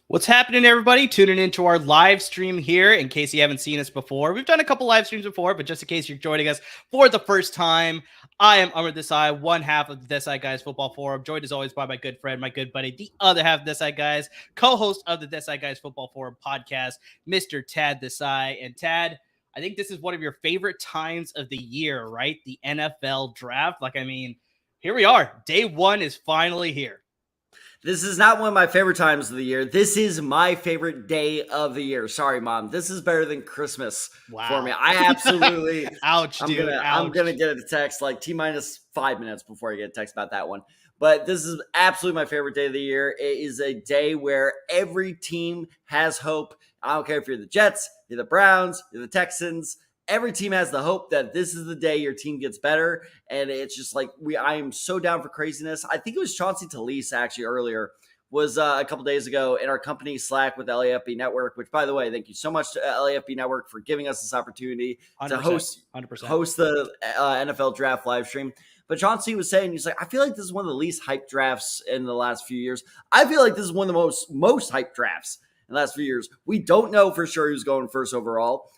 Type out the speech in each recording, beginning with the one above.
What's happening, everybody? Tuning into our live stream here. In case you haven't seen us before, we've done a couple live streams before, but just in case you're joining us for the first time, I am Amr Desai, one half of the Desai Guys Football Forum, joined as always by my good friend, my good buddy, the other half of Desai Guys, co-host of the Desai Guys Football Forum podcast, Mr. Tad Desai. And Tad, I think this is one of your favorite times of the year, right? The NFL Draft. Here we are. Day one is finally here. This is not one of my favorite times of the year. This is my favorite day of the year. Sorry, Mom. This is better than Christmas for me. I absolutely... Ouch, dude. I'm going to get a text like T-minus 5 minutes before I get a text about that one. But this is absolutely my favorite day of the year. It is a day where every team has hope. I don't care if you're the Jets, you're the Browns, you're the Texans. Every team has the hope that this is the day your team gets better. And it's just like, I am so down for craziness. I think it was Chauncey Talese actually earlier, was a couple days ago in our company Slack with LAFB Network, which, by the way, thank you so much to LAFB Network for giving us this opportunity 100%, to host the NFL Draft live stream. But Chauncey was saying, he's like, I feel like this is one of the least hyped drafts in the last few years. I feel like this is one of the most hyped drafts in the last few years. We don't know for sure who's going first overall.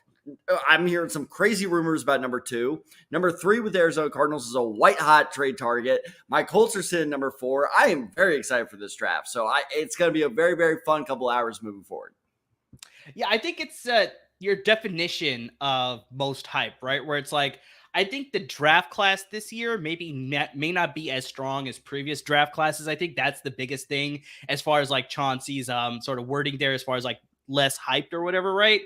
I'm hearing some crazy rumors about number 2. Number 3 with the Arizona Cardinals is a white-hot trade target. My Colts are sitting number 4. I am very excited for this draft. So it's going to be a very, very fun couple hours moving forward. Yeah, I think it's your definition of most hype, right? Where it's like, I think the draft class this year may not be as strong as previous draft classes. I think that's the biggest thing as far as like Chauncey's sort of wording there as far as like less hyped or whatever, right?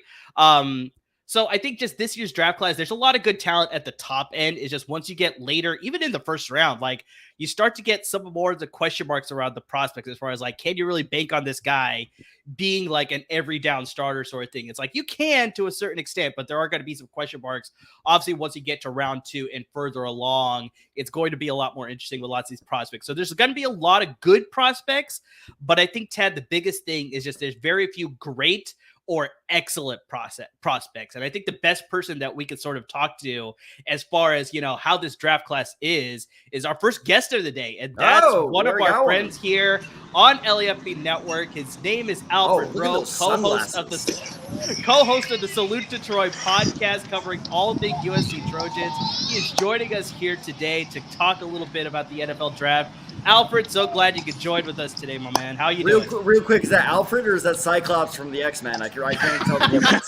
So I think just this year's draft class, there's a lot of good talent at the top end. It's just once you get later, even in the first round, like you start to get some more of the question marks around the prospects as far as like, can you really bank on this guy being like an every down starter sort of thing? It's like you can to a certain extent, but there are going to be some question marks. Obviously, once you get to round 2 and further along, it's going to be a lot more interesting with lots of these prospects. So there's going to be a lot of good prospects, but I think, Ted, the biggest thing is just there's very few great or excellent prospects. And I think the best person that we could sort of talk to as far as, how this draft class is our first guest of the day. And that's one of our friends here on LAFB Network. His name is Alfred Rowe, co-host of the Salute to Troy podcast, covering all things USC Trojans. He is joining us here today to talk a little bit about the NFL draft. Alfred, so glad you could join with us today, my man. How are you doing? Real quick, is that Alfred or is that Cyclops from the X-Men? I can't tell the difference.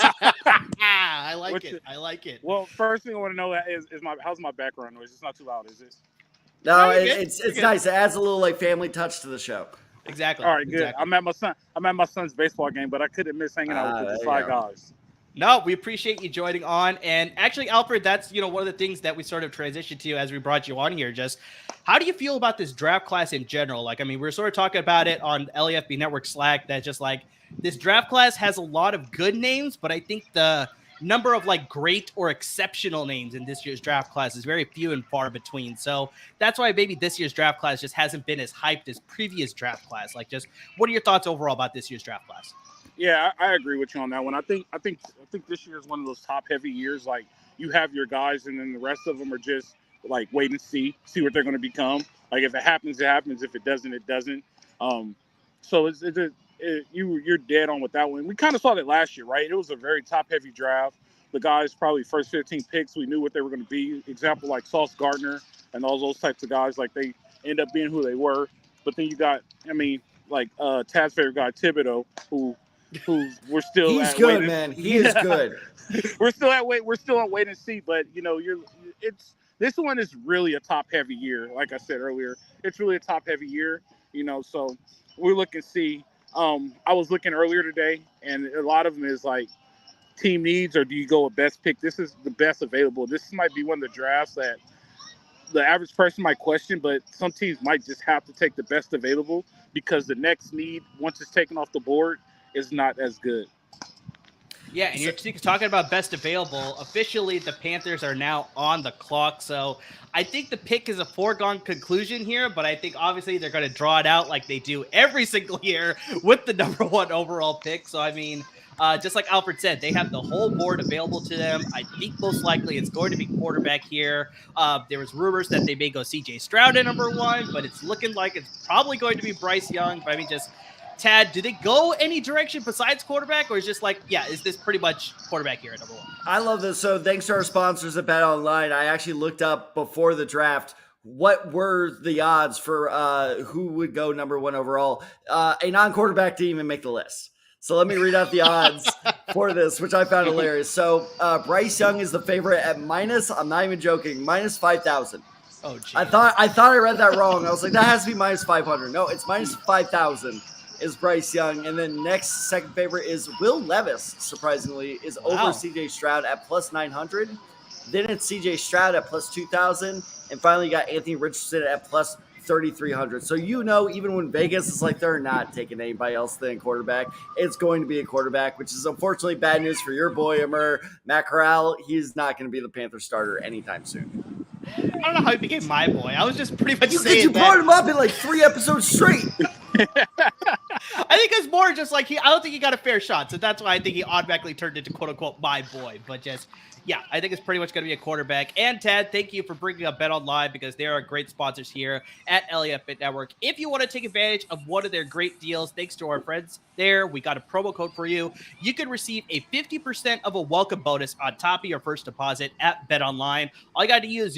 I like it. Well, first thing I want to know is how's my background noise? It's not too loud, is it? No, it's nice. It adds a little like family touch to the show. Exactly. All right, good. Exactly. I'm at my son's baseball game, but I couldn't miss hanging out with the Desai Guys. No, we appreciate you joining on. And actually, Alfred, that's, one of the things that we sort of transitioned to as we brought you on here. Just how do you feel about this draft class in general? Like, I mean, we're sort of talking about it on LAFB Network Slack that just like this draft class has a lot of good names, but I think the number of like great or exceptional names in this year's draft class is very few and far between. So that's why maybe this year's draft class just hasn't been as hyped as previous draft class. Like, just what are your thoughts overall about this year's draft class? Yeah, I agree with you on that one. I think this year is one of those top heavy years. Like, you have your guys, and then the rest of them are just like wait and see what they're going to become. Like, if it happens, it happens. If it doesn't, it doesn't. So you're dead on with that one. We kind of saw that last year, right? It was a very top heavy draft. The guys probably first 15 picks, we knew what they were going to be. Example like Sauce Gardner and all those types of guys, like they end up being who they were. But then you got, Tad's favorite guy, Thibodeau, who we're still he's at good, man. He is good. We're still on wait and see, but this one is really a top heavy year. Like I said earlier, it's really a top heavy year, so we're looking to see. I was looking earlier today, and a lot of them is like team needs, or do you go with best pick? This is the best available. This might be one of the drafts that the average person might question, but some teams might just have to take the best available because the next need, once it's taken off the board, is not as good. Yeah, and you're talking about best available. Officially, the Panthers are now on the clock, so I think the pick is a foregone conclusion here, but I think obviously they're going to draw it out like they do every single year with the number 1 overall pick. So, I mean, just like Alfred said, they have the whole board available to them. I think most likely it's going to be quarterback here. There was rumors that they may go CJ Stroud at number 1, but it's looking like it's probably going to be Bryce Young. But I mean, just Tad, do they go any direction besides quarterback, or is just like, yeah, is this pretty much quarterback here at number 1? I love this. So thanks to our sponsors at Bet Online, I actually looked up before the draft what were the odds for who would go number 1 overall. A non-quarterback didn't even make the list. So let me read out the odds for this, which I found hilarious. So Bryce Young is the favorite at minus, I'm not even joking, minus 5,000. Oh, geez. I thought I read that wrong. I was like, that has to be minus 500. No, it's minus 5,000 is Bryce Young. And then next, second favorite is Will Levis, surprisingly, is over CJ Stroud at plus 900. Then it's CJ Stroud at plus 2,000. And finally, you got Anthony Richardson at plus 3,300. So, even when Vegas is like, they're not taking anybody else than quarterback, it's going to be a quarterback, which is unfortunately bad news for your boy, Amir. Matt Corral, he's not going to be the Panther starter anytime soon. I don't know how he became my boy. I was just pretty much saying you brought him up in like 3 episodes straight. I think it's more just like I don't think he got a fair shot. So that's why I think he automatically turned into quote unquote my boy. But just, yeah, I think it's pretty much going to be a quarterback. And Tad, thank you for bringing up Bet Online because they are great sponsors here at LAFB Network. If you want to take advantage of one of their great deals, thanks to our friends there, we got a promo code for you. You can receive a 50% of a welcome bonus on top of your first deposit at Bet Online. All you got to use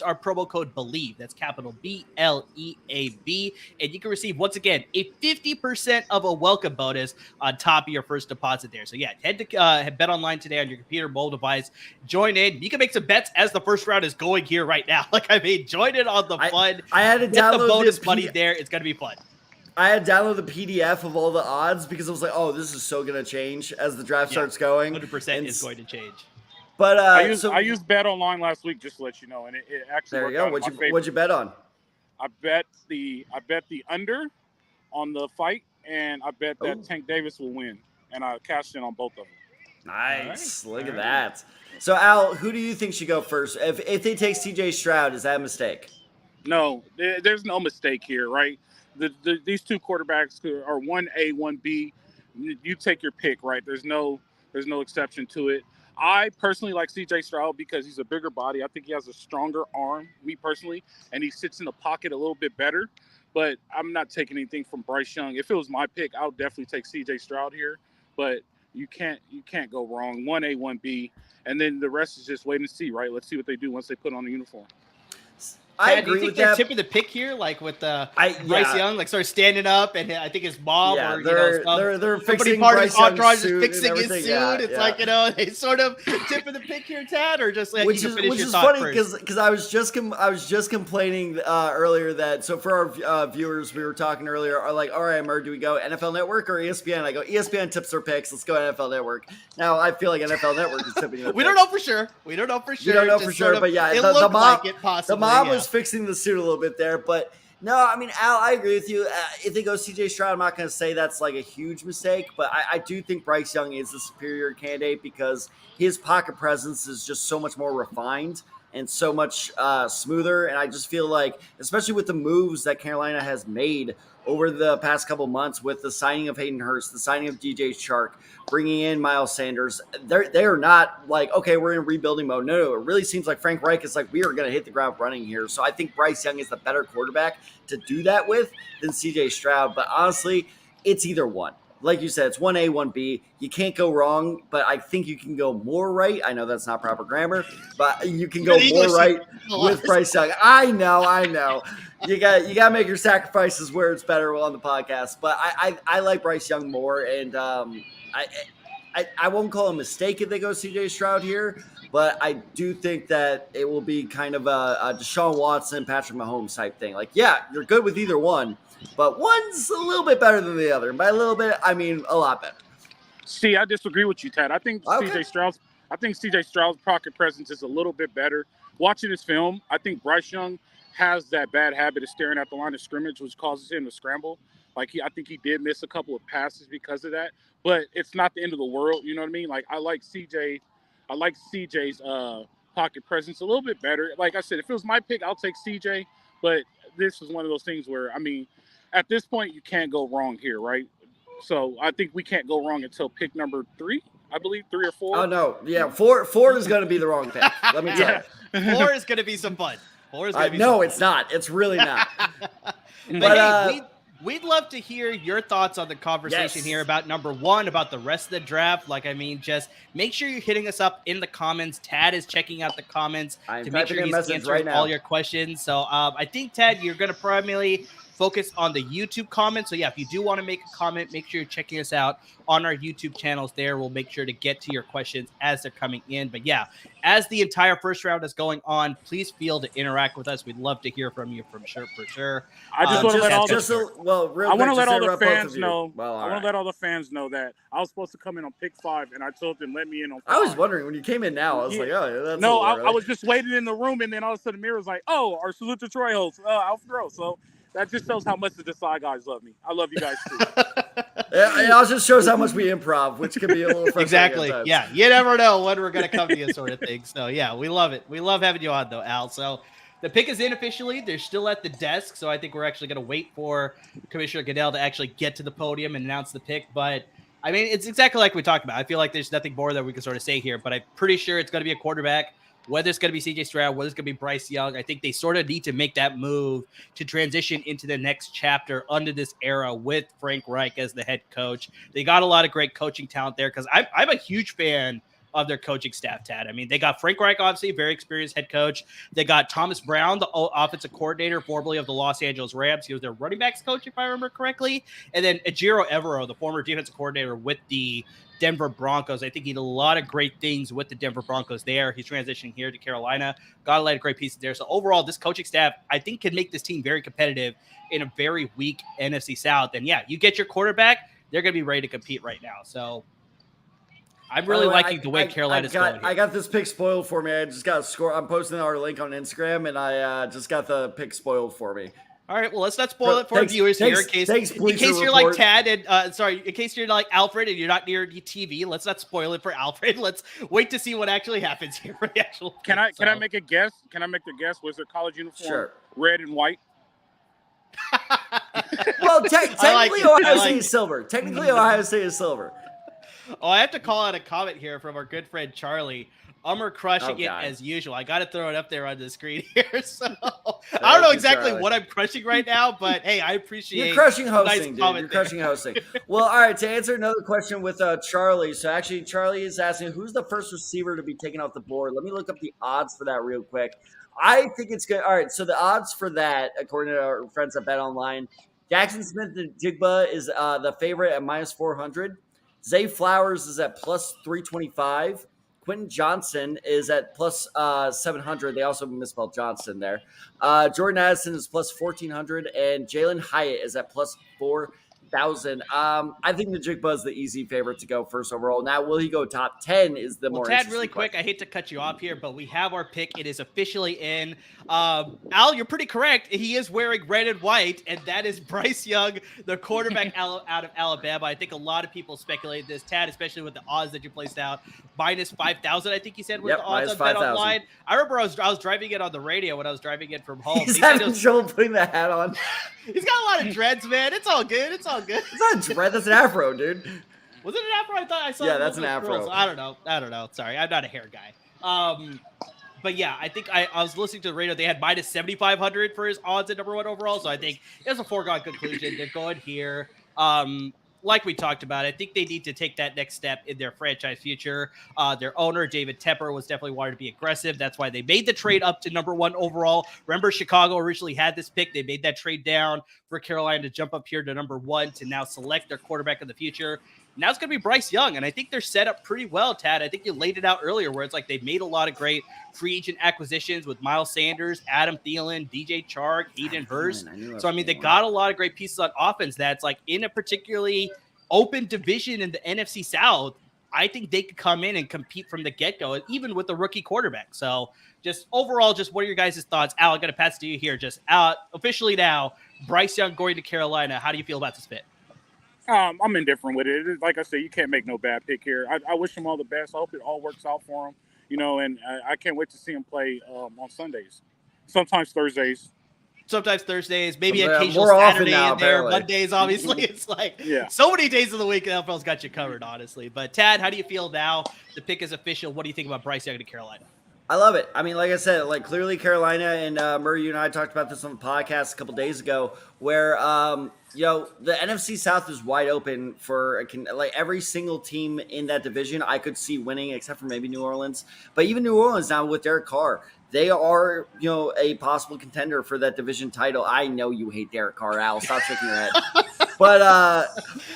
our promo code BELIEVE. That's capital BLEAV. And you can receive, once again, a 50% of a welcome bonus on top of your first deposit there. So yeah, head to Bet Online today on your computer, mobile device. Join in. You can make some bets as the first round is going here right now. Join in on the fun. I had to download the bonus money there. It's going to be fun. I had downloaded the PDF of all the odds because I was like, oh, this is so going to change as the draft starts going. 100% is going to change. But I used Bet Online last week just to let you know, and it actually there you worked go. out. What'd you bet on? I bet the under on the fight, and I bet that Tank Davis will win, and I cashed in on both of them. Nice. Look at that. So, Al, who do you think should go first? If they take CJ Stroud, is that a mistake? No, there's no mistake here, right? These two quarterbacks are 1A, 1B. You take your pick, right? There's no exception to it. I personally like CJ Stroud because he's a bigger body. I think he has a stronger arm, me personally, and he sits in the pocket a little bit better. But I'm not taking anything from Bryce Young. If it was my pick, I would definitely take CJ Stroud here. But you can't go wrong. 1A, 1B, and then the rest is just wait and see, right? Let's see what they do once they put on the uniform. I agree do you think with they're that. tipping the pick here, like with Bryce Young, like sort of standing up, and I think his mom or they're fixing part Bryce of his entourage is suit fixing his suit. It's like they sort of tipping the pick here, Tad, or just like which is funny because I was just complaining earlier that for our viewers we were talking earlier are like, all right, Mer, do we go NFL Network or ESPN? I go ESPN tips their picks. Let's go NFL Network. Now I feel like NFL Network is tipping their we picks. don't know for sure. We don't know for sure. But yeah, the mom, the mom was fixing the suit a little bit there, but no, I mean, Al, I agree with you. If they go CJ Stroud, I'm not going to say that's like a huge mistake, but I do think Bryce Young is the superior candidate because his pocket presence is just so much more refined and so much smoother. And I just feel like, especially with the moves that Carolina has made over the past couple months with the signing of Hayden Hurst, the signing of DJ Chark, bringing in Miles Sanders, they are not like, okay, we're in rebuilding mode. No, it really seems like Frank Reich is like, we are going to hit the ground running here. So I think Bryce Young is the better quarterback to do that with than CJ Stroud. But honestly, it's either one. Like you said, it's 1A, 1B. You can't go wrong, but I think you can go more right. I know that's not proper grammar, but you can go more right with Bryce Young. I know. You got to make your sacrifices where it's better on the podcast. But I like Bryce Young more, and I won't call it a mistake if they go CJ Stroud here, but I do think that it will be kind of a Deshaun Watson, Patrick Mahomes type thing. Like, yeah, you're good with either one, but one's a little bit better than the other. And by a little bit, I mean a lot better. See, I disagree with you, Ted. I think CJ Stroud's pocket presence is a little bit better. Watching this film, I think Bryce Young has that bad habit of staring at the line of scrimmage, which causes him to scramble. I think he did miss a couple of passes because of that, but it's not the end of the world. You know what I mean? Like, I like CJ's pocket presence a little bit better. Like I said, if it was my pick, I'll take CJ, but this is one of those things where, I mean, at this point, you can't go wrong here, right? So I think we can't go wrong until pick number 3, I believe, 3 or 4. Oh, no. Yeah, 4 is going to be the wrong pick. Let me tell you. 4 is going to be some fun. No, it's not. It's really not. But we'd love to hear your thoughts on the conversation here about number one, about the rest of the draft. Like, I mean, just make sure you're hitting us up in the comments. Tad is checking out the comments to make sure he's answering all your questions. So I think, Tad, you're going to primarily focus on the YouTube comments. So yeah, if you do want to make a comment, make sure you're checking us out on our YouTube channels there. We'll make sure to get to your questions as they're coming in. But yeah, as the entire first round is going on, please feel to interact with us. We'd love to hear from you for sure. I just want to let all the fans know. Well, I want to let all the fans know that I was supposed to come in on pick 5, and I told them let me in on 5. I was wondering when you came in now. I was like, oh, that's no. I was just waiting in the room, and then all of a sudden, Mira was like, "Oh, our Salute to Troy host, Alpha Grow." So that just shows how much the Desai guys love me. I love you guys too. It also shows how much we improv, which can be a little frustrating. Exactly. Yeah, you never know when we're going to come to you, sort of thing. So yeah, we love it. We love having you on, though, Al. So the pick is in officially. They're still at the desk, so I think we're actually going to wait for Commissioner Goodell to actually get to the podium and announce the pick. But I mean, it's exactly like we talked about. I feel like there's nothing more that we can sort of say here, but I'm pretty sure it's going to be a quarterback. Whether it's going to be CJ Stroud, whether it's going to be Bryce Young, I think they sort of need to make that move to transition into the next chapter under this era with Frank Reich as the head coach. They got a lot of great coaching talent there because I'm a huge fan of their coaching staff, Tad. I mean, they got Frank Reich, obviously, a very experienced head coach. They got Thomas Brown, the offensive coordinator, formerly of the Los Angeles Rams. He was their running backs coach, if I remember correctly. And then Ejiro Evero, the former defensive coordinator with the Denver Broncos. I think he did a lot of great things with the Denver Broncos there. He's transitioning here to Carolina. Got a lot of great pieces there. So overall, this coaching staff, I think, can make this team very competitive in a very weak NFC South. And yeah, you get your quarterback, they're going to be ready to compete right now. So I'm really liking the way Carolina's going here. I got this pick spoiled for me. I just got a score. I'm posting our link on Instagram, and I just got the pick spoiled for me. All right, well, let's not spoil it for our viewers here. In case you're like Tad and in case you're like Alfred and you're not near the TV, let's not spoil it for Alfred. Let's wait to see what actually happens here for the actual. Can I make a guess? Can I make the guess? Was their college uniform red and white? Well, technically Ohio State is silver. Technically, Ohio State is silver. Oh, I have to call out a comment here from our good friend Charlie. We're crushing it as usual. I got to throw it up there on the screen here. So I don't know exactly what I'm crushing right now, but hey, I appreciate you're crushing hosting, dude. You're crushing hosting. Well, all right. To answer another question with Charlie. So actually, Charlie is asking who's the first receiver to be taken off the board. Let me look up the odds for that real quick. I think it's good. All right. So the odds for that, according to our friends at Bet Online, Jackson Smith-Njigba is the favorite at -400. Zay Flowers is at +325. Quentin Johnson is at +700. They also misspelled Johnson there. Jordan Addison is +1,400, and Jalen Hyatt is at +4,000. I think the Njigba is the easy favorite to go first overall. Now, will he go top 10 is the more Tad, really quick, I hate to cut you off here, but we have our pick. It is officially in. Al, you're pretty correct. He is wearing red and white, and that is Bryce Young, the quarterback out of Alabama. I think a lot of people speculated this, Tad, especially with the odds that you placed out. -5,000, I think you said, was the odds on Bet Online. I remember I was driving it on the radio when I was driving it from home. He's having trouble putting the hat on. He's got a lot of dreads, man. It's all good. It's not a dread. That's an afro, dude. Was it an afro? I thought I saw. Yeah, that's an afro. Girls. I don't know. Sorry, I'm not a hair guy. But yeah, I think I was listening to the radio. They had -7,500 for his odds at number 1 overall. So I think it's a foregone conclusion. They're going here. Like we talked about, I think they need to take that next step in their franchise future. Their owner, David Tepper, was definitely wanted to be aggressive. That's why they made the trade up to number 1 overall. Remember, Chicago originally had this pick. They made that trade down for Carolina to jump up here to number 1 to now select their quarterback of the future. Now it's going to be Bryce Young, and I think they're set up pretty well, Tad. I think you laid it out earlier where it's like they've made a lot of great free agent acquisitions with Miles Sanders, Adam Thielen, DJ Chark, Eden Hurst. So, I mean, they got a lot of great pieces on offense that's like in a particularly open division in the NFC South. I think they could come in and compete from the get-go, even with the rookie quarterback. So just overall, just what are your guys' thoughts? Al, I'm going to pass it to you here. Just officially now, Bryce Young going to Carolina. How do you feel about this fit? I'm indifferent with it. Like I said, you can't make no bad pick here. I wish him all the best. I hope it all works out for him. And I can't wait to see him play on Sundays. Sometimes Thursdays. Maybe occasional Saturday in there. Mondays, obviously. It's like so many days of the week, the NFL's got you covered, honestly. But Tad, how do you feel now? The pick is official. What do you think about Bryce Young to Carolina? I love it. I mean, like I said, like clearly Carolina and Murray, you and I talked about this on the podcast a couple days ago, where the NFC South is wide open for like every single team in that division. I could see winning, except for maybe New Orleans. But even New Orleans now with Derek Carr, they are a possible contender for that division title. I know you hate Derek Carr, Al. Stop shaking your head. But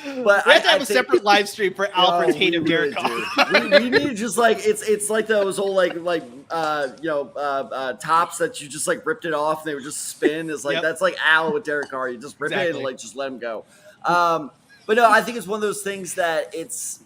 we have to have a separate live stream for Alfred's hate of Derek Carr. We need to just like it's like those old tops that you just like ripped it off and they would just spin. Is like that's like Al with Derek Carr. You just rip it and like just let him go. But no, I think it's one of those things that it's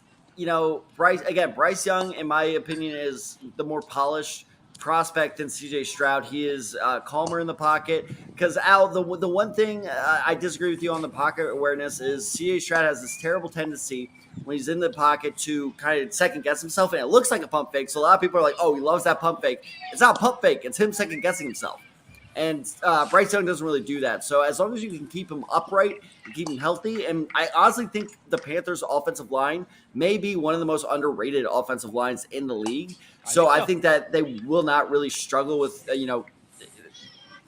Bryce Young, in my opinion, is the more polished prospect than CJ Stroud. He is calmer in the pocket because Al, the one thing I disagree with you on the pocket awareness is CJ Stroud has this terrible tendency when he's in the pocket to kind of second guess himself, and it looks like a pump fake. So a lot of people are like, "Oh, he loves that pump fake." It's not a pump fake; it's him second guessing himself. And Bryce Young doesn't really do that. So as long as you can keep him upright and keep him healthy, and I honestly think the Panthers' offensive line may be one of the most underrated offensive lines in the league. So I think that they will not really struggle with,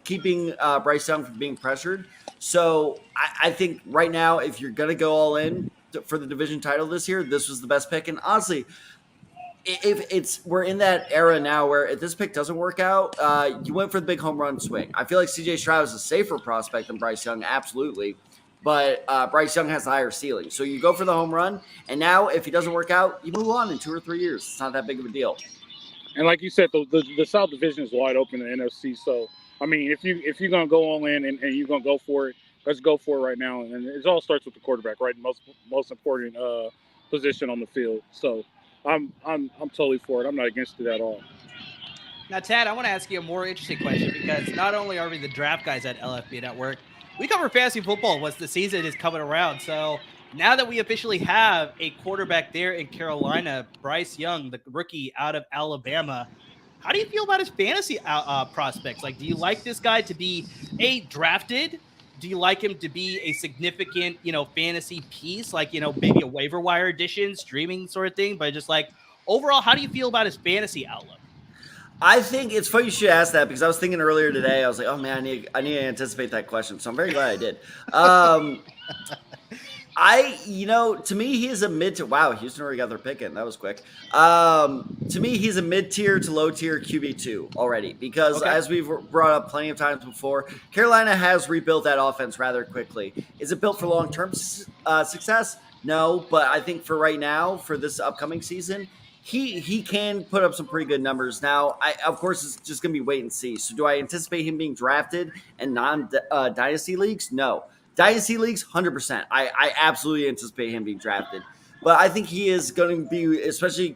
keeping Bryce Young from being pressured. So I think right now, if you're going to go all in for the division title this year, this was the best pick. And honestly, if we're in that era now where if this pick doesn't work out, you went for the big home run swing. I feel like CJ Stroud is a safer prospect than Bryce Young, absolutely. But Bryce Young has the higher ceiling. So you go for the home run, and now if he doesn't work out, you move on in 2 or 3 years. It's not that big of a deal. And like you said, the South Division is wide open in the NFC. So, I mean, if you're going to go all in and you're going to go for it, let's go for it right now. And it all starts with the quarterback, right? Most important position on the field. So I'm totally for it. I'm not against it at all. Now, Tad, I want to ask you a more interesting question because not only are we the draft guys at LFB Network, we cover fantasy football once the season is coming around. So now that we officially have a quarterback there in Carolina, Bryce Young, the rookie out of Alabama, how do you feel about his fantasy prospects? Like, do you like this guy to be drafted? Do you like him to be a significant, fantasy piece, like, maybe a waiver wire addition, streaming sort of thing? But just like overall, how do you feel about his fantasy outlook? I think it's funny you should ask that because I was thinking earlier today, I was like, oh man, I need to anticipate that question. So I'm very glad I did. To me, he is a wow, Houston already got their pick in. That was quick. To me, he's a mid-tier to low-tier QB2 already because as we've brought up plenty of times before, Carolina has rebuilt that offense rather quickly. Is it built for long-term success? No, but I think for right now, for this upcoming season, he can put up some pretty good numbers. Now, of course, it's just going to be wait and see. So do I anticipate him being drafted in non-dynasty leagues? No. Dynasty leagues, 100%. I absolutely anticipate him being drafted. But I think he is going to be, especially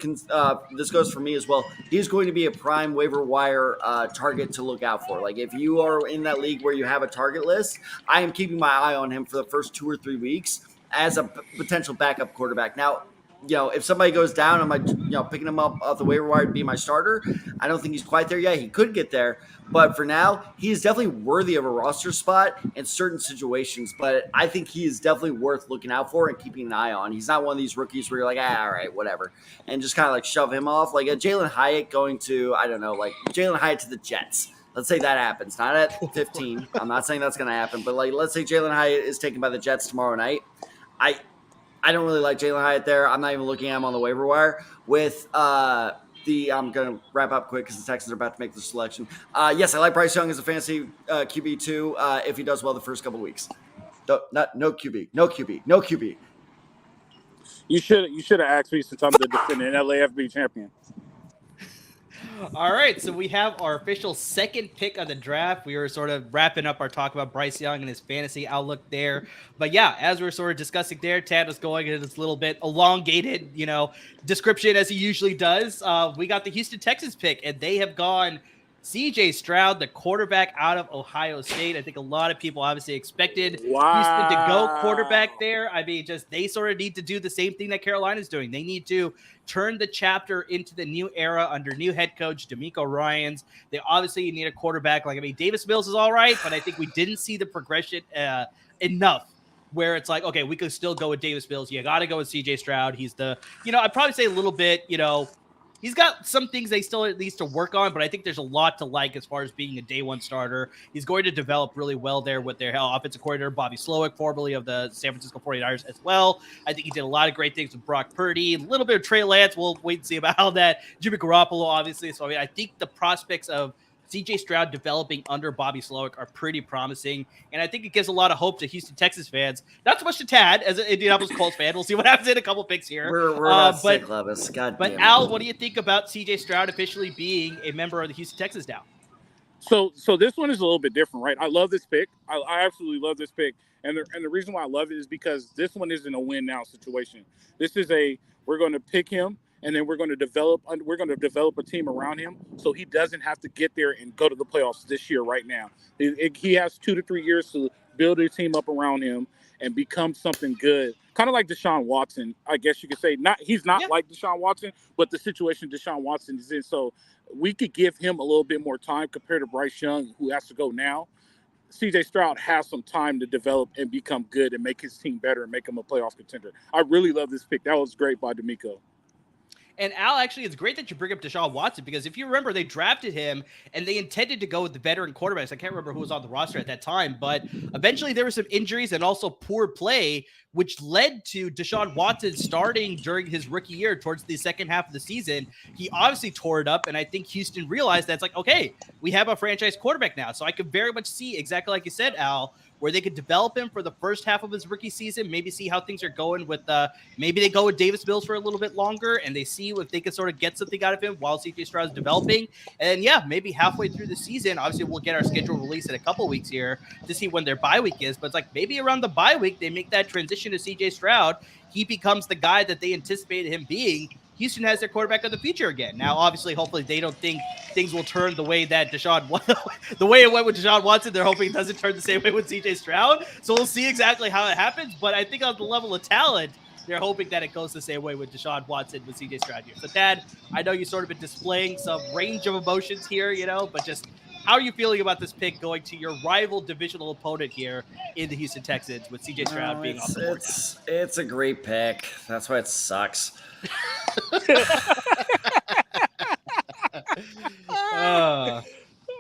this goes for me as well, he's going to be a prime waiver wire target to look out for. Like if you are in that league where you have a target list, I am keeping my eye on him for the first 2 or 3 weeks as a potential backup quarterback. Now, if somebody goes down, I'm like, picking him up off the waiver wire to be my starter. I don't think he's quite there yet. He could get there. But for now, he is definitely worthy of a roster spot in certain situations. But I think he is definitely worth looking out for and keeping an eye on. He's not one of these rookies where you're like, all right, whatever. And just kind of like shove him off. Like a Jalen Hyatt going to, I don't know, like Jalen Hyatt to the Jets. Let's say that happens. Not at 15. I'm not saying that's going to happen. But like, let's say Jalen Hyatt is taken by the Jets tomorrow night. I don't really like Jalen Hyatt there. I'm not even looking at him on the waiver wire. With I'm going to wrap up quick because the Texans are about to make the selection. Yes, I like Bryce Young as a fantasy QB2 if he does well the first couple weeks. No QB. You should have asked me since I'm the defending LAFB champion. All right, so we have our official second pick of the draft. We were sort of wrapping up our talk about Bryce Young and his fantasy outlook there. But yeah, as we're sort of discussing there, Tad was going into this little bit elongated, description as he usually does. We got the Houston Texans pick, and they have gone CJ Stroud, the quarterback out of Ohio State. I think a lot of people obviously expected Houston to go quarterback there. I mean, they sort of need to do the same thing that Carolina's doing. They need to turn the chapter into the new era under new head coach DeMeco Ryans. They obviously need a quarterback. Davis Mills is all right, but I think we didn't see the progression enough where it's like, okay, we could still go with Davis Mills. You got to go with CJ Stroud. He's the, I'd probably say a little bit, he's got some things they still needs to work on, but I think there's a lot to like as far as being a day one starter. He's going to develop really well there with their offensive coordinator, Bobby Slowick, formerly of the San Francisco 49ers as well. I think he did a lot of great things with Brock Purdy, a little bit of Trey Lance. We'll wait and see about how that. Jimmy Garoppolo, obviously. So, I mean, I think the prospects of CJ Stroud developing under Bobby Slowick are pretty promising, and I think it gives a lot of hope to Houston Texas fans. Not so much to Tad as an Indianapolis Colts fan. We'll see what happens in a couple picks here. We're not sick, Levis. God damn it. Al, what do you think about CJ Stroud officially being a member of the Houston Texans now? So this one is a little bit different, right? I love this pick. I absolutely love this pick, and the reason why I love it is because this one isn't a win now situation. This is we're going to pick him. And then we're going to develop a team around him so he doesn't have to get there and go to the playoffs this year right now. He has 2 to 3 years to build a team up around him and become something good. Kind of like Deshaun Watson, I guess you could say. He's not like Deshaun Watson, but the situation Deshaun Watson is in. So we could give him a little bit more time compared to Bryce Young, who has to go now. CJ Stroud has some time to develop and become good and make his team better and make him a playoff contender. I really love this pick. That was great by D'Amico. And Al, actually, it's great that you bring up Deshaun Watson because if you remember, they drafted him and they intended to go with the veteran quarterbacks. I can't remember who was on the roster at that time, but eventually there were some injuries and also poor play, which led to Deshaun Watson starting during his rookie year towards the second half of the season. He obviously tore it up, and I think Houston realized that's like, okay, we have a franchise quarterback now. So I could very much see, exactly like you said, Al, where they could develop him for the first half of his rookie season, maybe see how things are going with maybe they go with Davis Mills for a little bit longer and they see if they can sort of get something out of him while CJ Stroud is developing. And yeah, maybe halfway through the season, obviously we'll get our schedule release in a couple weeks here to see when their bye week is, but it's like maybe around the bye week, they make that transition to CJ Stroud. He becomes the guy that they anticipated him being. Houston has their quarterback of the future again. Now, obviously, hopefully they don't think things will turn the way that the way it went with Deshaun Watson. They're hoping it doesn't turn the same way with CJ Stroud. So we'll see exactly how it happens. But I think on the level of talent, they're hoping that it goes the same way with Deshaun Watson with CJ Stroud here. So, Dad, I know you've sort of been displaying some range of emotions here, but just how are you feeling about this pick going to your rival divisional opponent here in the Houston Texans with CJ Stroud being off the board? It's a great pick. That's why it sucks.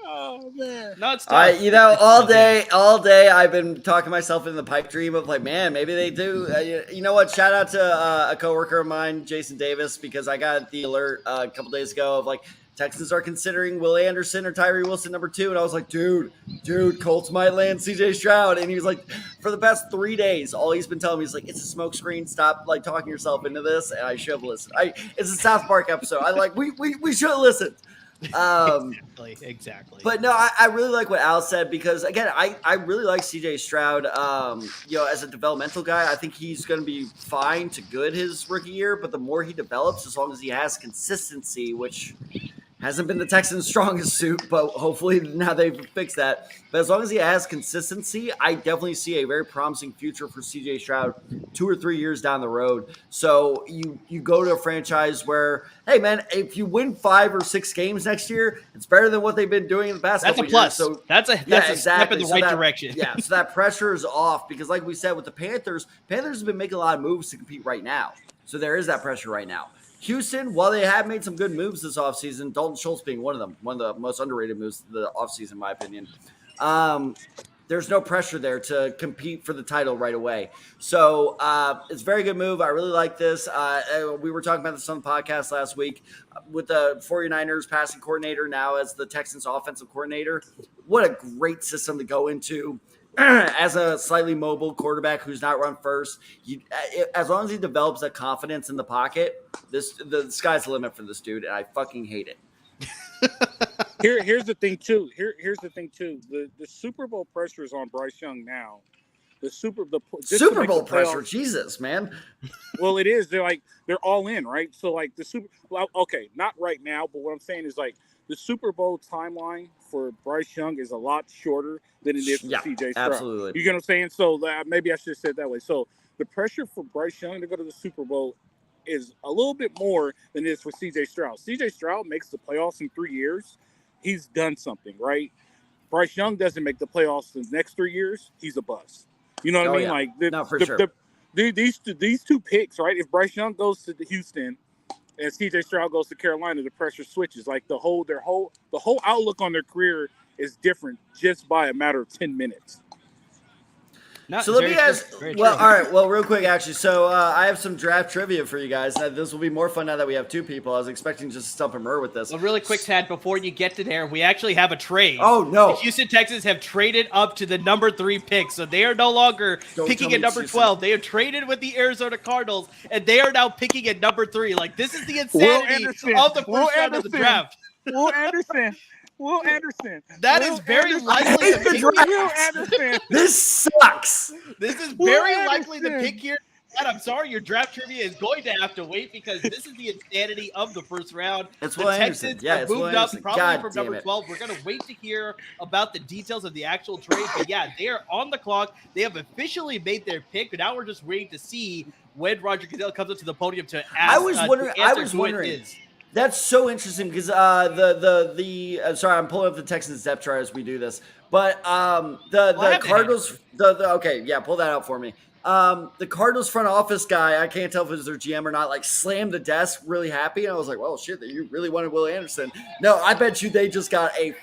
Oh man! No, it's tough. All day I've been talking myself into the pipe dream of like, man, maybe they do. You know what? Shout out to a coworker of mine, Jason Davis, because I got the alert a couple days ago of like Texans are considering Will Anderson or Tyree Wilson number 2, and I was like, dude, Colts might land CJ Stroud, and he was like, for the past 3 days, all he's been telling me is like, it's a smokescreen. Stop like talking yourself into this, and I should have listened. It's a South Park episode. I like we should have listened. Exactly. But no, I really like what Al said because again, I really like CJ Stroud. As a developmental guy, I think he's going to be fine to good his rookie year. But the more he develops, as long as he has consistency, which hasn't been the Texans' strongest suit, but hopefully now they've fixed that. But as long as he has consistency, I definitely see a very promising future for CJ Stroud 2 or 3 years down the road. So you go to a franchise where, hey, man, if you win 5 or 6 games next year, it's better than what they've been doing in the past couple years. That's a plus. So that's a step in the right direction. So that pressure is off because like we said with the Panthers have been making a lot of moves to compete right now. So there is that pressure right now. Houston, while they have made some good moves this offseason, Dalton Schultz being one of them, one of the most underrated moves of the offseason, in my opinion, there's no pressure there to compete for the title right away. So it's a very good move. I really like this. We were talking about this on the podcast last week with the 49ers passing coordinator now as the Texans offensive coordinator. What a great system to go into. As a slightly mobile quarterback who's not run first, as long as he develops that confidence in the pocket, the sky's the limit for this dude, and I fucking hate it. Here's the thing too. Here's the thing too. The Super Bowl pressure is on Bryce Young now. The Super Bowl pressure, Jesus, man. Well, it is. They're all in, right? So like okay, not right now, but what I'm saying is like the Super Bowl timeline for Bryce Young is a lot shorter than it is for CJ Stroud. Absolutely. You get what I'm saying? So maybe I should have said that way. So the pressure for Bryce Young to go to the Super Bowl is a little bit more than it is for CJ Stroud. CJ Stroud makes the playoffs in 3 years. He's done something, right? Bryce Young doesn't make the playoffs in the next 3 years. He's a bust. You know what I mean? Yeah. Like for sure. These two picks, right? If Bryce Young goes to Houston and CJ Stroud goes to Carolina, the pressure switches. Like the whole outlook on their career is different just by a matter of 10 minutes. No, So let me ask. Very Well, true. all right. Well, real quick, actually. So I have some draft trivia for you guys. Now, this will be more fun now that we have two people. I was expecting just to stump a Murr with this. A really quick, Tad, before you get to there, we actually have a trade. Oh, no. The Houston Texans have traded up to the number 3 pick, so they are no longer picking at number 12. They have traded with the Arizona Cardinals, and they are now picking at number 3. Like, this is the insanity of the first round of the draft. Will Anderson. That is very likely the pick. Will Anderson. This sucks. This is very likely the pick here. And I'm sorry, your draft trivia is going to have to wait because this is the insanity of the first round. It's the Will Texans Anderson. Yeah, have it's Will moved up Anderson. probably God from damn number it. 12. We're going to wait to hear about the details of the actual trade. But yeah, they are on the clock. They have officially made their pick. But now we're just waiting to see when Roger Goodell comes up to the podium to ask. I was wondering. That's so interesting because sorry, I'm pulling up the Texans depth chart as we do this. But the Cardinals okay, yeah, pull that out for me. The Cardinals front office guy, I can't tell if it was their GM or not, like slammed the desk really happy. And I was like, well, shit, you really wanted Will Anderson. No, I bet you they just got a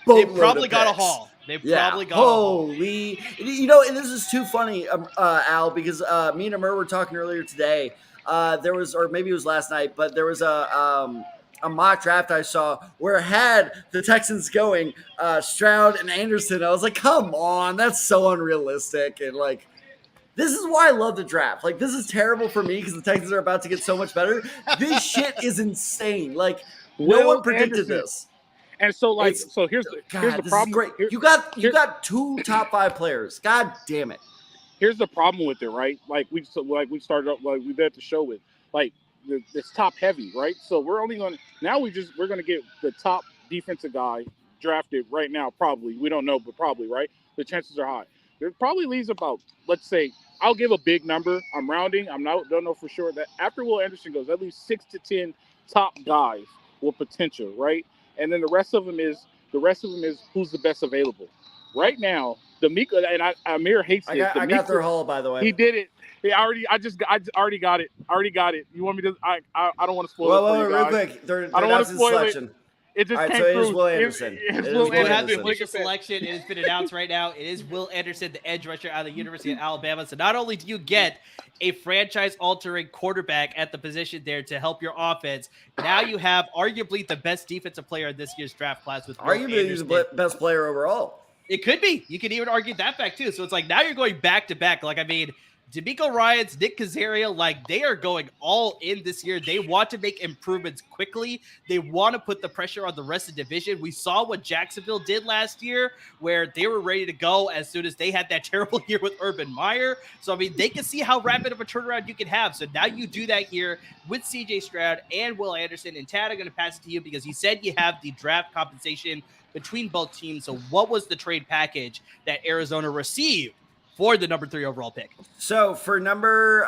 boatload They probably of got a picks. haul. They probably got a haul. Holy, and this is too funny, Al, because me and Amir were talking earlier today. There was, or maybe it was last night, but there was a mock draft I saw where it had the Texans going Stroud and Anderson. I was like, come on, that's so unrealistic. And like, this is why I love the draft. Like, this is terrible for me because the Texans are about to get so much better. This shit is insane. Like, no one predicted this. And so, like, here's the problem. Is great. You got 2 top 5 players. God damn it. Here's the problem with it, right? Like we started up, like we did at the show with, like it's top heavy, right? So we're only going to we're going to get the top defensive guy drafted right now. Probably, we don't know, but probably, right? The chances are high. There probably leaves about, let's say, I'll give a big number. I'm rounding. Don't know for sure that after Will Anderson goes, at least 6 to 10 top guys with potential, right? And then the rest of them is who's the best available. Right now, D'Amico and Amir hates this. I got their haul, by the way. He did it. I already got it. You want me to? I don't want to spoil it for you guys. Real quick. They're I don't want to spoil selection. it. It just came so it through. is Will Anderson. It has been official selection. It has been announced right now. It is Will Anderson, the edge rusher out of the University of Alabama. So not only do you get a franchise-altering quarterback at the position there to help your offense, now you have arguably the best defensive player in this year's draft class with Will arguably Anderson. the best player overall. It could be. You could even argue that fact too. So it's like now you're going back to back. Like, I mean, D'Amico Ryans, Nick Caserio, like they are going all in this year. They want to make improvements quickly. They want to put the pressure on the rest of the division. We saw what Jacksonville did last year where they were ready to go as soon as they had that terrible year with Urban Meyer. So, I mean, they can see how rapid of a turnaround you can have. So now you do that here with CJ Stroud and Will Anderson. And Tad, I'm going to pass it to you because you said you have the draft compensation between both teams. So what was the trade package that Arizona received for the number 3 overall pick? So for number,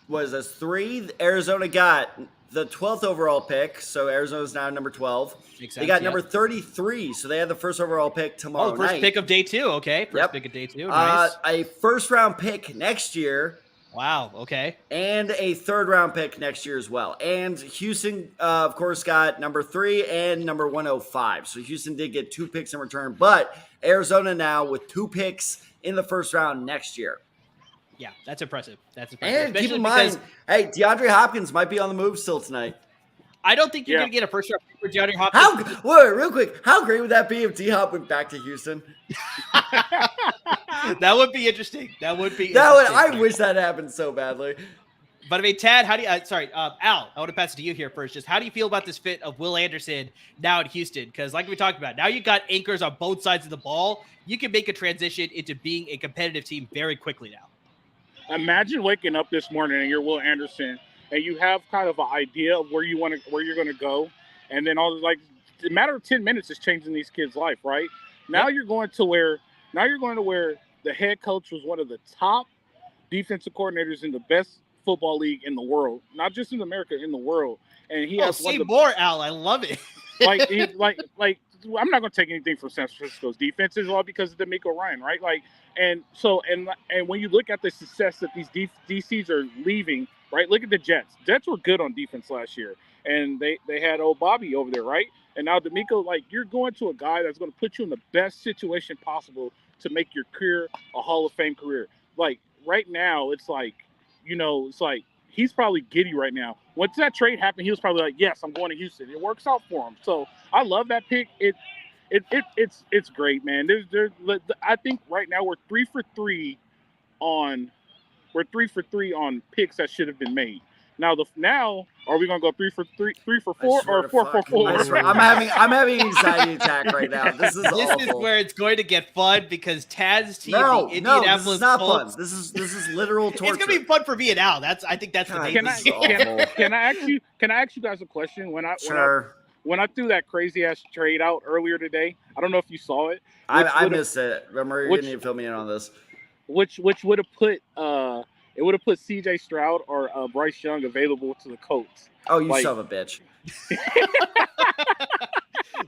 what is this, 3, Arizona got the 12th overall pick. So Arizona's now number 12. They got number 33. So they had the first overall pick tomorrow night. First pick of day 2. Okay. First pick of day 2. Nice. A first round pick next year. Wow. Okay. And a 3rd round pick next year as well. And Houston, of course, got number 3 and number 105. So Houston did get 2 picks in return, but Arizona now with 2 picks in the first round next year. Yeah, that's impressive. And especially keep in mind, hey, DeAndre Hopkins might be on the move still tonight. I don't think you're going to get a first round pick for DeAndre Hopkins. Real quick, how great would that be if D-Hop went back to Houston? That would be interesting. I wish that happened so badly. But I mean, Tad, how do you? Al, I want to pass it to you here first. Just how do you feel about this fit of Will Anderson now in Houston? Because like we talked about, now you got anchors on both sides of the ball. You can make a transition into being a competitive team very quickly now. Imagine waking up this morning and you're Will Anderson, and you have kind of an idea of where you're going to go, and then all like a matter of 10 minutes is changing these kids' life, right? Now you're going to where the head coach was one of the top defensive coordinators in the best football league in the world, not just in America, in the world. And he has say more, Al. I love it. I'm not going to take anything from San Francisco's defense as well because of D'Amico Ryan, right? Like, and when you look at the success that these DCs are leaving right? Look at the Jets. Jets were good on defense last year, and they had old Bobby over there, right? And now D'Amico, like, you're going to a guy that's going to put you in the best situation possible to make your career a Hall of Fame career. Like, right now, it's like, it's like he's probably giddy right now. Once that trade happened, he was probably like, yes, I'm going to Houston. It works out for him. So I love that pick. It's great, man. I think right now we're 3 for 3 on picks that should have been made. Now are we gonna go 3 for 4, or 4 for 4? I'm having an anxiety attack right now. This is where it's going to get fun because Tad's team, the Indianapolis this is not Colts, fun. This is literal torture. It's gonna be fun for me and Al. I think that's the thing. Can I ask you guys a question? When I threw that crazy ass trade out earlier today, I don't know if you saw it. I missed it. Remember, you're gonna need to fill me in on this. Which would have put CJ Stroud or Bryce Young available to the Colts. Oh, you son of a bitch.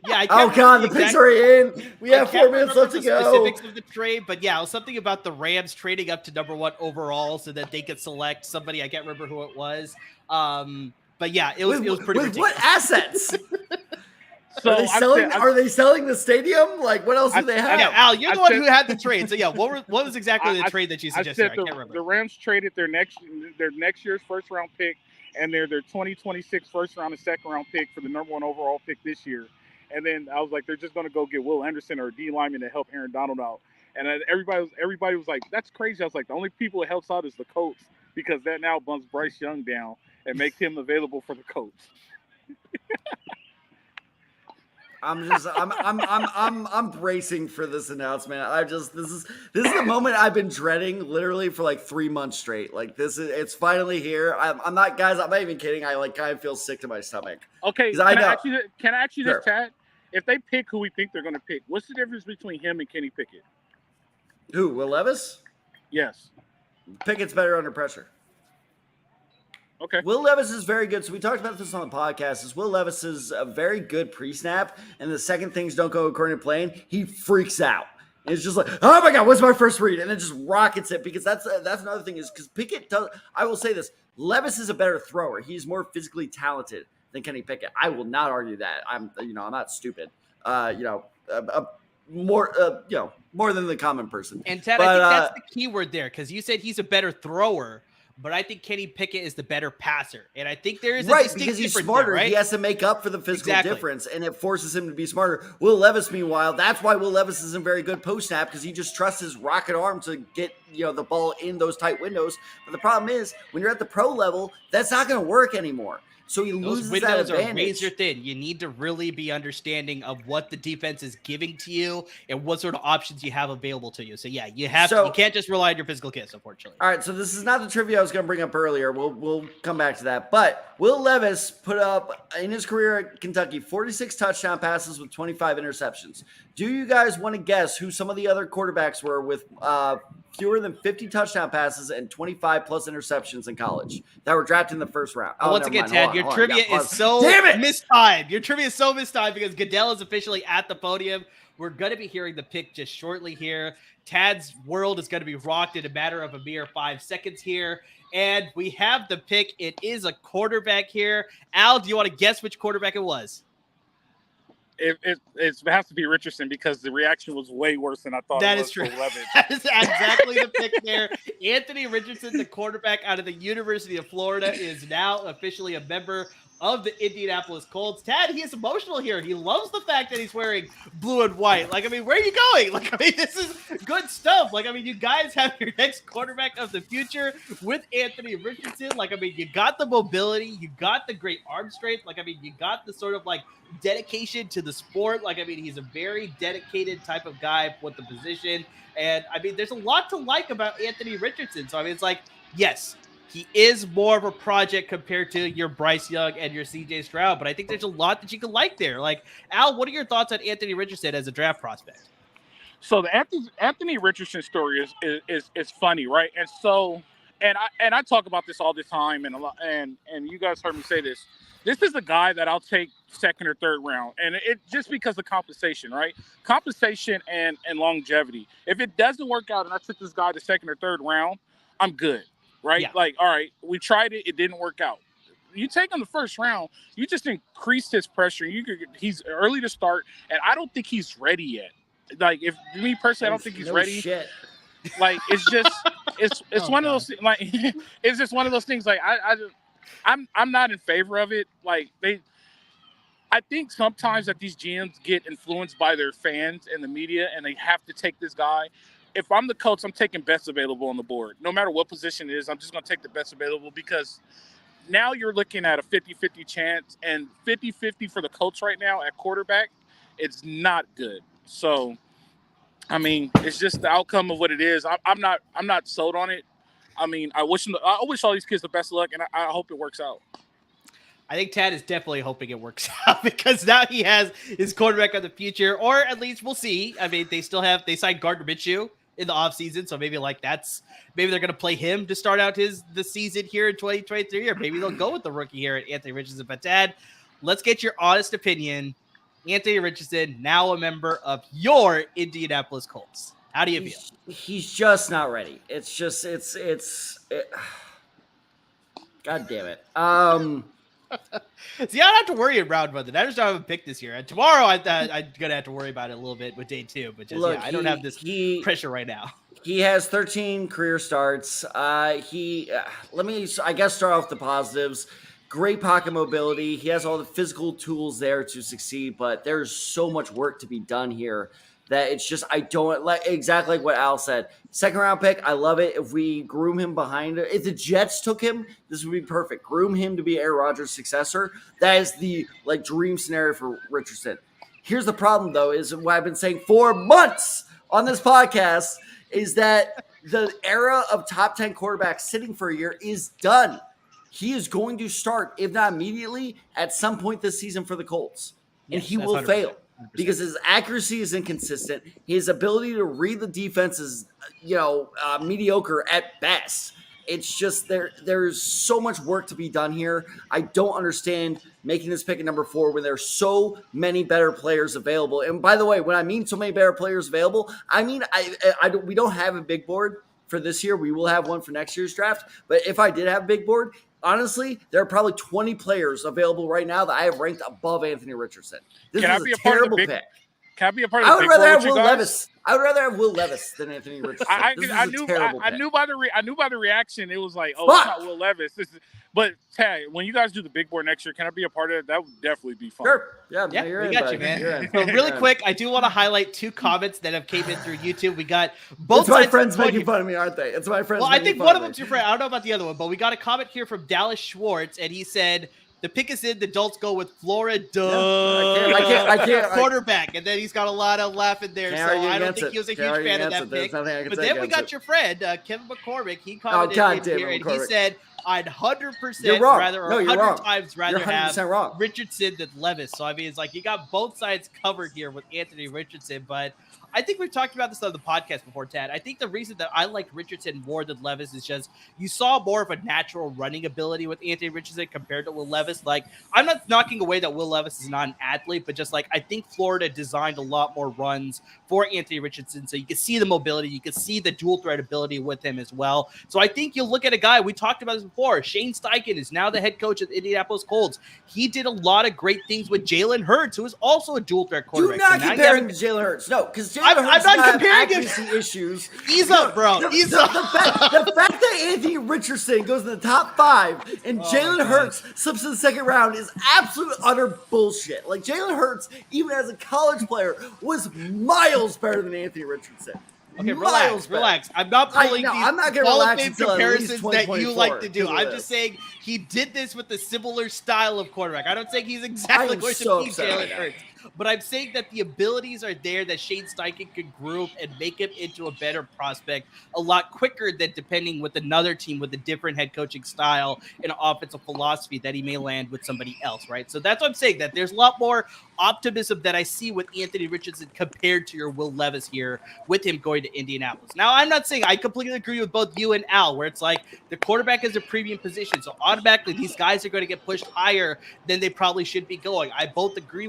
Yeah. Oh God, the picks are in. We have 4 minutes left to go. Specifics of the trade, but yeah, it was something about the Rams trading up to number 1 overall so that they could select somebody. I can't remember who it was. But yeah, it was pretty ridiculous. What assets? So are they selling the stadium? Like, what else do they have? Yeah, Al, you're the one who had the trade. So yeah, what was exactly the trade that you suggested? I can't remember. The Rams traded their next year's first round pick and their 2026 first round and second round pick for the number 1 overall pick this year. And then I was like, they're just going to go get Will Anderson or a D lineman to help Aaron Donald out. And everybody was like, that's crazy. I was like, the only people it helps out is the Colts because that now bumps Bryce Young down and makes him available for the Colts. I'm bracing for this announcement. This is the moment I've been dreading literally for like 3 months straight. Like it's finally here. I'm not even kidding. I like kind of feel sick to my stomach. Okay, can I ask you this, Chad? If they pick who we think they're going to pick, what's the difference between him and Kenny Pickett? Who, Will Levis? Yes. Pickett's better under pressure. Okay. Will Levis is very good. So we talked about this on the podcast. Will Levis is a very good pre-snap, and the second things don't go according to plan, he freaks out. And it's just like, oh my God, what's my first read? And then just rockets it because that's another thing is because Pickett does. I will say this: Levis is a better thrower. He's more physically talented than Kenny Pickett. I will not argue that. I'm not stupid. More than the common person. And Ted, I think that's the key word there because you said he's a better thrower. But I think Kenny Pickett is the better passer. And I think there is a distinct because he's difference smarter. There, right? He has to make up for the physical difference, and it forces him to be smarter. Will Levis, meanwhile, that's why Will Levis isn't very good post-snap because he just trusts his rocket arm to get the ball in those tight windows. But the problem is, when you're at the pro level, that's not going to work anymore. So he loses that advantage. Those windows are razor thin. You need to really be understanding of what the defense is giving to you and what sort of options you have available to you. So yeah, you can't just rely on your physical gifts, unfortunately. All right, so this is not the trivia I was going to bring up earlier. We'll come back to that. But Will Levis put up in his career at Kentucky 46 touchdown passes with 25 interceptions. Do you guys want to guess who some of the other quarterbacks were with fewer than 50 touchdown passes and 25 plus interceptions in college that were drafted in the first round? Once again, Ted, your trivia is so mistimed. Your trivia is so mistimed because Goodell is officially at the podium. We're going to be hearing the pick just shortly here. Tad's world is going to be rocked in a matter of a mere 5 seconds here. And we have the pick. It is a quarterback here. Al, do you want to guess which quarterback it was? It has to be Richardson because the reaction was way worse than I thought. That is true. That is exactly the pick there. Anthony Richardson, the quarterback out of the University of Florida, is now officially a member of the Indianapolis Colts. Tad, he is emotional here. He loves the fact that he's wearing blue and white. Like, I mean, where are you going? Like, I mean, this is good stuff. Like, I mean, you guys have your next quarterback of the future with Anthony Richardson. Like, I mean, you got the mobility. You got the great arm strength. Like, I mean, you got the sort of, like, dedication to the sport. Like, I mean, he's a very dedicated type of guy with the position. And, I mean, there's a lot to like about Anthony Richardson. So, I mean, it's like, yes, he is more of a project compared to your Bryce Young and your CJ Stroud, but I think there's a lot that you can like there. Like, Al, what are your thoughts on Anthony Richardson as a draft prospect? So the Anthony Richardson story is funny, right? And so, and I talk about this all the time, and you guys heard me say this. This is the guy that I'll take second or third round, and it just because of compensation, right? Compensation and longevity. If it doesn't work out, and I took this guy to second or third round, I'm good. right? Yeah. Like, all right, we tried it, it didn't work out. You take him the first round, you just increased his pressure. He's early to start, and I don't think he's ready yet. Like, if me personally, I don't think he's ready. Shit. Like, it's just it's Oh, one of God. those like it's just one of those things. Like, I'm not in favor of it. Like, I think sometimes that these GMs get influenced by their fans and the media, and they have to take this guy. If I'm the coach, I'm taking best available on the board. No matter what position it is, I'm just going to take the best available, because now you're looking at a 50-50 chance, and 50-50 for the coach right now at quarterback, it's not good. So, I mean, it's just the outcome of what it is. I'm not sold on it. I mean, I wish all these kids the best of luck, and I hope it works out. I think Tad is definitely hoping it works out, because now he has his quarterback of the future, or at least we'll see. I mean, they signed Gardner Minshew in the offseason, so maybe they're going to play him to start out the season here in 2023, or maybe they'll go with the rookie here at Anthony Richardson. But Tad, let's get your honest opinion. Anthony Richardson, now a member of your Indianapolis Colts. How do you feel? He's just not ready. God damn it. See, I don't have to worry in round one. The Niners don't have a pick this year. And tomorrow, I'm going to have to worry about it a little bit with day 2. But just, I don't have this pressure right now. He has 13 career starts. Let me, I guess, start off the positives. Great pocket mobility. He has all the physical tools there to succeed, but there's so much work to be done here that it's just, I don't like, exactly like what Al said. Second round pick, I love it. If we groom him behind it, if the Jets took him, this would be perfect. Groom him to be Aaron Rodgers' successor. That is the dream scenario for Richardson. Here's the problem, though, is what I've been saying for months on this podcast, is that the era of top 10 quarterbacks sitting for a year is done. He is going to start, if not immediately, at some point this season for the Colts. And he will 100%. fail because his accuracy is inconsistent. His ability to read the defense is, mediocre at best. It's just there's so much work to be done here. I don't understand making this pick at number 4 when there's so many better players available. And by the way, when I mean so many better players available, I mean we don't have a big board for this year. We will have one for next year's draft. But if I did have a big board, honestly, there are probably 20 players available right now that I have ranked above Anthony Richardson. This is a terrible pick. Can I be a part of the big board? I would rather have Will Levis. I would rather have Will Levis than Anthony Richardson. I knew by the reaction, it was like, oh, it's not Will Levis. But Tad, when you guys do the big board next year, can I be a part of it? That would definitely be fun. Sure. Yeah, we got you, man. So really quick, I do want to highlight 2 comments that have came in through YouTube. We got both sides. My friends making fun of me, aren't they? It's my friends. Well, I think one of them's your friend. I don't know about the other one, but we got a comment here from Dallas Schwartz, and he said, the pick is in. The adults go with Florida. I can't. Quarterback, and then he's got a lot of laughing there. So I don't think he was a huge fan of that pick. But then we got your friend Kevin McCormick. He commented in here, and he said, "I'd 100% rather, 100 times rather have Richardson than Levis." So I mean, it's like you got both sides covered here with Anthony Richardson, but I think we've talked about this on the podcast before, Tad. I think the reason that I like Richardson more than Levis is just you saw more of a natural running ability with Anthony Richardson compared to Will Levis. Like, I'm not knocking away that Will Levis is not an athlete, but just like I think Florida designed a lot more runs for Anthony Richardson, so you can see the mobility, you can see the dual threat ability with him as well. So I think you look at a guy, we talked about this before, Shane Steichen is now the head coach of the Indianapolis Colts. He did a lot of great things with Jalen Hurts, who is also a dual threat quarterback. Do not compare him to Jalen Hurts. No, because I'm not comparing him. Issues. Ease up, bro. Ease up. The fact that Anthony Richardson goes in the top 5 and Jalen Hurts slips in the second round is absolute utter bullshit. Like, Jalen Hurts, even as a college player, was miles better than Anthony Richardson. Okay, relax. I'm not pulling these Hall of Fame comparisons that you like to do. I'm just saying he did this with a similar style of quarterback. I don't think he's exactly going to be Jalen Hurts. But I'm saying that the abilities are there that Shane Steichen could group and make him into a better prospect a lot quicker than depending with another team with a different head coaching style and offensive philosophy that he may land with somebody else, right? So that's what I'm saying, that there's a lot more optimism that I see with Anthony Richardson compared to your Will Levis here with him going to Indianapolis. Now, I'm not saying I completely agree with both you and Al, where it's like the quarterback is a premium position, so automatically these guys are going to get pushed higher than they probably should be going. I agree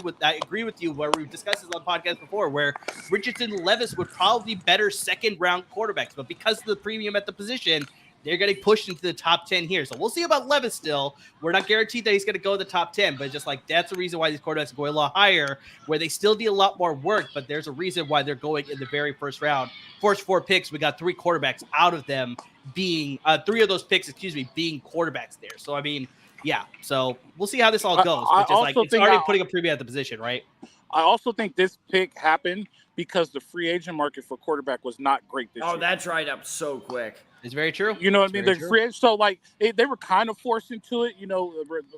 with you, where we've discussed this on the podcast before, where Richardson and Levis would probably be better second-round quarterbacks, but because of the premium at the position, they're getting pushed into the top 10 here. So we'll see about Levis still. We're not guaranteed that he's going to go in the top 10, but just like that's the reason why these quarterbacks are going a lot higher, where they still need a lot more work, but there's a reason why they're going in the very first round. First 4 picks, we got 3 quarterbacks out of them being 3 of those picks, being quarterbacks there. So, I mean, yeah. So we'll see how this all goes. But just like it's already putting a premium at the position, right? I also think this pick happened because the free agent market for quarterback was not great this year. Oh, that dried up so quick. It's very true. You know what I mean? The free agent, so like they were kind of forced into it. You know,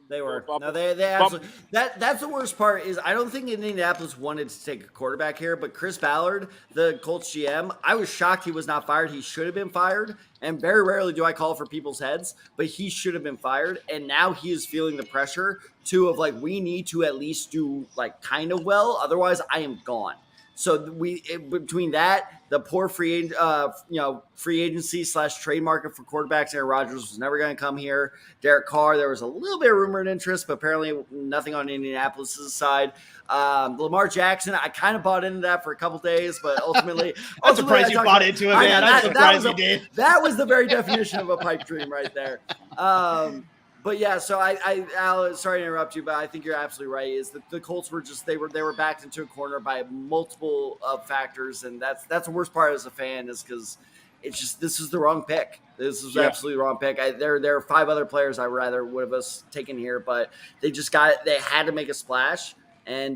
they were. No, they absolutely. That's the worst part is I don't think Indianapolis wanted to take a quarterback here, but Chris Ballard, the Colts GM, I was shocked he was not fired. He should have been fired. And very rarely do I call for people's heads, but he should have been fired. And now he is feeling the pressure too of like we need to at least do like kind of well, otherwise I am gone. So between that, the poor free agency / trade market for quarterbacks, Aaron Rodgers was never going to come here. Derek Carr, there was a little bit of rumored interest, but apparently nothing on Indianapolis' side. Lamar Jackson, I kind of bought into that for a couple days, but ultimately, I'm surprised you bought into it, man. I'm surprised you did. That was the very definition of a pipe dream right there. But yeah, so Al, sorry to interrupt you, but I think you're absolutely right. Is that the Colts were just they were backed into a corner by multiple factors, and that's the worst part as a fan is because it's just this is the wrong pick. This is absolutely the wrong pick. There are 5 other players I rather would have us taken here, but they just they had to make a splash, and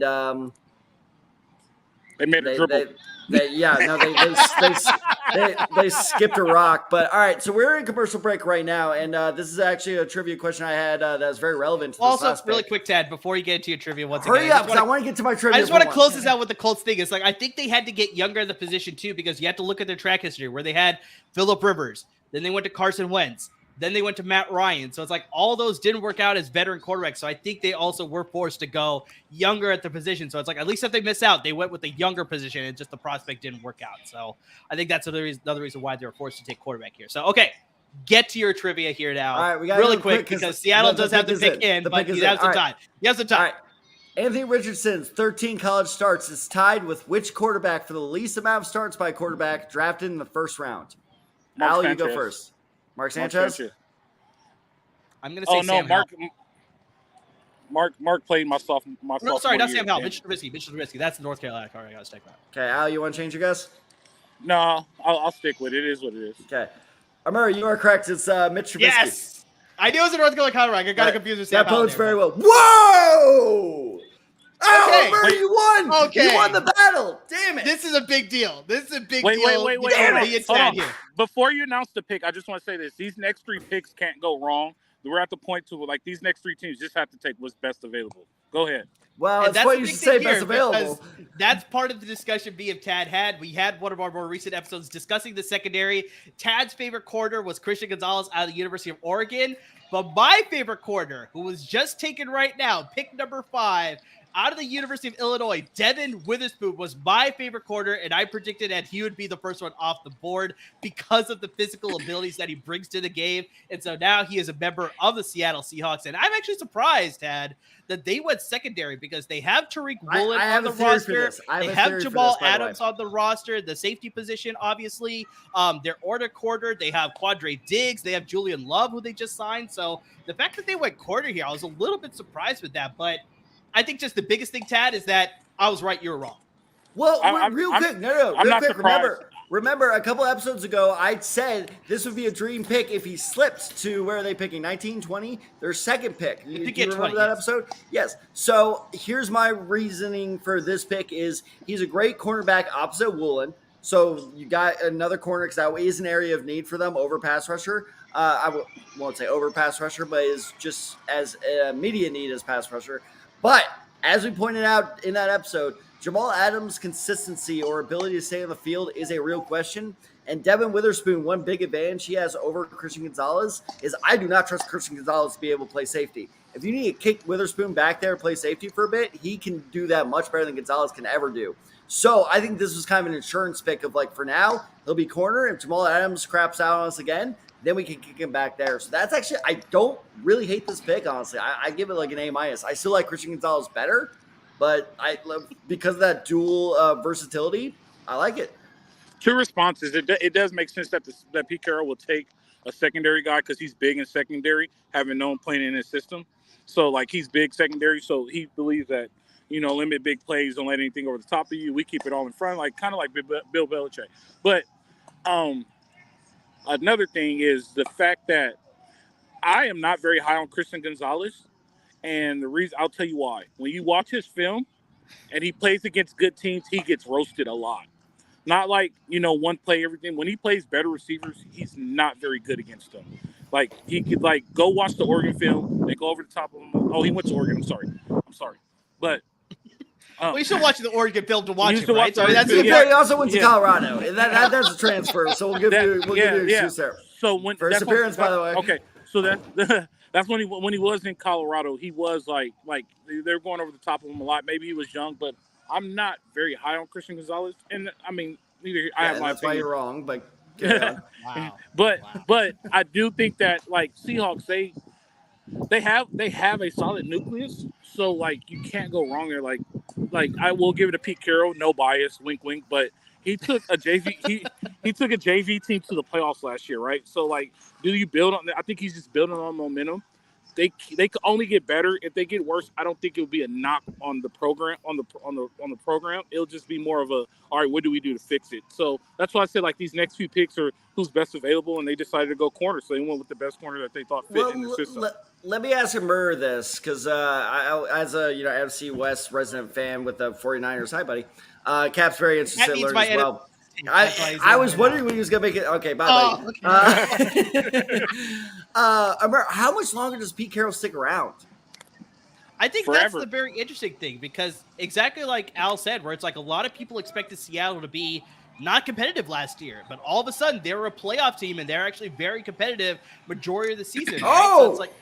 they made a dribble. They skipped a rock. But all right, so we're in commercial break right now, and this is actually a trivia question I had that's very relevant to this also, last really pick. quick, Tad, before you get into your trivia once Hurry again. up, because I want to get to my trivia. I just want to close this out with the Colts thing. It's like I think they had to get younger in the position too, because you have to look at their track history where they had Phillip Rivers, then they went to Carson Wentz, then they went to Matt Ryan. So it's like all those didn't work out as veteran quarterbacks. So I think they also were forced to go younger at the position. So it's like at least if they miss out, they went with the younger position and just the prospect didn't work out. So I think that's another reason why they were forced to take quarterback here. So, okay, get to your trivia here now. All right, we got really quick because Seattle does have to pick in, but you have some time. You have some time. All right. Anthony Richardson's 13 college starts is tied with which quarterback for the least amount of starts by a quarterback drafted in the first round? Al, you go first. Mark Sanchez? I'm going to say Sam Howell. Mark played my sophomore No, sorry, not Sam Howell. Yeah. Mitch Trubisky. That's the North Carolina card. I got to stick that. Okay, Al, you want to change your guess? No, I'll stick with it. It is what it is. Okay. Amara, you are correct. It's Mitch Trubisky. Yes! I knew it was a North Carolina card. I got to confuse with Sam Howell. That bodes very well. Whoa! Oh, Okay. you won! Okay. You won the battle! Damn it! This is a big deal. Wait. Here. Before you announce the pick, I just want to say this. These next 3 picks can't go wrong. We're at the point to like these next 3 teams just have to take what's best available. Go ahead. Well, that's what you should say best available. That's part of the discussion me and Tad had. We had one of our more recent episodes discussing the secondary. Tad's favorite corner was Christian Gonzalez out of the University of Oregon. But my favorite corner, who was just taken right now, pick number 5, out of the University of Illinois, Devin Witherspoon was my favorite corner, and I predicted that he would be the first one off the board because of the physical abilities that he brings to the game. And so now he is a member of the Seattle Seahawks. And I'm actually surprised, Tad, that they went secondary because they have Tariq Woolen on the roster. They have Jamal Adams on the roster, the safety position, obviously. Their order quarter, they have Quandre Diggs. They have Julian Love, who they just signed. So the fact that they went corner here, I was a little bit surprised with that. But I think just the biggest thing, Tad, is that I was right, you were wrong. Well, real quick. Remember, a couple episodes ago, I said this would be a dream pick if he slipped to where are they picking? 19, 20? Their second pick. You remember that episode? Yes. So here's my reasoning for this pick is he's a great cornerback opposite Woolen. So you got another corner because that is an area of need for them over pass rusher. I won't say over pass rusher, but is just as immediate need as pass rusher. But as we pointed out in that episode, Jamal Adams' consistency or ability to stay on the field is a real question. And Devin Witherspoon, one big advantage he has over Christian Gonzalez is I do not trust Christian Gonzalez to be able to play safety. If you need to kick Witherspoon back there and play safety for a bit, he can do that much better than Gonzalez can ever do. So I think this was kind of an insurance pick of like, for now, he'll be corner. If Jamal Adams craps out on us again, then we can kick him back there. So that's actually, I don't really hate this pick, honestly. I give it like an A-. I still like Christian Gonzalez better, but because of that dual versatility, I like it. 2 responses. It does make sense that Pete Carroll will take a secondary guy because he's big in secondary, having known playing in his system. So like he's big secondary, so he believes that limit big plays, don't let anything over the top of you. We keep it all in front, like kind of like Bill Belichick. But another thing is the fact that I am not very high on Christian Gonzalez, and the reason I'll tell you why. When you watch his film and he plays against good teams, he gets roasted a lot. Not like, one play everything. When he plays better receivers, he's not very good against them. Like, he could, go watch the Oregon film. They go over the top of him. Oh, he went to Oregon. I'm sorry. But well, you still watching the Oregon film to watch it, right? So that's he also went to Colorado. That's a transfer. So we'll give you excuse there. So when first appearance, by the way. Okay, so that's when he was in Colorado. He was like they're going over the top of him a lot. Maybe he was young, but I'm not very high on Christian Gonzalez, and I mean, I have my that's opinion. Why you're wrong, but wow. But I do think that Seahawks they have a solid nucleus, so you can't go wrong there. Like I will give it to Pete Carroll, no bias, wink wink, but he took a JV he took a JV team to the playoffs last year, right? So do you build on? I think he's just building on momentum. They could only get better. If they get worse, I don't think it would be a knock on the program on the program. It'll just be more of a, all right, what do we do to fix it? So that's why I said these next few picks are who's best available, and they decided to go corner. So they went with the best corner that they thought fit in the system. Let me ask Murr this, because I as a NFC West resident fan with the 49ers, hi buddy, Cap's very interested in learning as well. I was wondering when he was going to make it. Okay, bye. Okay. How much longer does Pete Carroll stick around? I think Forever. That's the very interesting thing, because exactly like Al said, where it's a lot of people expected Seattle to be not competitive last year, but all of a sudden they were a playoff team and they're actually very competitive majority of the season. Right? So it's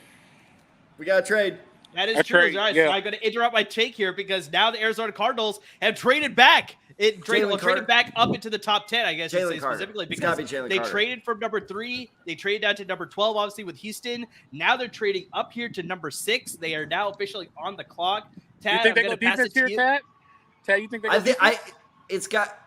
we got to trade. That is true. Right. Yeah. So I'm going to interrupt my take here because now the Arizona Cardinals have traded back. Traded back up into the top 10, I guess you say specifically, because they traded from number 3. They traded down to number 12, obviously, with Houston. Now they're trading up here to number 6. They are now officially on the clock. Tad, you think they go defense here, Tad? Tad, you think they go defense?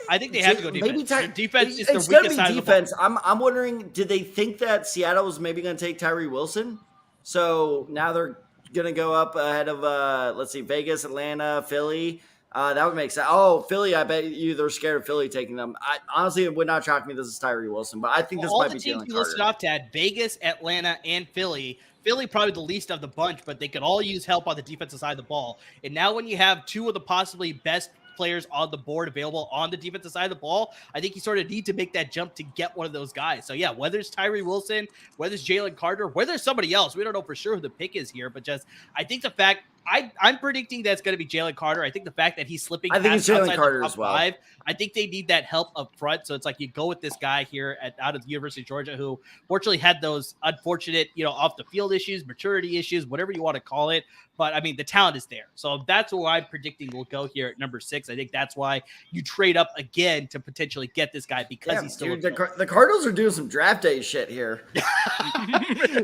I think they have to go defense. Their defense is their weakest side of the ball. I'm wondering, did they think that Seattle was maybe going to take Tyree Wilson? So now they're going to go up ahead of, let's see, Vegas, Atlanta, Philly. That would make sense. Oh, Philly, I bet you they're scared of Philly taking them. Honestly, it would not shock me this is Tyree Wilson, but I think this might be Jalen Carter. All the teams you listed off, Tad, Vegas, Atlanta, and Philly. Philly probably the least of the bunch, but they could all use help on the defensive side of the ball. And now when you have two of the possibly best players on the board available on the defensive side of the ball, I think you sort of need to make that jump to get one of those guys. So yeah, whether it's Tyree Wilson, whether it's Jalen Carter, whether it's somebody else, we don't know for sure who the pick is here, but just I think the fact I'm predicting that's going to be Jalen Carter. I think the fact that he's slipping I think it's Jalen Carter as well. 5, I think they need that help up front. So it's you go with this guy here out of the University of Georgia who fortunately had those unfortunate, off the field issues, maturity issues, whatever you want to call it. But I mean, the talent is there. So that's who I'm predicting will go here at number 6. I think that's why you trade up again to potentially get this guy because he's still the Cardinals are doing some draft day shit here.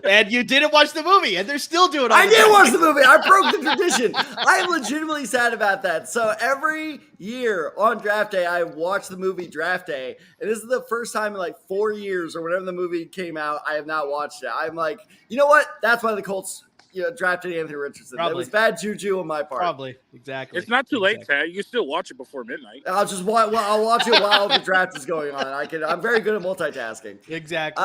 And you didn't watch the movie, and they're still doing it. I did watch the movie. I broke the tradition. I'm legitimately sad about that. So every year on draft day, I watch the movie Draft Day, and this is the first time in 4 years or whenever the movie came out, I have not watched it. I'm like, you know what? That's why the Colts drafted Anthony Richardson. Probably. It was bad juju on my part. Probably. Exactly. It's not too late, Tad. You can still watch it before midnight. I'll watch it while the draft is going on. I'm very good at multitasking. Exactly.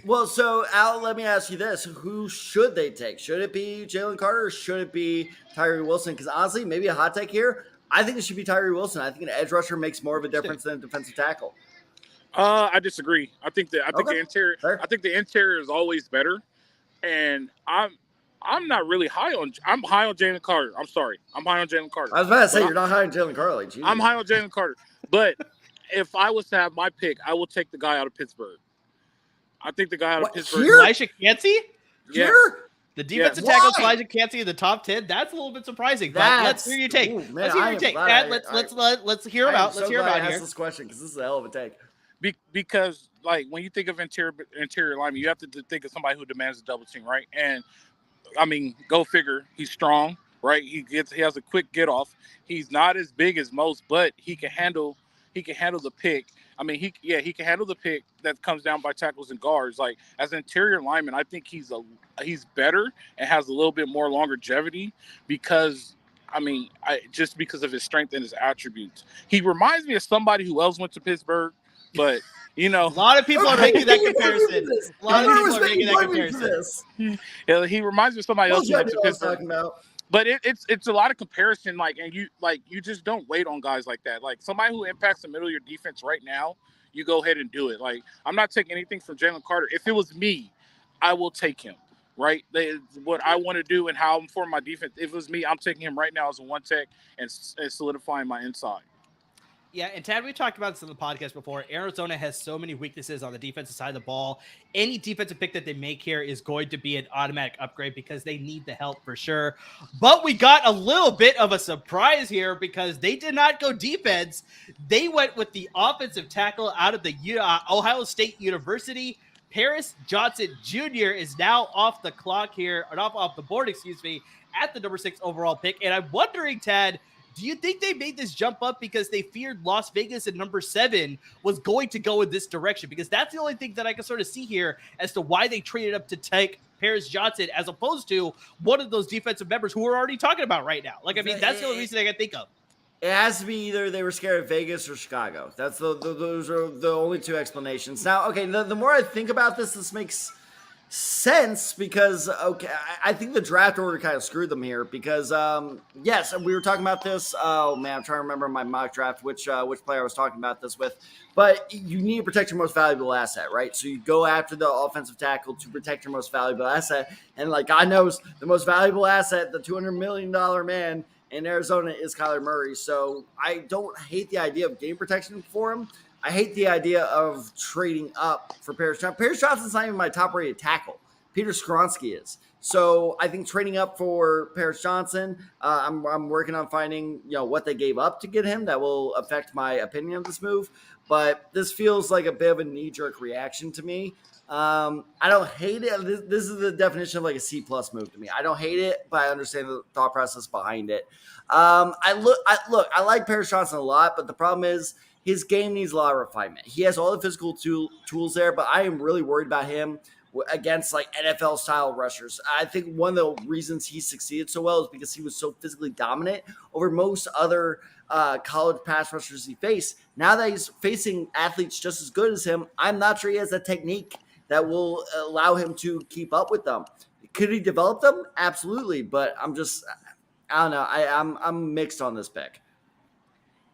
Well, so Al, let me ask you this. Who should they take? Should it be Jalen Carter or should it be Tyree Wilson? Because honestly, maybe a hot take here. I think it should be Tyree Wilson. I think an edge rusher makes more of a difference than a defensive tackle. I disagree. I think the interior is always better. And I'm not really high on. I'm high on Jalen Carter. I'm sorry. I'm high on Jalen Carter. I was about to say you're not high on Jalen Carter. I'm high on Jalen Carter. But if I was to have my pick, I will take the guy out of Pittsburgh. I think the guy out of Pittsburgh. Here? Elijah Cansey? Yeah. Here? The defensive tackle Elijah Cansey in the top 10. That's a little bit surprising. But let's hear your take. Let's hear your take. Let's hear about. Let's hear about here. This question because this is a hell of a take. Because when you think of interior lineman, you have to think of somebody who demands a double team, right? And I mean, go figure. He's strong, right? He has a quick get off. He's not as big as most, but he can handle the pick. I mean, he can handle the pick that comes down by tackles and guards. Like as an interior lineman, I think he's better and has a little bit more longevity because just because of his strength and his attributes. He reminds me of somebody who else went to Pittsburgh, but a lot of people are making that comparison. A lot of people are making that comparison. Yeah, he reminds me of somebody else who went to Pittsburgh. But it's a lot of comparison, and you just don't wait on guys like that. Like somebody who impacts the middle of your defense right now, you go ahead and do it. Like I'm not taking anything from Jalen Carter. If it was me, I will take him. Right, what I want to do and how I'm forming my defense. If it was me, I'm taking him right now as a one tech and solidifying my inside. Yeah, and Tad, we talked about this in the podcast before. Arizona has so many weaknesses on the defensive side of the ball. Any defensive pick that they make here is going to be an automatic upgrade because they need the help for sure. But we got a little bit of a surprise here because they did not go defense. They went with the offensive tackle out of the Ohio State University. Paris Johnson Jr. is now off the clock here, or off the board, at the number 6 overall pick. And I'm wondering, Tad, do you think they made this jump up because they feared Las Vegas at number 7 was going to go in this direction? Because that's the only thing that I can sort of see here as to why they traded up to take Paris Johnson as opposed to one of those defensive members who we're already talking about right now. Like, I mean, that's the only reason I can think of. It has to be either they were scared of Vegas or Chicago. Those are the only two explanations. Now, okay, the more I think about this makes sense because, okay, I think the draft order kind of screwed them here because, yes, we were talking about this. Oh, man, I'm trying to remember my mock draft, which player I was talking about this with. But you need to protect your most valuable asset, right? So you go after the offensive tackle to protect your most valuable asset. And like God knows, the most valuable asset, the $200 million man, in Arizona is Kyler Murray. So I don't hate the idea of game protection for him. I hate the idea of trading up for Paris Johnson. Paris Johnson's not even my top-rated tackle. Peter Skoronski is. So I think trading up for Paris Johnson, I'm working on finding what they gave up to get him. That will affect my opinion of this move. But this feels like a bit of a knee-jerk reaction to me. I don't hate it. This is the definition of like a C+ move to me. I don't hate it, but I understand the thought process behind it. I like Paris Johnson a lot, but the problem is his game needs a lot of refinement. He has all the physical tools there, but I am really worried about him against like NFL style rushers. I think one of the reasons he succeeded so well is because he was so physically dominant over most other college pass rushers he faced. Now that he's facing athletes just as good as him, I'm not sure he has a technique that will allow him to keep up with them. Could he develop them? Absolutely. But I don't know. I'm mixed on this pick.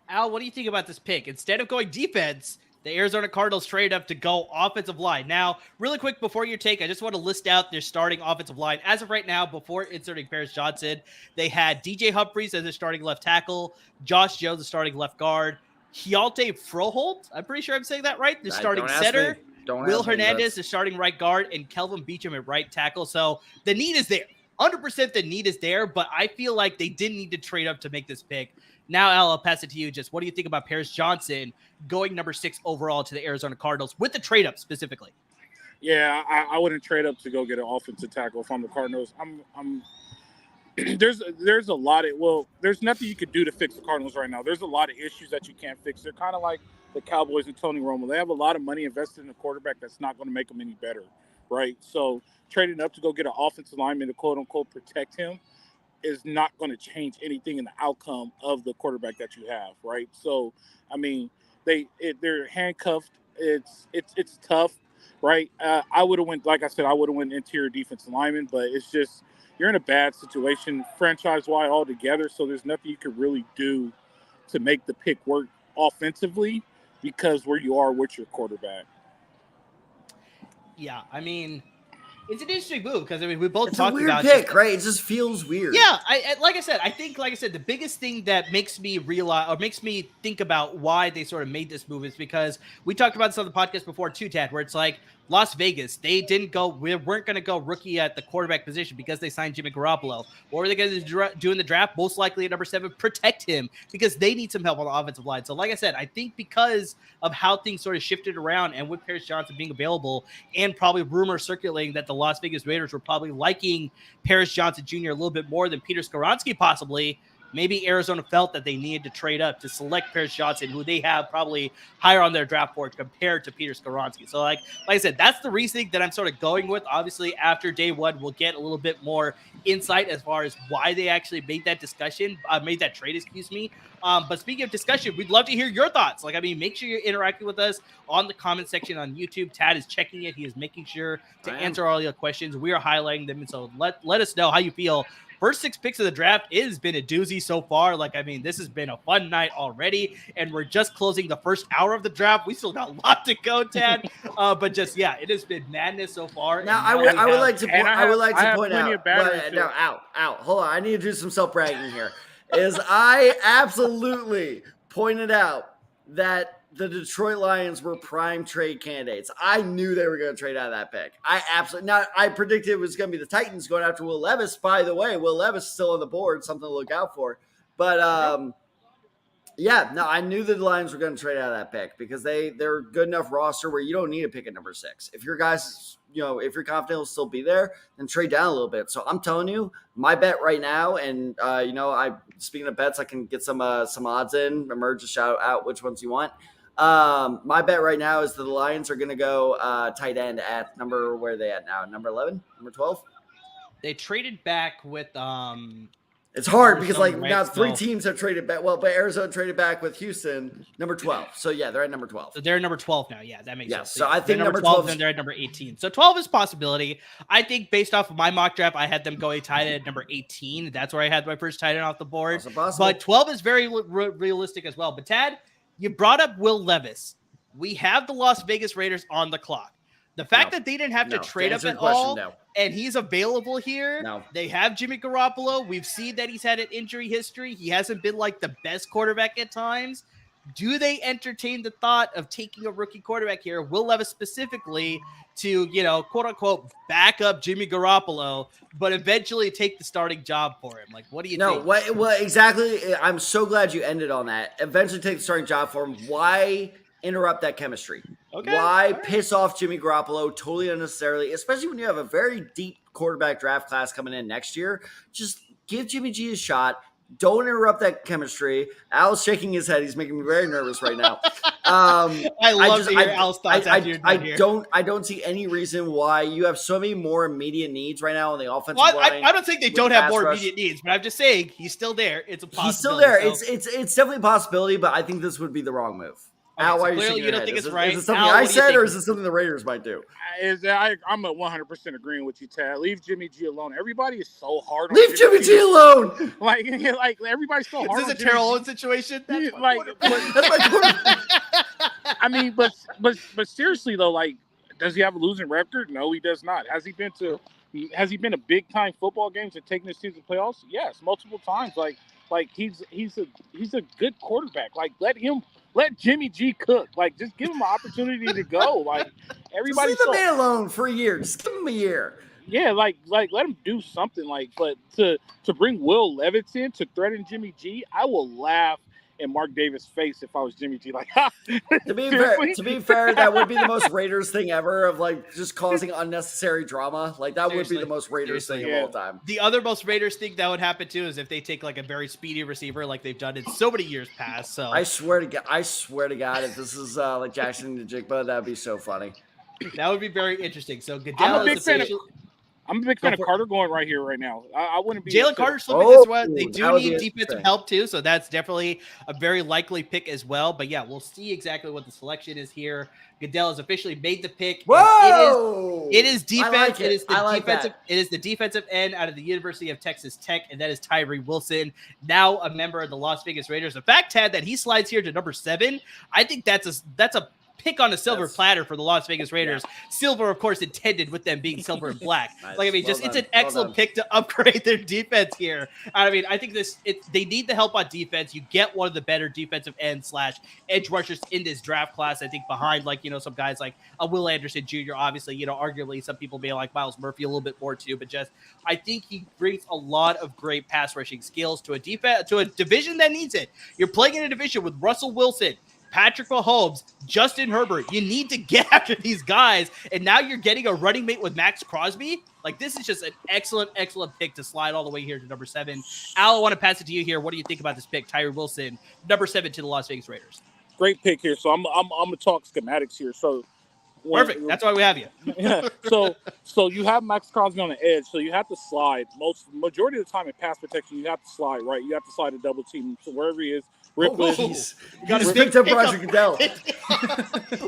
Al, what do you think about this pick? Instead of going defense, the Arizona Cardinals trade up to go offensive line. Now, really quick before your take, I just want to list out their starting offensive line. As of right now, before inserting Paris Johnson, they had DJ Humphries as their starting left tackle, Josh Jones, the starting left guard, Hjalte Froholt, I'm pretty sure I'm saying that right, the starting center, Will Hernandez, the starting right guard, and Kelvin Beachum at right tackle. So the need is there. 100% the need is there, but I feel like they didn't need to trade up to make this pick. Now, Al, I'll pass it to you. Just what do you think about Paris Johnson going number 6 overall to the Arizona Cardinals with the trade up specifically? Yeah, I wouldn't trade up to go get an offensive tackle if I'm the Cardinals. There's a lot of there's nothing you could do to fix the Cardinals right now. There's a lot of issues that you can't fix. They're kind of like the Cowboys and Tony Romo. They have a lot of money invested in a quarterback that's not going to make them any better, right? So trading up to go get an offensive lineman to quote unquote protect him is not going to change anything in the outcome of the quarterback that you have, right? So, I mean, they're handcuffed. It's tough, right? I would have went, like I said, interior defensive lineman, but it's just you're in a bad situation franchise-wide altogether. So there's nothing you could really do to make the pick work offensively because where you are with your quarterback. Yeah, I mean, it's an interesting move because we both it's talked about it. It's a weird pick, right? It just feels weird. Yeah, like I said, the biggest thing that makes me realize or makes me think about why they sort of made this move is because we talked about this on the podcast before too, Tad, where it's like Las Vegas, we weren't going to go rookie at the quarterback position because they signed Jimmy Garoppolo. What were they going to do in the draft? Most likely at number 7, protect him because they need some help on the offensive line. So like I said, I think because of how things sort of shifted around and with Paris Johnson being available and probably rumors circulating that the Las Vegas Raiders were probably liking Paris Johnson Jr. a little bit more than Peter Skoronski possibly, maybe Arizona felt that they needed to trade up to select Paris Johnson, who they have probably higher on their draft board compared to Peter Skoronski. So like I said, that's the reasoning that I'm sort of going with. Obviously, after day one, we'll get a little bit more insight as far as why they actually made that trade, excuse me. But speaking of discussion, we'd love to hear your thoughts. Like, I mean, make sure you're interacting with us on the comment section on YouTube. Tad is checking it. He is making sure to answer all your questions. We are highlighting them. And so let us know how you feel. First 6 picks of the draft, it has been a doozy so far. Like, I mean, this has been a fun night already, and we're just closing the first hour of the draft. We still got a lot to go, Tad. But just, yeah, it has been madness so far. Now, I would like to point out. Hold on. I need to do some self-bragging here. Is I absolutely pointed out that the Detroit Lions were prime trade candidates. I knew they were going to trade out of that pick. I predicted it was going to be the Titans going after Will Levis. By the way, Will Levis still on the board, something to look out for. But I knew the Lions were going to trade out of that pick because they're a good enough roster where you don't need a pick at number 6. If your guys, if you're confident will still be there, then trade down a little bit. So I'm telling you, my bet right now, and speaking of bets, I can get some odds in. Emerge to shout out which ones you want. My bet right now is that the Lions are going to go tight end at number, where are they at now? Number 11? Number 12? They traded back with it's hard because now 3 teams have traded back. Well, but Arizona traded back with Houston, number 12. So yeah, they're at number 12. So they're number 12 now. Yeah, that makes sense. So I think number 12, and they're at number 18. So 12 is a possibility. I think based off of my mock draft, I had them going tight end at number 18. That's where I had my first tight end off the board. But 12 is very realistic as well. But Tad, you brought up Will Levis. We have the Las Vegas Raiders on the clock. The fact that they didn't have to trade up at all, and he's available here. They have Jimmy Garoppolo. We've seen that he's had an injury history. He hasn't been like the best quarterback at times. Do they entertain the thought of taking a rookie quarterback here, Will Levis specifically, to, quote unquote, back up Jimmy Garoppolo, but eventually take the starting job for him? Like, what do you think? What exactly? I'm so glad you ended on that. Eventually take the starting job for him. Why interrupt that chemistry? Okay. Why piss off Jimmy Garoppolo totally unnecessarily, especially when you have a very deep quarterback draft class coming in next year? Just give Jimmy G a shot. Don't interrupt that chemistry. Al's shaking his head. He's making me very nervous right now. I love to hear Al's thoughts after you're done here. I don't see any reason why you have so many more immediate needs right now on the offensive line. I don't think they don't have more immediate needs, but I'm just saying he's still there. It's a possibility. He's still there. So. It's definitely a possibility, but I think this would be the wrong move. Okay, Al, why so clearly you don't think it's right. Is it something I said, or is it something the Raiders might do? I'm at 100% agreeing with you, Tad. Leave Jimmy G alone. Everybody is so hard on Leave Jimmy G alone. Like everybody's so hard. Is this a Terrell Owens situation? That's my quarterback. I mean, but seriously though, like, does he have a losing record? No, he does not. Has he been a big time football games and taking this team to playoffs? Yes, multiple times. Like he's a good quarterback. Like let Jimmy G cook. Like, just give him an opportunity to go. Like, everybody. Just leave the man alone for a year. Just give him a year. Yeah, like let him do something. Like, but to bring Will Levis in to threaten Jimmy G, I will laugh in Mark Davis' face if I was Jimmy G. Like, to be fair, that would be the most Raiders thing ever, of like just causing unnecessary drama. Like, that would be the most Raiders thing of all time. The other most Raiders thing that would happen too is if they take like a very speedy receiver, like they've done in so many years past. So I swear to God, if this is like Jackson and Jigba, that'd be so funny. That would be very interesting. So Goodell I'm a big fan of Carter going right here, right now. I wouldn't be. Jalen Carter slipping this one. They do need defensive help too, so that's definitely a very likely pick as well. But yeah, we'll see exactly what the selection is here. Goodell has officially made the pick. Whoa! It is defense. It is the defensive end out of the University of Texas Tech, and that is Tyree Wilson, now a member of the Las Vegas Raiders. The fact, Tad, that he slides here to number 7, I think that's a pick on a silver platter for the Las Vegas Raiders. Yeah. Silver, of course, intended with them being silver and black. Nice. Like, I mean, it's an excellent pick to upgrade their defense here. I mean, I think they need the help on defense. You get one of the better defensive end / edge rushers in this draft class. I think behind, like, some guys like Will Anderson Jr., obviously, arguably some people may like Miles Murphy a little bit more too, but just, I think he brings a lot of great pass rushing skills to a division that needs it. You're playing in a division with Russell Wilson, Patrick Mahomes, Justin Herbert. You need to get after these guys. And now you're getting a running mate with Max Crosby. Like, this is just an excellent, excellent pick to slide all the way here to number 7. Al, I want to pass it to you here. What do you think about this pick? Tyree Wilson, number 7 to the Las Vegas Raiders. Great pick here. So I'm gonna talk schematics here. So Perfect. That's why we have you. Yeah. So you have Max Crosby on the edge. So you have to slide. Majority of the time in pass protection, you have to slide, right? You have to slide a double team. So wherever he is, he's picked up Roger Goodell.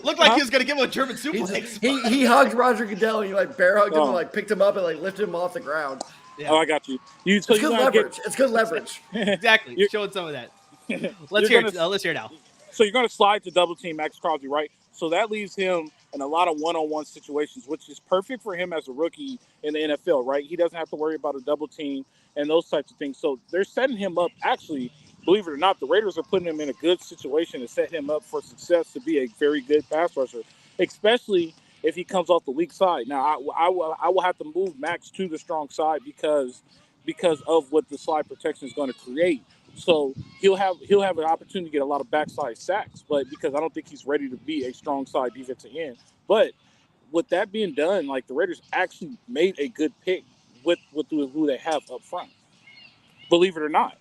Looked like he was gonna give him a German suplex. He hugged Roger Goodell and he like bear hugged him and like picked him up and like lifted him off the ground. Yeah. Oh, I got you. It's good leverage. It's good leverage. Exactly. You're showing some of that. Let's hear it now. So you're going to slide to double team Max Crosby, right? So that leaves him in a lot of one-on-one situations, which is perfect for him as a rookie in the NFL, right? He doesn't have to worry about a double team and those types of things. So they're setting him up. Actually, believe it or not, the Raiders are putting him in a good situation to set him up for success to be a very good pass rusher, especially if he comes off the weak side. Now, I will have to move Max to the strong side because of what the slide protection is going to create. So he'll have an opportunity to get a lot of backside sacks, but because I don't think he's ready to be a strong side defensive end. But with that being done, like the Raiders actually made a good pick with who they have up front. Believe it or not.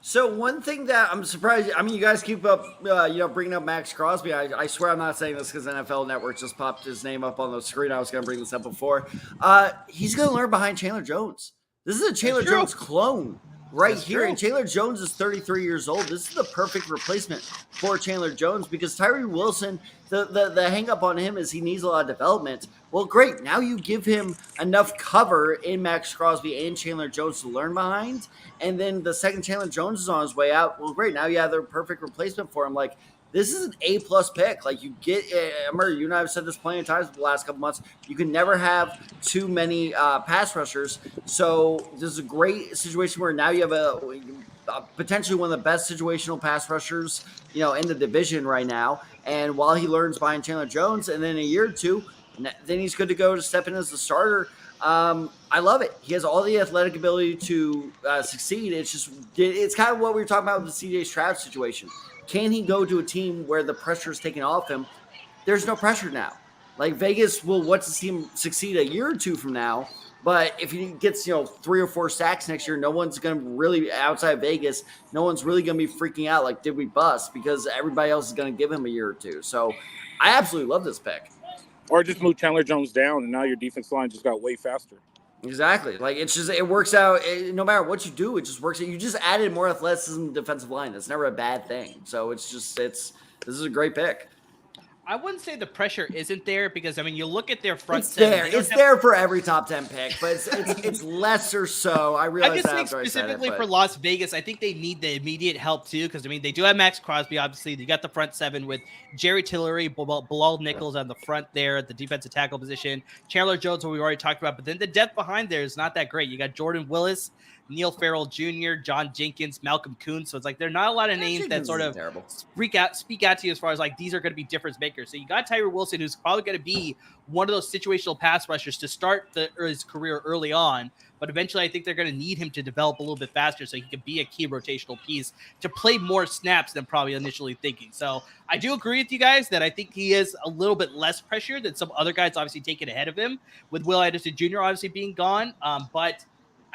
So one thing that I'm surprised, I mean, you guys keep up, bringing up Max Crosby. I swear I'm not saying this because NFL Network just popped his name up on the screen. I was going to bring this up before. He's going to learn behind Chandler Jones. This is a Chandler Jones clone. That's here. True. And Chandler Jones is 33 years old. This is the perfect replacement for Chandler Jones because Tyree Wilson, the hang up on him is he needs a lot of development. Well, great. Now you give him enough cover in Max Crosby and Chandler Jones to learn behind. And then the second Chandler Jones is on his way out. Well, great. Now you have the perfect replacement for him. Like, this is an A-plus pick. Like, you get – remember, you and I have said this plenty of times the last couple months. You can never have too many pass rushers. So this is a great situation where now you have a potentially one of the best situational pass rushers, in the division right now. And while he learns behind Chandler Jones, and then in a year or two, then he's good to go to step in as the starter. I love it. He has all the athletic ability to succeed. It's kind of what we were talking about with the CJ Stroud situation. Can he go to a team where the pressure is taken off him? There's no pressure now. Like, Vegas will want to see him succeed a year or two from now. But if he gets, 3 or 4 sacks next year, no one's going to really, outside Vegas, no one's really going to be freaking out like, did we bust? Because everybody else is going to give him a year or two. So I absolutely love this pick. Or just move Chandler Jones down, and now your defense line just got way faster. Exactly. Like, it works out. No matter what you do, it just works out. You just added more athleticism to the defensive line. That's never a bad thing. So this is a great pick. I wouldn't say the pressure isn't there because, you look at their front seven. It's there for every top 10 pick, but it's lesser so. I realize that. I just think specifically for Las Vegas, I think they need the immediate help too because, they do have Max Crosby, obviously. They got the front 7 with Jerry Tillery, Bilal Nichols on the front there at the defensive tackle position. Chandler Jones, who we already talked about, but then the depth behind there is not that great. You got Jordan Willis, Neil Farrell Jr., John Jenkins, Malcolm Kuhn. So it's like there are not a lot of names that sort of speak out to you as far as like these are going to be difference makers. So you got Tyree Wilson, who's probably going to be one of those situational pass rushers to start his career early on. But eventually I think they're going to need him to develop a little bit faster so he can be a key rotational piece to play more snaps than probably initially thinking. So I do agree with you guys that I think he is a little bit less pressure than some other guys obviously taking ahead of him with Will Anderson Jr. obviously being gone. But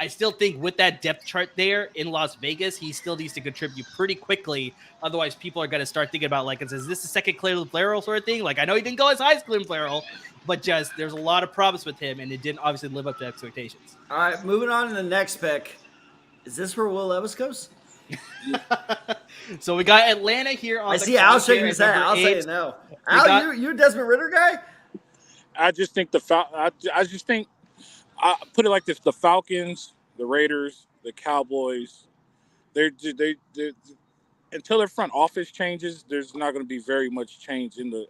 I still think with that depth chart there in Las Vegas, he still needs to contribute pretty quickly. Otherwise, people are going to start thinking about, like, is this the second Clelin Ferrell sort of thing? Like, I know he didn't go as high as Clelin Ferrell, but just there's a lot of problems with him, and it didn't obviously live up to expectations. All right, moving on to the next pick. Is this where Will Levis goes? So we got Atlanta here on I see Al shaking his head. I'll say it no. Al, you a Desmond Ridder guy? I just think I put it like this: the Falcons, the Raiders, the Cowboys. They're until their front office changes, there's not going to be very much change in the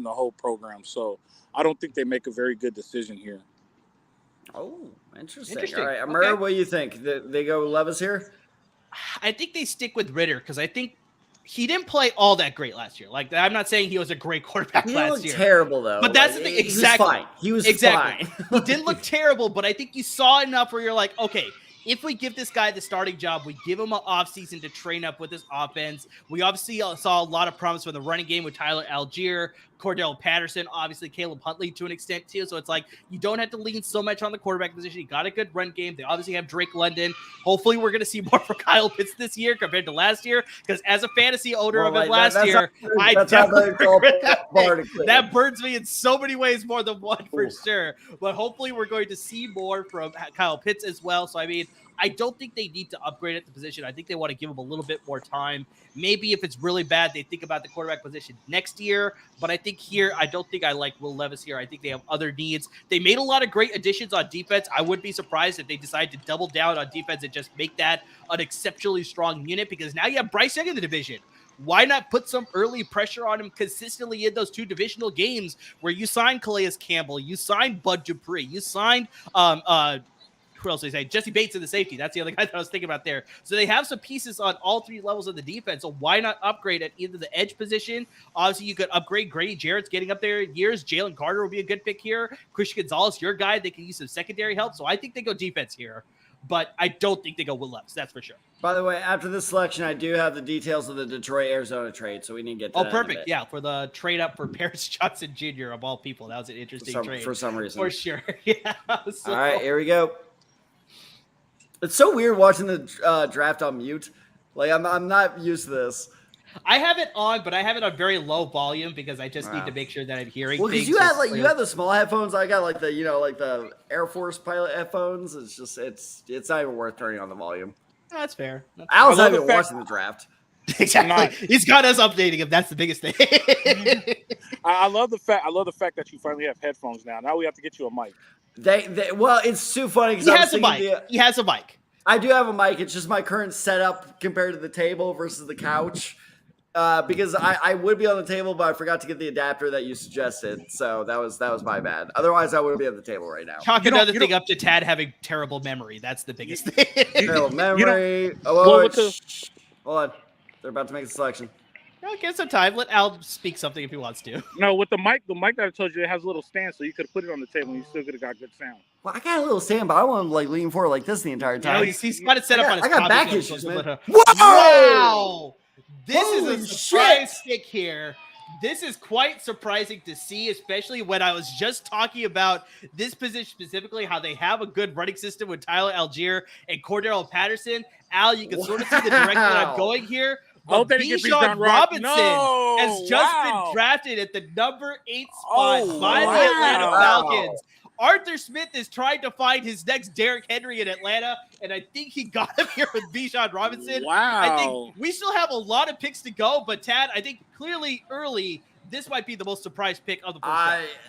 whole program. So I don't think they make a very good decision here. Oh, interesting. All right, Amir, what do you think? They go Levis here? I think they stick with Ridder because I think he didn't play all that great last year. Like, I'm not saying he was a great quarterback last year. He looked terrible, though. But that's the thing. Exactly. He was fine. He didn't look terrible, but I think you saw enough where you're like, okay, if we give this guy the starting job, we give him an offseason to train up with his offense. We obviously saw a lot of promise for the running game with Tyler Algier, Cordell Patterson, obviously Caleb Huntley to an extent too. So it's like you don't have to lean so much on the quarterback position. You got a good run game. They obviously have Drake London. Hopefully we're going to see more for Kyle Pitts this year compared to last year, because as a fantasy owner of him last year, that burns me in so many ways more than one for sure. But hopefully we're going to see more from Kyle Pitts as well. So I mean, I don't think they need to upgrade at the position. I think they want to give him a little bit more time. Maybe if it's really bad, they think about the quarterback position next year. But I think here, I don't think I like Will Levis here. I think they have other needs. They made a lot of great additions on defense. I wouldn't be surprised if they decide to double down on defense and just make that an exceptionally strong unit, because now you have Bryce Young in the division. Why not put some early pressure on him consistently in those two divisional games where you signed Calais Campbell, you signed Bud Dupree, you signed who else did they say? Jesse Bates in the safety. That's the other guy that I was thinking about there. So they have some pieces on all three levels of the defense. So why not upgrade at either the edge position? Obviously, you could upgrade Grady Jarrett's getting up there in years. Jalen Carter will be a good pick here. Christian Gonzalez, your guy. They can use some secondary help. So I think they go defense here. But I don't think they go Will Levis. That's for sure. By the way, after this selection, I do have the details of the Detroit-Arizona trade, so we need to get to that. Oh, perfect. Yeah, for the trade up for Paris Johnson Jr. of all people. That was an interesting trade. For some reason. For sure. Yeah. So, all right, here we go. It's so weird watching the draft on mute. Like, I'm not used to this. I have it on, but I have it on very low volume because I just need to make sure that I'm hearing. Well, because you have the small headphones. I got like the the Air Force pilot headphones. It's just it's not even worth turning on the volume. No, that's fair. I was not even watching the draft. Exactly. He's got us updating him. That's the biggest thing. I love the fact that you finally have headphones now. Now we have to get you a mic. Well, it's too funny because he has a mic. I do have a mic. It's just my current setup compared to the table versus the couch. Because I would be on the table, but I forgot to get the adapter that you suggested. So that was my bad. Otherwise, I would be at the table right now. Chalk another thing up to Tad having terrible memory. That's the biggest thing. Terrible memory. Hold on. They're about to make the selection. No, give some time. Let Al speak something if he wants to. No, with the mic that I told you, it has a little stand, so you could put it on the table and you still could have got good sound. Well, I got a little stand, but I want to lean forward like this the entire time. No, he's got it set up on his. I got back issues, man. Whoa! Wow! This is a surprise pick here. This is quite surprising to see, especially when I was just talking about this position specifically, how they have a good running system with Tyler Algier and Cordell Patterson. Al, you can sort of see the direction that I'm going here. But Bijan Robinson has just been drafted at the number 8 spot by the Atlanta Falcons. Arthur Smith is trying to find his next Derrick Henry in Atlanta, and I think he got him here with Bijan Robinson. Wow. I think we still have a lot of picks to go, but Tad, I think clearly early, this might be the most surprise pick of the first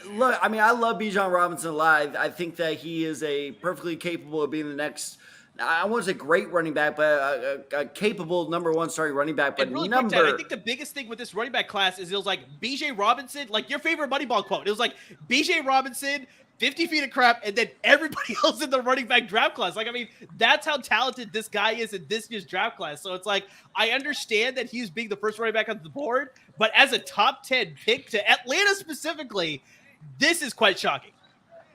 round. I love Bijan Robinson a lot. I think that he is perfectly capable of being the next, I won't say great running back, but a capable number 1 starting running back. But really quick, Ted, I think the biggest thing with this running back class is it was like B.J. Robinson, like your favorite Moneyball quote. It was like B.J. Robinson, 50 feet of crap, and then everybody else in the running back draft class. Like, I mean, that's how talented this guy is in this year's draft class. So it's like, I understand that he's being the first running back on the board, but as a top 10 pick to Atlanta specifically, this is quite shocking.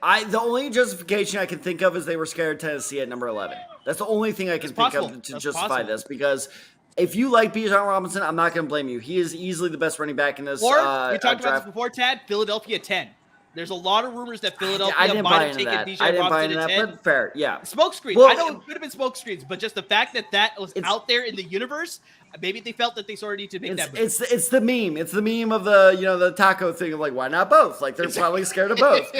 The only justification I can think of is they were scared of Tennessee at number 11. That's the only thing I can think of to justify this, because if you like Bijan Robinson, I'm not going to blame you. He is easily the best running back in this Or, we talked about this before, Tad, Philadelphia 10. There's a lot of rumors that Philadelphia might have taken Bijan Robinson at 10. But fair, yeah. Smoke screens. I know it could have been smoke screens, but just the fact that was out there in the universe, maybe they felt that they sort of need to make that move. It's the meme. It's the meme of the taco thing of like, why not both? Like, they're probably scared of both.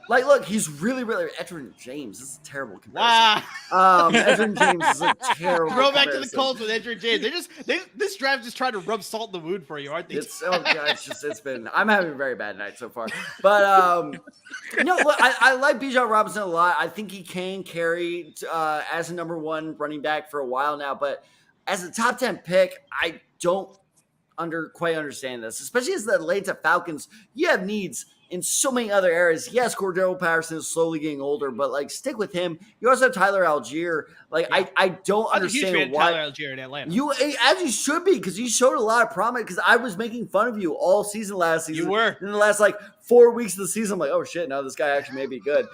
Like, look, he's really, really Edgerrin James. This is a terrible comparison. Wow. Edgerrin James is a terrible Throw back to the Colts with Edgerrin James. This draft just trying to rub salt in the wound for you, aren't they? I'm having a very bad night so far. But I like Bijan Robinson a lot. I think he can carry as a number 1 running back for a while now, but as a top 10 pick, I don't quite understand this, especially as the Atlanta Falcons. You have needs in so many other areas. Yes, Cordell Patterson is slowly getting older, but like, stick with him. You also have Tyler Algier. Like, yeah. I don't understand why Tyler Algier in Atlanta. As you should be, because you showed a lot of promise. Because I was making fun of you all season last season. You were in the last 4 weeks of the season. I'm like, oh shit, no, this guy actually may be good.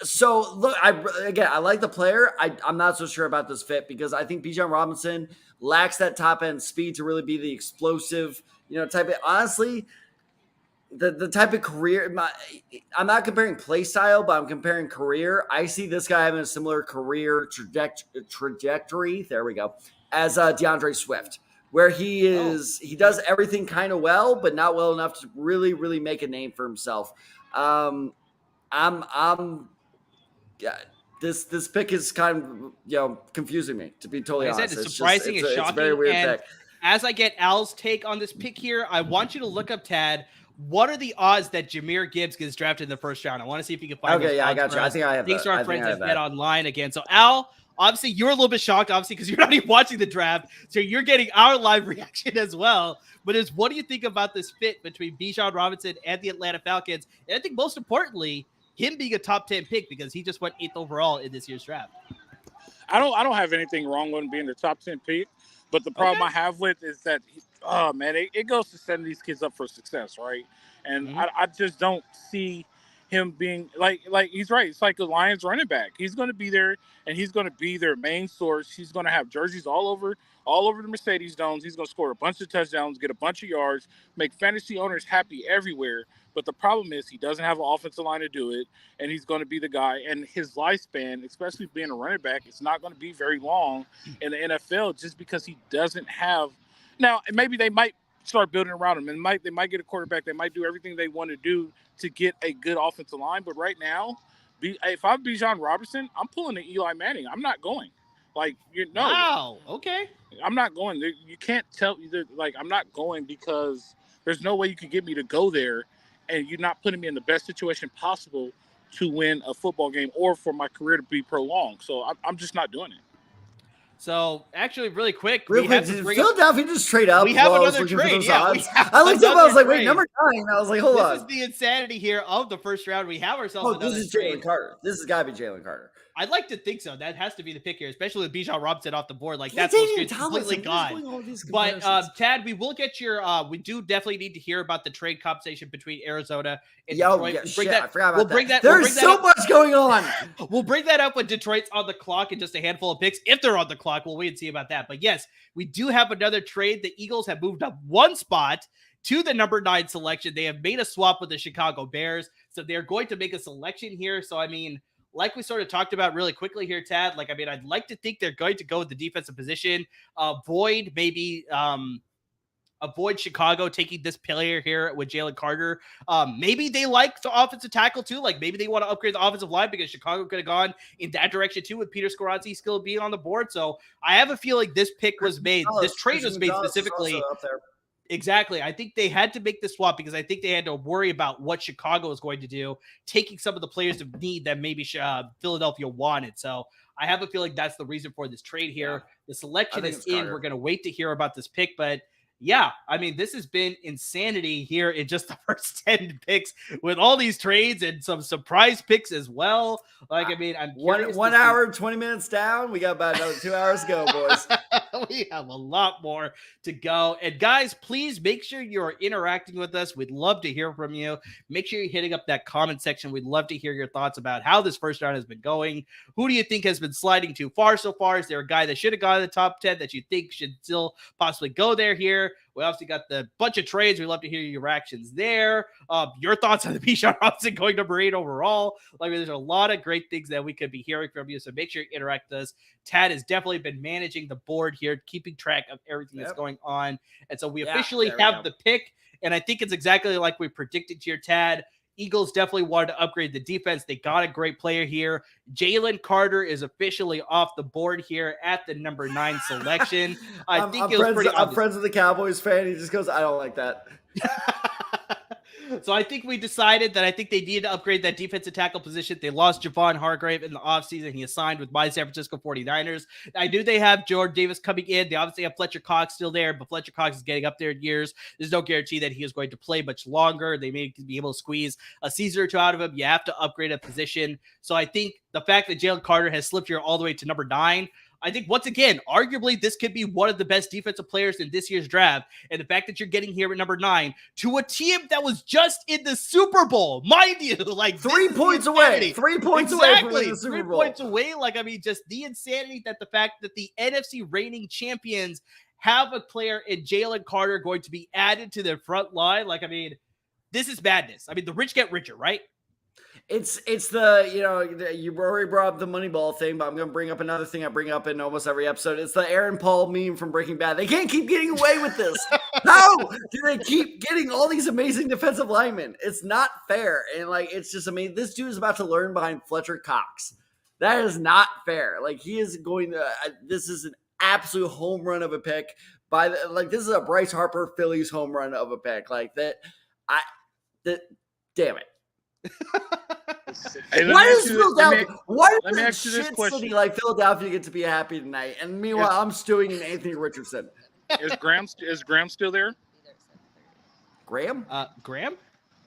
So look, I like the player. I'm not so sure about this fit because I think Bijan Robinson lacks that top end speed to really be the explosive, type of. Honestly, the type of career. I'm not comparing play style, but I'm comparing career. I see this guy having a similar career trajectory. There we go, as DeAndre Swift, where he does everything kind of well, but not well enough to really, really make a name for himself. I'm yeah, this pick is kind of confusing me, to be totally Like I said, honest. it's It's just surprising, it's it's a very shocking. weird And pick. as I get Al's take on this pick here, I want you to look up, Tad, what are the odds that Jahmyr Gibbs gets drafted in the first round? I want to see if you can find those Okay, yeah, I odds got for you. I us. think I have Thanks that. to our I think friends I at have Bet that. Online again. So Al, obviously you're a little bit shocked, obviously, because you're not even watching the draft. So you're getting our live reaction as well. But what do you think about this fit between Bijan Robinson and the Atlanta Falcons? And I think most importantly, him being a top 10 pick because he just went 8th overall in this year's draft. I don't have anything wrong with him being the top 10 pick, but the problem I have with is that it goes to setting these kids up for success, right? And I just don't see him being like he's right. It's like the Lions running back. He's going to be there and he's going to be their main source. He's going to have jerseys all over the Mercedes Domes. He's going to score a bunch of touchdowns, get a bunch of yards, make fantasy owners happy everywhere. But the problem is he doesn't have an offensive line to do it, and he's going to be the guy. And his lifespan, especially being a running back, it's not going to be very long in the NFL just because he doesn't have. Now, maybe they might start building around him, and they might get a quarterback. They might do everything they want to do to get a good offensive line. But right now, if I'm Bijan Robinson, I'm pulling the Eli Manning. I'm not going. Wow. Okay. I'm not going. You can't tell. I'm not going because there's no way you could get me to go there, and you're not putting me in the best situation possible to win a football game or for my career to be prolonged. So I'm just not doing it. So actually, really quick, Did Philadelphia just trade up? We have another trade. Yeah, I looked up. I was like, wait, number 9. I was like, hold on. This is the insanity here of the first round. We have ourselves another this is trade. Jalen Carter. This has got to be Jalen Carter. I'd like to think so. That has to be the pick here, especially with Bijan Robinson off the board. Like That's completely gone. But Tad, we will get your. We do definitely need to hear about the trade compensation between Arizona and Detroit. I forgot about that. There's so much going on. We'll bring that up when Detroit's on the clock in just a handful of picks. If they're on the clock, we'll wait and see about that. But yes, we do have another trade. The Eagles have moved up one spot to the number 9 selection. They have made a swap with the Chicago Bears, so they're going to make a selection here. So I mean, like we sort of talked about really quickly here, Tad, I'd like to think they're going to go with the defensive position, avoid Chicago taking this player here with Jalen Carter. Maybe they like the offensive tackle too. Like maybe they want to upgrade the offensive line because Chicago could have gone in that direction too with Peter Skoronski still being on the board. So I have a feeling this pick was made. This trade was made specifically. Exactly. I think they had to make the swap because I think they had to worry about what Chicago is going to do, taking some of the players of need that maybe Philadelphia wanted. So I have a feeling that's the reason for this trade here. Yeah. The selection is in. We're going to wait to hear about this pick, but yeah, I mean, this has been insanity here in just the first 10 picks with all these trades and some surprise picks as well. Like, I mean, I'm 1 hour, 20 minutes down. We got about another 2 hours to go, boys. We have a lot more to go. And guys, please make sure you're interacting with us. We'd love to hear from you. Make sure you're hitting up that comment section. We'd love to hear your thoughts about how this first round has been going. Who do you think has been sliding too far so far? Is there a guy that should have gone in the top 10 that you think should still possibly go there here? We obviously got the bunch of trades. We'd love to hear your reactions there. Your thoughts on the Bijan Robinson going number 8 overall. There's a lot of great things that we could be hearing from you. So make sure you interact with us. Tad has definitely been managing the board here, keeping track of everything that's going on. And so we officially have the pick. And I think it's exactly like we predicted here, Tad. Eagles definitely wanted to upgrade the defense. They got a great player here. Jalen Carter is officially off the board here at the number 9 selection. I'm friends with the Cowboys fan. He just goes, I don't like that. So I think we decided that I think they needed to upgrade that defensive tackle position. They lost Javon Hargrave in the offseason. He is signed with my San Francisco 49ers. I knew they have Jordan Davis coming in. They obviously have Fletcher Cox still there, but Fletcher Cox is getting up there in years. There's no guarantee that he is going to play much longer. They may be able to squeeze a season or two out of him. You have to upgrade a position. So I think the fact that Jalen Carter has slipped here all the way to number 9, I think, once again, arguably, this could be one of the best defensive players in this year's draft. And the fact that you're getting here at number 9 to a team that was just in the Super Bowl, mind you, like 3 points away, 3 points away from winning the Super Bowl. 3 points away. Like, I mean, just the insanity that the fact that the NFC reigning champions have a player in Jalen Carter going to be added to their front line. Like, I mean, this is madness. I mean, the rich get richer, right? It's the, you already brought up the Moneyball thing, but I'm going to bring up another thing I bring up in almost every episode. It's the Aaron Paul meme from Breaking Bad. They can't keep getting away with this. How do they keep getting all these amazing defensive linemen? It's not fair. And like, it's just, I mean, this dude is about to learn behind Fletcher Cox. That is not fair. Like, he is going to, this is an absolute home run of a pick this is a Bryce Harper Phillies home run of a pick. Like that, damn it. Hey, why does Philadelphia? Why let me does ask you this shit question. city like Philadelphia get to be happy tonight? And meanwhile, I'm stewing in Anthony Richardson. Is Graham still there? Graham? Graham?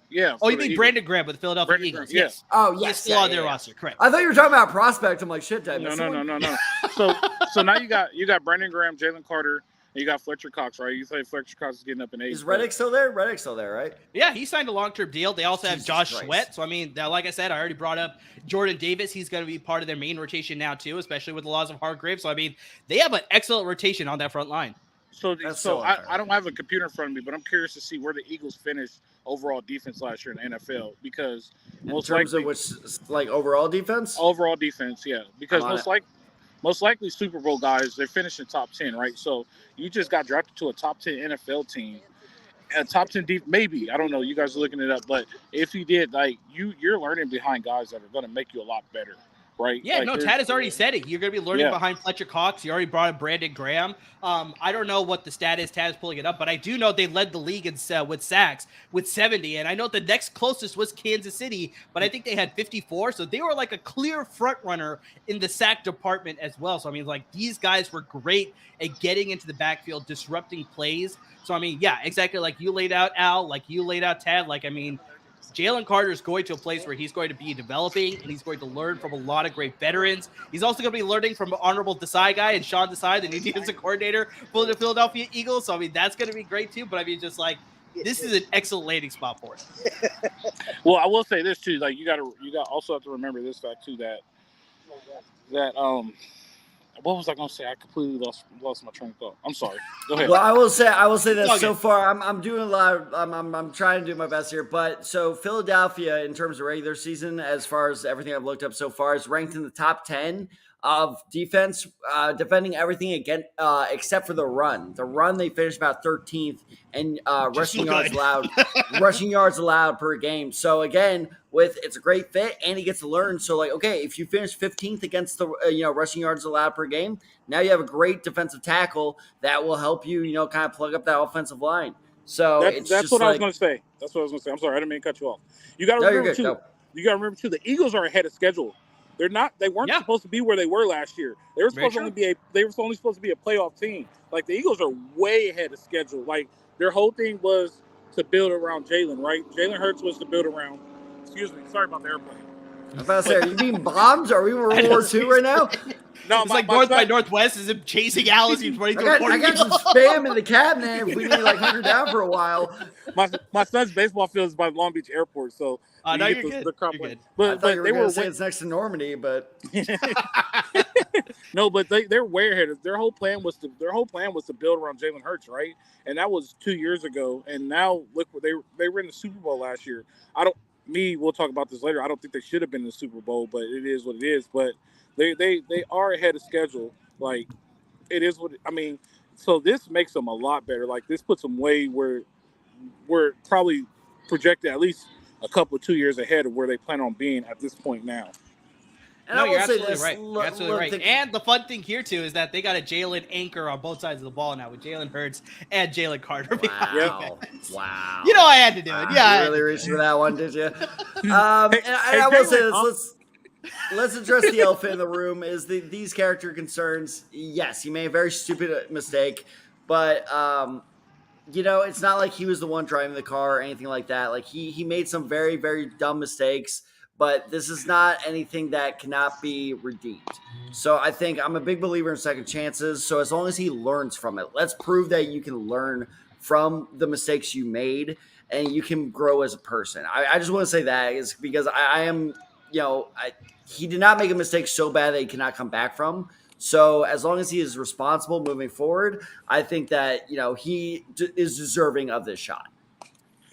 Yeah. Oh, you mean Brandon Graham with the Philadelphia Brandon Eagles? Graham, yeah. Yes. Oh, He's yes. still on their roster. Correct. I thought you were talking about prospect. I'm like, shit, did I miss No. one? So now you got Brandon Graham, Jalen Carter, and you got Fletcher Cox, right? You say Fletcher Cox is getting up in age. Is Reddick still there? Reddick's still there, right? Yeah, he signed a long-term deal. They also have Jesus Josh Christ. Sweat. So, I mean, like I said, I already brought up Jordan Davis. He's going to be part of their main rotation now, too, especially with the loss of Hargrave. So, I mean, they have an excellent rotation on that front line. So unfair. I don't have a computer in front of me, but I'm curious to see where the Eagles finished overall defense last year in the NFL, because In terms of which, like, overall defense? overall defense, yeah, because I'm on most likely Super Bowl guys, they finish in top 10, right? So you just got drafted to a top 10 NFL team, a top 10 maybe, I don't know, you guys are looking it up, but if you did, like, you're learning behind guys that are going to make you a lot better, right? Yeah, like, no, Tad has already said it. You're going to be learning Yeah. behind Fletcher Cox. You already brought up Brandon Graham. I don't know what the stat is. Tad is pulling it up, but I do know they led the league with sacks with 70. And I know the next closest was Kansas City, but I think they had 54. So they were like a clear front runner in the sack department as well. So, I mean, like, these guys were great at getting into the backfield, disrupting plays. So, I mean, yeah, exactly like you laid out, Al, like you laid out, Tad. Like, I mean, Jalen Carter is going to a place where he's going to be developing, and he's going to learn from a lot of great veterans. He's also going to be learning from Honorable Desai Guy and Sean Desai, the new defensive coordinator for the Philadelphia Eagles. So, I mean, that's going to be great too. But, I mean, just like, this is an excellent landing spot for it. Well, I will say this too, like, you got also have to remember this fact too, that what was I gonna say? I completely lost my train of thought. I'm sorry. Go ahead. Well, I will say that Okay. so far I'm doing a lot. I'm trying to do my best here, but so Philadelphia in terms of regular season, as far as everything I've looked up so far, is ranked in the top 10 of defense, defending everything again except for the run. The run they finished about 13th, and rushing yards allowed per game. So again, it's a great fit, and he gets to learn. So like, okay, if you finish 15th against the rushing yards allowed per game, now you have a great defensive tackle that will help you kind of plug up that offensive line. So that's what I was going to say. That's what I was going to say. I'm sorry, I didn't mean to cut you off. You got to remember too. You got to remember too. The Eagles are ahead of schedule. They weren't supposed to be where they were last year. They were supposed to only supposed to be a playoff team. Like, the Eagles are way ahead of schedule. Like, their whole thing was to build around Jalen, right? Jalen Hurts was to build around. Excuse me, sorry about the airplane. I was about to say, are you being bombs? Are we in World War II right now? No, It's like North by Northwest is him chasing Alice. He's running through a I got some spam in the cabinet if we need like hunker down for a while. My son's baseball field is by Long Beach Airport, so no, you you're get good. crop You're line. good. I But thought you were they going were to say it's next to Normandy, but no, but they're way ahead. Their whole plan was to build around Jalen Hurts, right? And that was 2 years ago. And now look, they were in the Super Bowl last year. We'll talk about this later. I don't think they should have been in the Super Bowl, but it is what it is. But they are ahead of schedule. Like, it is what I mean. So this makes them a lot better. Like, this puts them way where we're probably projected at least a couple of 2 years ahead of where they plan on being at this point now. and No, I will you're say absolutely this. right. You're absolutely right. And the fun thing here, too, is that they got a Jalen anchor on both sides of the ball now with Jalen Hurts and Jalen Carter. Wow. Wow. You know I had to do it. Yeah. You really reached for that one, did you? And I will say this. Let's address the elephant in the room is these character concerns. Yes, he made a very stupid mistake, but it's not like he was the one driving the car or anything like that. Like he made some very, very dumb mistakes, but this is not anything that cannot be redeemed. So I think I'm a big believer in second chances. So as long as he learns from it, let's prove that you can learn from the mistakes you made and you can grow as a person. I just want to say that is because I am, he did not make a mistake so bad that he cannot come back from. So as long as he is responsible moving forward, I think that, he is deserving of this shot.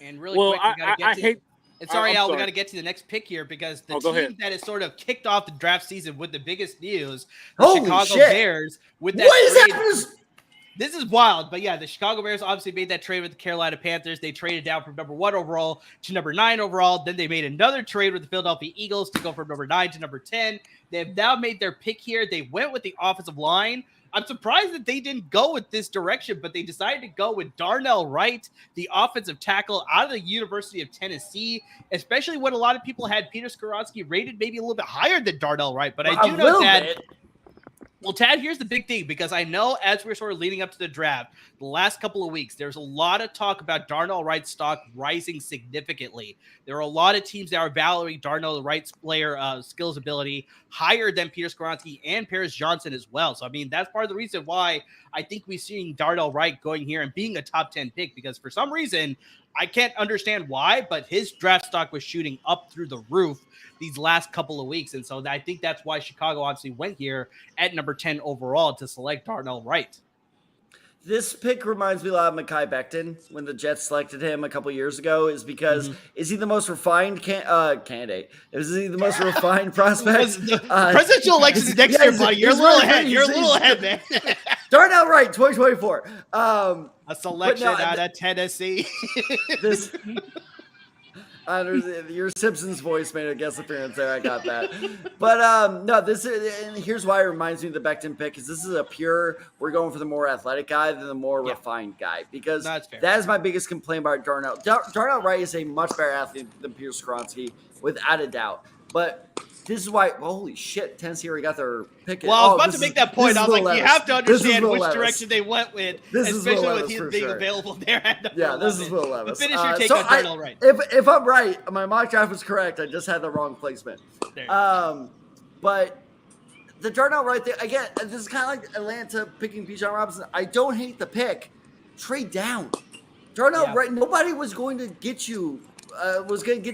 And really quick, we got to get to And sorry, Al, we got to get to the next pick here because the team that has sort of kicked off the draft season with the biggest news, the Chicago Bears, with that trade. This is wild, but yeah, the Chicago Bears obviously made that trade with the Carolina Panthers. They traded down from number 1 overall to number 9 overall. Then they made another trade with the Philadelphia Eagles to go from number 9 to number 10. They have now made their pick here. They went with the offensive line. I'm surprised that they didn't go with this direction, but they decided to go with Darnell Wright, the offensive tackle out of the University of Tennessee, especially when a lot of people had Peter Skoronski rated maybe a little bit higher than Darnell Wright. But I do know that. Well, Tad, here's the big thing, because I know as we're sort of leading up to the draft, the last couple of weeks, there's a lot of talk about Darnell Wright's stock rising significantly. There are a lot of teams that are valuing Darnell Wright's player skills ability higher than Peter Skoronski and Paris Johnson as well. So, I mean, that's part of the reason why I think we're seeing Darnell Wright going here and being a top 10 pick, because for some reason, I can't understand why, but his draft stock was shooting up through the roof these last couple of weeks. And so I think that's why Chicago obviously went here at number 10 overall to select Darnell Wright. This pick reminds me a lot of Mekhi Becton when the Jets selected him a couple years ago, is because is he the most refined candidate? Is he the most refined prospect? Presidential elections next year, buddy. You're a little ahead. You're a little ahead, man. Darnell Wright, 2024. A selection out of Tennessee. This. Your Simpsons voice made a guest appearance there. I got that. But no, and here's why it reminds me of the Becton pick, because this is we're going for the more athletic guy than the more refined guy, because that is my biggest complaint about Darnell. Darnell Wright is a much better athlete than Peter Skoronski, without a doubt. But this is why, holy shit, Tennessee already got their pick. Well, I was about to make that point. I was like, you have to understand which direction they went with, especially with him being available there at number 11. This is Will Levis. But finish your take on Darnell Wright. If I'm right, my mock draft was correct. I just had the wrong placement. But the Darnell Wright thing, again, this is kind of like Atlanta picking Bijan Robinson. I don't hate the pick. Trade down. Darnell Wright, nobody was going to get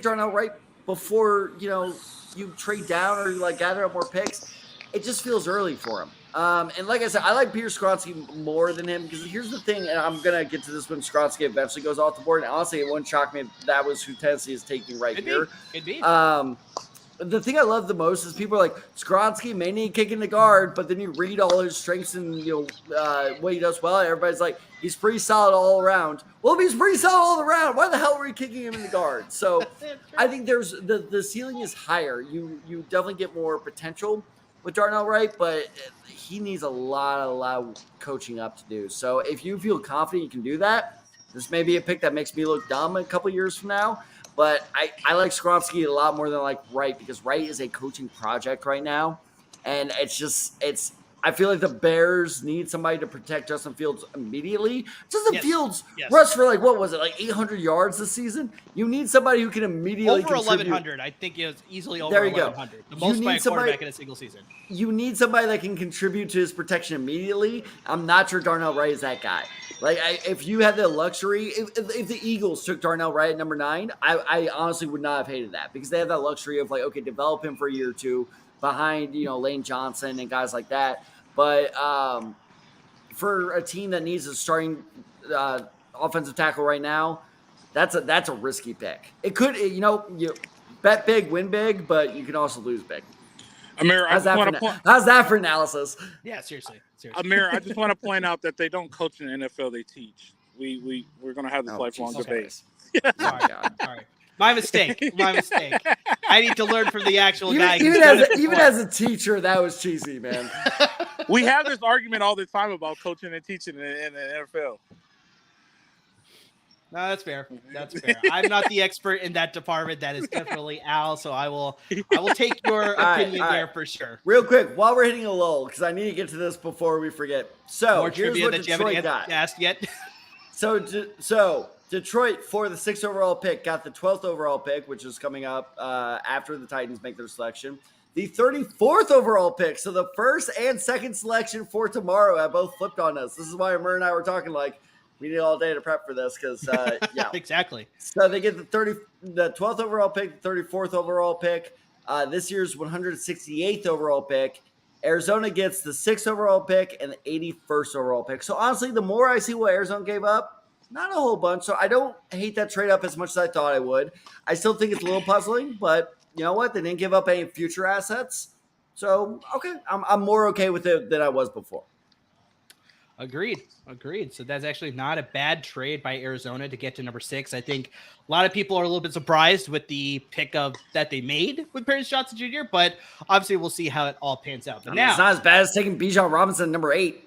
Darnell Wright before, you trade down or you gather up more picks. It just feels early for him. And like I said, I like Peter Skoronski more than him, because here's the thing, and I'm going to get to this when Skoronski eventually goes off the board. And honestly, it wouldn't shock me if that was who Tennessee is taking here. Could be. The thing I love the most is people are like, Skoronski may need kicking the guard, but then you read all his strengths and what he does well. Everybody's like, he's pretty solid all around. Well, if he's pretty solid all around, why the hell are we kicking him in the guard? So I think there's the ceiling is higher. You definitely get more potential with Darnell Wright, but he needs a lot of coaching up to do. So if you feel confident you can do that, this may be a pick that makes me look dumb a couple years from now. But I like Skoronski a lot more than I like Wright, because Wright is a coaching project right now. And I feel like the Bears need somebody to protect Justin Fields immediately. Justin Fields rushed for 800 yards this season. You need somebody who can immediately over contribute. 1,100. I think it was easily over 1,100. The most by a quarterback in a single season. You need somebody that can contribute to his protection immediately. I'm not sure Darnell Wright is that guy. If you had the luxury, if the Eagles took Darnell Wright at number 9, I honestly would not have hated that, because they have that luxury of develop him for a year or two behind, Lane Johnson and guys like that. But for a team that needs a starting offensive tackle right now, that's a risky pick. It could, you bet big, win big, but you can also lose big. Amir, how's that for analysis? Yeah, seriously. Amir, I just want to point out that they don't coach in the NFL; they teach. We're going to have this lifelong debate. Sorry. My mistake. I need to learn from the actual guy. Even as a teacher, that was cheesy, man. We have this argument all the time about coaching and teaching in the NFL. No, that's fair. I'm not the expert in that department. That is definitely Al. So I will take your opinion there for sure. Real quick, while we're hitting a lull, because I need to get to this before we forget. So more here's trivia what that Detroit you haven't got. asked yet. So Detroit, for the 6th overall pick, got the 12th overall pick, which is coming up after the Titans make their selection. The 34th overall pick. So the first and second selection for tomorrow have both flipped on us. This is why Murr and I were talking like we need all day to prep for this because, yeah. Exactly. So they get the 12th overall pick, the 34th overall pick, this year's 168th overall pick. Arizona gets the 6th overall pick and the 81st overall pick. So honestly, the more I see what Arizona gave up, not a whole bunch. So I don't hate that trade up as much as I thought I would. I still think it's a little puzzling, but you know what? They didn't give up any future assets. So, okay, I'm more okay with it than I was before. Agreed. So that's actually not a bad trade by Arizona to get to number 6. I think a lot of people are a little bit surprised with the pick that they made with Paris Johnson Jr., but obviously we'll see how it all pans out. But now it's not as bad as taking Bijan Robinson number 8.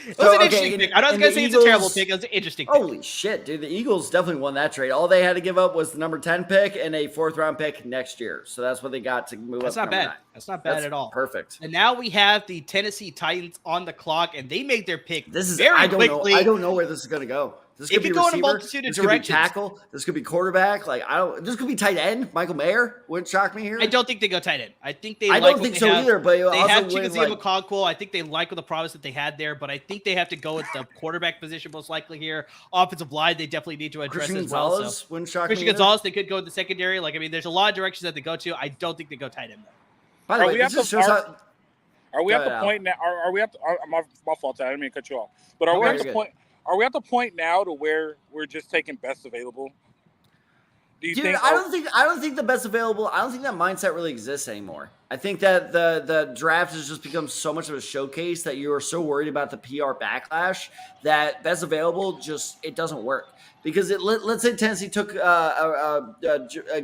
It was an interesting pick. I'm not going to say it's a terrible pick. It was an interesting pick. Holy shit, dude. The Eagles definitely won that trade. All they had to give up was the number 10 pick and a 4th-round pick next year. So that's what they got to move That's up. Not bad. 9. That's not bad at all. Perfect. And now we have the Tennessee Titans on the clock, and they made their pick I don't know where this is going to go. This could be go in a receiver. multitude of This could be directions. tackle. This could be quarterback. This could be tight end. Michael Mayer wouldn't shock me here. I don't think they go tight end. I think they. I don't think so either. But they have Chikazima Okonkwo. I think they like the promise that they had there, but I think they have to go with the quarterback position most likely here. Offensive line, they definitely need to address as well. Gonzalez wouldn't shock me. Christian Gonzalez, they could go in the secondary. There's a lot of directions that they go to. I don't think they go tight end though. By the way, this just shows how. Are we at the point now? Are we at my fault? I didn't mean to cut you off. But are we at the point? Are we at the point now to where we're just taking best available? Do you think? I don't think the best available. I don't think that mindset really exists anymore. I think that the draft has just become so much of a showcase that you are so worried about the PR backlash that best available it doesn't work. Because let's say Tennessee took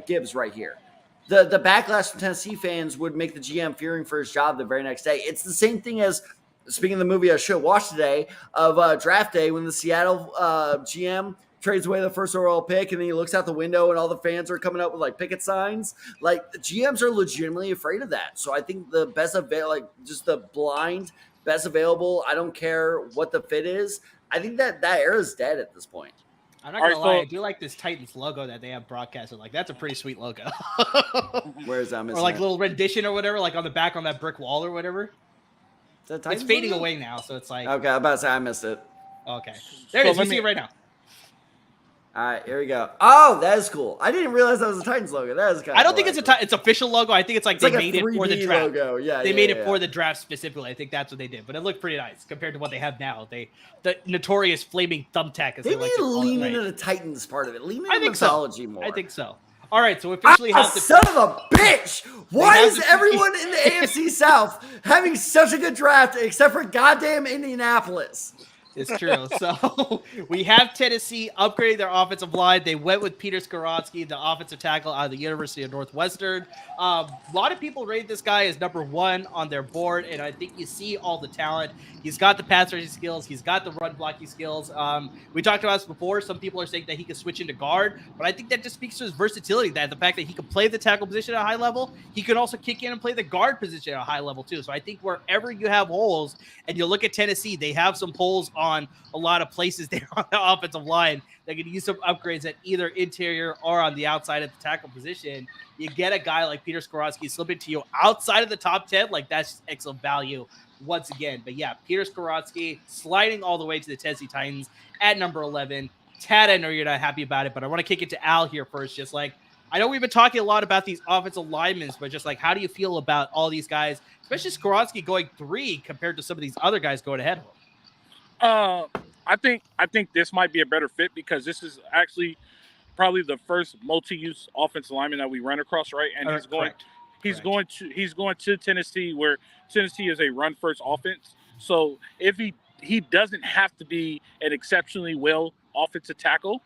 Gibbs right here. The backlash from Tennessee fans would make the GM fearing for his job the very next day. It's the same thing as, speaking of the movie I should watch today, of Draft Day, when the Seattle GM trades away the 1st overall pick, and then he looks out the window and all the fans are coming up with picket signs. The GMs are legitimately afraid of that. So I think the best just the blind best available, I don't care what the fit is. I think that era is dead at this point. I'm not gonna lie, I do like this Titans logo that they have broadcasted. That's a pretty sweet logo. Where is that? Or little rendition or whatever, on the back on that brick wall or whatever. It's fading away now, so it's like. Okay, I'm about to say I missed it. Okay, there it is. You see it right now. All right, here we go. Oh, that is cool. I didn't realize that was a Titans logo. That is kind of. I don't think it's official logo. I think it's they made it for the draft. Logo. Yeah, they made it for the draft specifically. I think that's what they did, but it looked pretty nice compared to what they have now. The notorious flaming thumbtack. They need to lean into the Titans part of it. Lean into mythology more. I think so. All right, so we officially have the son of a bitch. Why is everyone in the AFC South having such a good draft except for goddamn Indianapolis? It's true. So we have Tennessee upgrading their offensive line. They went with Peter Skoronski, the offensive tackle out of the University of Northwestern. A lot of people rate this guy as number 1 on their board, and I think you see all the talent. He's got the pass rushing skills. He's got the run blocking skills. We talked about this before. Some people are saying that he can switch into guard, but I think that just speaks to his versatility, that the fact that he can play the tackle position at a high level, he can also kick in and play the guard position at a high level too. So I think wherever you have holes, and you look at Tennessee, they have some holes on a lot of places there on the offensive line. They could use some upgrades at either interior or on the outside of the tackle position. You get a guy like Peter Skoronski slipping to you outside of the top 10, that's excellent value once again. But yeah, Peter Skoronski sliding all the way to the Tennessee Titans at number 11. Tad, I know you're not happy about it, but I want to kick it to Al here first. I know we've been talking a lot about these offensive linemen, but how do you feel about all these guys, especially Skoronski going 3 compared to some of these other guys going ahead of him? I think this might be a better fit because this is actually probably the first multi-use offensive lineman that we run across, right? And he's going to Tennessee, where Tennessee is a run-first offense. So if he doesn't have to be an exceptionally well offensive tackle,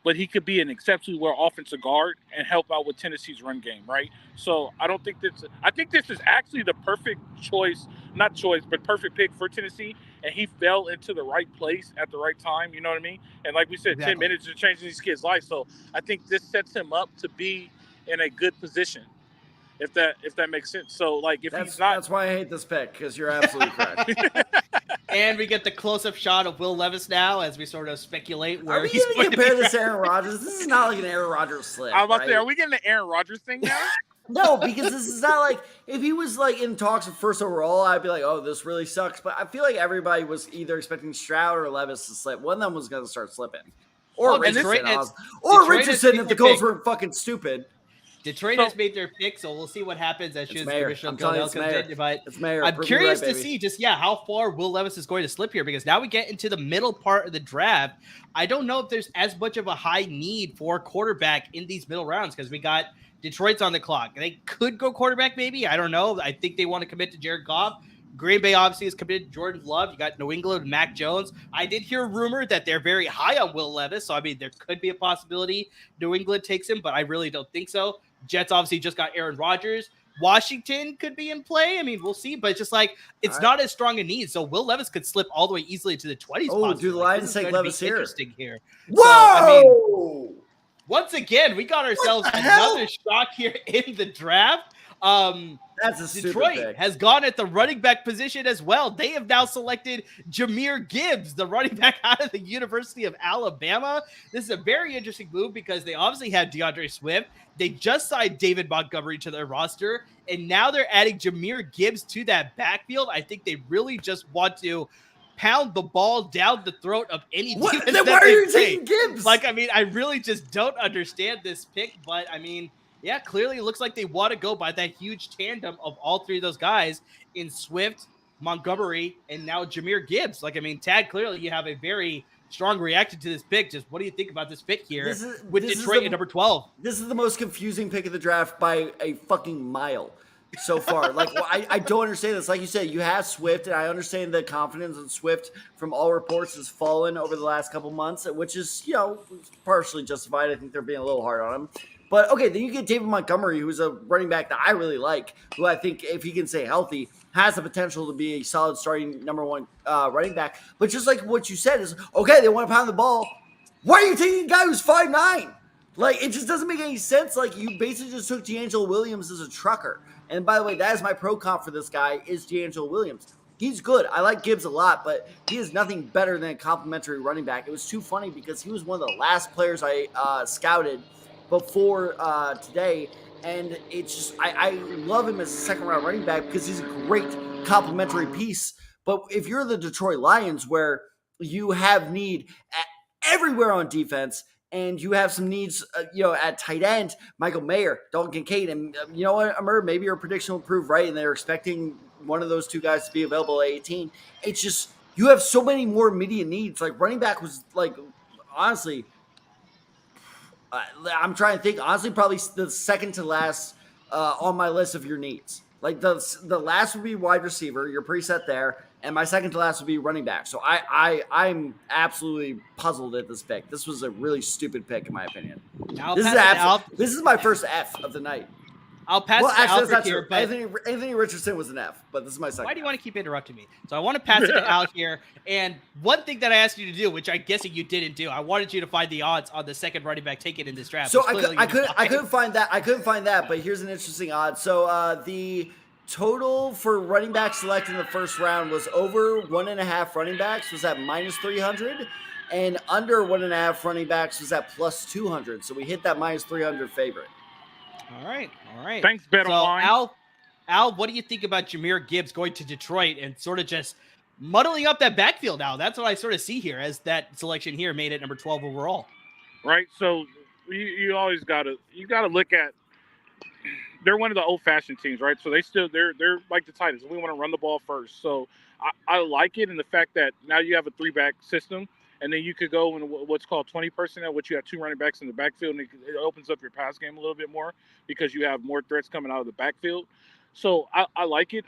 but he could be an exceptionally well offensive guard and help out with Tennessee's run game, right? So I think this is actually the perfect perfect pick for Tennessee. And he fell into the right place at the right time, you know what I mean? And like we said, exactly. 10 minutes to change these kids' life. So I think this sets him up to be in a good position, if that makes sense. So he's not. That's why I hate this pick, because you're absolutely correct. And we get the close-up shot of Will Levis now as we sort of speculate Are where we he's going to going compare be this to Aaron Rodgers? This is not like an Aaron Rodgers slip. I was about to say, right? are we getting the Aaron Rodgers thing now? No, because this is not like if he was like in talks of first overall, I'd be like, oh, this really sucks. But I feel like everybody was either expecting Stroud or Levis to slip. One of them was going to start slipping, or Richardson, if the Colts were fucking stupid. Detroit has made their pick, so we'll see what happens as soon as Commissioner Goodell comes in. But I'm curious to see just how far Will Levis is going to slip here, because now we get into the middle part of the draft. I don't know if there's as much of a high need for quarterback in these middle rounds, because we got Detroit's on the clock. They could go quarterback, maybe. I don't know. I think they want to commit to Jared Goff. Green Bay obviously is committed to Jordan Love. You got New England, Mac Jones. I did hear a rumor that they're very high on Will Levis, so I mean, there could be a possibility New England takes him, but I really don't think so. Jets obviously just got Aaron Rodgers. Washington could be in play. I mean, we'll see, but it's just like it's not as strong a need. So Will Levis could slip all the way easily to the 20s. Oh, do the Lions take Levis here? Interesting here. Whoa! So, I mean, once again, we got ourselves another shock here in the draft. That's a Detroit pick. has gone at the running back position as well. They have now selected Jahmyr Gibbs, the running back out of the University of Alabama. This is a very interesting move because they obviously had DeAndre Swift. They just signed David Montgomery to their roster, and now they're adding Jahmyr Gibbs to that backfield. I think they really just want to pound the ball down the throat of any defense. Then why are you taking Gibbs? Like, I mean, I really just don't understand this pick, but I mean, yeah, clearly it looks like they want to go by that huge tandem of all three of those guys in Swift, Montgomery, and now Jahmyr Gibbs. Like, I mean, Tad, clearly you have a very strong reaction to this pick. Just what do you think about this pick here with Detroit at number 12? This is the most confusing pick of the draft by a fucking mile so far. Like, I don't understand this. Like you said, you have Swift, and I understand the confidence in Swift from all reports has fallen over the last couple months, which is, partially justified. I think they're being a little hard on him. But, okay, then you get David Montgomery, who's a running back that I really like, who I think, if he can stay healthy, has the potential to be a solid starting number one running back. But just like what you said is, okay, they want to pound the ball. Why are you taking a guy who's 5'9"? Like, it just doesn't make any sense. Like, you basically just took D'Angelo Williams as a trucker. And, by the way, that is my pro comp for this guy is D'Angelo Williams. He's good. I like Gibbs a lot, but he is nothing better than a complimentary running back. It was too funny because he was one of the last players I scouted before today, and it's just I love him as a second-round running back because he's a great complementary piece. But if you're the Detroit Lions, where you have need everywhere on defense, and you have some needs, at tight end, Michael Mayer, Dalton Kincaid, and you know what, Amir, maybe your prediction will prove right, and they're expecting one of those two guys to be available at 18. It's just you have so many more immediate needs. Like running back was like honestly. I'm trying to think. Honestly, probably the second to last on my list of your needs. Like the last would be wide receiver. You're pretty set there, and my second to last would be running back. So I'm absolutely puzzled at this pick. This was a really stupid pick, in my opinion. This is my first F of the night. I'll pass it to Alfred here. But Anthony Richardson was an F, but this is my second. Why do you want to keep interrupting me? So I want to pass it to Al here. And one thing that I asked you to do, which I guess you didn't do, I wanted you to find the odds on the second running back taken in this draft. So I couldn't find that. But here's an interesting odd. So the total for running back select in the first round was over 1.5 running backs was at -300, and under 1.5 running backs was at +200. So we hit that -300 favorite. All right. Thanks, BetOnline. Al, what do you think about Jahmyr Gibbs going to Detroit and sort of just muddling up that backfield now? That's what I sort of see here as that selection here made it number 12 overall. Right. So you always gotta look at. They're one of the old-fashioned teams, right? So they're like the Titans. We want to run the ball first. So I like it in the fact that now you have a 3-back system. And then you could go in what's called 20 personnel, which you have 2 running backs in the backfield, and it opens up your pass game a little bit more because you have more threats coming out of the backfield. So I like it.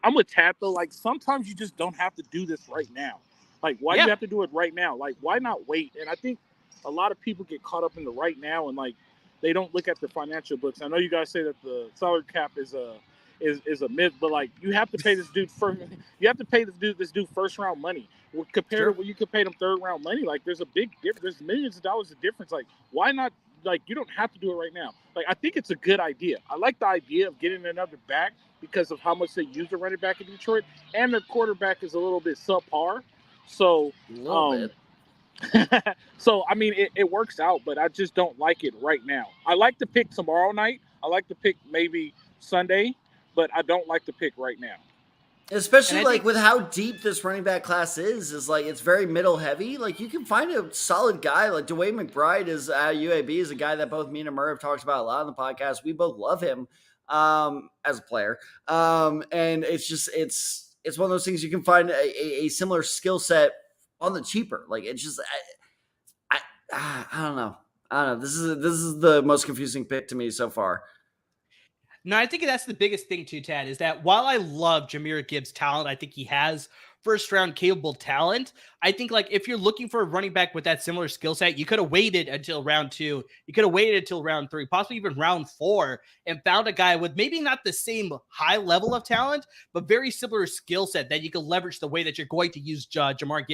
I'm with Tad, though. Like, sometimes you just don't have to do this right now. Like, why do you have to do it right now? Like, why not wait? And I think a lot of people get caught up in the right now, and, like, they don't look at the financial books. I know you guys say that the salary cap is a myth, but, like, you have to pay this dude this dude first-round money. Compared to when you could pay them third round money, like there's a big difference. There's millions of dollars of difference. Like, why not like you don't have to do it right now. Like I think it's a good idea. I like the idea of getting another back because of how much they use the running back in Detroit, and their quarterback is a little bit subpar. So, A little bit. so I mean, it works out, but I just don't like it right now. I like to pick tomorrow night. I like to pick maybe Sunday, but I don't like to pick right now. Especially like with how deep this running back class is like it's very middle heavy. Like you can find a solid guy like DeWayne McBride is at UAB is a guy that both me and Amir have talked about a lot on the podcast. We both love him as a player. And it's just it's one of those things you can find a similar skill set on the cheaper. Like it's just I don't know. This is the most confusing pick to me so far. No, I think that's the biggest thing too, Tad, is that while I love Jahmyr Gibbs' talent, I think he has first round capable talent. I think like if you're looking for a running back with that similar skill set, you could have waited until round 2. You could have waited until round 3, possibly even round 4, and found a guy with maybe not the same high level of talent, but very similar skill set that you could leverage the way that you're going to use Jahmyr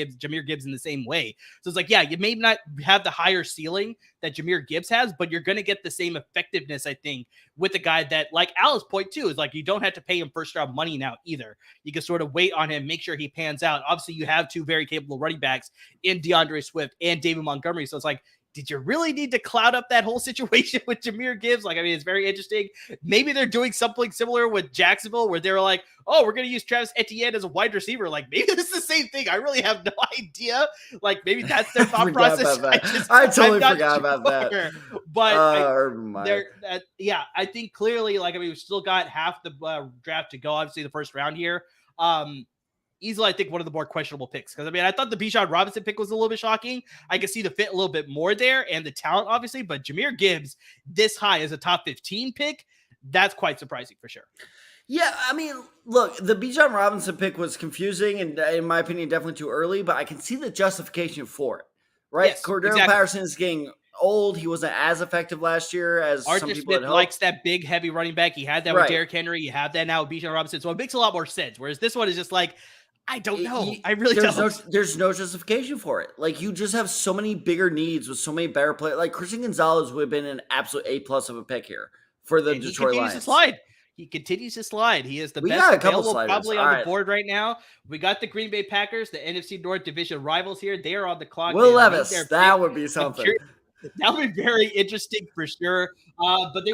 Gibbs in the same way. So it's like, yeah, you may not have the higher ceiling that Jahmyr Gibbs has, but you're going to get the same effectiveness, I think, with a guy that, like Al's point too, is like you don't have to pay him first round money now either. You can sort of wait on him, make sure he pans out. Obviously, you have 2 very capable running backs in DeAndre Swift and David Montgomery. So it's like, did you really need to cloud up that whole situation with Jahmyr Gibbs? Like, I mean, it's very interesting. Maybe they're doing something similar with Jacksonville where they're like, oh, we're going to use Travis Etienne as a wide receiver. Like, maybe this is the same thing. I really have no idea. Like, maybe that's their thought process. I totally forgot about that. But I think clearly, like, I mean, we've still got half the draft to go. Obviously, the first round here. Easily, I think one of the more questionable picks. Because, I mean, I thought the Bijan Robinson pick was a little bit shocking. I could see the fit a little bit more there and the talent, obviously. But Jahmyr Gibbs this high as a top 15 pick, that's quite surprising for sure. Yeah, I mean, look, the Bijan Robinson pick was confusing and, in my opinion, definitely too early. But I can see the justification for it, right? Yes, Cordero Patterson is getting old. He wasn't as effective last year as Arthur some people Smith had hoped. likes that big, heavy running back. He had that with Derrick Henry. You have that now with Bijan Robinson. So it makes a lot more sense. Whereas this one is just like, I don't know. I really don't. There's no justification for it. Like, you just have so many bigger needs with so many better players. Like, Christian Gonzalez would have been an absolute A+ of a pick here for the Detroit Lions. He continues to slide. He is the best available probably on the board right now. We got the Green Bay Packers, the NFC North division rivals here. They are on the clock. Will Levis, that would be something. That would be very interesting for sure. But they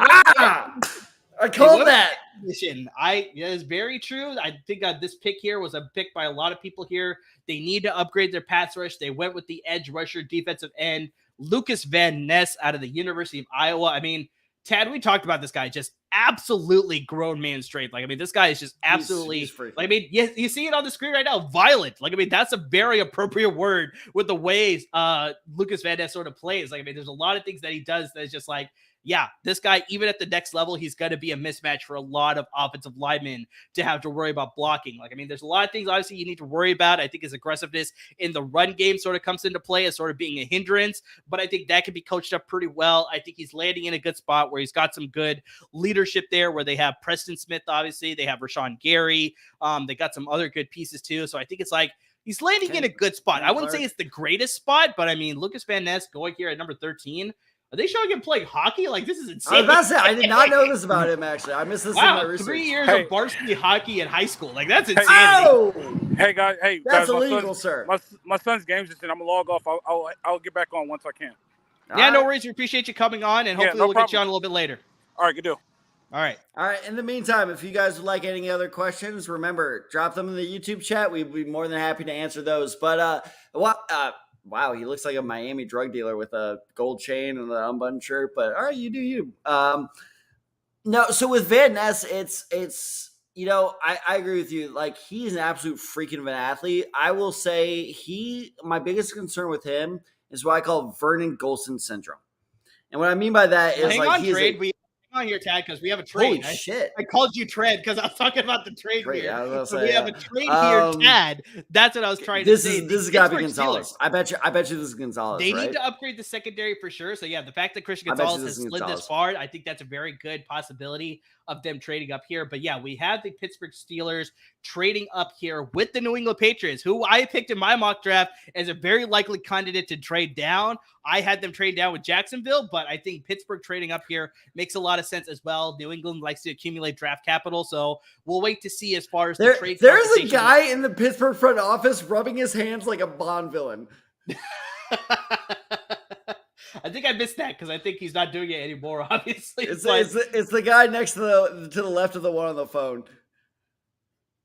I called that. It is very true. I think this pick here was a pick by a lot of people here. They need to upgrade their pass rush. They went with the edge rusher, defensive end, Lucas Van Ness out of the University of Iowa. I mean, Tad, we talked about this guy, just absolutely grown man strength. Like, I mean, this guy is just absolutely, he's like, I mean, you see it on the screen right now, violent. Like, I mean, that's a very appropriate word with the ways Lucas Van Ness sort of plays. Like, I mean, there's a lot of things that he does that's just like, yeah, this guy, even at the next level, he's going to be a mismatch for a lot of offensive linemen to have to worry about blocking. Like, I mean, there's a lot of things, obviously, you need to worry about. I think his aggressiveness in the run game sort of comes into play as sort of being a hindrance, but I think that can be coached up pretty well. I think he's landing in a good spot where he's got some good leadership there, where they have Preston Smith, obviously. They have Rashawn Gary. They got some other good pieces, too. So I think it's like, he's landing in a good spot. I wouldn't say it's the greatest spot, but I mean, Lucas Van Ness going here at number 13. Are they showing him playing hockey? Like, this is insane. I was about to say, I did not know this about him, actually. I missed this in my research. 3 years of varsity hockey in high school. Like, that's insanity. Oh! Hey, guys. That's illegal, sir. My son's game's just in. I'm going to log off. I'll get back on once I can. Yeah, no worries. We appreciate you coming on, and hopefully we'll get you on a little bit later. All right, good deal. All right. In the meantime, if you guys would like any other questions, remember, drop them in the YouTube chat. We'd be more than happy to answer those. But, wow, he looks like a Miami drug dealer with a gold chain and an unbuttoned shirt. But all right, you do you. No, so with Van Ness, it's I agree with you. Like, he's an absolute freaking of an athlete. I will say my biggest concern with him is what I call Vernon Golson syndrome. And what I mean by that is on here, Tad, because we have a trade. Holy shit. I called you trade because I was talking about the trade Great, here. I was gonna So say, we have a trade here, Tad. That's what I was trying to say. This has got to be Gonzalez. I bet you this is Gonzalez. They right? need to upgrade the secondary for sure. So yeah, the fact that Christian I bet you Gonzalez this has is slid this Gonzalez. far, I think that's a very good possibility of them trading up here. But yeah, we have the Pittsburgh Steelers trading up here with the New England Patriots, who I picked in my mock draft as a very likely candidate to trade down. I had them trade down with Jacksonville, but I think Pittsburgh trading up here makes a lot of sense as well. New England likes to accumulate draft capital, so we'll wait to see as far as the trade. There's a guy in the Pittsburgh front office rubbing his hands like a Bond villain. I think I missed that because I think he's not doing it anymore, obviously. It's the guy next to the left of the one on the phone.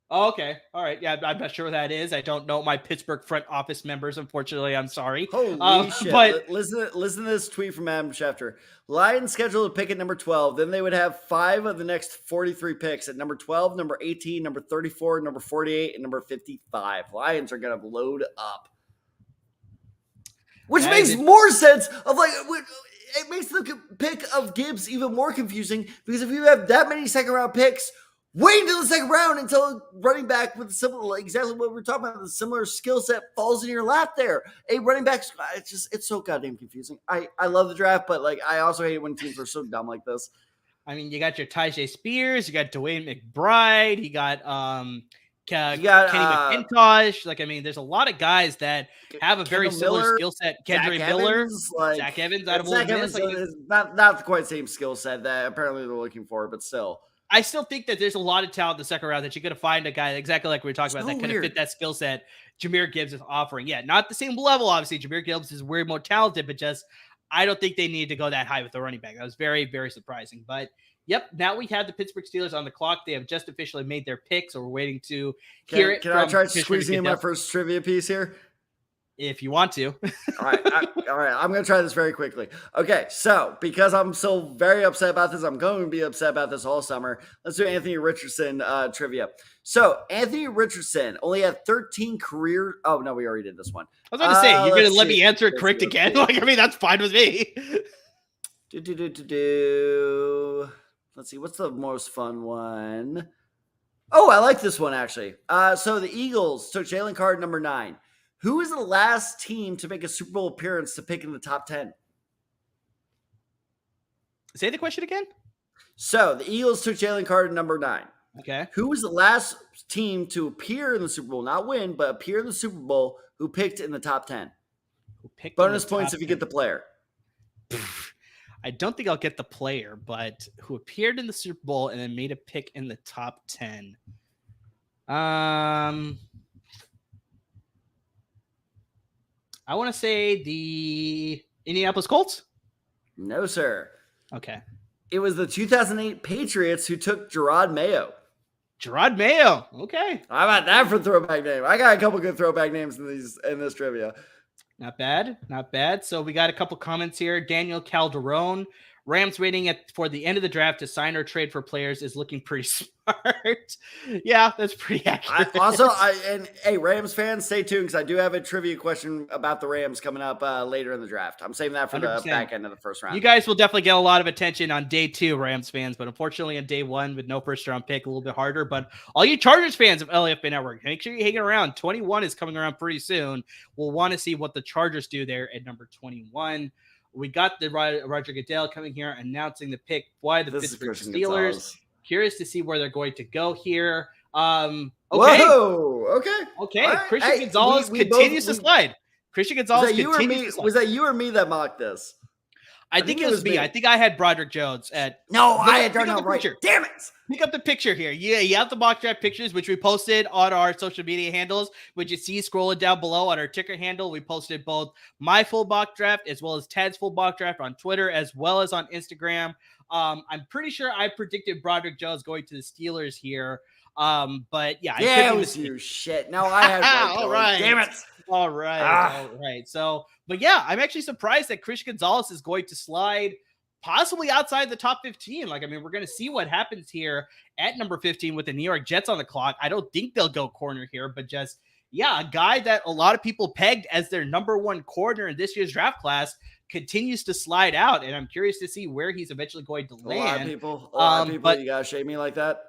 Oh, okay. All right. Yeah, I'm not sure who that is. I don't know my Pittsburgh front office members, unfortunately. I'm sorry. Holy shit. But listen to this tweet from Adam Schefter. Lions scheduled to pick at number 12. Then they would have 5 of the next 43 picks at number 12, number 18, number 34, number 48, and number 55. Lions are going to load up. Which makes more sense of like, it makes the pick of Gibbs even more confusing because if you have that many second round picks, wait until the second round until running back with similar, exactly what we're talking about, the similar skill set falls in your lap there. A running back, it's so goddamn confusing. I love the draft, but like I also hate it when teams are so dumb like this. I mean, you got your Tyjae Spears, you got Dwayne McBride, you got Kenny McIntosh. Like, I mean, there's a lot of guys that have a very similar skill set. Kendra Miller, Zach Evans out of Ole Miss. Is not quite the same skill set that apparently they're looking for, but still. I still think that there's a lot of talent in the second round that you're going to find a guy exactly like we were talking about that kind of fit that skill set Jahmyr Gibbs is offering. Yeah, not the same level, obviously. Jahmyr Gibbs is way more talented, but just I don't think they need to go that high with the running back. That was very, very surprising. But yep, now we have the Pittsburgh Steelers on the clock. They have just officially made their pick, so we're waiting to hear it. Can I try squeezing in my first trivia piece here? If you want to. All right. I'm going to try this very quickly. Okay. So because I'm so very upset about this, I'm going to be upset about this all summer. Let's do Anthony Richardson trivia. So Anthony Richardson only had 13 career. Oh no, we already did this one. I was going to say, you're going to let me answer it correct again. Like, I mean, that's fine with me. Let's see. What's the most fun one? Oh, I like this one actually. So the Eagles took Jalen Carter number 9. Who is the last team to make a Super Bowl appearance to pick in the top 10? Say the question again. So the Eagles took Jalen Carter number 9. Okay. Who was the last team to appear in the Super Bowl, not win, but appear in the Super Bowl who picked in the top 10? Bonus points if you get the player. I don't think I'll get the player, but who appeared in the Super Bowl and then made a pick in the top 10. I want to say the Indianapolis Colts. No, sir. Okay. It was the 2008 Patriots who took Gerard Mayo. Gerard Mayo. Okay. How about that for throwback name? I got a couple good throwback names in this trivia. Not bad. Not bad. So we got a couple comments here. Daniel Calderon. Rams waiting for the end of the draft to sign or trade for players is looking pretty smart. Yeah, that's pretty accurate. Hey, Rams fans, stay tuned because I do have a trivia question about the Rams coming up later in the draft. I'm saving that for 100%. The back end of the first round. You guys will definitely get a lot of attention on day 2, Rams fans, but unfortunately on day 1 with no first round pick, a little bit harder. But all you Chargers fans of LAFB Network, make sure you're hanging around. 21 is coming around pretty soon. We'll want to see what the Chargers do there at number 21. We got the Roger Goodell coming here announcing the pick by the Pittsburgh Steelers. Curious to see where they're going to go here. Okay. Whoa. Okay. Right. Christian Gonzalez continues to slide. Christian Gonzalez continues to slide. Was that you or me that mocked this? I think it was me. I think I had Broderick Jones at. No, I had Darnell Wright. Damn it! Pick up the picture here. Yeah, you have the mock draft pictures, which we posted on our social media handles, which you see scrolling down below on our ticker handle. We posted both my full mock draft as well as Tad's full mock draft on Twitter as well as on Instagram. I'm pretty sure I predicted Broderick Jones going to the Steelers here. But yeah, it was you. Shit. No, I had. All right. Damn it. All right. So, but yeah, I'm actually surprised that Christian Gonzalez is going to slide possibly outside the top 15. Like, I mean, we're going to see what happens here at number 15 with the New York Jets on the clock. I don't think they'll go corner here, but just, yeah, a guy that a lot of people pegged as their number 1 corner in this year's draft class continues to slide out, and I'm curious to see where he's eventually going to A lot of land. people, But you gotta shame me like that.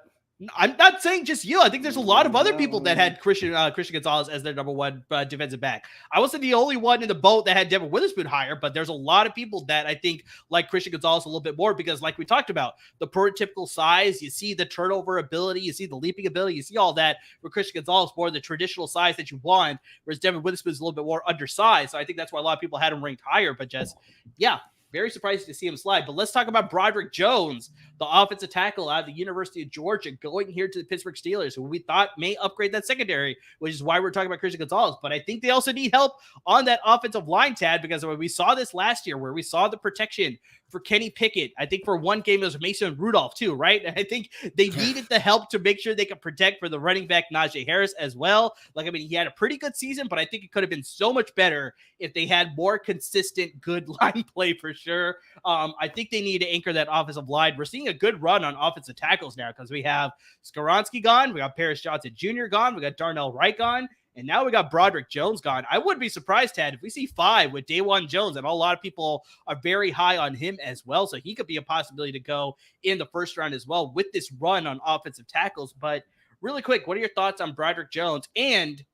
I'm not saying just you. I think there's a lot of other people that No. had Christian Gonzalez as their number one defensive back. I wasn't the only one in the boat that had Devin Witherspoon higher, but there's a lot of people that I think like Christian Gonzalez a little bit more because, like we talked about, the prototypical size, you see the turnover ability, you see the leaping ability, you see all that for Christian Gonzalez, more the traditional size that you want, whereas Devin Witherspoon is a little bit more undersized. So I think that's why a lot of people had him ranked higher, but just, yeah, very surprised to see him slide. But let's talk about Broderick Jones, the offensive tackle out of the University of Georgia, going here to the Pittsburgh Steelers, who we thought may upgrade that secondary, which is why we're talking about Christian Gonzalez. But I think they also need help on that offensive line, Tad, because when we saw this last year, where we saw the protection for Kenny Pickett, I think for one game it was Mason Rudolph too, right? And I think they needed the help to make sure they could protect for the running back Najee Harris as well. Like, I mean, he had a pretty good season, but I think it could have been so much better if they had more consistent good line play for sure. I think they need to anchor that offensive line. We're seeing a good run on offensive tackles now because we have Skoronski gone, we got Paris Johnson Jr. gone, we got Darnell Wright gone, and now we got Broderick Jones gone. I wouldn't be surprised, Tad, if we see 5 with Dawan Jones, and a lot of people are very high on him as well. So he could be a possibility to go in the first round as well with this run on offensive tackles. But really quick, what are your thoughts on Broderick Jones and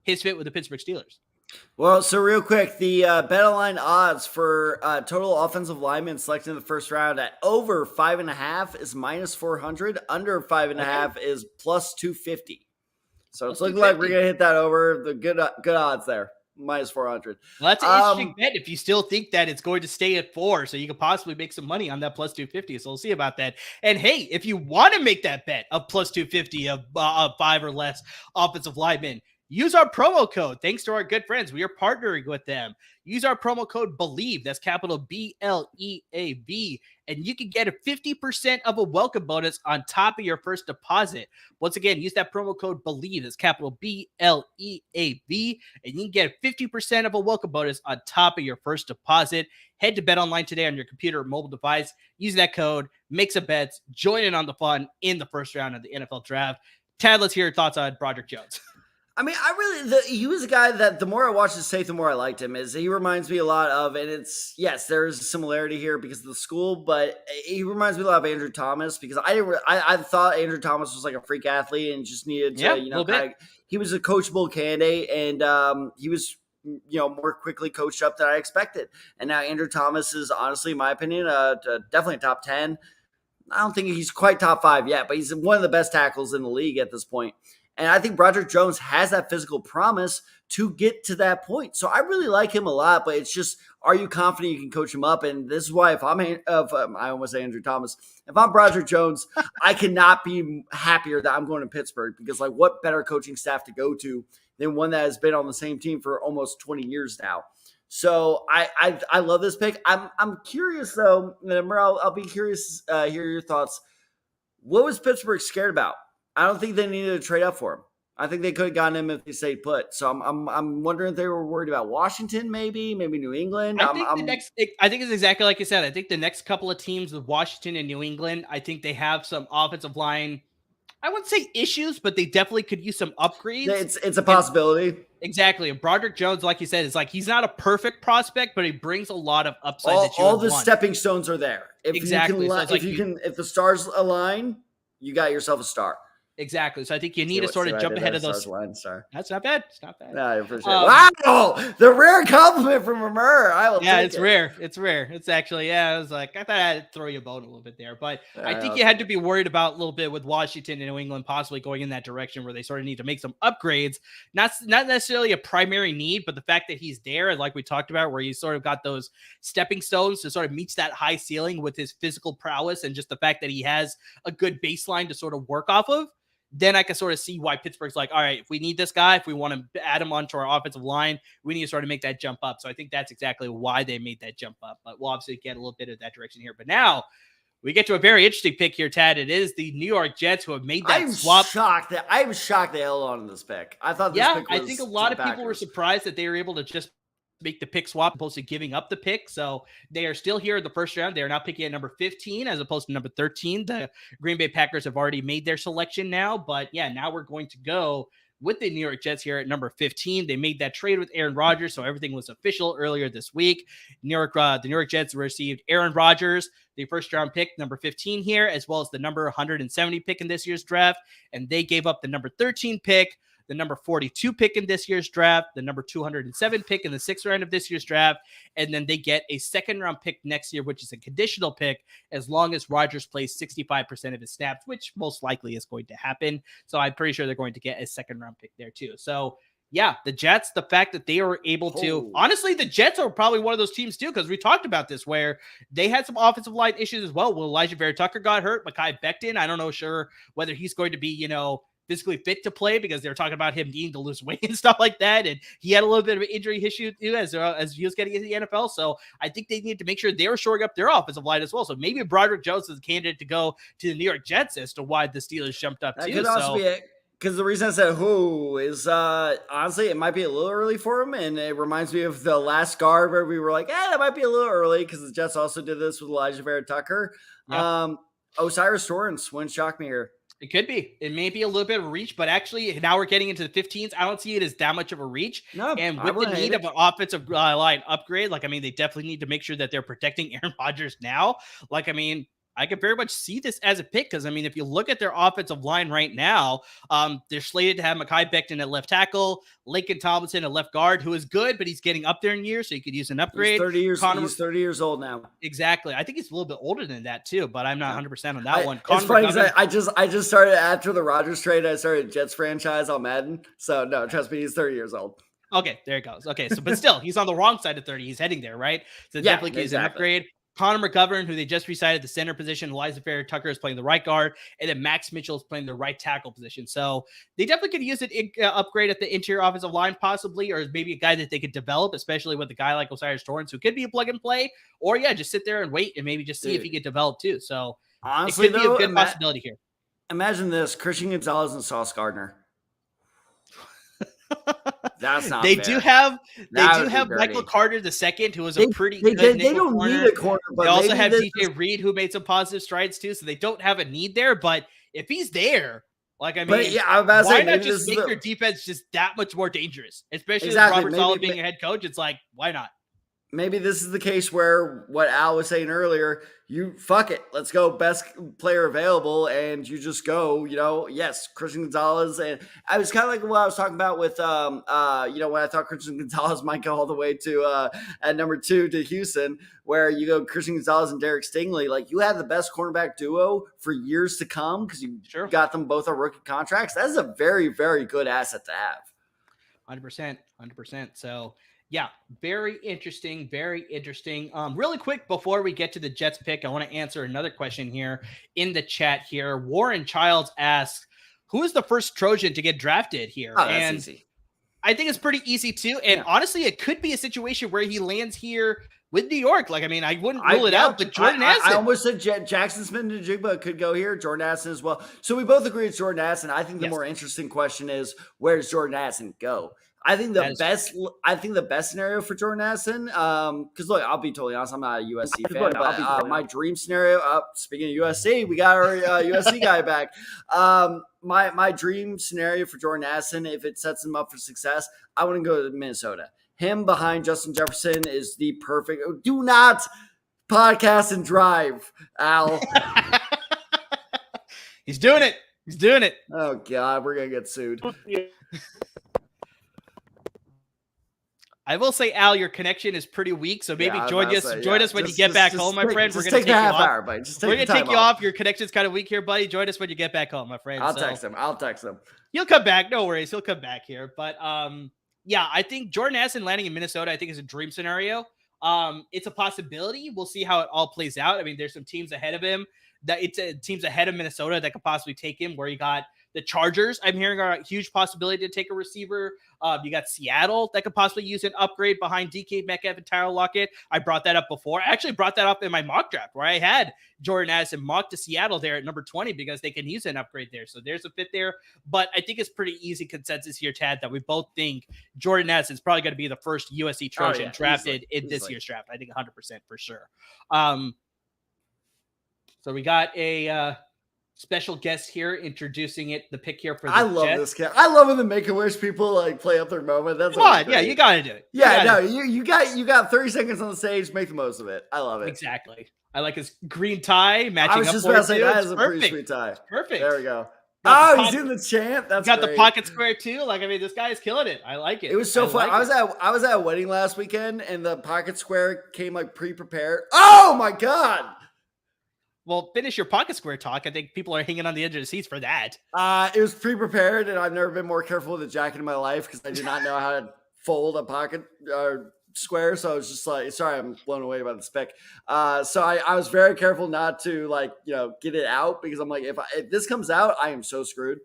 his fit with the Pittsburgh Steelers? Well, so real quick, the BetOnline odds for total offensive linemen selected in the first round at over 5.5 is minus 400. Under 5.5 is plus 250. So it's looking like we're gonna hit that over. The good odds there, minus 400. Well, that's an interesting bet if you still think that it's going to stay at 4, so you could possibly make some money on that plus 250. So we'll see about that. And hey, if you want to make that bet of plus 250 of 5 or less offensive linemen, use our promo code. Thanks to our good friends, we are partnering with them. Use our promo code BELIEVE. That's capital BLEAV. And you can get a 50% of a welcome bonus on top of your first deposit. Once again, use that promo code BELIEVE. That's capital BLEAV. And you can get 50% of a welcome bonus on top of your first deposit. Head to BetOnline today on your computer or mobile device. Use that code, make some bets, join in on the fun in the first round of the NFL Draft. Tad, let's hear your thoughts on Broderick Jones. I mean, he was a guy that the more I watched his tape, the more I liked him. He reminds me a lot of, and it's, yes, there is a similarity here because of the school, but he reminds me a lot of Andrew Thomas because I thought Andrew Thomas was like a freak athlete and just needed to, he was a coachable candidate and he was, more quickly coached up than I expected. And now Andrew Thomas is honestly, in my opinion, definitely top 10. I don't think he's quite top 5 yet, but he's one of the best tackles in the league at this point. And I think Broderick Jones has that physical promise to get to that point. So I really like him a lot, but it's just, are you confident you can coach him up? And this is why I almost say Andrew Thomas, if I'm Broderick Jones, I cannot be happier that I'm going to Pittsburgh because like what better coaching staff to go to than one that has been on the same team for almost 20 years now. So I love this pick. I'm curious though, and I'll be curious to hear your thoughts. What was Pittsburgh scared about? I don't think they needed to trade up for him. I think they could have gotten him if they stayed put. So I'm wondering if they were worried about Washington, maybe New England. I think it's exactly like you said. I think the next couple of teams with Washington and New England, I think they have some offensive line, I wouldn't say issues, but they definitely could use some upgrades. It's a possibility. Exactly. And Broderick Jones, like you said, is like he's not a perfect prospect, but he brings a lot of upside. All the stepping stones are there. If the stars align, you got yourself a star. Exactly. So I think you need to sort of jump ahead of those. That's not bad. It's not bad. No, I appreciate it. Wow. The rare compliment from Ramir. It's rare. It's rare. It's actually, I was like, I thought I'd throw you a bone a little bit there, but I think you had to be worried about a little bit with Washington and New England possibly going in that direction where they sort of need to make some upgrades. Not necessarily a primary need, but the fact that he's there, and like we talked about, where he's sort of got those stepping stones to sort of meet that high ceiling with his physical prowess and just the fact that he has a good baseline to sort of work off of. Then I can sort of see why Pittsburgh's like, all right, if we need this guy, if we want to add him onto our offensive line, we need to sort of make that jump up. So I think that's exactly why they made that jump up. But we'll obviously get a little bit of that direction here. But now we get to a very interesting pick here, Tad. It is the New York Jets who have made that swap. I'm shocked they held on to this pick. I thought this pick was I think a lot of people were surprised that they were able to just make the pick swap opposed to giving up the pick. So they are still here in the first round. They are now picking at number 15 as opposed to number 13. The Green Bay Packers have already made their selection now, but now we're going to go with the New York Jets here at number 15. They made that trade with Aaron Rodgers, so everything was official earlier this week. The New York Jets received Aaron Rodgers, the first-round pick, number 15 here, as well as the number 170 pick in this year's draft, and they gave up the number 13 pick, the number 42 pick in this year's draft, the number 207 pick in the 6th round of this year's draft, and then they get a 2nd-round pick next year, which is a conditional pick, as long as Rodgers plays 65% of his snaps, which most likely is going to happen. So I'm pretty sure they're going to get a 2nd-round pick there too. So yeah, the Jets, the fact that they were able to, honestly, the Jets are probably one of those teams too, because we talked about this, where they had some offensive line issues as well. Well, Elijah Vera Tucker got hurt. Mekhi Becton, I don't know sure whether he's going to be, physically fit to play, because they were talking about him needing to lose weight and stuff like that. And he had a little bit of an injury issue too, as he was getting into the NFL. So I think they need to make sure they were shoring up their offensive line as well. So maybe Broderick Jones is a candidate to go to the New York Jets as to why the Steelers jumped up that too. Could also be it. Because the reason I said who is, honestly, it might be a little early for him. And it reminds me of the last guard where we were like, that might be a little early, because the Jets also did this with Elijah Vera Tucker. Yeah. Osiris Torrance wouldn't shock me here. It could be. It may be a little bit of a reach, but actually now we're getting into the 15s. I don't see it as that much of a reach. No, and with the need of an offensive line upgrade, they definitely need to make sure that they're protecting Aaron Rodgers now. I could very much see this as a pick, because, if you look at their offensive line right now, they're slated to have Mekhi Becton at left tackle, Laken Tomlinson at left guard, who is good, but he's getting up there in years, so you could use an upgrade. He's 30 years old now. Exactly. I think he's a little bit older than that too, but I'm not 100% on that one. It's funny because I just started after the Rodgers trade. I started Jets franchise on Madden. So no, trust me, he's 30 years old. Okay, there it goes. Okay, so but still, he's on the wrong side of 30. He's heading there, right? So definitely gives an upgrade. Connor McGovern, who they just re-signed the center position. Elijah Vera Tucker is playing the right guard, and then Max Mitchell is playing the right tackle position. So they definitely could use an upgrade at the interior offensive line, possibly, or maybe a guy that they could develop, especially with a guy like Osiris Torrance, who could be a plug and play, or just sit there and wait and maybe just see if he could develop too. So honestly, it could be a good possibility here. Imagine this: Christian Gonzalez and Sauce Gardner. That's not they fair. do have Michael Carter II, who was a pretty good they don't corner. Need a corner, but they also have DJ Reed, who made some positive strides too, so they don't have a need there. But if he's there, why not just make their defense just that much more dangerous? Especially with Robert Saleh being a head coach, it's like, why not? Maybe this is the case where what Al was saying earlier, you fuck it. Let's go best player available. And you just go, yes, Christian Gonzalez. And I was kind of like what I was talking about with, when I thought Christian Gonzalez might go all the way to at number 2 to Houston, where you go Christian Gonzalez and Derek Stingley. Like, you have the best cornerback duo for years to come, because you got them both on rookie contracts. That is a very, very good asset to have. 100%. So, yeah, very interesting. Really quick, before we get to the Jets pick, I want to answer another question here in the chat here. Warren Childs asks, who is the first Trojan to get drafted here? Oh, that's easy. I think it's pretty easy too. And honestly, it could be a situation where he lands here with New York. I wouldn't rule it out, but Jordan Addison. I almost said Jackson Smith-Njigba could go here. Jordan Addison as well. So we both agree it's Jordan Addison. I think the more interesting question is, where does Jordan Addison go? I think the best scenario for Jordan Addison, because look, I'll be totally honest, I'm not a USC fan, but my dream scenario, speaking of USC, we got our USC guy back. My dream scenario for Jordan Addison, if it sets him up for success, I want to go to Minnesota. Him behind Justin Jefferson is the perfect. Do not podcast and drive, Al. He's doing it. Oh God, we're gonna get sued. I will say, Al, your connection is pretty weak, so maybe join us when you get back home, my friend. We're going to take you off. We're going to take you off. Your connection's kind of weak here, buddy. Join us when you get back home, my friend. I'll text him. He'll come back. No worries. He'll come back here. But, I think Jordan Addison landing in Minnesota, I think, is a dream scenario. It's a possibility. We'll see how it all plays out. There's some teams ahead of him. Teams ahead of Minnesota that could possibly take him, where you got the Chargers, I'm hearing, are a huge possibility to take a receiver. You got Seattle that could possibly use an upgrade behind DK Metcalf and Tyler Lockett. I brought that up before. I actually brought that up in my mock draft, where I had Jordan Addison mocked to Seattle there at number 20, because they can use an upgrade there. So there's a fit there. But I think it's pretty easy consensus here, Tad, that we both think Jordan Addison is probably going to be the first USC Trojan drafted in this year's draft. I think 100% for sure. So we got a special guest here introducing the pick here for the I love Jets. this kid. I love when the Make-A-Wish people like play up their moment. That's Come on, great. yeah, you gotta do it. You got 30 seconds on the stage. Make the most of it. I love it. Exactly. I like his green tie matching up. I was just about to say that is a pretty sweet tie. Perfect. There we go. He's doing the chant. That's got great. the pocket square too. Like, I mean, this guy is killing it. I like it. It was so fun. Like I was at a wedding last weekend, and the pocket square came like pre-prepared. Oh my god! Well, finish your pocket square talk. I think people are hanging on the edge of the seats for that. It was pre-prepared, and I've never been more careful with a jacket in my life because I did not know how to fold a pocket square. So I was just like, sorry, I'm blown away by the spec. So I was very careful not to get it out because I'm like, if this comes out, I am so screwed.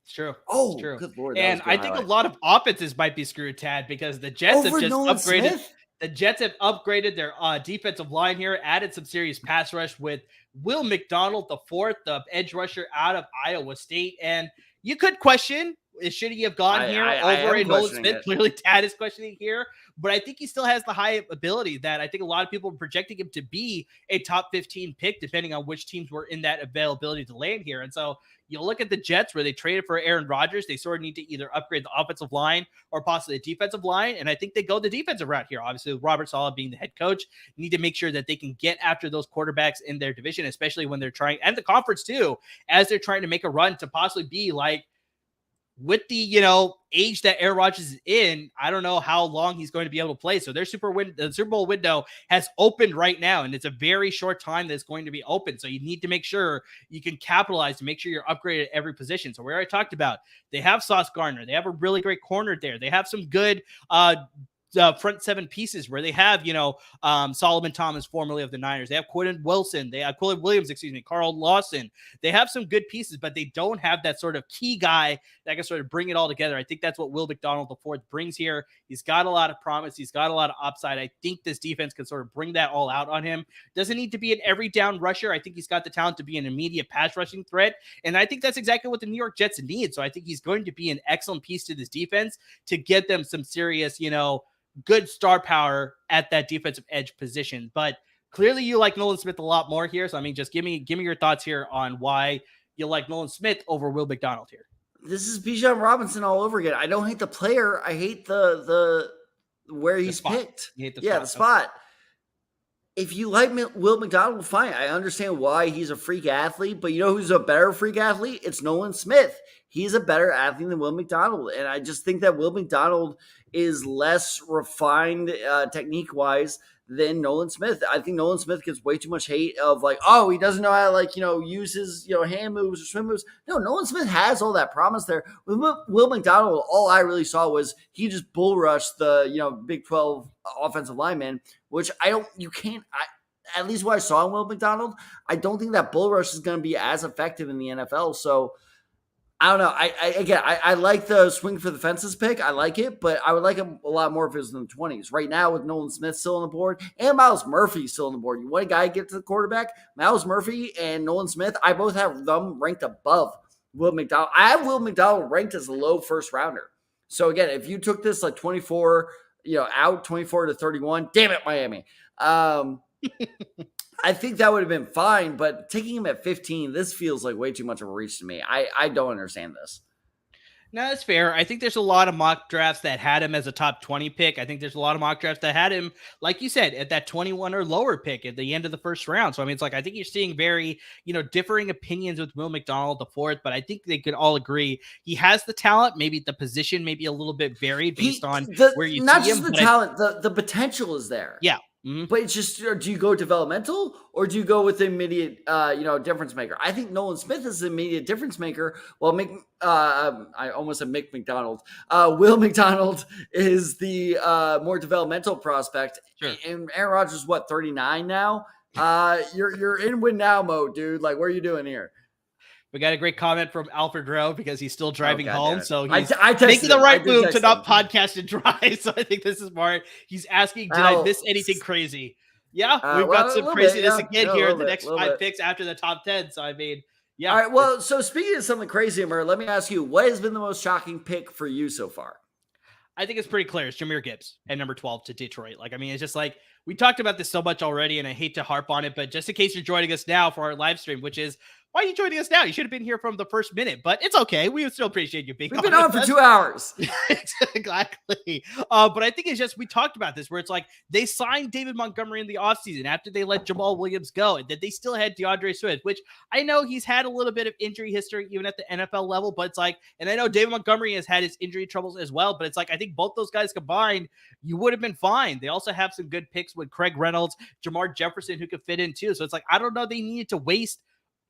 It's true. Oh, it's true. Good Lord. And I think a lot of offenses might be screwed, Tad, because the Jets have just upgraded. Smith? The Jets have upgraded their defensive line here, added some serious pass rush with Will McDonald, the fourth, the edge rusher out of Iowa State. And you could question, should he have gone here over a Nolan Smith? Clearly, Tad is questioning here. But I think he still has the high ability that I think a lot of people are projecting him to be a top 15 pick, depending on which teams were in that availability to land here. And so you look at the Jets where they traded for Aaron Rodgers. They sort of need to either upgrade the offensive line or possibly the defensive line. And I think they go the defensive route here. Obviously, with Robert Saleh being the head coach, you need to make sure that they can get after those quarterbacks in their division, especially when they're trying, and the conference too, as they're trying to make a run to possibly be like, with the, age that Aaron Rodgers is in, I don't know how long he's going to be able to play. So the Super Bowl window has opened right now, and it's a very short time that's going to be open. So you need to make sure you can capitalize to make sure you're upgraded at every position. So we already talked about, they have Sauce Gardner. They have a really great corner there. They have some good front seven pieces where they have, Solomon Thomas, formerly of the Niners. They have Quentin Williams, Carl Lawson. They have some good pieces, but they don't have that sort of key guy that can sort of bring it all together. I think that's what Will McDonald IV brings here. He's got a lot of promise. He's got a lot of upside. I think this defense can sort of bring that all out on him. Doesn't need to be an every down rusher. I think he's got the talent to be an immediate pass rushing threat. And I think that's exactly what the New York Jets need. So I think he's going to be an excellent piece to this defense to get them some serious, good star power at that defensive edge position. But clearly you like Nolan Smith a lot more here. So, I mean, just give me your thoughts here on why you like Nolan Smith over Will McDonald here. This is Bijan Robinson all over again. I don't hate the player. I hate the where he's picked. The spot. If you like Will McDonald, fine. I understand why he's a freak athlete, but you know who's a better freak athlete? It's Nolan Smith. He's a better athlete than Will McDonald. And I just think that Will McDonald is less refined technique-wise than Nolan Smith. I think Nolan Smith gets way too much hate of like, oh, he doesn't know how to use his hand moves or swim moves. No, Nolan Smith has all that promise there. With Will McDonald, all I really saw was he just bull rushed the Big 12 offensive lineman, which at least what I saw in Will McDonald, I don't think that bull rush is going to be as effective in the NFL. So I don't know. I like the swing for the fences pick. I like it, but I would like him a lot more if it was in the 20s. Right now, with Nolan Smith still on the board and Myles Murphy still on the board, you want a guy to get to the quarterback? Myles Murphy and Nolan Smith, I both have them ranked above Will McDonald. I have Will McDonald ranked as a low first rounder. So again, if you took this like 24, out 24 to 31, damn it, Miami. I think that would have been fine, but taking him at 15, this feels like way too much of a reach to me. I don't understand this. No, that's fair. I think there's a lot of mock drafts that had him as a top 20 pick. I think there's a lot of mock drafts that had him, like you said, at that 21 or lower pick at the end of the first round. So, I mean, it's like, I think you're seeing very, differing opinions with Will McDonald the fourth, but I think they could all agree he has the talent. Maybe the position may be a little bit varied based on where you see him. Not just the talent, the potential is there. Yeah. Mm-hmm. But it's just, do you go developmental or do you go with the immediate, difference maker? I think Nolan Smith is the immediate difference maker. Well, I almost said Mick McDonald. Will McDonald is the more developmental prospect. Sure. And Aaron Rodgers is 39 now. You're in win now mode, dude. Like, what are you doing here? We got a great comment from Alfred Rowe because he's still driving home. So he's I making the right move to not podcast and drive. So I think this is smart. He's asking, did I miss anything crazy? Yeah, we've got some craziness again here in the next 5 picks after the top 10. So, I mean, yeah. All right, well, so speaking of something crazy, Amir, let me ask you, what has been the most shocking pick for you so far? I think it's pretty clear. It's Jahmyr Gibbs at number 12 to Detroit. Like, I mean, it's just like, we talked about this so much already, and I hate to harp on it, but just in case you're joining us now for our live stream, which is why are you joining us now? You should have been here from the first minute, but it's okay. We still appreciate you being We've been on for 2 hours. Exactly. But I think it's just, we talked about this where it's like they signed David Montgomery in the offseason after they let Jamal Williams go, and that they still had DeAndre Swift, which I know he's had a little bit of injury history even at the NFL level, but it's like, and I know David Montgomery has had his injury troubles as well, but it's like, I think both those guys combined, you would have been fine. They also have some good picks with Craig Reynolds, Jamar Jefferson, who could fit in too. So it's like, I don't know, they needed to waste.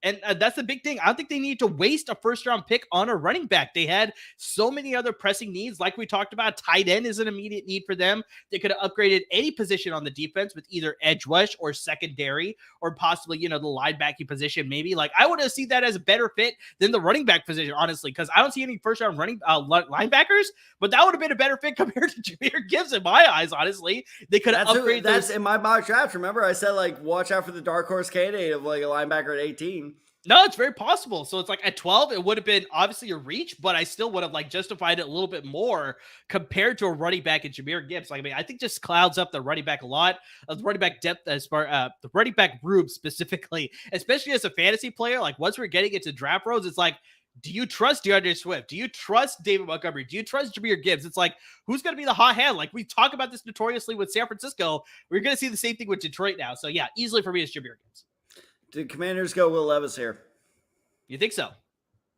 And that's the big thing. I don't think they need to waste a first-round pick on a running back. They had so many other pressing needs. Like we talked about, tight end is an immediate need for them. They could have upgraded any position on the defense with either edge rush or secondary or possibly, the linebacking position maybe. Like, I would have seen that as a better fit than the running back position, honestly, because I don't see any first-round running linebackers, but that would have been a better fit compared to Jahmyr Gibbs in my eyes, honestly. They could have upgraded That's in my mock draft. Remember, I said, like, watch out for the dark horse candidate of, like, a linebacker at 18. No, it's very possible. So it's like at 12, it would have been obviously a reach, but I still would have like justified it a little bit more compared to a running back in Jahmyr Gibbs. Like, I mean, I think just clouds up the running back a lot, the running back depth as far the running back room specifically, especially as a fantasy player. Like, once we're getting into draft rows, it's like, do you trust DeAndre Swift? Do you trust David Montgomery? Do you trust Jahmyr Gibbs? It's like, who's going to be the hot hand? Like, we talk about this notoriously with San Francisco. We're going to see the same thing with Detroit now. So yeah, easily for me, it's Jahmyr Gibbs. Did Commanders go Will Levis here? You think so?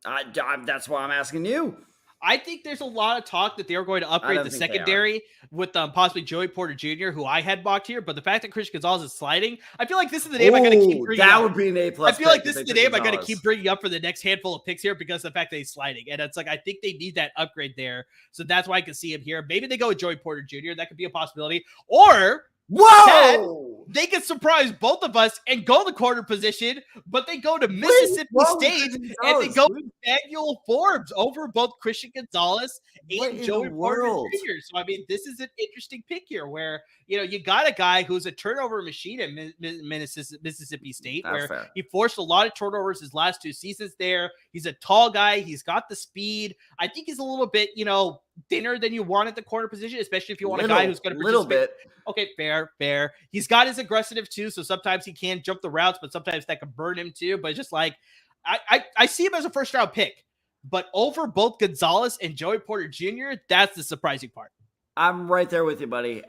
That's why I'm asking you. I think there's a lot of talk that they are going to upgrade the secondary with possibly Joey Porter Jr., who I had mocked here. But the fact that Christian Gonzalez is sliding, I feel like this is the name I got to keep bringing up. That would be an A+. I feel like this is the name I got to keep bringing up for the next handful of picks here because of the fact that he's sliding. And it's like, I think they need that upgrade there. So that's why I can see him here. Maybe they go with Joey Porter Jr. That could be a possibility. Or they could surprise both of us and go the corner position, but they go to Mississippi State and they go Emmanuel Forbes over both Christian Gonzalez and Joey Porter Jr. So, I mean, this is an interesting pick here where, you got a guy who's a turnover machine at Mississippi State, where he forced a lot of turnovers his last 2 seasons there. He's a tall guy. He's got the speed. I think he's a little bit, thinner than you want at the corner position, especially if you want a guy who's going to participate. Okay, fair. He's got his aggressive too, so sometimes he can jump the routes, but sometimes that can burn him too. But just like, I see him as a first-round pick, but over both Gonzalez and Joey Porter Jr., that's the surprising part. I'm right there with you, buddy.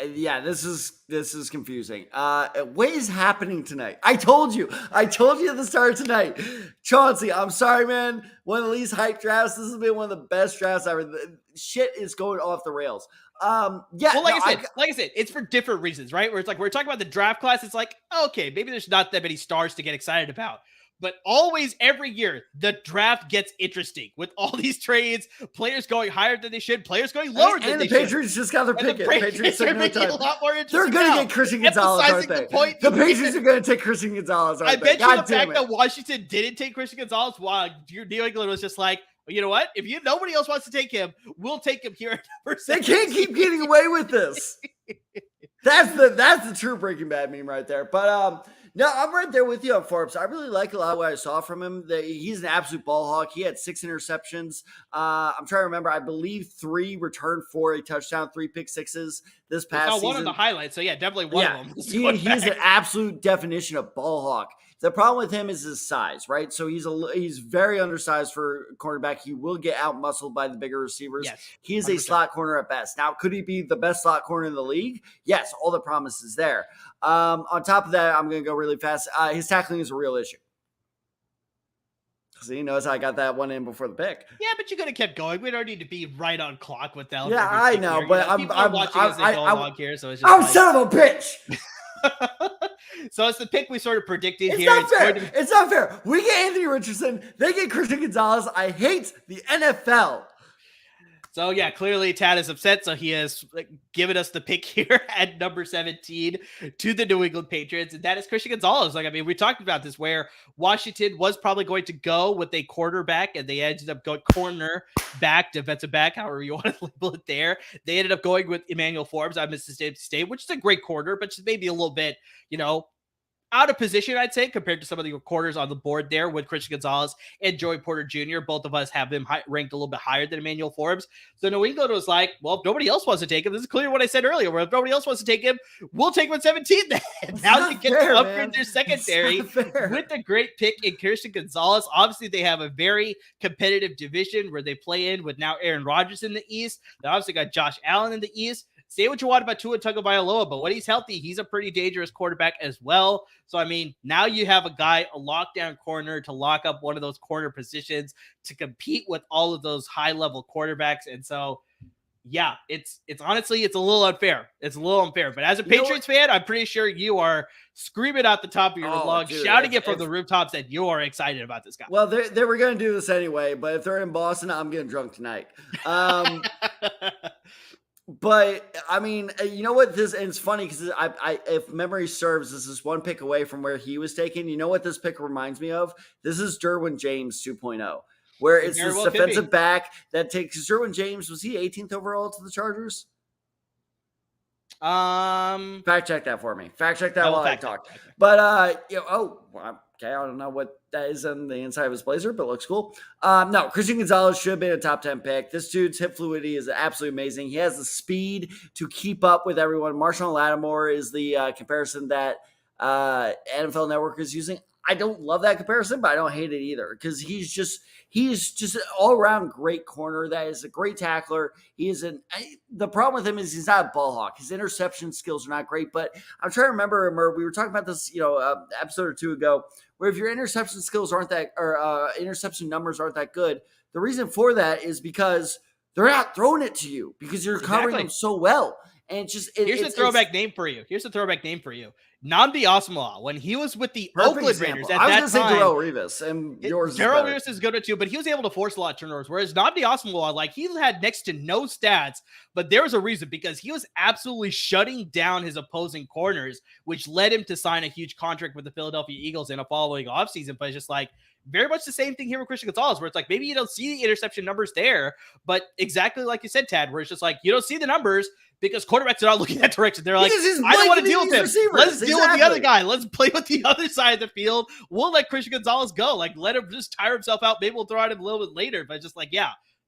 Yeah, this is confusing. What is happening tonight? I told you at the start of tonight. Chauncey, I'm sorry, man. One of the least hyped drafts. This has been one of the best drafts ever. Shit is going off the rails. Well, I said, it's for different reasons, right? Where it's like, we're talking about the draft class. It's like, okay, maybe there's not that many stars to get excited about. But always, every year, the draft gets interesting with all these trades, players going higher than they should, players going lower than they should. And the Patriots just got their pick. The Patriots are making it a lot more interesting. They're going to get Christian Gonzalez, aren't they? The Patriots are going to take Christian Gonzalez, aren't they? I bet you the fact that Washington didn't take Christian Gonzalez, while New England was just like, well, you know what? If nobody else wants to take him, we'll take him here at number 7. They can't keep getting away with this. That's the true Breaking Bad meme right there. But no, I'm right there with you on Forbes. I really like a lot of what I saw from him. He's an absolute ball hawk. He had 6 interceptions. I'm trying to remember. I believe 3 returned for a touchdown, 3 pick sixes this past season. One of the highlights, so yeah, definitely one of them. He's an absolute definition of ball hawk. The problem with him is his size, right? So he's very undersized for cornerback. He will get out muscled by the bigger receivers. Yes, he's 100%. A slot corner at best. Now, could he be the best slot corner in the league? Yes, all the promise is there. On top of that, I'm going to go really fast. His tackling is a real issue. So he knows I got that one in before the pick. Yeah, but you could have kept going. We don't need to be right on clock with that. Yeah, I know, here. But I'm watching as they go along here, so it's just I'm son of a bitch. So it's the pick we sort of predicted here. Not fair. It's not fair. We get Anthony Richardson. They get Christian Gonzalez. I hate the NFL. So, yeah, clearly Tad is upset. So he has given us the pick here at number 17 to the New England Patriots. And that is Christian Gonzalez. Like, I mean, we talked about this where Washington was probably going to go with a quarterback and they ended up going corner back, defensive back, however you want to label it there. They ended up going with Emmanuel Forbes out of Mississippi State, which is a great corner, but just maybe a little bit, out of position, I'd say, compared to some of the corners on the board there with Christian Gonzalez and Joey Porter Jr. Both of us have them ranked a little bit higher than Emmanuel Forbes. So New England was like, well, if nobody else wants to take him, this is clearly what I said earlier, where if nobody else wants to take him, we'll take him at 17 then. Now they get to upgrade their secondary with a great pick in Christian Gonzalez. Obviously, they have a very competitive division where they play in with now Aaron Rodgers in the East. They obviously got Josh Allen in the East. Say what you want about Tua Tagovailoa, but when he's healthy, he's a pretty dangerous quarterback as well. So, I mean, now you have a guy, a lockdown corner to lock up one of those corner positions to compete with all of those high-level quarterbacks. And so, yeah, it's honestly, it's a little unfair. It's a little unfair. But as a Patriots fan, I'm pretty sure you are screaming out the top of your lungs, shouting it from the rooftops that you are excited about this guy. Well, they were going to do this anyway, but if they're in Boston, I'm getting drunk tonight. But I mean, you know what? And it's funny because if memory serves, this is one pick away from where he was taken. You know what this pick reminds me of? This is Derwin James 2.0, where it's this defensive back that takes Derwin James. Was he 18th overall to the Chargers? Fact check that for me. Fact check that while I talk. But okay, I don't know what that is on the inside of his blazer, but it looks cool. No, Christian Gonzalez should have been a top 10 pick. This dude's hip fluidity is absolutely amazing. He has the speed to keep up with everyone. Marshawn Lattimore is the comparison that NFL Network is using. I don't love that comparison, but I don't hate it either because he's just an all-around great corner. That is a great tackler. The problem with him is he's not a ball hawk. His interception skills are not great, but I'm trying to remember, we were talking about this, episode or two ago, where if your interception skills aren't that, or interception numbers aren't that good, the reason for that is because they're not throwing it to you because you're covering them so well. And here's a throwback name for you. Nnamdi Asomugha, when he was with the Oakland Raiders at that time. I was going to say Darrelle Revis, and yours Darrelle Revis is good too, but he was able to force a lot of turnovers, whereas Nnamdi Asomugha, he had next to no stats, but there was a reason, because he was absolutely shutting down his opposing corners, which led him to sign a huge contract with the Philadelphia Eagles in a following offseason. But it's just very much the same thing here with Christian Gonzalez, where it's maybe you don't see the interception numbers there, but exactly like you said, Tad, where it's just you don't see the numbers because quarterbacks are not looking that direction. They're I don't want to deal with him. Let's deal with the other guy. Let's play with the other side of the field. We'll let Christian Gonzalez go. Let him just tire himself out. Maybe we'll throw at him a little bit later. But just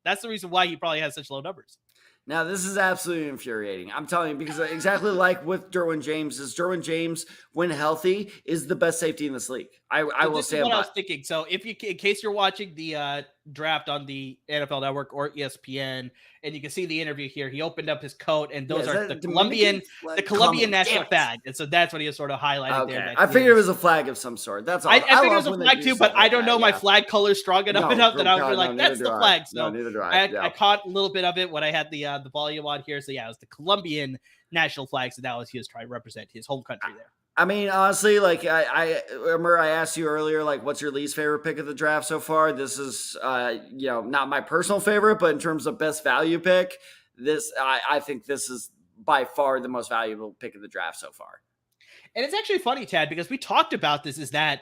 that's the reason why he probably has such low numbers. Now, this is absolutely infuriating. I'm telling you, because exactly like with Derwin James, when healthy, is the best safety in this league. I will say what I was thinking. So in case you're watching the draft on the NFL Network or ESPN, and you can see the interview here, he opened up his coat, and those are the Colombian national flag. And so that's what he was sort of highlighting there. I figured it was a flag of some sort. That's all. I figured it was a flag too, but I don't know my flag color strong enough that I would be that's the flag. So neither do I. I caught a little bit of it when I had the volume on here. So it was the Colombian national flag. So that was he was trying to represent his home country there. I mean, honestly, I remember I asked you earlier, what's your least favorite pick of the draft so far? This is, not my personal favorite, but in terms of best value pick, I think this is by far the most valuable pick of the draft so far. And it's actually funny, Tad, because we talked about this, is that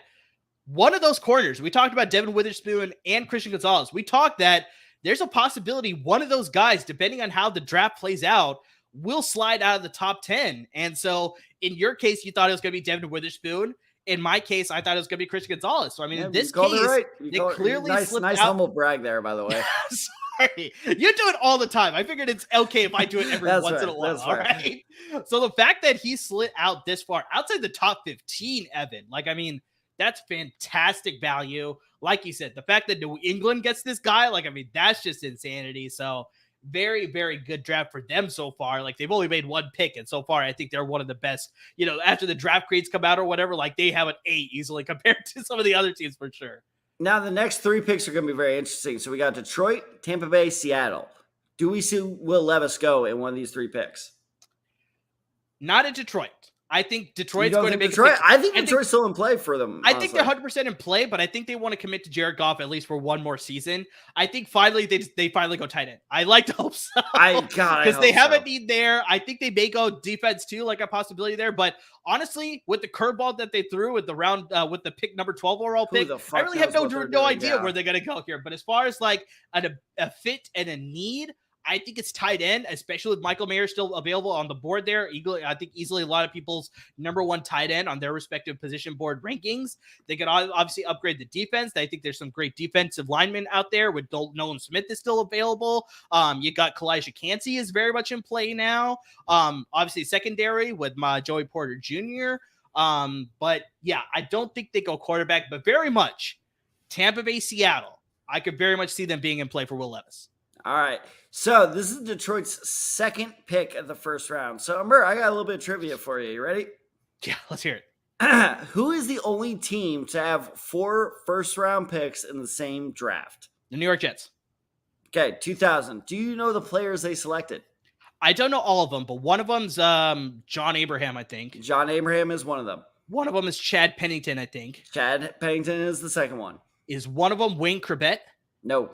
one of those corners, we talked about Devin Witherspoon and Christian Gonzalez. We talked that there's a possibility one of those guys, depending on how the draft plays out, will slide out of the top 10. And so in your case, you thought it was going to be Devin Witherspoon. In my case, I thought it was going to be Christian Gonzalez. So, I mean, in this case, they clearly slipped out. Nice humble brag there, by the way. Sorry. You do it all the time. I figured it's okay if I do it every once in a while. All right. So the fact that he slid out this far, outside the top 15, Evan, that's fantastic value. Like you said, the fact that New England gets this guy, that's just insanity. So very, very good draft for them so far. They've only made one pick, and so far I think they're one of the best. After the draft grades come out or whatever, they have an 8 easily compared to some of the other teams for sure. Now the next 3 picks are going to be very interesting. So we got Detroit, Tampa Bay, Seattle. Do we see Will Levis go in one of these 3 picks? Not in Detroit. I think Detroit's going to make Detroit. I think Detroit's still in play for them. I think they're 100% in play, but I think they want to commit to Jared Goff at least for one more season. I think finally they finally go tight end. I like to hope so. Because they have a need there. I think they may go defense too, a possibility there. But honestly, with the curveball that they threw with the round with the pick number 12 overall pick, I really have no idea where they're going to go here. But as far as a fit and a need, I think it's tight end, especially with Michael Mayer still available on the board there. I think easily a lot of people's number one tight end on their respective position board rankings. They could obviously upgrade the defense. I think there's some great defensive linemen out there with Nolan Smith is still available. You got Kalijah Cansey is very much in play now. Obviously secondary with my Joey Porter Jr. But yeah, I don't think they go quarterback, but very much Tampa Bay, Seattle. I could very much see them being in play for Will Levis. All right. So this is Detroit's second pick of the first round. So, Umber, I got a little bit of trivia for you. You ready? Yeah, let's hear it. Who is the only team to have 4 first-round picks in the same draft? The New York Jets. Okay, 2000. Do you know the players they selected? I don't know all of them, but one of them's John Abraham, I think. John Abraham is one of them. One of them is Chad Pennington, I think. Chad Pennington is the second one. Is one of them Wayne Corbett? No.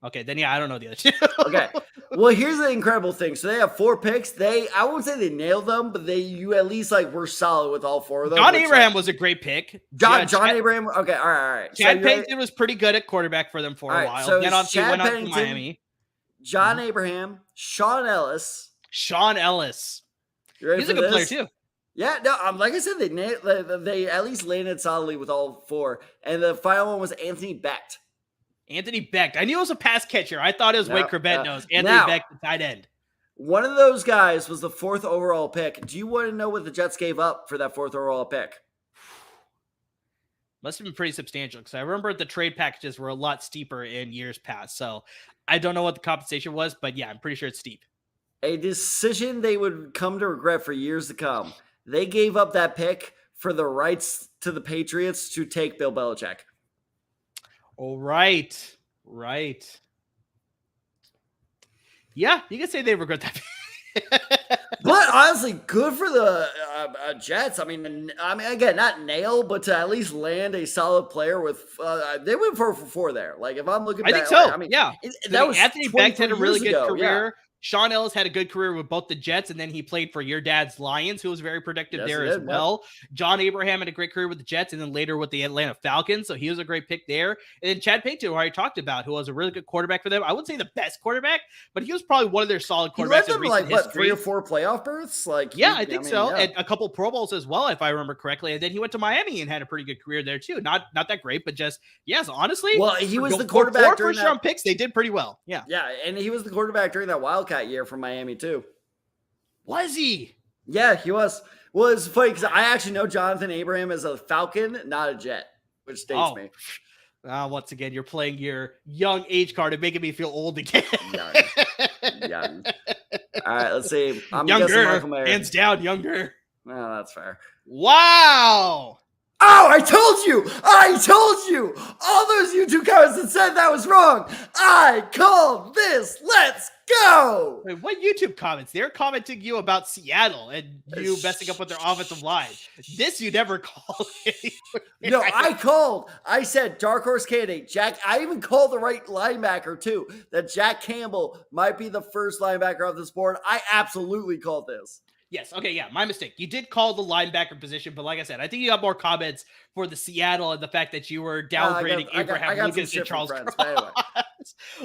Okay, then yeah, I don't know the other two. Okay. Well, here's the incredible thing. So they have 4 picks. I wouldn't say they nailed them, but you at least were solid with all 4 of them. John Abraham was a great pick. John Abraham. Okay, all right. Chad Pennington was pretty good at quarterback for them for a while. So then obviously Chad went out Pennington, to Miami. John Abraham, Sean Ellis. He's a good player too. Yeah, no, like I said, they at least landed solidly with all 4. And the final one was Anthony Becht. Anthony Becht. I knew it was a pass catcher. I thought it was Wayne Corbett. No, it was Anthony Becht, the tight end. One of those guys was the 4th overall pick. Do you want to know what the Jets gave up for that 4th overall pick? Must have been pretty substantial because I remember the trade packages were a lot steeper in years past. So I don't know what the compensation was, but yeah, I'm pretty sure it's steep. A decision they would come to regret for years to come. They gave up that pick for the rights to the Patriots to take Bill Belichick. Oh, right. Yeah, you can say they regret that. But honestly, good for the Jets. I mean, again, not nail, but to at least land a solid player with. They went 4-for-4 there. Like if I'm looking, I think so. Yeah, that was Anthony Becht had a really good career. Yeah. Sean Ellis had a good career with both the Jets, and then he played for your dad's Lions, who was very productive there as well. Yep. John Abraham had a great career with the Jets, and then later with the Atlanta Falcons, so he was a great pick there. And then Chad Pennington, who I talked about, who was a really good quarterback for them. I wouldn't say the best quarterback, but he was probably one of their solid quarterbacks in recent history. 3 or 4 playoff berths? I think so. Yeah. And a couple Pro Bowls as well, if I remember correctly. And then he went to Miami and had a pretty good career there too. Not that great, but just honestly. Well, he was the quarterback during first round picks. They did pretty well. Yeah, and he was the quarterback during that Wildcat year from Miami too. Was he? Yeah, he was. Well, it's funny because I actually know Jonathan Abraham as a Falcon, not a Jet, which dates me. Once again, you're playing your young age card and making me feel old again. Young. All right, let's see. I'm younger, hands down, younger. Oh, that's fair. Wow. Oh, I told you! All those YouTube comments that said that was wrong. I called this. Let's go. Wait, what YouTube comments? They're commenting you about Seattle and you messing up with their offensive line. This you never called. No, I said dark horse candidate Jack. I even called the right linebacker too. That Jack Campbell might be the first linebacker off this board. I absolutely called this. Yes. Okay. Yeah. My mistake. You did call the linebacker position, but like I said, I think you got more comments for the Seattle and the fact that you were downgrading Abraham Lucas and Charles Cross.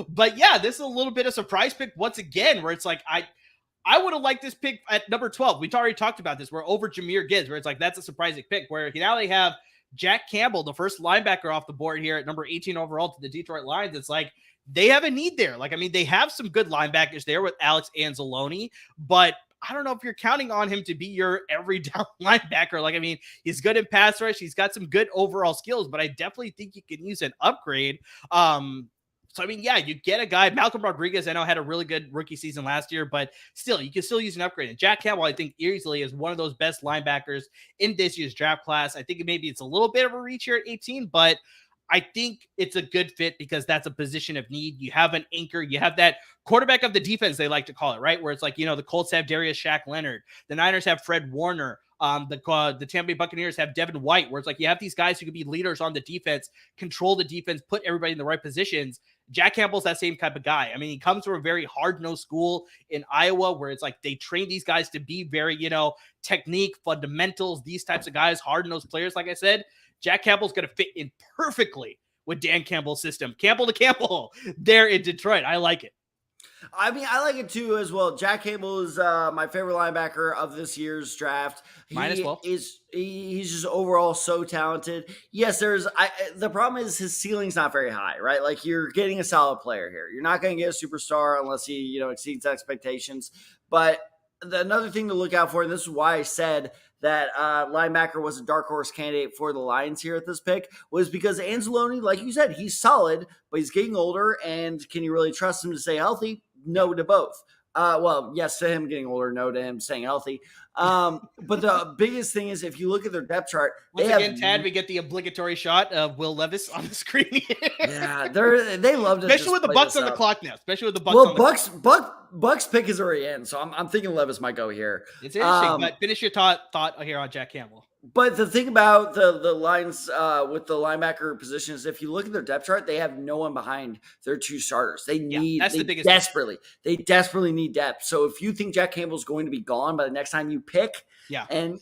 But yeah, this is a little bit of surprise pick once again, where it's like, I would have liked this pick at number 12. We've already talked about this. We're over Jahmyr Gibbs, where it's like, that's a surprising pick, where now they have Jack Campbell, the first linebacker off the board here at number 18 overall to the Detroit Lions. It's like, they have a need there. Like, I mean, they have some good linebackers there with Alex Anzalone, but I don't know if you're counting on him to be your every down linebacker. Like, I mean, he's good in pass rush. He's got some good overall skills, but I definitely think you can use an upgrade. So, I mean, yeah, you get a guy, Malcolm Rodriguez, I know had a really good rookie season last year, but still, you can still use an upgrade. And Jack Campbell, I think, easily is one of those best linebackers in this year's draft class. I think maybe it's a little bit of a reach here at 18, but I think it's a good fit because that's a position of need. You have an anchor. You have that quarterback of the defense, they like to call it, right? Where it's like, the Colts have Darius Shaq Leonard. The Niners have Fred Warner. The Tampa Bay Buccaneers have Devin White, where it's like you have these guys who can be leaders on the defense, control the defense, put everybody in the right positions. Jack Campbell's that same type of guy. I mean, he comes from a very hard-nosed school in Iowa where it's like they train these guys to be very, technique, fundamentals, these types of guys, hard-nosed players, like I said. Jack Campbell's going to fit in perfectly with Dan Campbell's system. Campbell to Campbell there in Detroit. I like it. I mean, I like it too as well. Jack Campbell is my favorite linebacker of this year's draft. Mine as well. He's just overall so talented. Yes, the problem is his ceiling's not very high, right? Like you're getting a solid player here. You're not going to get a superstar unless he exceeds expectations. But another thing to look out for, and this is why I said that linebacker was a dark horse candidate for the Lions here at this pick, was because Anzalone, like you said, he's solid, but he's getting older, and can you really trust him to stay healthy? No to both. Well, yes to him getting older, no to him staying healthy. But the biggest thing is if you look at their depth chart, once again, Tad, we get the obligatory shot of Will Levis on the screen. Yeah, they love to, especially with the Bucks on the clock now. Especially with the Bucks. Well, Bucks pick is already in, so I'm thinking Levis might go here. It's interesting, but finish your thought here on Jack Campbell. But the thing about the Lions with the linebacker position is if you look at their depth chart, they have no one behiant their two starters. They desperately need depth. So if you think Jack Campbell's going to be gone by the next time you pick, and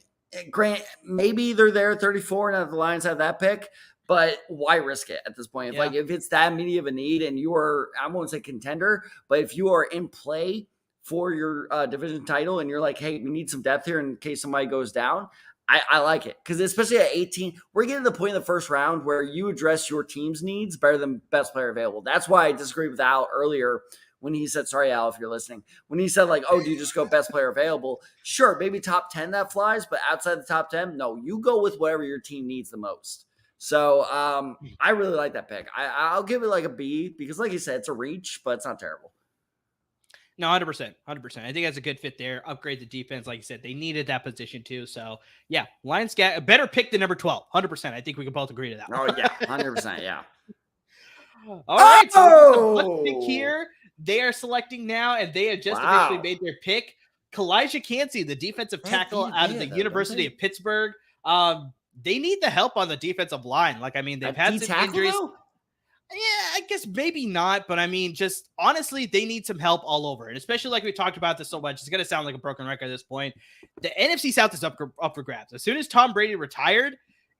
Grant, maybe they're there at 34 and the Lions have that pick, but why risk it at this point? If it's that many of a need and you are, I won't say contender, but if you are in play for your division title and you're like, hey, we need some depth here in case somebody goes down, I like it because especially at 18, we're getting to the point in the first round where you address your team's needs better than best player available. That's why I disagree with Al earlier when he said, sorry, Al, if you're listening, when he said like, oh, do you just go best player available? Sure, maybe top 10 that flies, but outside the top 10, no, you go with whatever your team needs the most. So I really like that pick. I'll give it like a B because like you said, it's a reach, but it's not terrible. No, 100%. I think that's a good fit there. Upgrade the defense. Like you said, they needed that position too. So, yeah, Lions got a better pick than number 12. 100%. I think we can both agree to that. Oh, yeah. 100%. Yeah. All right. So, the pick here, they are selecting now, and they have just officially made their pick. Kalijah Cansey, the defensive tackle out of the University of Pittsburgh. They need the help on the defensive line. Like, I mean, they've had some injuries. Yeah, I guess maybe not, but I mean, just honestly, they need some help all over. And especially like we talked about this so much, it's going to sound like a broken record at this point. The NFC South is up for grabs. As soon as Tom Brady retired,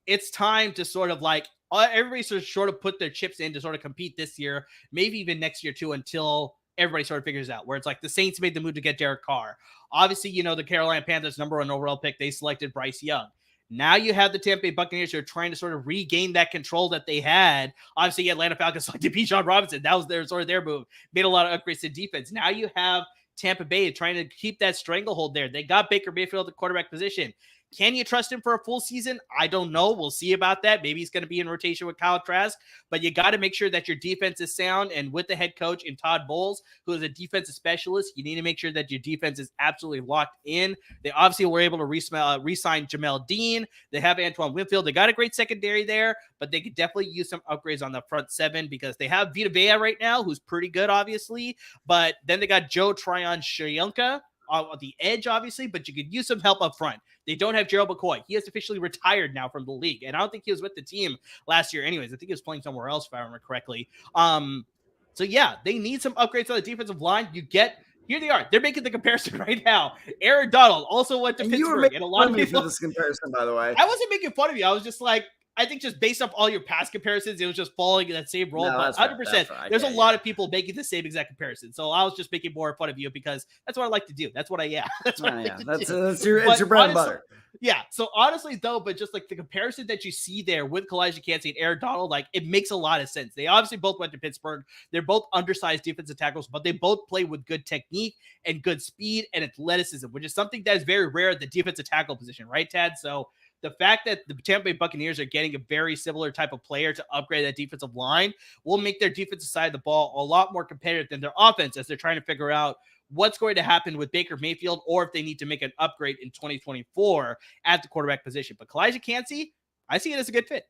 it's time to sort of like everybody sort of put their chips in to sort of compete this year, maybe even next year too, until everybody sort of figures out where it's like the Saints made the move to get Derek Carr. Obviously, the Carolina Panthers #1 overall pick, they selected Bryce Young. Now you have the Tampa Bay Buccaneers who are trying to sort of regain that control that they had. Obviously, Atlanta Falcons selected Bijan Robinson. That was their move. Made a lot of upgrades to defense. Now you have Tampa Bay trying to keep that stranglehold there. They got Baker Mayfield at the quarterback position. Can you trust him for a full season? I don't know. We'll see about that. Maybe he's going to be in rotation with Kyle Trask, but you got to make sure that your defense is sound. And with the head coach in Todd Bowles, who is a defensive specialist, you need to make sure that your defense is absolutely locked in. They obviously were able to re-sign Jamel Dean. They have Antoine Winfield. They got a great secondary there, but they could definitely use some upgrades on the front seven because they have Vita Vea right now, who's pretty good, obviously. But then they got Joe Tryon-Shoyinka on the edge, obviously, but you could use some help up front. They don't have Gerald McCoy. He has officially retired now from the league, and I don't think he was with the team last year anyways. I think he was playing somewhere else, if I remember correctly. So, yeah, they need some upgrades on the defensive line. Here they are. They're making the comparison right now. Aaron Donald also went to Pittsburgh. And a lot of people for this comparison, by the way. I wasn't making fun of you. I was just like, I think just based off all your past comparisons, it was just falling in that same role. No, but 100%, there's a lot of people making the same exact comparison. So I was just making more fun of you because that's what I like to do. That's what I am. That's what I like to do. It's your bread and butter. Yeah. So honestly, though, but just like the comparison that you see there with Kalijah Cansey and Aaron Donald, like it makes a lot of sense. They obviously both went to Pittsburgh. They're both undersized defensive tackles, but they both play with good technique and good speed and athleticism, which is something that is very rare at the defensive tackle position, right, Tad? So the fact that the Tampa Bay Buccaneers are getting a very similar type of player to upgrade that defensive line will make their defensive side of the ball a lot more competitive than their offense as they're trying to figure out what's going to happen with Baker Mayfield or if they need to make an upgrade in 2024 at the quarterback position. But Kalijah Cansey, I see it as a good fit.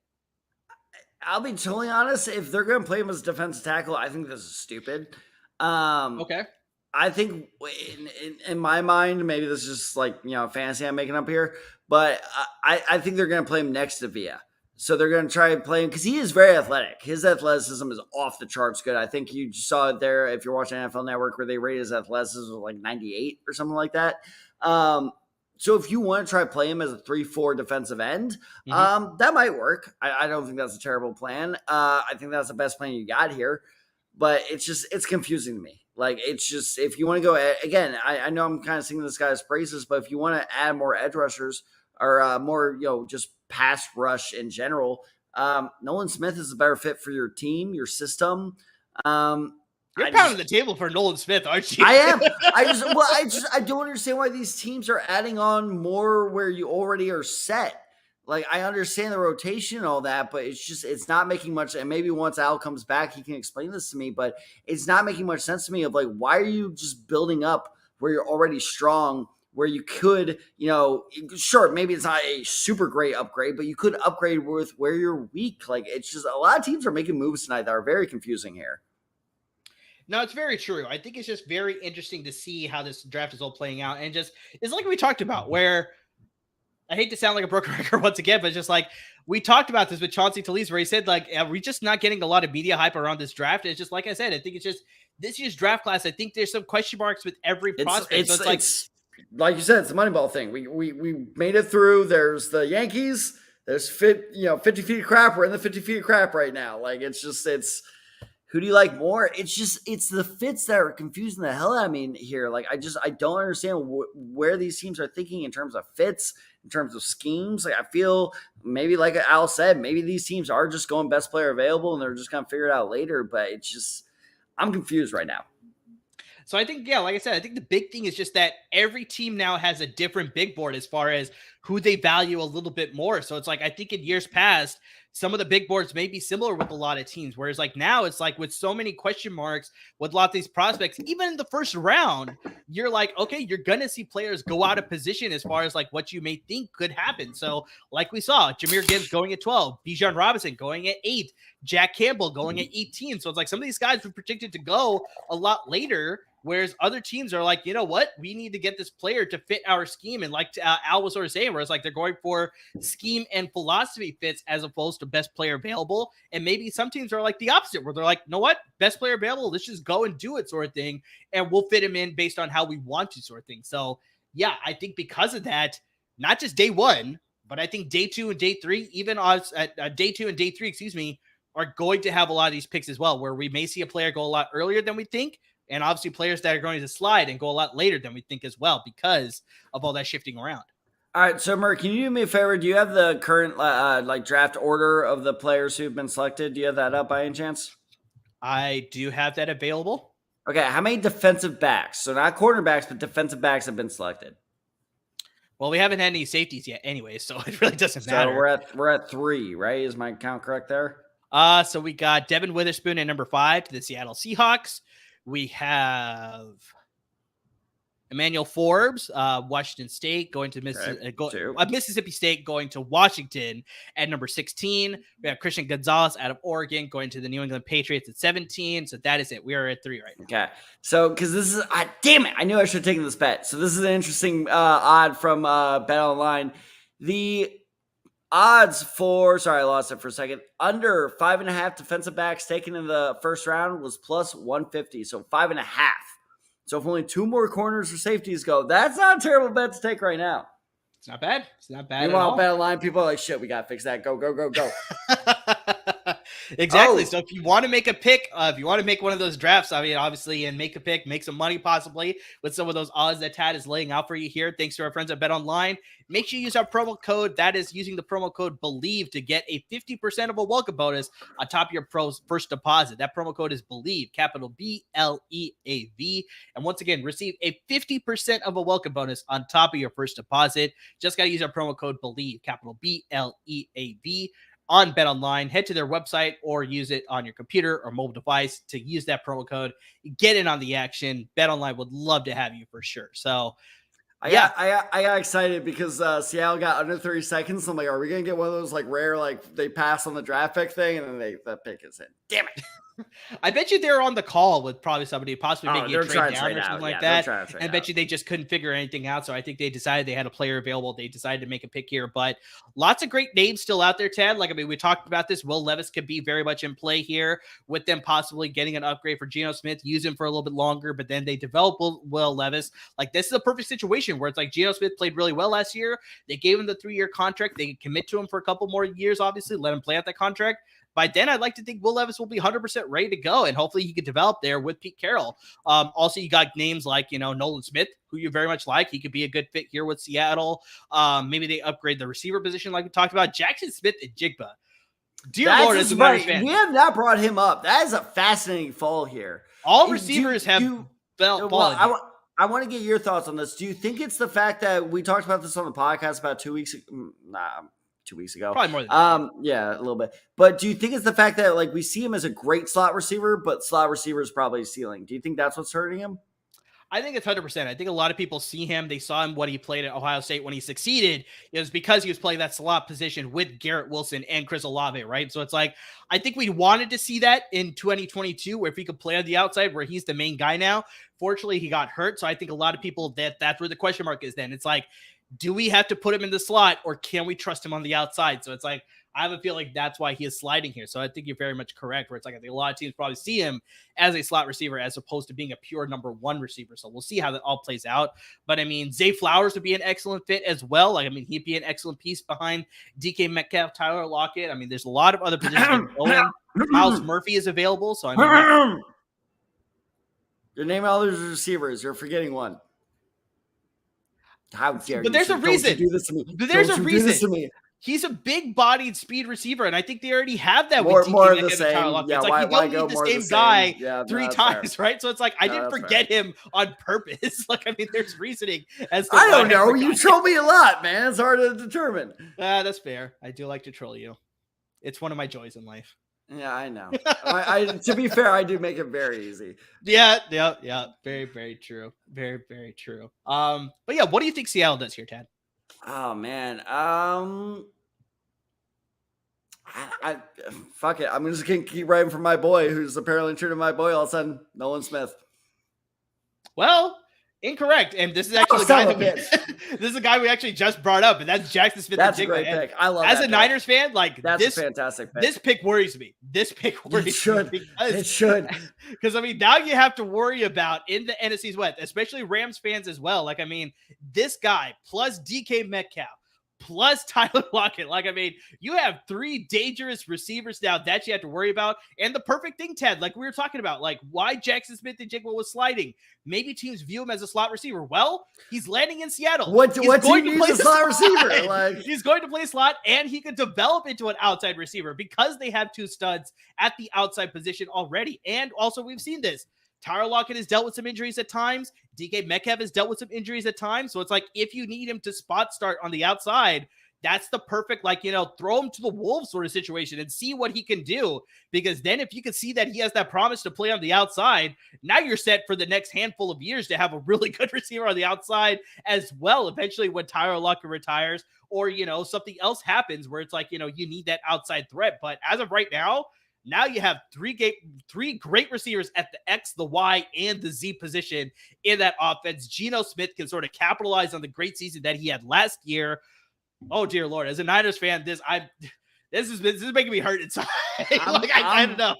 I'll be totally honest. If they're going to play him as a defensive tackle, I think this is stupid. Okay. I think in my mind, maybe this is just like, fantasy I'm making up here, but I think they're going to play him next to Villa. So they're going to try and play him because he is very athletic. His athleticism is off the charts good. I think you saw it there if you're watching NFL Network where they rated his athleticism like 98 or something like that. So if you want to try to play him as a 3-4 defensive end, that might work. I don't think that's a terrible plan. I think that's the best plan you got here, but it's confusing to me. Like, it's just, if you want to go, again, I know I'm kind of singing this guy's praises, but if you want to add more edge rushers or more, just pass rush in general, Nolan Smith is a better fit for your team, your system. You're pounding the table for Nolan Smith, aren't you? I am. I don't understand why these teams are adding on more where you already are set. Like, I understand the rotation and all that, but it's not making much. And maybe once Al comes back, he can explain this to me, but it's not making much sense to me of like, why are you just building up where you're already strong, where you could, sure, maybe it's not a super great upgrade, but you could upgrade with where you're weak. Like, it's just a lot of teams are making moves tonight that are very confusing here. No, it's very true. I think it's just very interesting to see how this draft is all playing out. And just, it's like we talked about, where I hate to sound like a broken record once again, but just like we talked about this with Chauncey Talese, where he said, like, we're just not getting a lot of media hype around this draft. It's just, like I said, I think it's just this year's draft class. I think there's some question marks with every prospect. It's like you said, it's a Moneyball thing. We made it through. There's the Yankees. There's 50 feet of crap. We're in the 50 feet of crap right now. Like, who do you like more? It's the fits that are confusing the hell out of me here. Like, I don't understand where these teams are thinking in terms of fits, in terms of schemes. Like, I feel maybe, like Al said, maybe these teams are just going best player available and they're just going to figure it out later. But I'm confused right now. So I think, yeah, like I said, I think the big thing is just that every team now has a different big board as far as who they value a little bit more. So it's like, I think in years past, some of the big boards may be similar with a lot of teams. Whereas like now it's like with so many question marks with a lot of these prospects, even in the first round, you're like, okay, you're going to see players go out of position as far as like what you may think could happen. So like we saw Jahmyr Gibbs going at 12, Bijan Robinson going at 8, Jack Campbell going at 18. So it's like some of these guys were predicted to go a lot later. Whereas other teams are like, you know what? We need to get this player to fit our scheme. And like Al was sort of saying, where it's like they're going for scheme and philosophy fits as opposed to best player available. And maybe some teams are like the opposite, where they're like, you know what? Best player available, let's just go and do it sort of thing. And we'll fit him in based on how we want to sort of thing. So yeah, I think because of that, not just day one, but I think day 2 and day 3, even odds at day 2 and day 3, are going to have a lot of these picks as well, where we may see a player go a lot earlier than we think. And obviously players that are going to slide and go a lot later than we think as well because of all that shifting around. All right, so Murr, can you do me a favor? Do you have the current draft order of the players who've been selected? Do you have that up by any chance? I do have that available. Okay, how many defensive backs, so not quarterbacks, but defensive backs have been selected? Well, we haven't had any safeties yet anyway, so it really doesn't matter. So we're at 3, right? Is my count correct there? So we got Devin Witherspoon at number 5 to the Seattle Seahawks. We have Emmanuel Forbes, Washington State, going to Mississippi State, going to Washington at number 16. We have Christian Gonzalez out of Oregon, going to the New England Patriots at 17. So that is it. We are at 3 right now. Okay. So, because this is, damn it, I knew I should have taken this bet. So this is an interesting odd from Bet Online. The odds for, sorry, I lost it for a second. Under 5.5 defensive backs taken in the first round was plus 150. So 5.5. So if only 2 more corners or safeties go, that's not a terrible bet to take right now. It's not bad. It's not bad. Meanwhile, Bet Online, people are like, shit, we got to fix that. Go, go, go, go. Exactly. So if you want to make a pick, if you want to make one of those drafts, I mean, obviously, and make a pick, make some money possibly with some of those odds that Tad is laying out for you here. Thanks to our friends at Bet Online. Make sure you use our promo code. That is using the promo code BELIEVE to get a 50% of a welcome bonus on top of your pro's first deposit. That promo code is BELIEVE, capital BLEAV. And once again, receive a 50% of a welcome bonus on top of your first deposit. Just got to use our promo code BELIEVE, capital BLEAV. On Bet Online, head to their website or use it on your computer or mobile device to use that promo code. Get in on the action. Bet Online would love to have you for sure. So, I got excited because Seattle got under 30 seconds. I'm like, are we gonna get one of those like rare like they pass on the draft pick thing and then that pick is in? Damn it! I bet you they're on the call with probably somebody possibly making a trade down or something like that. And bet you they just couldn't figure anything out. So I think they decided they had a player available. They decided to make a pick here, but lots of great names still out there, Ted. Like, I mean, we talked about this. Will Levis could be very much in play here with them possibly getting an upgrade for Geno Smith, use him for a little bit longer, but then they develop Will Levis. Like, this is a perfect situation where it's like Geno Smith played really well last year. They gave him the 3-year contract. They commit to him for a couple more years, obviously, let him play out that contract. by then I'd like to think Will Levis will be 100% ready to go, and hopefully he could develop there with Pete Carroll. Also, you got names like, Nolan Smith, who you very much like. He could be a good fit here with Seattle. Maybe they upgrade the receiver position like we talked about. Jackson Smith and Jigba. Dear Lord, as a Niners fan. We have not brought him up. That is a fascinating fall here. All receivers have fallen. I want to get your thoughts on this. Do you think it's the fact that we talked about this on the podcast about 2 weeks? 2 weeks ago, probably more than that. Yeah, a little bit. But do you think it's the fact that like we see him as a great slot receiver, but slot receiver is probably a ceiling? Do you think that's what's hurting him? I think it's 100%. I think a lot of people see him. They saw him what he played at Ohio State when he succeeded. It was because he was playing that slot position with Garrett Wilson and Chris Olave, right? So it's like, I think we wanted to see that in 2022, where if he could play on the outside, where he's the main guy now. Fortunately, he got hurt. So I think a lot of people, that's where the question mark is then. It's like, do we have to put him in the slot, or can we trust him on the outside? So it's like, I have a feeling that's why he is sliding here. So I think you're very much correct, where it's like, I think a lot of teams probably see him as a slot receiver as opposed to being a pure number one receiver. So we'll see how that all plays out. But I mean, Zay Flowers would be an excellent fit as well. Like, I mean, he'd be an excellent piece behind DK Metcalf, Tyler Lockett. I mean, there's a lot of other positions. Miles Murphy is available. So I mean, you're naming all those receivers. You're forgetting one. How dare you? But there's a reason. Do this to me. But there's a reason. He's a big-bodied speed receiver, and I think they already have that more, with DK more Metcalf of the and Tyler same. Lockett. Yeah, it's like why you don't go need the same guy three times, right? So it's like I didn't forget him on purpose. Like, I mean, there's reasoning as to I don't know. You troll me a lot, man. It's hard to determine. That's fair. I do like to troll you. It's one of my joys in life. Yeah, I know. To be fair, I do make it very easy. Yeah. Very, very true. Very, very true. But yeah, what do you think Seattle does here, Tad? Oh man. I fuck it. I'm just gonna keep writing for my boy, who's apparently true to my boy all of a sudden, Nolan Smith. Well, incorrect. And this is actually this is a guy we actually just brought up, and that's Jackson Smith. That's a great pick. I love as that a Niners fan, like that's a fantastic pick. This pick worries me. It should. Because I mean, now you have to worry about in the NFC's West, especially Rams fans as well. Like, I mean, this guy plus DK Metcalf plus Tyler Lockett. Like, I mean, you have three dangerous receivers now that you have to worry about. And the perfect thing, Ted, like we were talking about, like why Jackson Smith and Jigba was sliding. Maybe teams view him as a slot receiver. Well, he's landing in Seattle. What team needs a slot receiver? Like, he's going to play slot, and he could develop into an outside receiver because they have two studs at the outside position already. And also, we've seen this. Tyler Lockett has dealt with some injuries at times. DK Metcalf has dealt with some injuries at times. So it's like, if you need him to spot start on the outside, that's the perfect, like, throw him to the wolves sort of situation and see what he can do. Because then if you can see that he has that promise to play on the outside, now you're set for the next handful of years to have a really good receiver on the outside as well. Eventually when Tyler Lockett retires, or, something else happens where it's like, you need that outside threat. But as of right now you have three great receivers at the X, the Y, and the Z position in that offense. Geno Smith can sort of capitalize on the great season that he had last year. Oh, dear Lord. As a Niners fan, this is making me hurt inside. I don't know.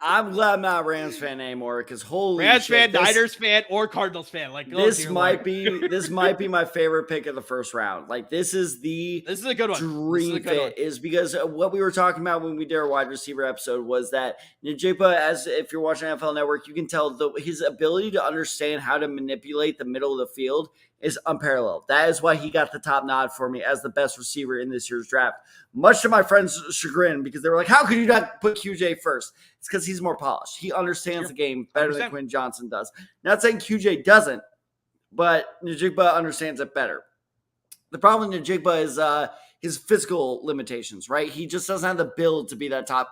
I'm glad I'm not a Rams fan anymore, because holy Rams shit, fan, Niners fan, or Cardinals fan. Like, this might be my favorite pick of the first round. Like, this is a good one. Dream fit is because what we were talking about when we did our wide receiver episode was that Njigba, as if you're watching NFL Network, you can tell his ability to understand how to manipulate the middle of the field is unparalleled. That is why he got the top nod for me as the best receiver in this year's draft. Much to my friends' chagrin, because they were like, how could you not put QJ first? It's because he's more polished. He understands the game better 100%. Than Quinn Johnson does. Not saying QJ doesn't, but Njigba understands it better. The problem with Njigba is his physical limitations, right? He just doesn't have the build to be that top,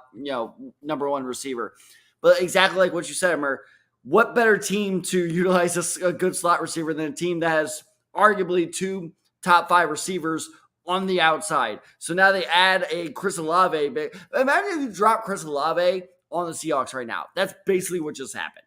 number one receiver. But exactly like what you said, Amir, what better team to utilize a good slot receiver than a team that has arguably two top five receivers on the outside? So now they add a Chris Olave. Imagine if you drop Chris Olave on the Seahawks right now. That's basically what just happened.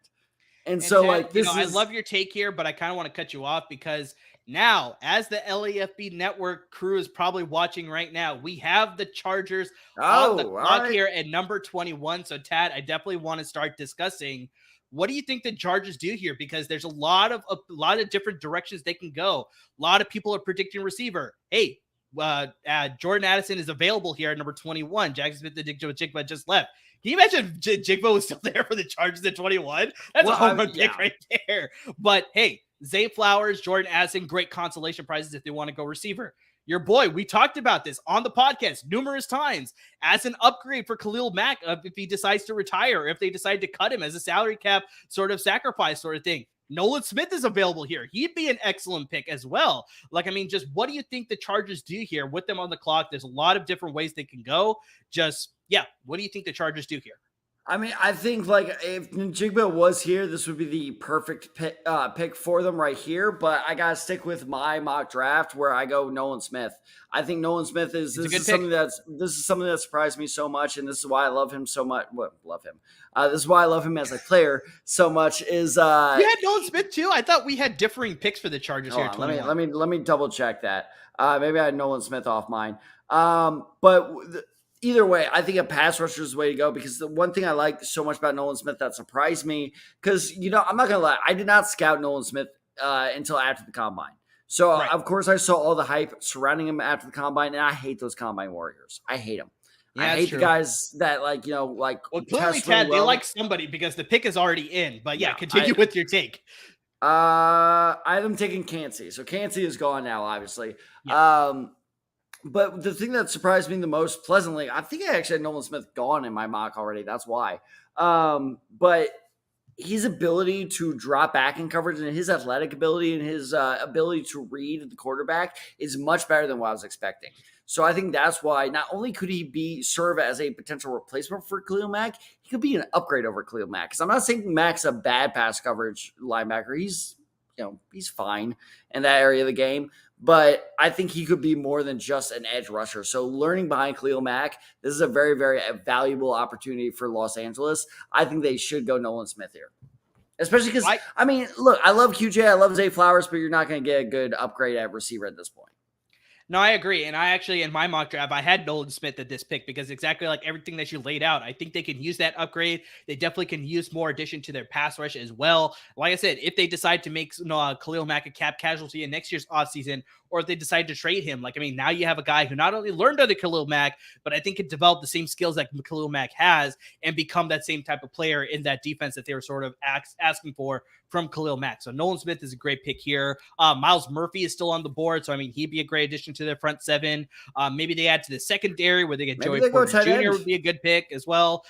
And so, Ted, I love your take here, but I kind of want to cut you off because now, as the LAFB Network crew is probably watching right now, we have the Chargers on the clock here at number 21. So, Tad, I definitely want to start discussing, what do you think the Chargers do here? Because there's a lot of different directions they can go. A lot of people are predicting receiver. Hey, Jordan Addison is available here at number 21. Jackson Smith-Njigba just left. Can you imagine if Jigba was still there for the Chargers at 21? That's a home run pick right there. But hey, Zay Flowers, Jordan Addison, great consolation prizes if they want to go receiver. Your boy, we talked about this on the podcast numerous times as an upgrade for Khalil Mack if he decides to retire, if they decide to cut him as a salary cap sort of sacrifice sort of thing. Nolan Smith is available here. He'd be an excellent pick as well. Like, I mean, just what do you think the Chargers do here with them on the clock? There's a lot of different ways they can go. What do you think the Chargers do here? I mean, I think like if Njigba was here, this would be the perfect pick for them right here. But I gotta stick with my mock draft where I go Nolan Smith. I think Nolan Smith is something that surprised me so much, and this is why I love him so much. This is why I love him as a player so much. Is you had Nolan Smith too? I thought we had differing picks for the Chargers here. Let me double check that. Maybe I had Nolan Smith off mine. Either way, I think a pass rusher is the way to go because the one thing I like so much about Nolan Smith that surprised me, because, I'm not going to lie, I did not scout Nolan Smith until after the Combine. So, Of course, I saw all the hype surrounding him after the Combine, and I hate those Combine warriors. I hate them. Yeah, I hate the guys that, Well, clearly, Chad, they like somebody because the pick is already in. But, continue with your take. I had them taking Cansey. So, Cansey is gone now, obviously. Yeah. But the thing that surprised me the most pleasantly, I think I actually had Nolan Smith gone in my mock already. That's why. But his ability to drop back in coverage and his athletic ability and his ability to read the quarterback is much better than what I was expecting. So I think that's why not only could he serve as a potential replacement for Khalil Mack, he could be an upgrade over Khalil Mack. Because I'm not saying Mack's a bad pass coverage linebacker. He's fine in that area of the game. But I think he could be more than just an edge rusher. So learning behind Khalil Mack, this is a very, very valuable opportunity for Los Angeles. I think they should go Nolan Smith here. Especially because, look, I love QJ. I love Zay Flowers, but you're not going to get a good upgrade at receiver at this point. No, I agree. And I actually, in my mock draft, I had Nolan Smith at this pick because exactly like everything that you laid out, I think they can use that upgrade. They definitely can use more addition to their pass rush as well. Like I said, if they decide to make Khalil Mack a cap casualty in next year's offseason, or if they decide to trade him, now you have a guy who not only learned under Khalil Mack, but I think could develop the same skills that Khalil Mack has and become that same type of player in that defense that they were sort of asking for from Khalil Mack. So Nolan Smith is a great pick here. Miles Murphy is still on the board. So, he'd be a great addition to their front seven. Maybe they add to the secondary where they get Joey Porter Jr. would be a good pick as well.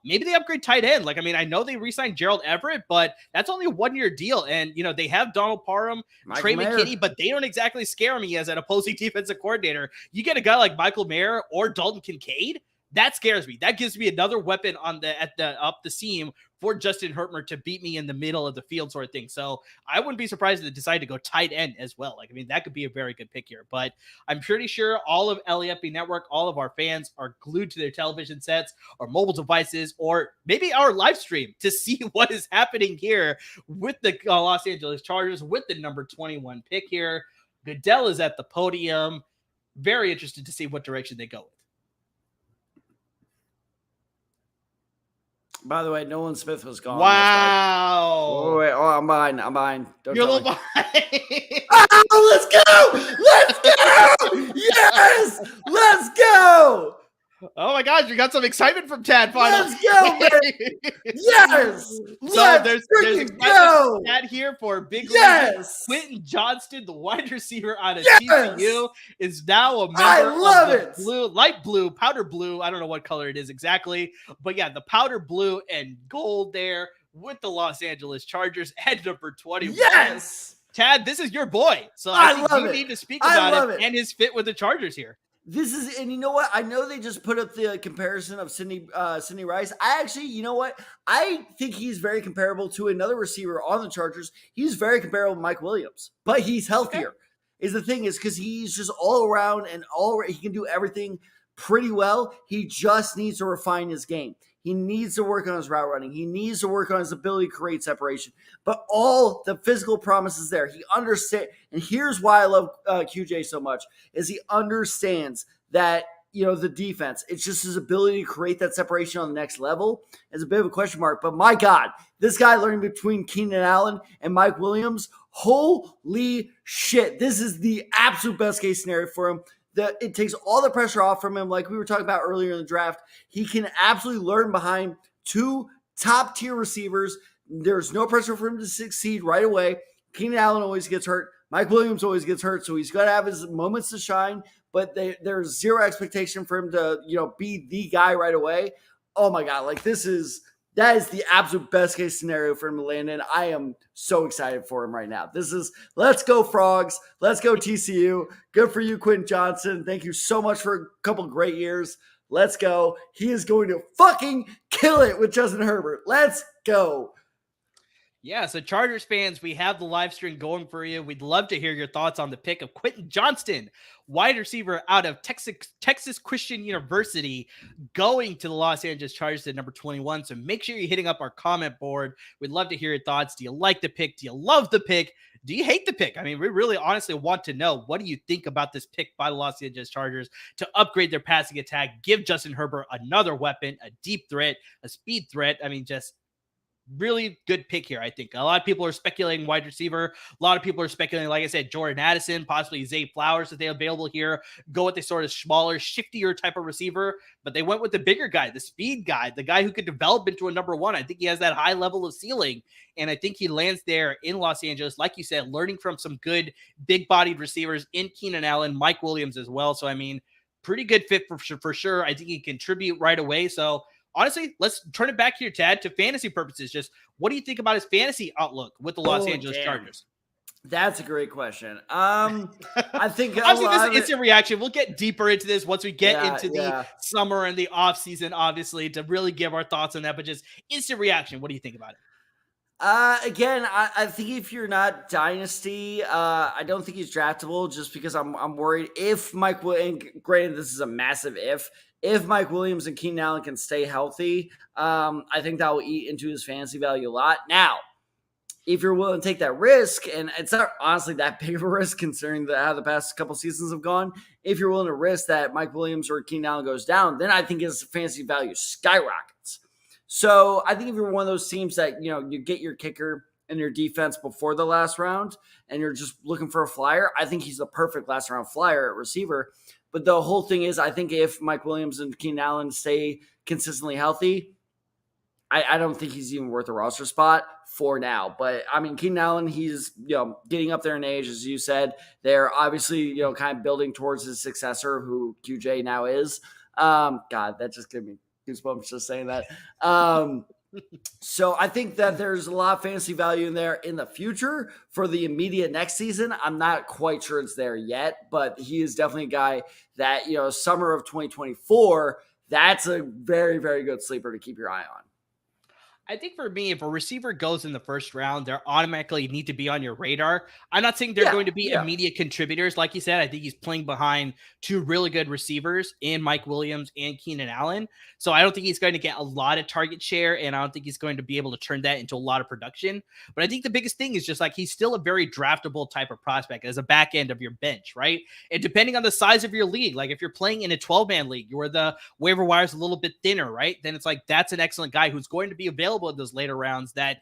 Maybe they upgrade tight end. I know they re-signed Gerald Everett, but that's only a 1-year deal. And, they have Donald Parham, Trey McKinney, but they don't exactly scare me as an opposing defensive coordinator. You get a guy like Michael Mayer or Dalton Kincaid, that scares me. That gives me another weapon up the seam for Justin Herbert to beat me in the middle of the field sort of thing. So I wouldn't be surprised if they decide to go tight end as well. That could be a very good pick here. But I'm pretty sure all of LAFB Network, all of our fans are glued to their television sets or mobile devices or maybe our live stream to see what is happening here with the Los Angeles Chargers with the number 21 pick here. Goodell is at the podium. Very interested to see what direction they go with. By the way, Nolan Smith was gone. Wow. Wait, I'm behind. You're a little behind. Oh, let's go! Let's go! Yes! Let's go! Oh my gosh, we got some excitement from Tad finally. Let's go, baby! Yes! So there's excitement Tad here for big yes! Quentin Johnston, the wide receiver out of TCU, is now a member of the light blue, powder blue. I don't know what color it is exactly, but the powder blue and gold there with the Los Angeles Chargers at number 21. Yes! Tad, this is your boy. So I think you need to speak about it and his fit with the Chargers here. And you know what? I know they just put up the comparison of Sidney Rice. I actually, you know what? I think he's very comparable to another receiver on the Chargers. He's very comparable to Mike Williams, but he's healthier. Is the thing is because he's just all around and he can do everything pretty well. He just needs to refine his game. He needs to work on his route running. He needs to work on his ability to create separation. But all the physical promise is there. He understands. And here's why I love QJ so much is he understands that, the defense, it's just his ability to create that separation on the next level is a bit of a question mark. But my God, this guy learning between Keenan Allen and Mike Williams, holy shit. This is the absolute best case scenario for him. it takes all the pressure off from him. Like we were talking about earlier in the draft, he can absolutely learn behind two top tier receivers. There's no pressure for him to succeed right away. Keenan Allen always gets hurt. Mike Williams always gets hurt, so he's got to have his moments to shine. But there's zero expectation for him to, be the guy right away. Oh my God, like that is the absolute best case scenario for him to land in. I am so excited for him right now. Let's go Frogs. Let's go TCU. Good for you, Quentin Johnson. Thank you so much for a couple great years. Let's go. He is going to fucking kill it with Justin Herbert. Let's go. Yeah, so Chargers fans, we have the live stream going for you. We'd love to hear your thoughts on the pick of Quentin Johnston, wide receiver out of Texas Christian University, going to the Los Angeles Chargers at number 21. So make sure you're hitting up our comment board. We'd love to hear your thoughts. Do you like the pick? Do you love the pick? Do you hate the pick? I mean, we really honestly want to know, what do you think about this pick by the Los Angeles Chargers to upgrade their passing attack, give Justin Herbert another weapon, a deep threat, a speed threat? I mean, just really good pick here, I think. A lot of people are speculating wide receiver. A lot of people are speculating, like I said, Jordan Addison, possibly Zay Flowers if they're available here. Go with the sort of smaller, shiftier type of receiver. But they went with the bigger guy, the speed guy, the guy who could develop into a number one. I think he has that high level of ceiling. And I think he lands there in Los Angeles, like you said, learning from some good big-bodied receivers in Keenan Allen, Mike Williams as well. So, I mean, pretty good fit for sure. I think he can contribute right away. So, honestly, let's turn it back here, Tad, to fantasy purposes. Just what do you think about his fantasy outlook with the Los Angeles Chargers? That's a great question. I think obviously this is instant reaction. We'll get deeper into this once we get into the summer and the off season, obviously, to really give our thoughts on that. But just instant reaction. What do you think about it? Again, I think if you're not dynasty, I don't think he's draftable, just because I'm worried if Mike Williams, granted this is a massive if Mike Williams and Keenan Allen can stay healthy, I think that will eat into his fantasy value a lot. Now, if you're willing to take that risk, and it's not honestly that big of a risk considering how the past couple seasons have gone, if you're willing to risk that Mike Williams or Keenan Allen goes down, then I think his fantasy value skyrockets. So I think if you're one of those teams that, you get your kicker and your defense before the last round and you're just looking for a flyer, I think he's the perfect last round flyer at receiver. But the whole thing is, I think if Mike Williams and Keenan Allen stay consistently healthy, I don't think he's even worth a roster spot for now. But I mean, Keenan Allen, he's getting up there in age, as you said. They're obviously kind of building towards his successor, who QJ now is. God, that just gave me goosebumps just saying that. So I think that there's a lot of fantasy value in there in the future. For the immediate next season, I'm not quite sure it's there yet, but he is definitely a guy that, summer of 2024, that's a very, very good sleeper to keep your eye on. I think for me, if a receiver goes in the first round, they automatically need to be on your radar. I'm not saying they're going to be immediate contributors. Like you said, I think he's playing behind two really good receivers in Mike Williams and Keenan Allen. So I don't think he's going to get a lot of target share, and I don't think he's going to be able to turn that into a lot of production. But I think the biggest thing is just like he's still a very draftable type of prospect as a back end of your bench, right? And depending on the size of your league, like if you're playing in a 12-man league where the waiver wire is a little bit thinner, right? Then it's like that's an excellent guy who's going to be available in those later rounds that,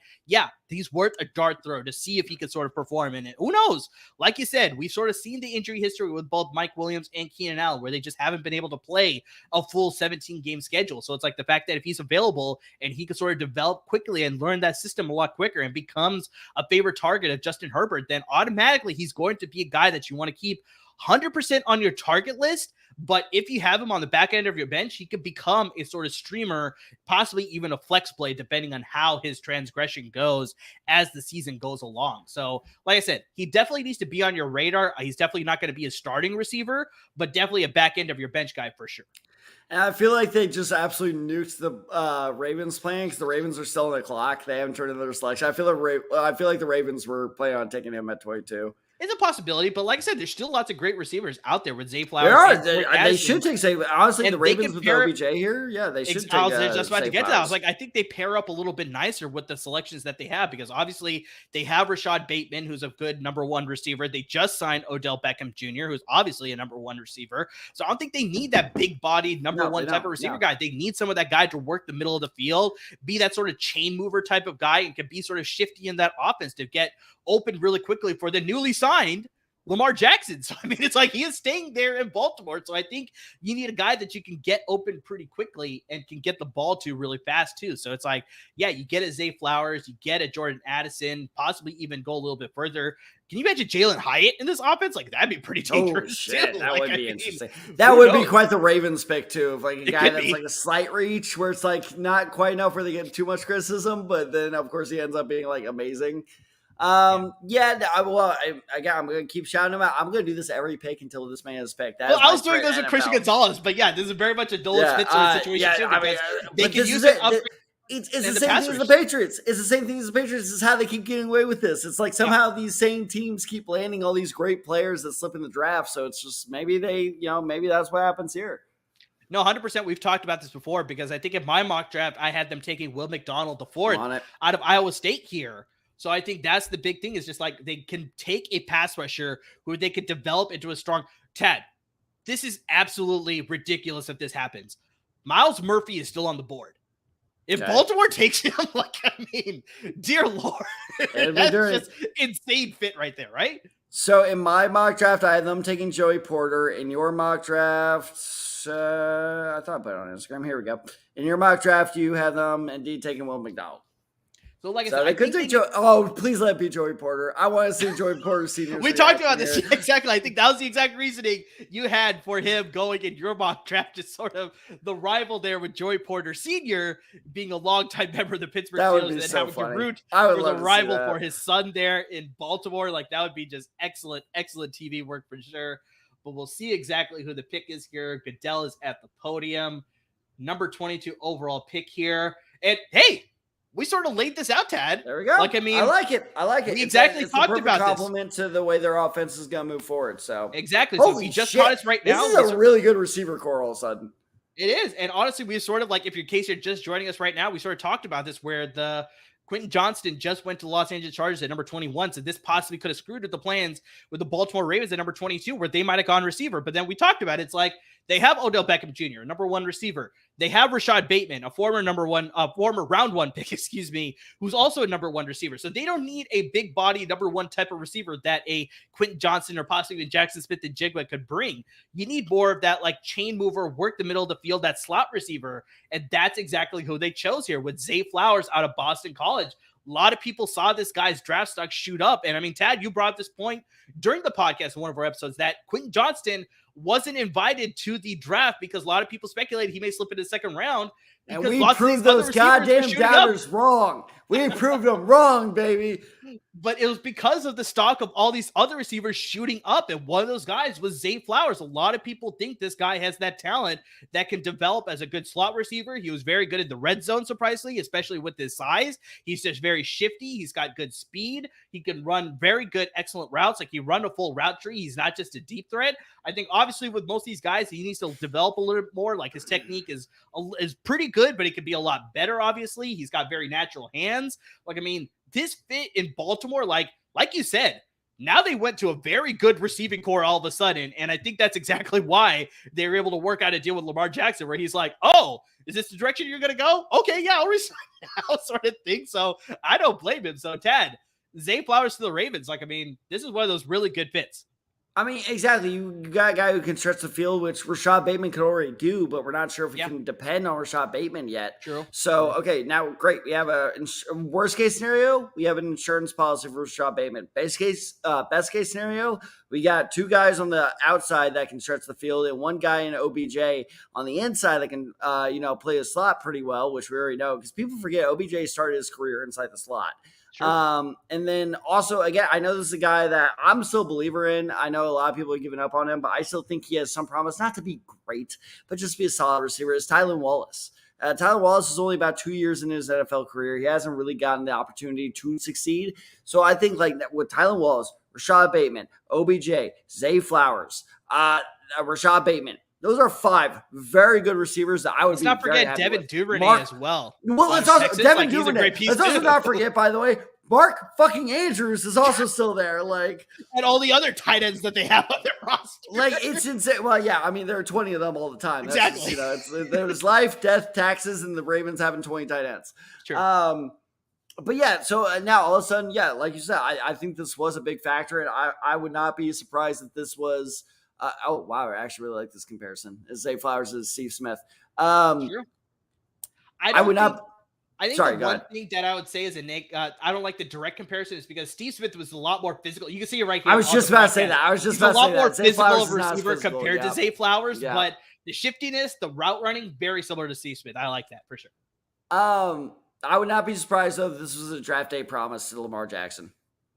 he's worth a dart throw to see if he can sort of perform in it. Who knows? Like you said, we've sort of seen the injury history with both Mike Williams and Keenan Allen, where they just haven't been able to play a full 17-game schedule. So it's like the fact that if he's available and he can sort of develop quickly and learn that system a lot quicker and becomes a favorite target of Justin Herbert, then automatically he's going to be a guy that you want to keep 100% on your target list. But if you have him on the back end of your bench, he could become a sort of streamer, possibly even a flex play, depending on how his transgression goes as the season goes along. So, like I said, he definitely needs to be on your radar. He's definitely not going to be a starting receiver, but definitely a back end of your bench guy for sure. And I feel like they just absolutely nuked the Ravens plan because the Ravens are still on the clock. They haven't turned in their selection. I feel like the Ravens were planning on taking him at 22. It's a possibility, but like I said, there's still lots of great receivers out there with Zay Flowers. They should take Zay. Honestly, the Ravens with OBJ here, they should take I was just about to get to that. I was Flowers. like, I think they pair up a little bit nicer with the selections that they have because obviously they have Rashad Bateman, who's a good number one receiver. They just signed Odell Beckham Jr., who's obviously a number one receiver. So I don't think they need that big-bodied number one type of receiver guy. They need some of that guy to work the middle of the field, be that sort of chain mover type of guy, and can be sort of shifty in that offense to get open really quickly for the newly signed Lamar Jackson. So, I mean, it's like he is staying there in Baltimore. So I think you need a guy that you can get open pretty quickly and can get the ball to really fast too. So it's like, yeah, you get a Zay Flowers, you get a Jordan Addison, possibly even go a little bit further. Can you imagine Jalen Hyatt in this offense? Like, that'd be pretty dangerous. Oh, shit. Too. That like, would be I mean, interesting. That would be knows? quite the Ravens pick, too. Of like a guy that's be. like a slight reach where it's like not quite enough where they get too much criticism, but then, of course, he ends up being like amazing. I'm going to keep shouting him out. I'm going to do this every pick until this man is picked. Well, I was doing this with Christian Gonzalez, but yeah, this is very much a Dolan Spitzer situation too. They can use it. It's the same thing as the Patriots. It's the same thing as the Patriots. It's how they keep getting away with this. It's like somehow these same teams keep landing all these great players that slip in the draft. So it's just maybe maybe that's what happens here. No, 100%. We've talked about this before because I think in my mock draft, I had them taking Will McDonald the fourth out of Iowa State here. So I think that's the big thing is just like they can take a pass rusher who they could develop into a strong Tad. This is absolutely ridiculous if this happens. Myles Murphy is still on the board. If Baltimore takes him, like, I mean, dear Lord, that's just insane fit right there, right? So in my mock draft, I had them taking Joey Porter. In your mock draft, I thought I put it on Instagram. Here we go. In your mock draft, you had them indeed taking Will McDonald. So, like I said, I could take Joey. Oh, please let it be Joey Porter. I want to see Joey Porter Senior. We talked about this exactly. I think that was the exact reasoning you had for him going in your mock draft, just sort of the rival there with Joey Porter Senior being a longtime member of the Pittsburgh Steelers and so having funny. to root for the rival for his son there in Baltimore. Like that would be just excellent TV work for sure. But we'll see exactly who the pick is here. Goodell is at the podium, number 22 overall pick here, and hey. We sort of laid this out, Tad. There we go. Like, I mean, I like it. We exactly talked about this. Compliment to the way their offense is going to move forward. So exactly. So if you just caught us right now, this is a really good receiver core all of a sudden. It is, and honestly, we sort of like in case you're just joining us right now, we sort of talked about this where the Quentin Johnston just went to the Los Angeles Chargers at number 21, so this possibly could have screwed with the plans with the Baltimore Ravens at number 22, where they might have gone receiver. But then we talked about it. It's like they have Odell Beckham Jr., number one receiver. They have Rashad Bateman, a former round one pick, who's also a number one receiver. So they don't need a big body number one type of receiver that a Quentin Johnston or possibly even Jackson Smith-Njigba could bring. You need more of that like chain mover, work the middle of the field, that slot receiver. And that's exactly who they chose here with Zay Flowers out of Boston College. A lot of people saw this guy's draft stock shoot up. And I mean, Tad, you brought up this point during the podcast in one of our episodes that Quentin Johnston wasn't invited to the draft because a lot of people speculated he may slip in the second round. And we proved those goddamn doubters wrong. We proved them wrong, baby. But it was because of the stock of all these other receivers shooting up. And one of those guys was Zay Flowers. A lot of people think this guy has that talent that can develop as a good slot receiver. He was very good in the red zone, surprisingly, especially with his size. He's just very shifty. He's got good speed. He can run very good, excellent routes. Like he run a full route tree. He's not just a deep threat. I think obviously with most of these guys, he needs to develop a little bit more. Like his technique is pretty good, but it could be a lot better. Obviously, he's got very natural hands. Like, I mean, this fit in Baltimore, like you said, now they went to a very good receiving core all of a sudden. And I think that's exactly why they were able to work out a deal with Lamar Jackson, where he's like, oh, is this the direction you're going to go? Okay, yeah, I'll resign now, sort of thing. So I don't blame him. So Tad, Zay Flowers to the Ravens. Like, I mean, this is one of those really good fits. I mean, exactly. You got a guy who can stretch the field, which Rashad Bateman could already do, but we're not sure if we can depend on Rashad Bateman yet. True. So, okay, now, great. We have a worst case scenario. We have an insurance policy for Rashad Bateman. Best case scenario, we got two guys on the outside that can stretch the field and one guy in OBJ on the inside that can, play a slot pretty well, which we already know because people forget OBJ started his career inside the slot. Sure. And then also, again, I know this is a guy that I'm still a believer in. I know a lot of people have given up on him, but I still think he has some promise, not to be great, but just to be a solid receiver. It's Tylan Wallace. Tylan Wallace is only about 2 years in his NFL career. He hasn't really gotten the opportunity to succeed. So I think like with Tylan Wallace, Rashad Bateman, OBJ, Zay Flowers, Rashad Bateman, those are 5 very good receivers that I would be very happy with. Let's not forget Devin Duvernay as well. Well, let's also Devin Duvernay. Let's also not forget, by the way, Mark fucking Andrews is also still there. Like, and all the other tight ends that they have on their roster. Like, it's insane. Well, yeah, I mean, there are 20 of them all the time. That's exactly. Just, there's life, death, taxes, and the Ravens having 20 tight ends. Sure. But yeah, so now all of a sudden, yeah, like you said, I think this was a big factor, and I would not be surprised if this was. Oh wow, I actually really like this comparison. Is Zay Flowers is Steve Smith. Sure. I I don't would think. not. I think Sorry, the go one ahead. thing that I would say is I don't like the direct comparison is because Steve Smith was a lot more physical. You can see it right here. I was on just the about to say podcast. that. I was just He's a about to lot say more that. Zay physical Flowers of a is not as receiver physical, compared to yeah. Zay Flowers, Yeah. but the shiftiness, the route running, very similar to Steve Smith. I like that for sure. I would not be surprised though if this was a draft day promise to Lamar Jackson.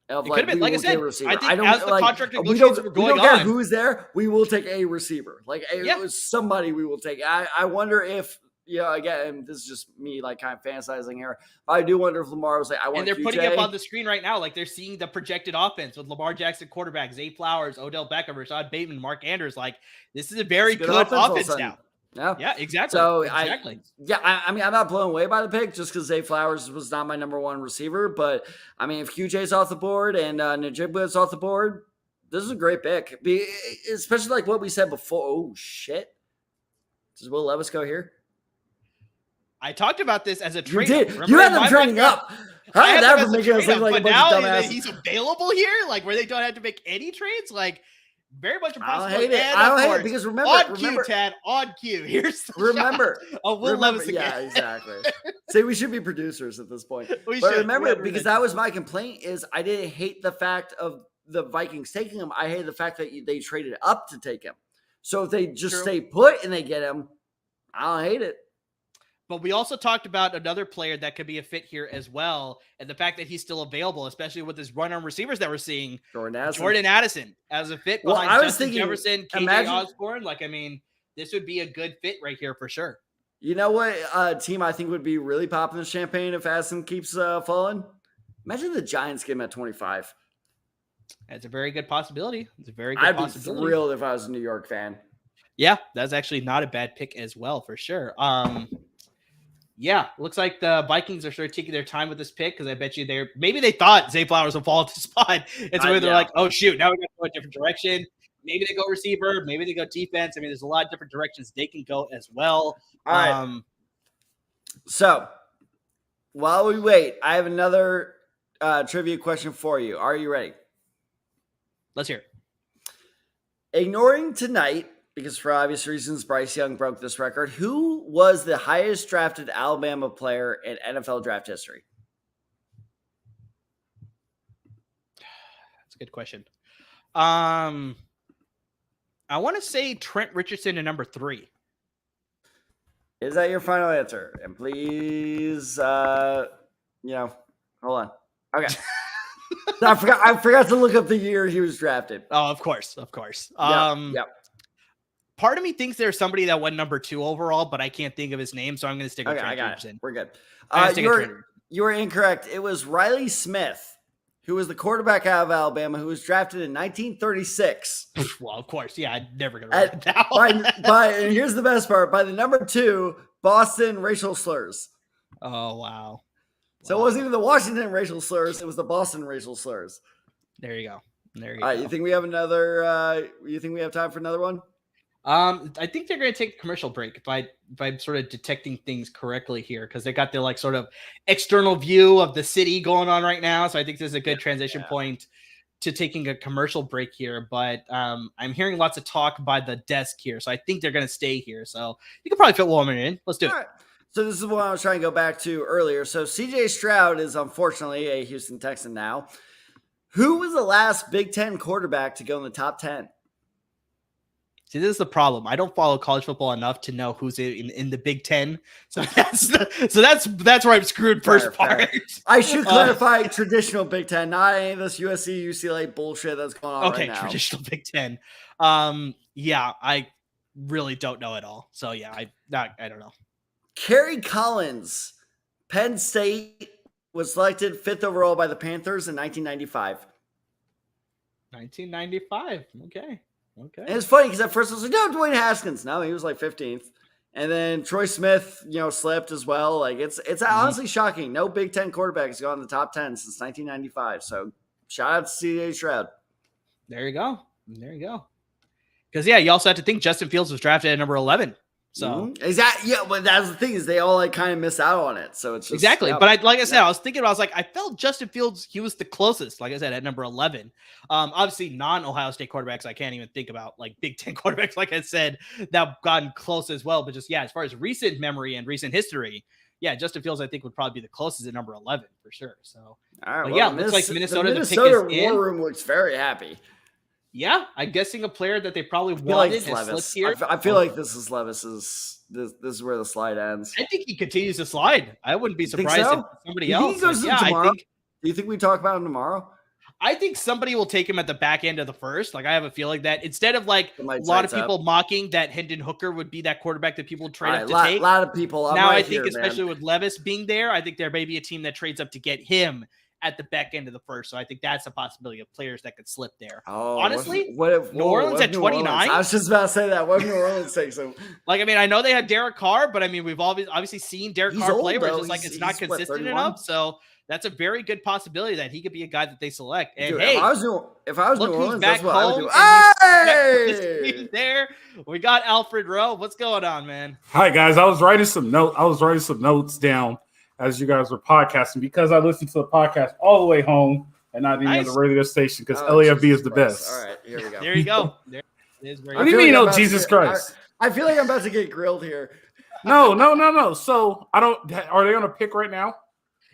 Of It could have been, we like I will take said, a receiver. I think don't as the like contract we negotiations were don't going care on, who's there. We will take a receiver. Like Yeah. it was somebody we will take. I wonder if again, this is just me like kind of fantasizing here. I do wonder if Lamar was like, I want. and they're QJ. putting up on the screen right now, like they're seeing the projected offense with Lamar Jackson quarterback, Zay Flowers, Odell Beckham, Rashad Bateman, Mark Andrews. Like this is a very It's a good all of a offense sudden. now. Yeah. Yeah, exactly. So exactly. I mean, I'm not blown away by the pick just because Zay Flowers was not my number one receiver. But I mean, if QJ's off the board and Najibwa's off the board, this is a great pick. Especially like what we said before. Oh shit! Does Will Levis go here? I talked about this as a You trade. did. Remember You had in them my trading mock up. I How had did them that as a make us trade look up, like a but bunch of now dumbasses? he's available here, like where they don't have to make any trades, like very much a I don't possibility. hate it. And I of don't hate course, it because on remember, cue, Tad, on cue. Here's the remember, shot of Will remember, Levis again. yeah, exactly. See, we should be producers at this point. We But should. remember, We have because that was my complaint is I didn't hate the fact of the Vikings taking him. I hated the fact that they traded up to take him. So if they just True. stay put and they get him, I don't hate it. But we also talked about another player that could be a fit here as well, and the fact that he's still available, especially with his run-on receivers that we're seeing. Jordan Addison as a fit behind I was Justin thinking, Jefferson, KJ Osborne. Like, I mean, this would be a good fit right here for sure. You know what team I think would be really popping the champagne if Addison keeps falling? Imagine the Giants get him at 25. That's a very good possibility. It's a very good possibility. I'd be thrilled if I was a New York fan. Yeah, that's actually not a bad pick as well, for sure. Yeah, looks like the Vikings are sort of taking their time with this pick because I bet you maybe they thought Zay Flowers would fall at the spot. And so they're like, oh, shoot, now we got to go a different direction. Maybe they go receiver. Maybe they go defense. I mean, there's a lot of different directions they can go as well. All right. So while we wait, I have another trivia question for you. Are you ready? Let's hear it. Ignoring tonight, because for obvious reasons, Bryce Young broke this record. Who was the highest drafted Alabama player in NFL draft history? That's a good question. I want to say Trent Richardson at number 3. Is that your final answer? And please, hold on. Okay. I forgot to look up the year he was drafted. Oh, of course. Yep. Part of me thinks there's somebody that went number 2 overall, but I can't think of his name, so I'm going to stick with Trent Richardson. We're good. You were incorrect. It was Riley Smith, who was the quarterback out of Alabama, who was drafted in 1936. Well, of course. Yeah, I'm never going to write that down. And here's the best part. By the number 2, Boston racial slurs. Oh, wow. So it wasn't even the Washington racial slurs. It was the Boston racial slurs. There you go. All right. You think we have another? You think we have time for another one? I think they're going to take a commercial break if I'm sort of detecting things correctly here, because they got the like sort of external view of the city going on right now. So I think there's a good transition point to taking a commercial break here. But I'm hearing lots of talk by the desk here, so I think they're going to stay here. So you can probably fit one in. Let's do it. All right. So this is what I was trying to go back to earlier. So CJ Stroud is unfortunately a Houston Texan now. Who was the last Big Ten quarterback to go in the top 10? See, this is the problem. I don't follow college football enough to know who's in the Big Ten. So that's where I'm screwed first part. I should clarify traditional Big Ten, not any of this USC, UCLA bullshit that's going on right now. Okay, traditional Big Ten. Yeah, I really don't know at all. So yeah, I don't know. Kerry Collins, Penn State, was selected 5th overall by the Panthers in 1995. 1995. Okay. And it's funny because at first I was like, no, Dwayne Haskins. No, he was like 15th. And then Troy Smith, slipped as well. Like it's honestly shocking. No Big Ten quarterback has gone in the top 10 since 1995. So shout out to CJ Stroud. There you go. Because yeah, you also have to think Justin Fields was drafted at number 11. So exactly, yeah, but that's the thing is they all like kind of miss out on it. So it's just, exactly. But I was thinking, I was like, I felt Justin Fields, he was the closest, like I said, at number 11. Obviously non-Ohio State quarterbacks, I can't even think about like Big Ten quarterbacks, like I said, that have gotten close as well. But just, yeah, as far as recent memory and recent history, yeah, Justin Fields, I think, would probably be the closest at number 11 for sure. So, all right, well, looks like Minnesota, the pick is War in. Room looks very happy. Yeah, I'm guessing a player that they probably wanted has slipped here. I feel like this is Levis's. This is where the slide ends. I think he continues to slide. I wouldn't be surprised if somebody else. He goes tomorrow? Do you think we talk about him tomorrow? I think somebody will take him at the back end of the first. Like I have a feeling that instead of like a lot of people mocking that Hendon Hooker would be that quarterback that people trade up to take. A lot of people. Now I think especially with Levis being there, I think there may be a team that trades up to get him at the back end of the first. So I think that's a possibility of players that could slip there. Oh, honestly, what if New Orleans at 29? I was just about to say that. What if New Orleans takes him? Like, I mean, I know they have Derek Carr, but I mean, we've obviously seen Derek Carr play where it's just like it's not consistent enough. So that's a very good possibility that he could be a guy that they select. And dude, hey, if I was New Orleans, back that's what I would do. Hey, there we got Alfred Rowe. What's going on, man? Hi guys, I was writing some notes down as you guys were podcasting because I listened to the podcast all the way home and not even on the radio station because LAFB is the best. All right, here we go. There you go. There it is. What do you mean, Jesus Christ? I feel like I'm about to get grilled here. No. So are they on a pick right now?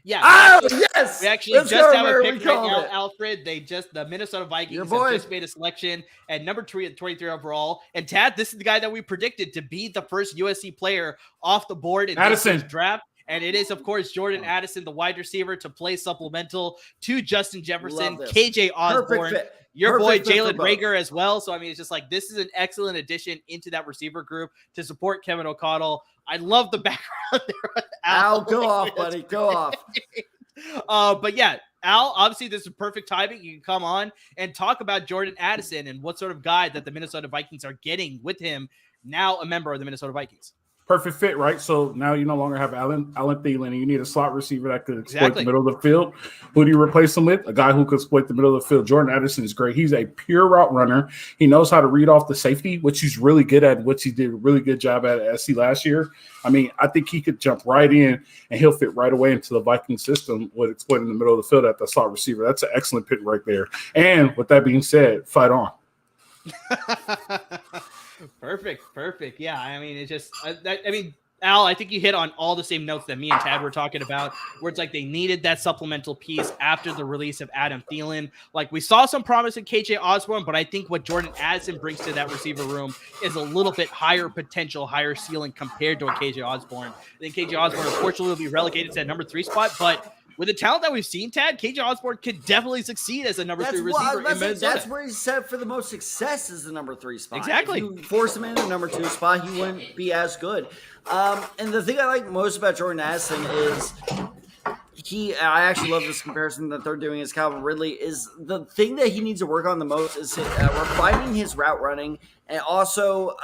Yeah. Oh, yes. We actually just have a pick right now, Alfred. The Minnesota Vikings have just made a selection at number 23 overall. And Tad, this is the guy that we predicted to be the first USC player off the board in this year's draft. And it is, of course, Jordan Addison, the wide receiver, to play supplemental to Justin Jefferson, KJ Osborne, your boy Jalen Reagor as well. So, I mean, it's just like this is an excellent addition into that receiver group to support Kevin O'Connell. I love the background there. Al, go off, buddy. Go off. But yeah, Al, obviously this is perfect timing. You can come on and talk about Jordan Addison and what sort of guy that the Minnesota Vikings are getting with him, now a member of the Minnesota Vikings. Perfect fit, right? So now you no longer have Allen Thielen, and you need a slot receiver that could exploit the middle of the field. Who do you replace him with? A guy who could exploit the middle of the field. Jordan Addison is great. He's a pure route runner. He knows how to read off the safety, which he's really good at, which he did a really good job at SC last year. I mean, I think he could jump right in, and he'll fit right away into the Viking system with exploiting the middle of the field at the slot receiver. That's an excellent pick right there. And with that being said, fight on. Perfect. Yeah, I mean, it's just, Al, I think you hit on all the same notes that me and Tad were talking about, where it's like they needed that supplemental piece after the release of Adam Thielen. Like we saw some promise in KJ Osborne, but I think what Jordan Addison brings to that receiver room is a little bit higher potential, higher ceiling compared to a KJ Osborne. I think KJ Osborne, unfortunately, will be relegated to that number 3 spot, but with the talent that we've seen, Tad, KJ Osborne could definitely succeed as a number 3 receiver in Minnesota. That's where he's set for the most success is the number 3 spot. Exactly. If you force him in the number 2 spot, he wouldn't be as good. And the thing I like most about Jordan Addison is I actually love this comparison that they're doing as Calvin Ridley is the thing that he needs to work on the most is refining his route running and also,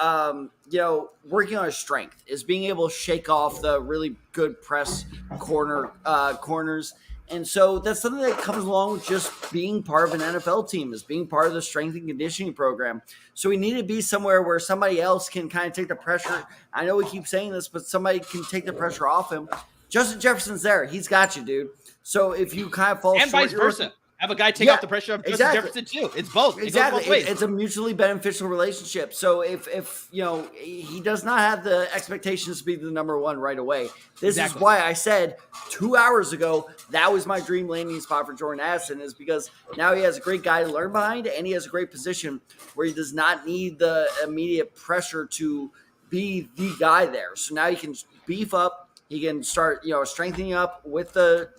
working on his strength is being able to shake off the really good press corners. And so that's something that comes along with just being part of an NFL team is being part of the strength and conditioning program. So we need to be somewhere where somebody else can kind of take the pressure. I know we keep saying this, but somebody can take the pressure off him. Justin Jefferson's there. He's got you, dude. So if you kind of fall and short, vice versa. Have a guy take off the pressure of Justin Jefferson too. It's both. Exactly. It goes both ways. It's a mutually beneficial relationship. So if he does not have the expectations to be the number 1 right away. This is why I said 2 hours ago that was my dream landing spot for Jordan Addison is because now he has a great guy to learn behind and he has a great position where he does not need the immediate pressure to be the guy there. So now he can beef up. He can start strengthening up with the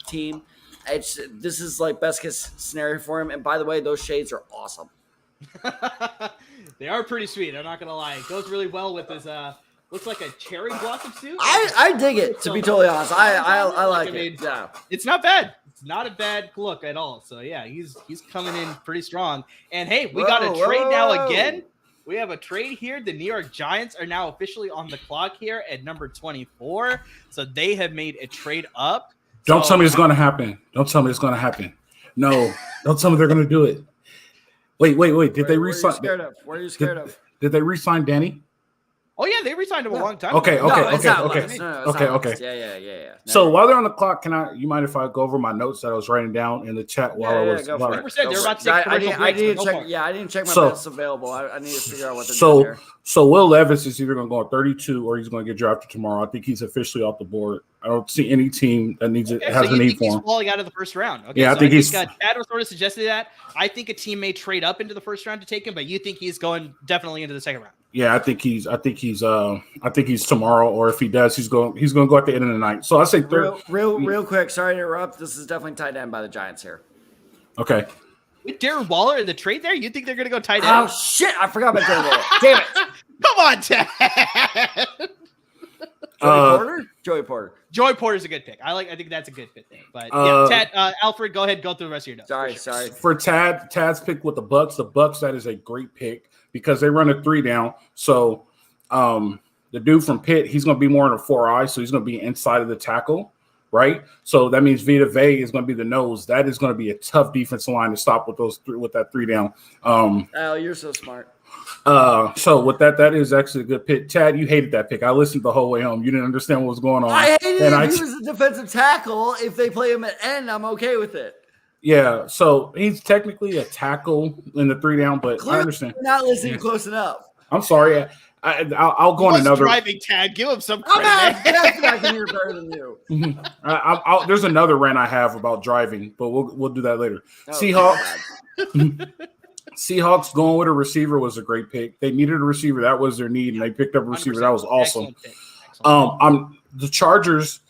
team. This is like best case scenario for him. And by the way, those shades are awesome. They are pretty sweet. I'm not going to lie. It goes really well with his, looks like a cherry blossom suit. I dig it, to be totally honest. I like it. Yeah. It's not bad. It's not a bad look at all. So yeah, he's coming in pretty strong. And hey, we got a trade now again. We have a trade here. The New York Giants are now officially on the clock here at number 24. So they have made a trade up. Don't tell me it's going to happen. Don't tell me it's going to happen. No. Don't tell me they're going to do it. Wait. Did they re-sign? What are you scared of? Did they re-sign Danny? Oh yeah, they re-signed him a long time Okay, ago. okay, No, it's okay, not okay. last. No, it's Okay, not okay. last. Yeah. So while they're on the clock, you mind if I go over my notes that I was writing down in the chat while I was? Go for it. 100%, they're about to take I commercial need to breaks, check. Yeah, I didn't check my So- best available. I need to figure out what they're doing here. So Will Levis is either going to go at 32 or he's going to get drafted tomorrow. I think he's officially off the board. I don't see any team that needs it has so a need for he's him. falling out of the first round. Okay, Yeah, I so think he's. Chad was sort of suggested that. I think a team may trade up into the first round to take him, but you think he's going definitely into the second round. Yeah, I think he's tomorrow, or if he does, he's going to go at the end of the night. So I say third. Real quick. Sorry to interrupt. This is definitely tight end by the Giants here. Okay. With Darren Waller in the trade there, you think they're going to go tight end? Oh shit! I forgot about Darren Waller. Damn it! Come on, Ted. Joey Porter. Joey Porter's a good pick. I think that's a good fit there. But yeah, Ted, Alfred, go ahead, go through the rest of your notes. Sorry. For Tad's pick with the Bucks, that is a great pick because they run a 3 down. So the dude from Pitt, he's going to be more in a 4-eye, so he's going to be inside of the tackle, right? So that means Vita Vea is going to be the nose. That is going to be a tough defensive line to stop with that 3 down. Al, you're so smart. So with that is actually a good pick. Chad, you hated that pick. I listened the whole way home. You didn't understand what was going on. I hated it. He was a defensive tackle. If they play him at end, I'm okay with it. Yeah, so he's technically a tackle in the 3 down, but Clearly I understand. You're not listening close enough. I'm sorry. I'll go on another. Driving Tad, give him some I'm credit. not. I can hear better than you. There's another rant I have about driving, but we'll do that later. Oh, Seahawks going with a receiver was a great pick. They needed a receiver. That was their need, and they picked up a receiver. That was awesome. The Chargers.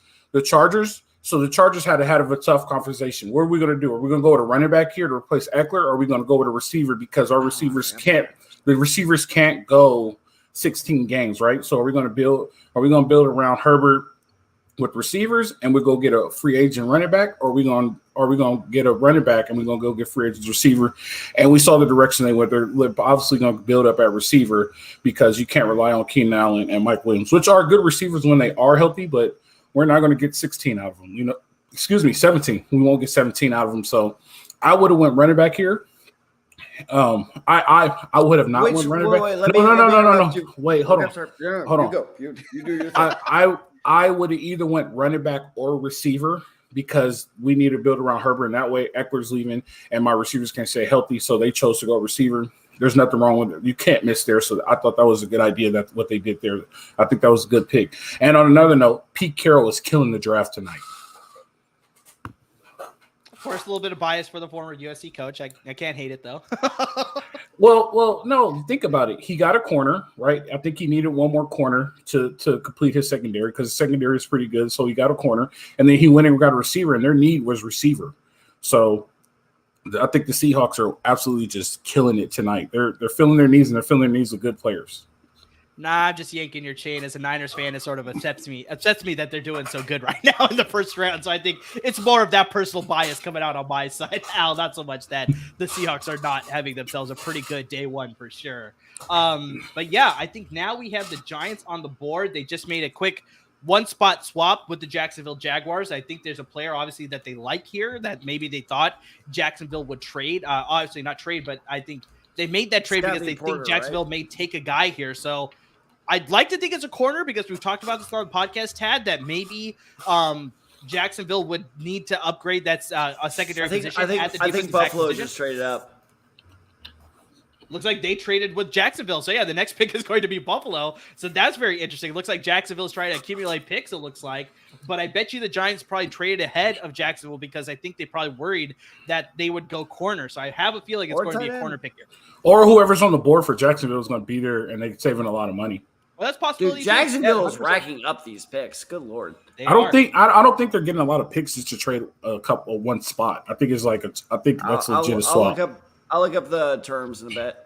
So the Chargers had a tough conversation. What are we going to do? Are we going to go with a running back here to replace Eckler, or are we going to go with a receiver because our receivers can't? The receivers can't go 16 games, right? So are we going to build around Herbert with receivers, and we go get a free agent running back, or are we going to get a running back and we're going to go get free agent receiver? And we saw the direction they went. They're obviously going to build up at receiver because you can't rely on Keenan Allen and Mike Williams, which are good receivers when they are healthy, but we're not going to get 16 out of them. 17. We won't get 17 out of them. So I would have went running back here. I would have not went running back. No. Wait, hold on. Hold on. You do your thing. I would have either went running back or receiver because we need to build around Herbert, and that way Eckler's leaving and my receivers can't stay healthy, so they chose to go receiver. There's nothing wrong with it. You can't miss there, so I thought that was a good idea. That's what they did there. I think that was a good pick. And on another note, Pete Carroll is killing the draft tonight. Of course, a little bit of bias for the former USC coach. I can't hate it, though. Well, no, think about it. He got a corner, right? I think he needed one more corner to complete his secondary because his secondary is pretty good. So he got a corner, and then he went and got a receiver, and their need was receiver. So I think the Seahawks are absolutely just killing it tonight. They're filling their needs, and they're filling their needs with good players. Nah, I'm just yanking your chain. As a Niners fan, it sort of upsets me that they're doing so good right now in the first round. So I think it's more of that personal bias coming out on my side, Al, not so much that the Seahawks are not having themselves a pretty good day one for sure. But yeah, I think now we have the Giants on the board. They just made a quick one-spot swap with the Jacksonville Jaguars. I think there's a player, obviously, that they like here that maybe they thought Jacksonville would trade. Obviously not trade, but I think they made that trade because they think Jacksonville may take a guy here. So I'd like to think it's a corner because we've talked about this on the podcast, Tad, that maybe Jacksonville would need to upgrade that a secondary position. I think Buffalo just traded up. Looks like they traded with Jacksonville. So, yeah, the next pick is going to be Buffalo. So that's very interesting. It looks like Jacksonville's trying to accumulate picks, it looks like. But I bet you the Giants probably traded ahead of Jacksonville because I think they probably worried that they would go corner. So I have a feeling it's going to be a corner pick here. Or whoever's on the board for Jacksonville is going to be there, and they're saving a lot of money. Well, that's possible. Dude, Jacksonville is racking up these picks. Good Lord. I don't think they're getting a lot of picks just to trade one spot. I think it's that's legit as swap. I'll look up the terms in a bit.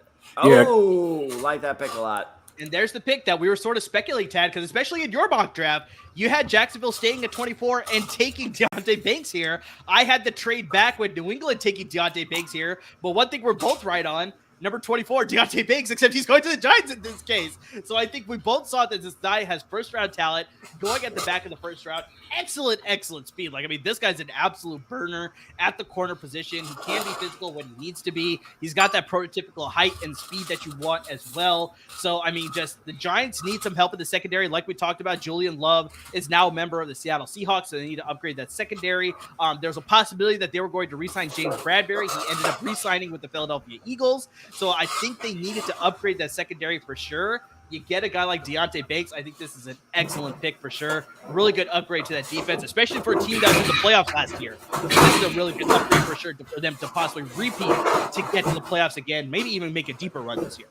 Yeah. Oh, like that pick a lot. And there's the pick that we were sort of speculating, Tad, because especially in your mock draft, you had Jacksonville staying at 24 and taking Deontay Banks here. I had the trade back with New England taking Deontay Banks here. But one thing we're both right on, number 24, Deontay Banks, except he's going to the Giants in this case. So I think we both saw that this guy has first-round talent going at the back of the first round. Excellent speed. Like, I mean, this guy's an absolute burner at the corner position. He can be physical when he needs to be. He's got that prototypical height and speed that you want as well. So, I mean, just the Giants need some help in the secondary. Like we talked about, Julian Love is now a member of the Seattle Seahawks, so they need to upgrade that secondary. There's a possibility that they were going to re-sign James Bradbury. He ended up re-signing with the Philadelphia Eagles. So I think they needed to upgrade that secondary for sure. You get a guy like Deontay Banks. I think this is an excellent pick for sure. Really good upgrade to that defense, especially for a team that was in the playoffs last year. This is a really good upgrade for sure for them to possibly repeat to get to the playoffs again, maybe even make a deeper run this year.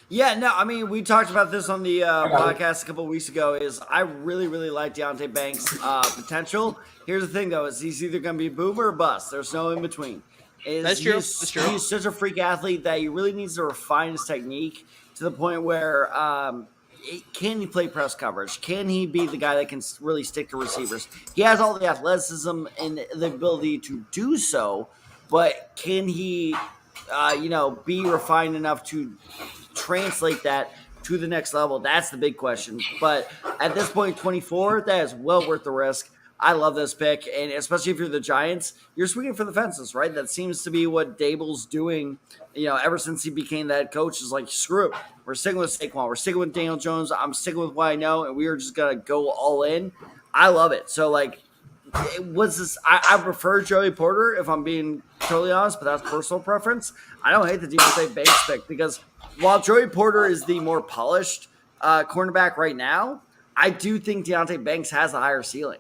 Yeah, no, I mean, we talked about this on the podcast a couple of weeks ago. Is I really like Deontay Banks' potential. Here's the thing, though, is he's either going to be boom or bust. There's no in between. That's true. He's such a freak athlete that he really needs to refine his technique to the point where can he play press coverage? Can he be the guy that can really stick to receivers? He has all the athleticism and the ability to do so, but can he, be refined enough to translate that to the next level? That's the big question. But at this point, 24, that is well worth the risk. I love this pick, and especially if you're the Giants, you're swinging for the fences, right? That seems to be what Dable's doing, ever since he became the head coach. Is like, screw it. We're sticking with Saquon. We're sticking with Daniel Jones. I'm sticking with what I know, and we are just going to go all in. I love it. So, like, I prefer Joey Porter, if I'm being totally honest, but that's personal preference. I don't hate the Deontay Banks pick because while Joey Porter is the more polished cornerback right now, I do think Deontay Banks has a higher ceiling.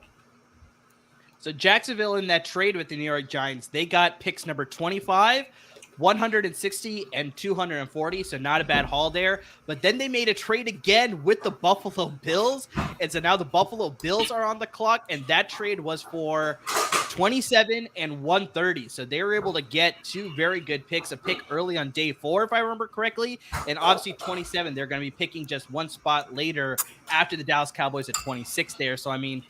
So Jacksonville in that trade with the New York Giants, they got picks number 25, 160, and 240. So not a bad haul there. But then they made a trade again with the Buffalo Bills. And so now the Buffalo Bills are on the clock. And that trade was for 27 and 130. So they were able to get two very good picks, a pick early on day 4, if I remember correctly. And obviously 27, they're going to be picking just one spot later after the Dallas Cowboys at 26 there. So, I mean,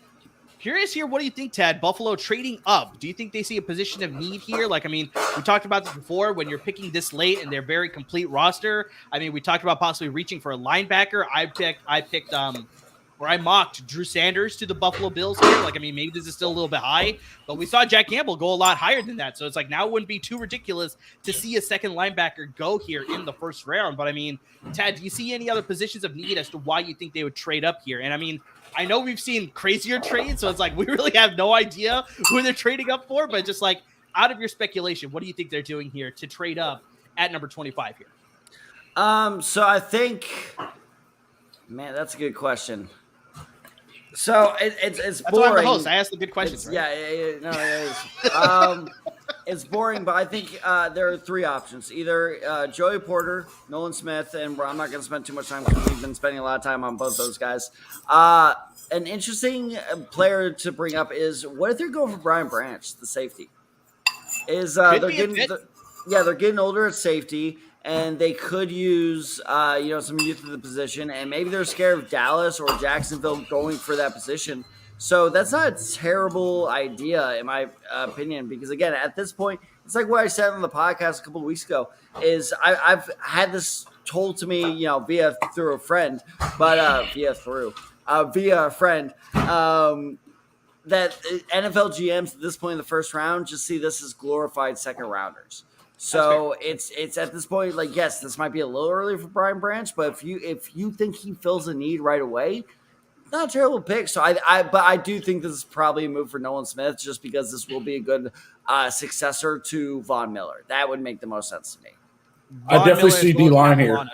curious here, what do you think, Tad? Buffalo trading up. Do you think they see a position of need here? Like, I mean, we talked about this before when you're picking this late and they're very complete roster. I mean, we talked about possibly reaching for a linebacker. I mocked Drew Sanders to the Buffalo Bills here. Like, I mean, maybe this is still a little bit high, but we saw Jack Campbell go a lot higher than that. So it's like now it wouldn't be too ridiculous to see a second linebacker go here in the first round. But I mean, Tad, do you see any other positions of need as to why you think they would trade up here? And I mean, I know we've seen crazier trades, so it's like we really have no idea who they're trading up for, but just like out of your speculation, what do you think they're doing here to trade up at number 25 here? So I think, man, that's a good question. So it's That's boring. why I'm the host. I ask the good questions. Right? Yeah. It's boring, but I think there are 3 options: either Joey Porter, Nolan Smith, and I'm not going to spend too much time because we've been spending a lot of time on both those guys. An interesting player to bring up is what if they're going for Brian Branch, the safety? They're getting older at safety. And they could use, some youth of the position, and maybe they're scared of Dallas or Jacksonville going for that position. So that's not a terrible idea, in my opinion, because again, at this point, it's like what I said on the podcast a couple of weeks ago. Is I've had this told to me, via a friend, that NFL GMs at this point in the first round just see this as glorified second rounders. So it's at this point, like, yes, this might be a little early for Brian Branch, but if you think he fills a need right away, not a terrible pick. So I do think this is probably a move for Nolan Smith, just because this will be a good successor to Von Miller. That would make the most sense to me. I definitely see D-line here.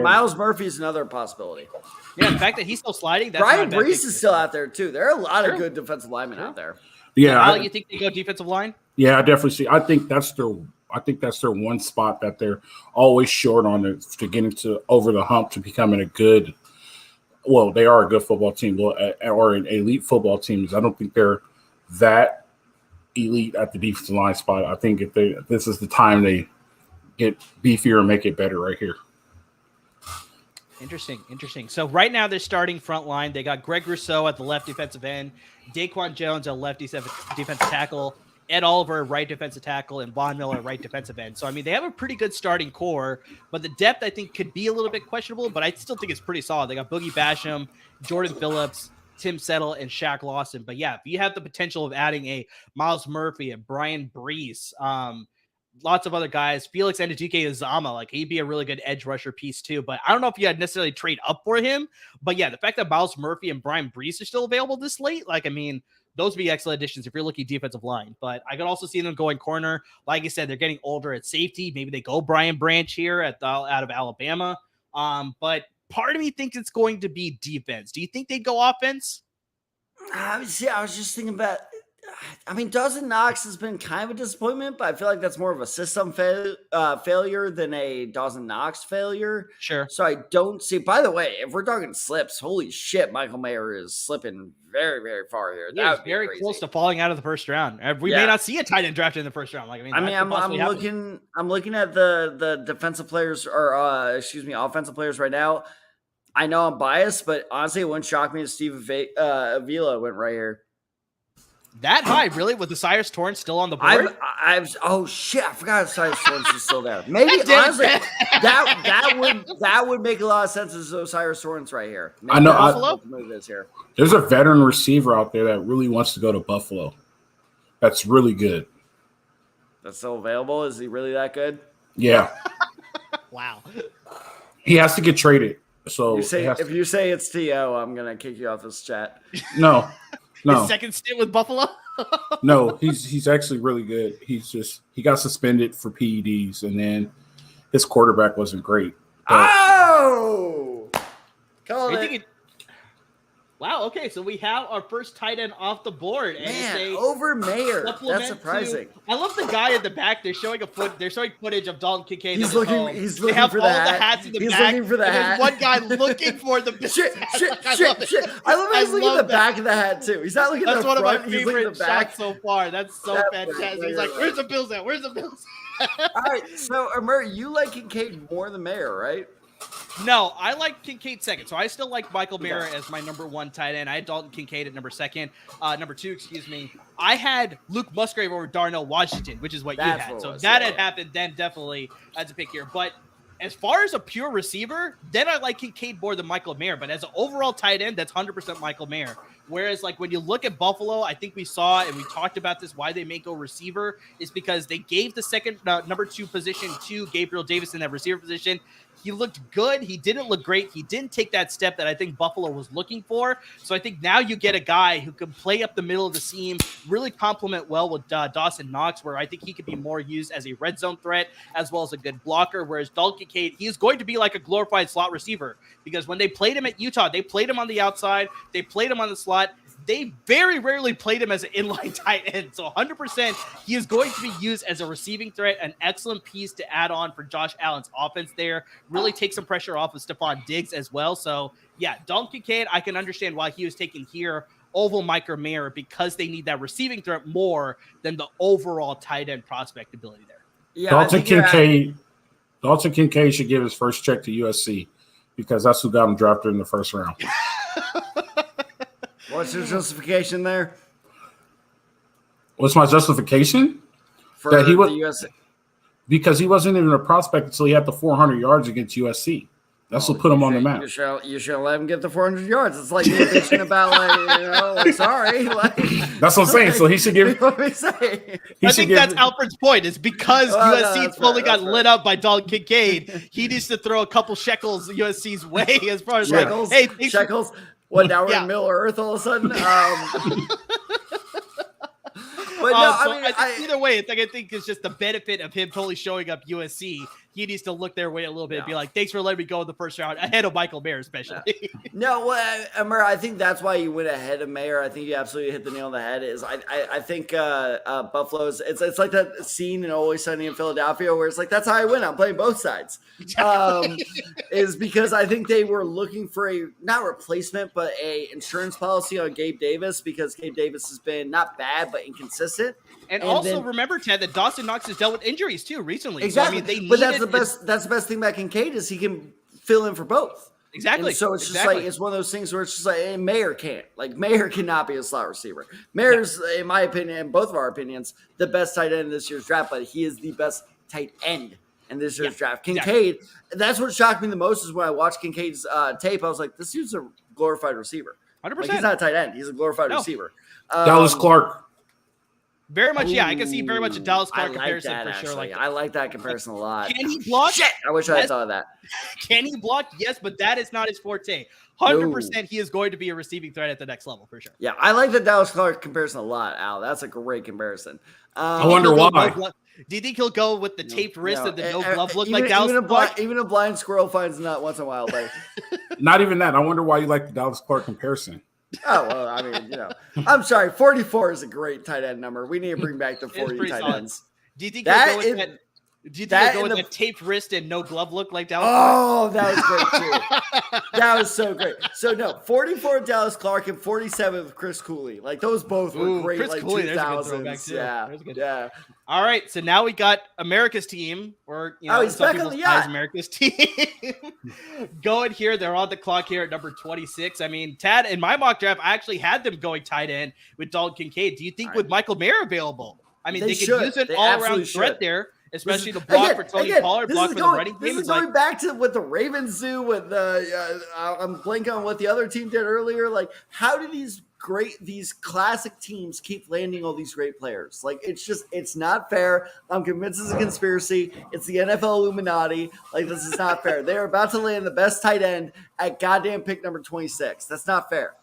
Miles Murphy is another possibility. Yeah, the fact that he's still sliding. That's Brian Brees is still out there too. There are a lot of good defensive linemen out there. Yeah, you think they go defensive line? Yeah, I definitely see. I think that's their one spot that they're always short on to get into over the hump to becoming a good. Well, they are a good football team, or an elite football team. I don't think they're that elite at the defensive line spot. I think this is the time they get beefier and make it better right here. Interesting. So right now they're starting front line. They got Greg Rousseau at the left defensive end, Daquan Jones at left defensive tackle, Ed Oliver, right defensive tackle, and Von Miller, right defensive end. So, I mean, they have a pretty good starting core, but the depth, I think, could be a little bit questionable, but I still think it's pretty solid. They got Boogie Basham, Jordan Phillips, Tim Settle, and Shaq Lawson. But yeah, if you have the potential of adding a Miles Murphy and Brian Brees, lots of other guys, Felix Anudike-Uzomah, like he'd be a really good edge rusher piece too. But I don't know if you had necessarily trade up for him. But yeah, the fact that Miles Murphy and Brian Brees are still available this late, like, I mean, those would be excellent additions if you're looking defensive line. But I could also see them going corner. Like I said, they're getting older at safety. Maybe they go Brian Branch here out of Alabama. But part of me thinks it's going to be defense. Do you think they'd go offense? I was just thinking about. I mean, Dawson Knox has been kind of a disappointment, but I feel like that's more of a system failure than a Dawson Knox failure. Sure. So I don't see. By the way, if we're talking slips, holy shit, Michael Mayer is slipping very, very far here. Yeah, he's very close to falling out of the first round. We may not see a tight end drafted in the first round. Like, I'm looking at the defensive players or offensive players right now. I know I'm biased, but honestly, it wouldn't shock me if Steve Avila went right here. That high, really? With the Cyrus Torrance still on the board? Oh shit! I forgot Cyrus Torrance is still there. Maybe honestly, that would make a lot of sense as Cyrus Torrance right here. Maybe I know. Buffalo. There's a veteran receiver out there that really wants to go to Buffalo. That's really good. That's still available. Is he really that good? Yeah. Wow. He has to get traded. So if you say it's T.O., I'm gonna kick you off this chat. No. His second stint with Buffalo? No, he's actually really good. He got suspended for PEDs, and then his quarterback wasn't great. Oh! Call it. Wow, okay, so we have our first tight end off the board. And over Mayer. That's surprising. I love the guy in the back. They're showing footage of Dalton Kincaid. He's looking they have for all the hat. the hats in the he's back. Looking for the hat. There's one guy looking for the shit. I love how he's looking at the back of the hat too. He's not looking at the front. That's one of my favorite the back. shots so far. That's so fantastic. He's like, where's the Bills at? Where's the Bills at? All right, so Murray, you like Kincaid more than Mayer, right? No, I like Kincaid second. So I still like Michael Mayer as my number one tight end. I had Dalton Kincaid at number two, excuse me. I had Luke Musgrave over Darnell Washington, which is what you had. So that had happened, then definitely that's a pick here. But as far as a pure receiver, then I like Kincaid more than Michael Mayer. But as an overall tight end, that's 100% Michael Mayer. Whereas, like, when you look at Buffalo, I think we saw, and we talked about this, why they may go receiver is because they gave the second number two position to Gabriel Davis in that receiver position. He looked good. He didn't look great. He didn't take that step that I think Buffalo was looking for. So I think now you get a guy who can play up the middle of the seam, really complement well with Dawson Knox, where I think he could be more used as a red zone threat as well as a good blocker. Whereas Dalton Kincaid, he's going to be like a glorified slot receiver because when they played him at Utah, they played him on the outside. They played him on the slot. They very rarely played him as an inline tight end. So 100%, he is going to be used as a receiving threat, an excellent piece to add on for Josh Allen's offense there. Really take some pressure off of Stephon Diggs as well. So, yeah, Dalton Kincaid, I can understand why he was taken here over Michael Mayer because they need that receiving threat more than the overall tight end prospect ability there. Yeah, Dalton Kincaid should give his first check to USC because that's who got him drafted in the first round. What's your justification there? What's my justification? For the USC? Because he wasn't even a prospect until he had the 400 yards against USC. That's what put him on the map. You should let him get the 400 yards. It's like you're bitching about, sorry. That's what I'm saying. So he should give. What me say? I think that's Alfred's point. Is because USC totally got lit up by Dalton Kincaid. He needs to throw a couple shekels USC's way as far as shekels. Shekels. What, now we're in Middle Earth all of a sudden? But no, I think either way, I think it's just the benefit of him totally showing up USC. He needs to look their way a little bit and be like, thanks for letting me go in the first round ahead of Michael Mayer, especially. No, Amir, I think that's why you went ahead of Mayer. I think you absolutely hit the nail on the head. I think Buffalo's it's like that scene in Always Sunny in Philadelphia where it's like, that's how I win. I'm playing both sides. Is because I think they were looking for a not replacement, but a insurance policy on Gabe Davis because Gabe Davis has been not bad but inconsistent. And also then, remember, Ted, that Dawson Knox has dealt with injuries too recently. Exactly. So, I mean, that's the best thing about Kincaid is he can fill in for both. Exactly. And so it's just like, it's one of those things where it's just like, hey, Mayer can't. Like, Mayer cannot be a slot receiver. Mayer's, in my opinion, and both of our opinions, the best tight end in this year's draft, but he is the best tight end in this year's draft. Kincaid, that's what shocked me the most is when I watched Kincaid's tape. I was like, this dude's a glorified receiver. 100%. Like, he's not a tight end. He's a glorified receiver. Dallas Clark. Very much, I can see very much a Dallas Clark comparison that, for actually. sure. Like, I like that comparison a lot. Can he block? Shit, I wish I had thought of that. Can he block? Yes, but that is not his forte. 100% he is going to be a receiving threat at the next level for sure. Yeah, I like the Dallas Clark comparison a lot, Al. That's a great comparison. I wonder why. Do you think he'll go with the taped wrist and the no glove look like Dallas Clark? Even a blind squirrel finds a nut once in a while. Like. Not even that. I wonder why you like the Dallas Clark comparison. Oh, well, I mean, I'm sorry. 44 is a great tight end number. We need to bring back the 40 tight ends. Do you think he'll go with that? Do you think he'll go with the taped wrist and no glove look like Dallas Clark? Oh, that was great, too. That was so great. So, no, 44 Dallas Clark and 47 with Chris Cooley. Like, those both were great, Chris like, Cooley, 2000s. Yeah. All right, so now we got America's team, or he's back on the yacht. America's team going here. They're on the clock here at number 26. I mean, Tad, in my mock draft, I actually had them going tight end with Dalton Kincaid. Do you think with Michael Mayer available? I mean, they could use an all-around threat there, especially the block for Tony Pollard, block for the running game. This is going back to what the Ravens do with I'm blanking on what the other team did earlier. Like, how do these classic teams keep landing all these great players? Like, it's not fair. I'm convinced it's a conspiracy. It's the NFL Illuminati. Like, this is not fair. They're about to land the best tight end at goddamn pick number 26. That's not fair.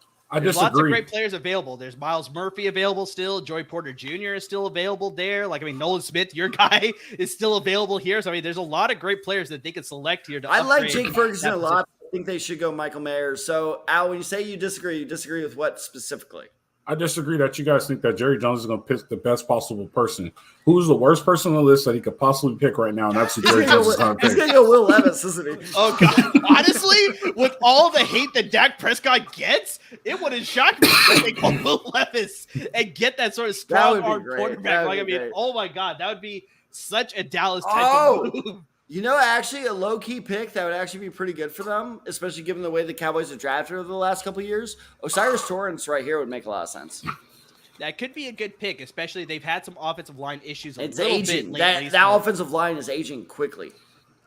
There's lots of great players available. There's Miles Murphy available still. Joey Porter Jr. is still available there. Like, I mean, Nolan Smith, your guy, is still available here. So, I mean, there's a lot of great players that they could select here. I like Jake Ferguson a lot. I think they should go Michael Mayer. So, Al, when you say you disagree with what specifically? I disagree that you guys think that Jerry Jones is going to pick the best possible person. Who's the worst person on the list that he could possibly pick right now? And that's who Jerry Jones is going to pick. He's going to go Will Levis, isn't he? Oh, God. Honestly, with all the hate that Dak Prescott gets, it wouldn't shock me if they go Will Levis and get that sort of strong arm quarterback. Like, I mean, oh, my God. That would be such a Dallas type of move. Actually, a low-key pick that would actually be pretty good for them, especially given the way the Cowboys have drafted over the last couple of years. Osiris Torrance right here would make a lot of sense. That could be a good pick, especially they've had some offensive line issues. It's aging. That offensive line is aging quickly.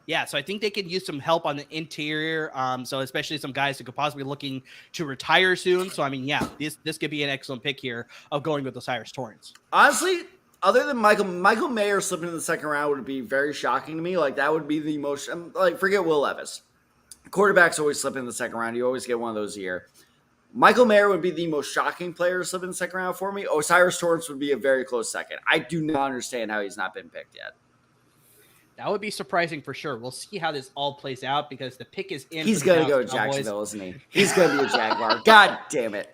Yeah, so I think they could use some help on the interior. So especially some guys who could possibly be looking to retire soon. So, I mean, yeah, this could be an excellent pick here of going with Osiris Torrance. Honestly, other than Michael Mayer slipping in the second round would be very shocking to me. Like, that would be the most forget Will Levis. Quarterbacks always slip in the second round. You always get one of those a year. Michael Mayer would be the most shocking player to slip in the second round for me. Osiris Torrance would be a very close second. I do not understand how he's not been picked yet. That would be surprising for sure. We'll see how this all plays out because the pick is in. He's going to go to Jacksonville, isn't he? He's going to be a Jaguar. God damn it.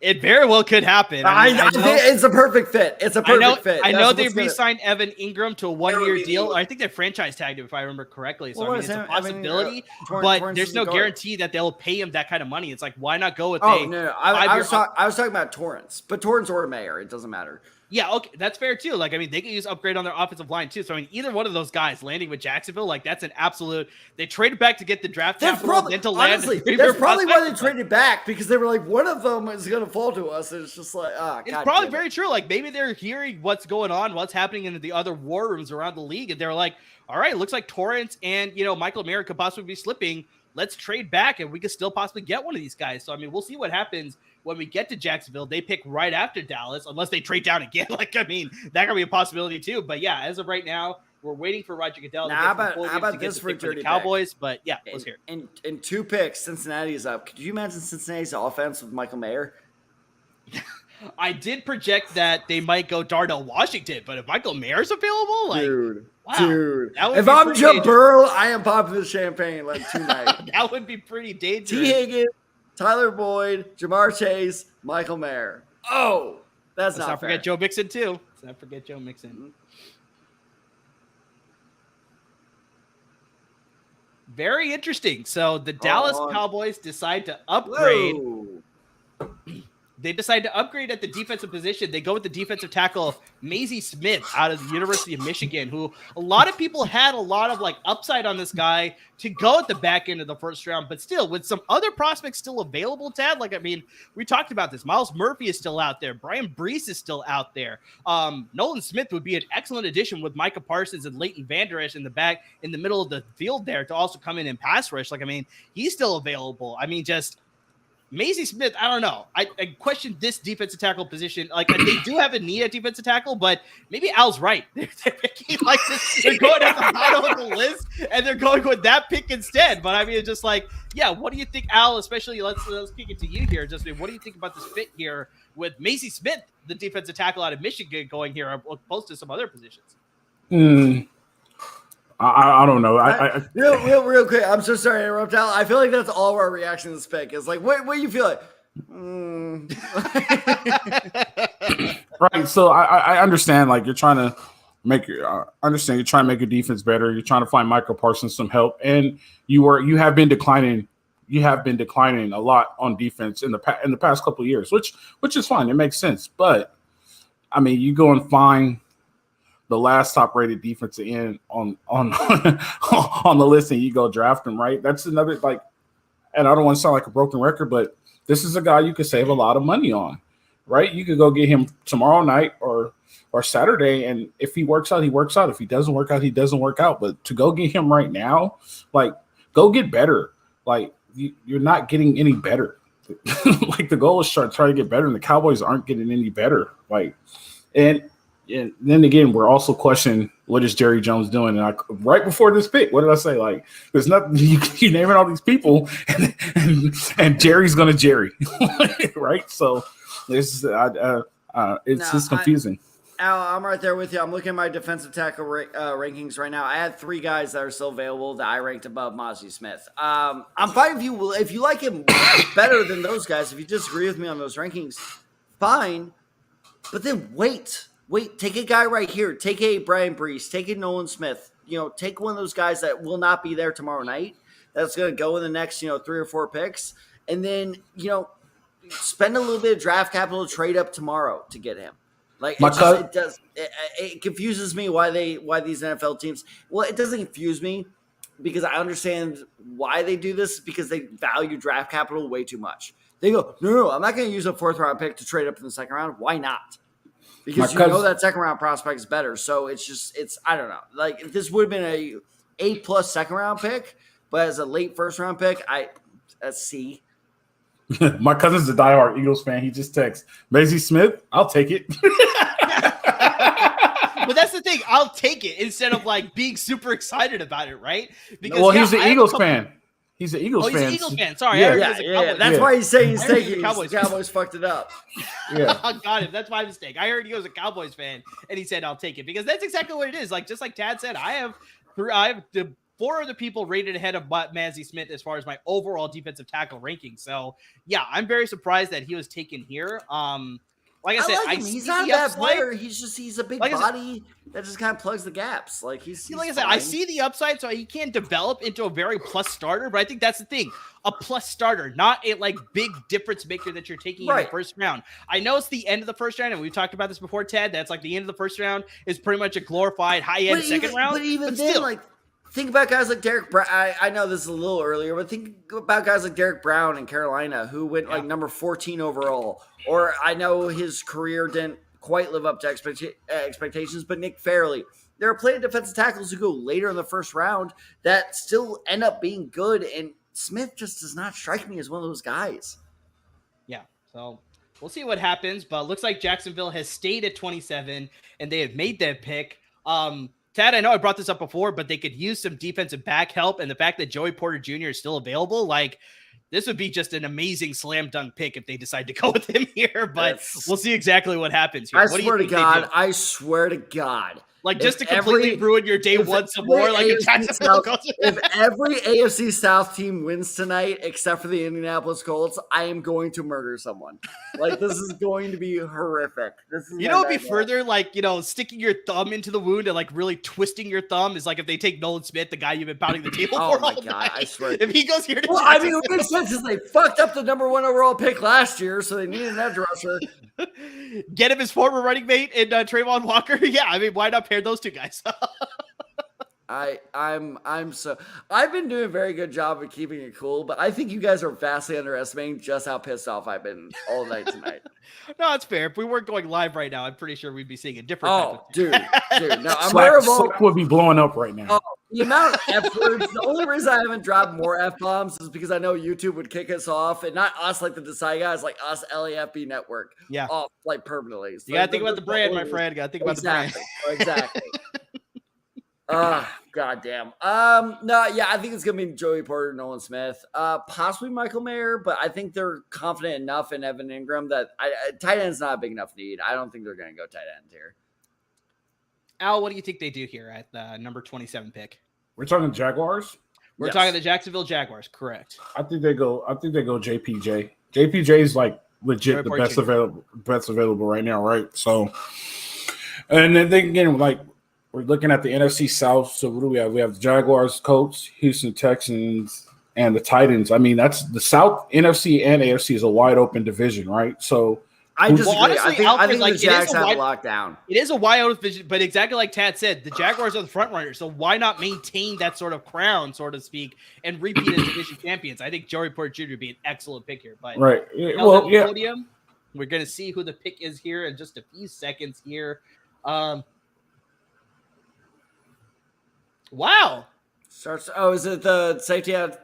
It very well could happen. I know, it's a perfect fit. It's a perfect fit. I know they re-signed Evan Ingram to a one-year deal. I think they franchise tagged him, if I remember correctly. So, it's a possibility, but there's no guarantee that they'll pay him that kind of money. It's like, why not go with No. I was talking about Torrance, but Torrance or Mayer, it doesn't matter. Yeah, okay, that's fair too. Like, I mean, they can use upgrade on their offensive line too. So, I mean, either one of those guys landing with Jacksonville, like, that's an absolute. They traded back to get the draft capital, then to land. Honestly, that's probably why they traded back, because they were like, one of them is going to fall to us. And it's just like, it's probably very true. Like, maybe they're hearing what's going on, what's happening in the other war rooms around the league, and they're like, all right, looks like Torrance and Michael Mayer could possibly be slipping. Let's trade back, and we could still possibly get one of these guys. So, I mean, we'll see what happens. When we get to Jacksonville, they pick right after Dallas, unless they trade down again. Like, I mean, that could be a possibility too. But yeah, as of right now, we're waiting for Roger Goodell to get some how about this for the Cowboys? But yeah, let's hear it. In 2 picks, Cincinnati is up. Could you imagine Cincinnati's offense with Michael Mayer? I did project that they might go Darnell Washington, but if Michael Mayer's available, like, dude, if I'm Joe Burrow, I am popping the champagne like tonight. That would be pretty dangerous. T. Higgins, Tyler Boyd, Jamar Chase, Michael Mayer. Oh, that's Let's not fair. forget Joe Mixon too. Let's not forget Joe Mixon. Very interesting. So the Dallas Cowboys decide to upgrade they decide to upgrade at the defensive position. They go with the defensive tackle, Maisie Smith, out of the University of Michigan, who a lot of people had a lot of like upside on this guy to go at the back end of the first round. But still, with some other prospects still available, Tad, like, I mean, we talked about this. Miles Murphy is still out there. Brian Brees is still out there. Nolan Smith would be an excellent addition with Micah Parsons and Leighton Vander Esch in the back, in the middle of the field there to also come in and pass rush. Like, I mean, he's still available. I mean, just Maisie Smith, I don't know. I question this defensive tackle position. Like, they do have a need at defensive tackle, but maybe Al's right. They're picking like this. They're going at the bottom of the list, and they're going with that pick instead. But I mean, it's just like, yeah, what do you think, Al? Especially, let's kick it to you here. Just what do you think about this fit here with Maisie Smith, the defensive tackle out of Michigan, going here opposed to some other positions? I don't know. Real quick. I'm so sorry to interrupt, Al. I feel like that's all of our reaction to this pick. Is like, what do you feel like? Right. So I understand. Like, you're trying to make your you're trying to make your defense better. You're trying to find Michael Parsons some help, and you have been declining. You have been declining a lot on defense in the past couple of years, which is fine. It makes sense. But I mean, you go and find the last top-rated defensive end on on the list, and you go draft him, right? That's another, like, and I don't want to sound like a broken record, but this is a guy you could save a lot of money on, right? You could go get him tomorrow night or Saturday, and if he works out, he works out. If he doesn't work out, he doesn't work out. But to go get him right now, like, go get better. Like, you're not getting any better. Like, the goal is try to get better, and the Cowboys aren't getting any better. Like, and then again, we're also questioning what is Jerry Jones doing. And right before this pick, what did I say? Like, there's nothing, you naming all these people, and Jerry's gonna Jerry, right? So it's just confusing. Al, I'm right there with you. I'm looking at my defensive tackle rankings right now. I had 3 guys that are still available that I ranked above Maisie Smith. I'm fine if you like him better than those guys. If you disagree with me on those rankings, fine. But then wait, take a guy right here. Take a Brian Brees. Take a Nolan Smith. Take one of those guys that will not be there tomorrow night. That's going to go in the next, 3 or 4 picks. And then, spend a little bit of draft capital to trade up tomorrow to get him. Like, it confuses me why these NFL teams. Well, it doesn't confuse me because I understand why they do this, because they value draft capital way too much. They go, no, I'm not going to use a 4th round pick to trade up in the 2nd round. Why not? Because that 2nd round prospect is better. So I don't know. Like, if this would have been a A+ 2nd round pick, but as a late 1st round pick, that's C. My cousin's a diehard Eagles fan. He just texts Maisie Smith. I'll take it. But that's the thing. I'll take it instead of like being super excited about it, right? Because he's an Eagles fan. He's an Eagles fan. He's an Eagles fan. Sorry. Yeah. That's why he's saying he's taking it. Cowboys fucked it up. Yeah. Got it. That's my mistake. I heard he was a Cowboys fan, and he said, I'll take it. Because that's exactly what it is. Like, just like Tad said, I have the 4 other people rated ahead of Maisie Smith as far as my overall defensive tackle ranking. So, yeah, I'm very surprised that he was taken here. Like I said, he's not a bad player. He's a big body that just kind of plugs the gaps. Like, he's like I said, I see the upside, so he can develop into a very plus starter. But I think that's the thing, a plus starter, not a like big difference maker that you're taking in the 1st round. I know it's the end of the 1st round, and we've talked about this before, Ted. That's like the end of the 1st round is pretty much a glorified high end 2nd round. But even then, still, like, think about guys like Derek Brown. I know this is a little earlier, but think about guys like Derek Brown in Carolina, who went like number 14 overall. Or I know his career didn't quite live up to expectations, but Nick Fairley. There are plenty of defensive tackles who go later in the 1st round that still end up being good, and Smith just does not strike me as one of those guys. Yeah, so we'll see what happens, but looks like Jacksonville has stayed at 27, and they have made that pick. Tad, I know I brought this up before, but they could use some defensive back help, and the fact that Joey Porter Jr. is still available, like, this would be just an amazing slam dunk pick if they decide to go with him here, but we'll see exactly what happens here. I swear to God, Like, just to completely ruin your day one some more. Like, if every AFC South team wins tonight, except for the Indianapolis Colts, I am going to murder someone. Like, this is going to be horrific. This is it'd be further, like, sticking your thumb into the wound and, like, really twisting your thumb is like if they take Nolan Smith, the guy you've been pounding the table for all God, night. I swear. If he goes here to it makes sense because they fucked up the number 1 overall pick last year, so they needed an edge rusher. Get him his former running mate in Trayvon Walker. Yeah, I mean, why not pair those two guys? I've been doing a very good job of keeping it cool, but I think you guys are vastly underestimating just how pissed off I've been all night tonight. No, it's fair. If we weren't going live right now, I'm pretty sure we'd be seeing a different. Dude. No, I'm Slack would be blowing up right now. The amount of F words, the only reason I haven't dropped more F-bombs is because I know YouTube would kick us off, and not us like the Desai Guys, like us LAFB Network. Yeah. Off like permanently. So you got to think about the brand, my friend. You got to think about the brand. Exactly. God damn. No, yeah, I think it's gonna be Joey Porter, Nolan Smith, possibly Michael Mayer, but I think they're confident enough in Evan Ingram that tight end's not a big enough need. I don't think they're gonna go tight end here. Al, what do you think they do here at the number 27 pick? We're talking Jaguars. We're talking the Jacksonville Jaguars, correct? I think they go JPJ. JPJ is like legit the best available right now, right? So, and then again, like, we're looking at the NFC South. So what do we have? We have the Jaguars, Colts, Houston Texans, and the Titans. I mean, that's the South, NFC, and AFC is a wide open division, right? So I disagree. Honestly, I think the Jags have it locked down. It is a wide open division, but exactly like Tad said, the Jaguars are the front runners. So why not maintain that sort of crown, so to speak, and repeat as division champions? I think Joey Porter Jr. would be an excellent pick here. But right, podium, we're going to see who the pick is here in just a few seconds here. Wow. Is it the safety out?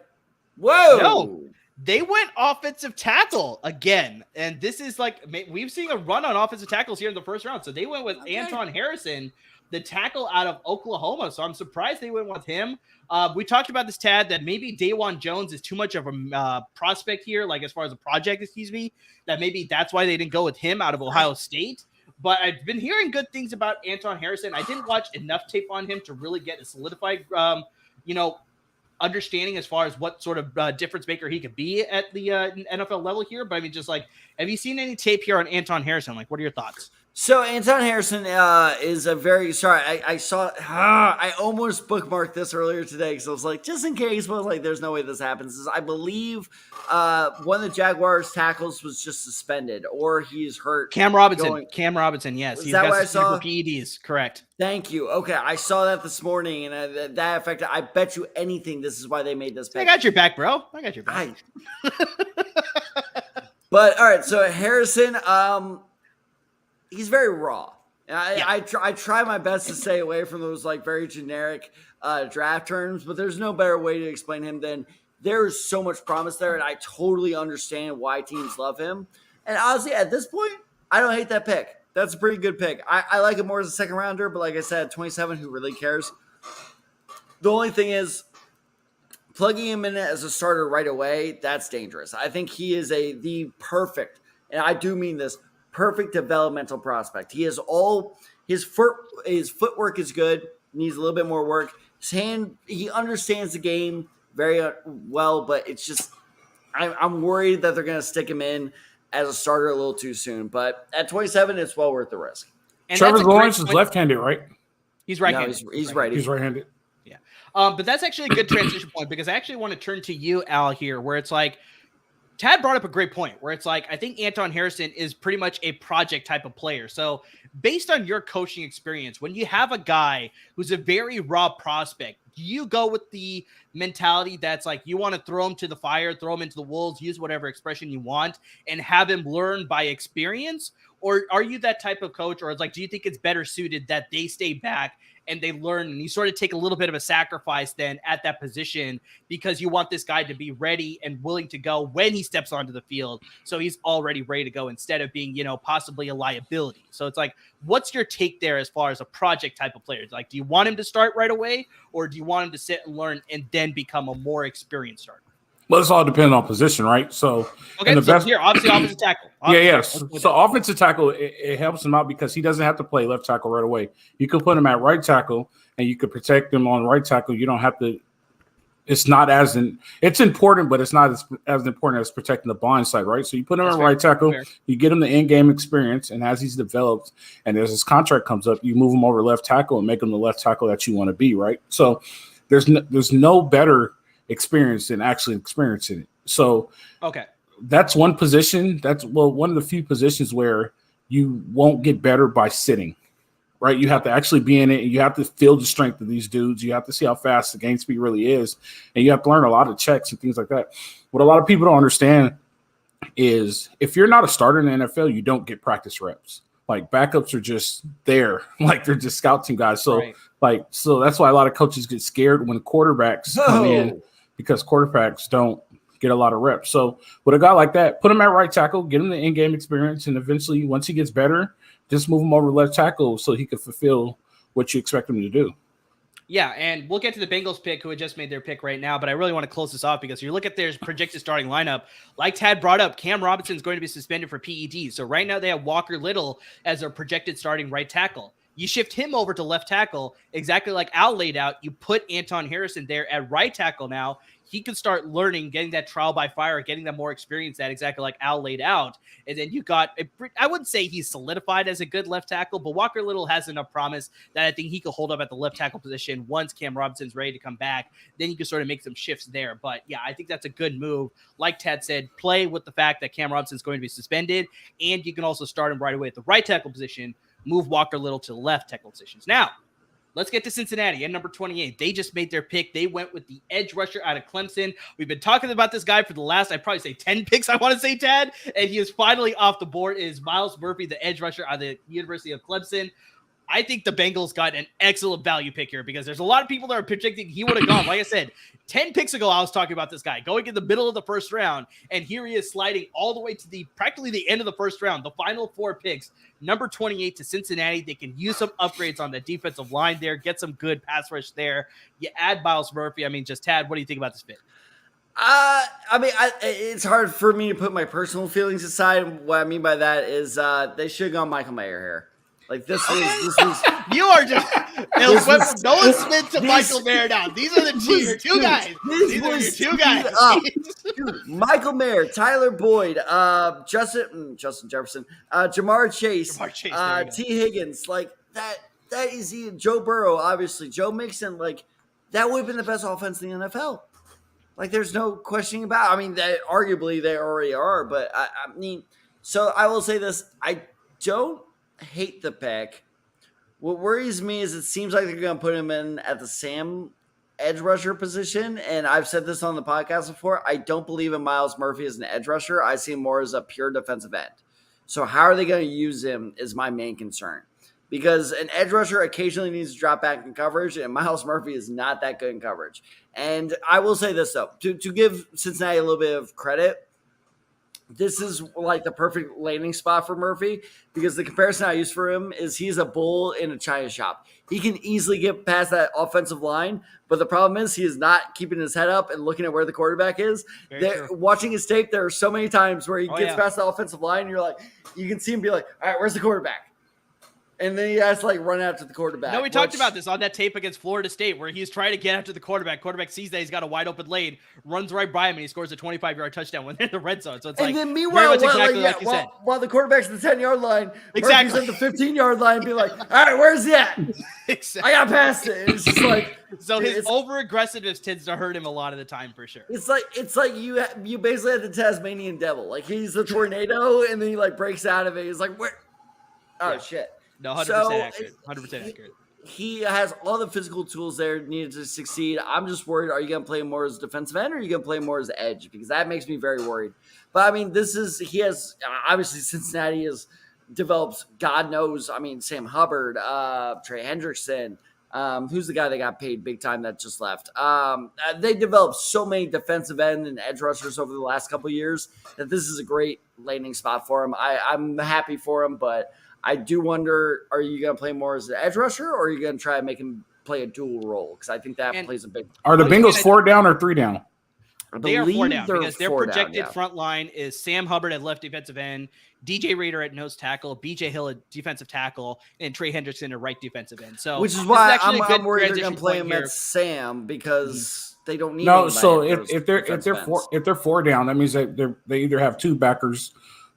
Whoa. No, they went offensive tackle again. And this is like, we've seen a run on offensive tackles here in the first round. So they went with Anton Harrison, the tackle out of Oklahoma. So I'm surprised they went with him. We talked about this, Tad, that maybe Dawan Jones is too much of a prospect here, like as far as a project, that maybe that's why they didn't go with him out of Ohio State. But I've been hearing good things about Anton Harrison. I didn't watch enough tape on him to really get a solidified, understanding as far as what sort of difference maker he could be at the NFL level here. But I mean, just like, have you seen any tape here on Anton Harrison? Like, what are your thoughts? So Anton Harrison is a very I saw I almost bookmarked this earlier today because I was like, just in case, but like, there's no way this happens. I believe one of the Jaguars tackles was just suspended or he's hurt. Cam Robinson, yes, he's got what I saw? PEDs, correct. Thank you. Okay, I saw that this morning, and that affected. I bet you anything this is why they made this pick. I got your back, bro. I got your back. But all right, so Harrison, he's very raw. I try my best to stay away from those like very generic draft terms, but there's no better way to explain him than there is so much promise there, and I totally understand why teams love him. And honestly, at this point, I don't hate that pick. That's a pretty good pick. I like it more as a second rounder, but like I said, 27, who really cares? The only thing is, plugging him in as a starter right away, that's dangerous. I think he is the perfect, and I do mean this, perfect developmental prospect. He has his footwork is good, needs a little bit more work. His hand, he understands the game very well, but it's just, I'm worried that they're going to stick him in as a starter a little too soon. But at 27, it's well worth the risk. And Trevor Lawrence is left-handed, right? He's right-handed. No, he's right. He's right-handed. Yeah. But that's actually a good transition point because I actually want to turn to you, Al, here, where it's like, Tad brought up a great point where it's like, I think Anton Harrison is pretty much a project type of player. So based on your coaching experience, when you have a guy who's a very raw prospect, do you go with the mentality that's like, you want to throw him to the fire, throw him into the wolves, use whatever expression you want, and have him learn by experience? Or are you that type of coach? Or it's like, do you think it's better suited that they stay back and they learn, and you sort of take a little bit of a sacrifice then at that position because you want this guy to be ready and willing to go when he steps onto the field, so he's already ready to go instead of being, possibly a liability? So it's like, what's your take there as far as a project type of player? Like, do you want him to start right away, or do you want him to sit and learn and then become a more experienced starter? Well, it's all depending on position, right? So, okay, so here, obviously, offensive tackle. Yes. So, offensive tackle, it helps him out because he doesn't have to play left tackle right away. You can put him at right tackle, and you could protect him on right tackle. You don't have to. It's not as it's important, but it's not as important as protecting the blind side, right? So you put him at right tackle, you get him the in-game experience, and as he's developed, and as his contract comes up, you move him over left tackle and make him the left tackle that you want to be, right? So there's no better experience than actually experiencing it. So that's one position. That's one of the few positions where you won't get better by sitting. Right, you have to actually be in it, and you have to feel the strength of these dudes. You have to see how fast the game speed really is, and you have to learn a lot of checks and things like that. What a lot of people don't understand is if you're not a starter in the NFL, you don't get practice reps. Like backups are just there, like they're just scout team guys. So, so that's why a lot of coaches get scared when quarterbacks come in because quarterbacks don't get a lot of reps. So, with a guy like that, put him at right tackle, get him the in-game experience, and eventually, once he gets better, just move him over to left tackle so he can fulfill what you expect him to do. Yeah, and we'll get to the Bengals pick, who had just made their pick right now, but I really want to close this off because you look at their projected starting lineup. Like Tad brought up, Cam Robinson is going to be suspended for PED. So right now they have Walker Little as their projected starting right tackle. You shift him over to left tackle, exactly like Al laid out. You put Anton Harrison there at right tackle now. He can start learning, getting that trial by fire, getting that more experience, that exactly like Al laid out. And then you got, I wouldn't say he's solidified as a good left tackle, but Walker Little has enough promise that I think he could hold up at the left tackle position once Cam Robinson's ready to come back. Then you can sort of make some shifts there. But yeah, I think that's a good move. Like Ted said, play with the fact that Cam Robinson's going to be suspended, and you can also start him right away at the right tackle position, move Walker Little to the left tackle positions. Now, let's get to Cincinnati at number 28. They just made their pick. They went with the edge rusher out of Clemson. We've been talking about this guy for the last, I'd probably say 10 picks, I want to say, Tad. And he is finally off the board. It is Miles Murphy, the edge rusher out of the University of Clemson. I think the Bengals got an excellent value pick here because there's a lot of people that are predicting he would have gone. Like I said, 10 picks ago, I was talking about this guy going in the middle of the first round, and here he is sliding all the way to practically the end of the first round, the final 4 picks, number 28 to Cincinnati. They can use some upgrades on the defensive line there, get some good pass rush there. You add Miles Murphy. I mean, just Tad, what do you think about this pick? It's hard for me to put my personal feelings aside. What I mean by that is they should have gone Michael Mayer here. Like this was you are just it went from Nolan Smith to Michael Mayer now. These are your two guys. These are your two guys. Dude, Michael Mayer, Tyler Boyd, Justin Jefferson, Jamar Chase, T. Higgins, like that is Joe Burrow, obviously. Joe Mixon, like that would have been the best offense in the NFL. Like there's no questioning about it. I mean, arguably they already are, but I mean, so I will say this. I don't hate the pick. What worries me is it seems like they're going to put him in at the Sam edge rusher position. And I've said this on the podcast before. I don't believe in Miles Murphy as an edge rusher. I see him more as a pure defensive end. So how are they going to use him is my main concern. Because an edge rusher occasionally needs to drop back in coverage, and Miles Murphy is not that good in coverage. And I will say this, though. To give Cincinnati a little bit of credit, this is like the perfect landing spot for Murphy because the comparison I use for him is he's a bull in a china shop. He can easily get past that offensive line, but the problem is he is not keeping his head up and looking at where the quarterback is. Watching his tape, there are so many times where he gets past the offensive line, and you're like, you can see him be like, all right, where's the quarterback? And then he has to like run after the quarterback. No, we talked about this on that tape against Florida State where he's trying to get after the quarterback. Quarterback sees that he's got a wide open lane, runs right by him, and he scores a 25-yard touchdown when they're in the red zone. So it's and then meanwhile, while the quarterback's at the 10-yard line, Murphy's at the 15-yard line and be like, all right, where's he at? Exactly. I got past it. And it's just like so his over-aggressiveness tends to hurt him a lot of the time for sure. It's like you basically have the Tasmanian devil. Like he's the tornado and then he like breaks out of it. He's like, where? Oh shit. No, 100% accurate. 100% accurate. He has all the physical tools there needed to succeed. I'm just worried, are you going to play more as defensive end or are you going to play more as edge? Because that makes me very worried. But, I mean, obviously Cincinnati has developed, God knows, I mean, Sam Hubbard, Trey Hendrickson, who's the guy that got paid big time that just left? They developed so many defensive end and edge rushers over the last couple of years that this is a great landing spot for him. I'm happy for him, but I do wonder, are you going to play more as an edge rusher or are you going to try and make him play a dual role? Because I think that plays a big – Are the Bengals 4 down or 3 down? They are 4 down they're because their 4 down, projected yeah. front line is Sam Hubbard at left defensive end, DJ Rader at nose tackle, BJ Hill at defensive tackle, and Trey Hendrickson at right defensive end. So which is why actually I'm worried they're going to play him at Sam because they don't need no. So if they're 4 down, that means that they either have 2 backers.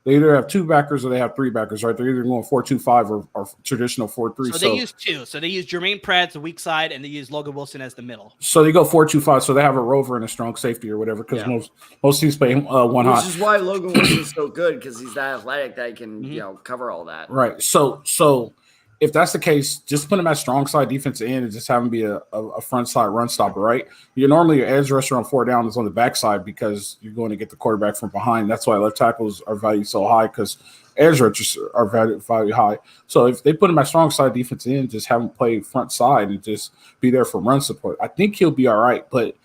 They either have 2 backers or they have 3 backers, right? They're either going 4-2-5 or traditional 4-3. So they use 2. So they use Jermaine Pratt as the weak side, and they use Logan Wilson as the middle. So they go 4-2-5. So they have a rover and a strong safety or whatever, because most teams play one high. Which is why Logan Wilson is so good, because he's that athletic that he can cover all that. Right. So if that's the case, just put him at strong side defense end and just have him be a front side run stopper, right? Normally your edge rusher on 4 down is on the backside because you're going to get the quarterback from behind. That's why left tackles are valued so high, because edge rushers are valued high. So if they put him at strong side defense end, just have him play front side and just be there for run support, I think he'll be all right. But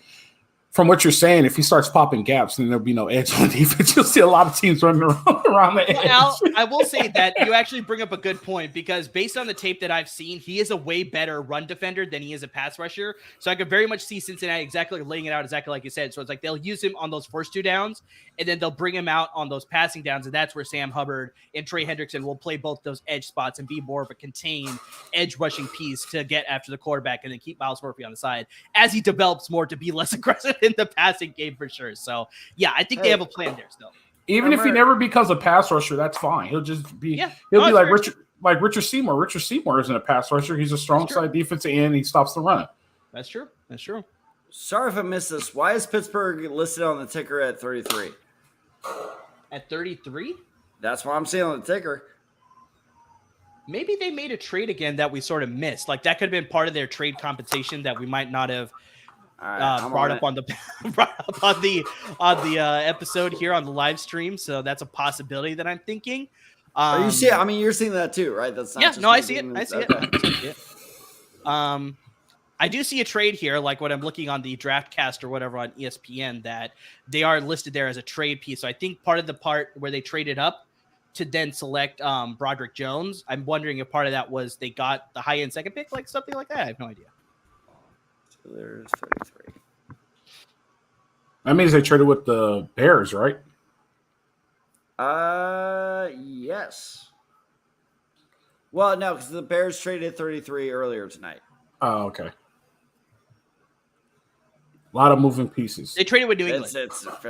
from what you're saying, if he starts popping gaps, then there'll be no edge on defense. You'll see a lot of teams running around the edge. Al, I will say that you actually bring up a good point, because based on the tape that I've seen, he is a way better run defender than he is a pass rusher. So I could very much see Cincinnati exactly laying it out exactly like you said. So it's like they'll use him on those first 2 downs, and then they'll bring him out on those passing downs, and that's where Sam Hubbard and Trey Hendrickson will play both those edge spots and be more of a contained edge rushing piece to get after the quarterback, and then keep Miles Murphy on the side as he develops more to be less aggressive in the passing game for sure. So yeah, I think they have a plan there still. Even if he never becomes a pass rusher, that's fine. He'll just be he'll be like Richard Seymour. Richard Seymour isn't a pass rusher. He's a strong side defensive end. He stops the run. That's true. Sorry if I missed this. Why is Pittsburgh listed on the ticker at 33? At 33? That's what I'm seeing on the ticker. Maybe they made a trade again that we sort of missed. Like that could have been part of their trade compensation that we might not have brought up on the episode here on the live stream. So that's a possibility that I'm thinking. You're seeing that too, right? That's not I see it. I see it. I do see a trade here, like what I'm looking on the DraftCast or whatever on ESPN, that they are listed there as a trade piece. So I think part where they traded up to then select Broderick Jones, I'm wondering if part of that was they got the high-end second pick, like something like that. I have no idea. So there's 33. That means they traded with the Bears, right? Yes. Well, no, because the Bears traded 33 earlier tonight. Oh, okay. A lot of moving pieces. They traded with New England.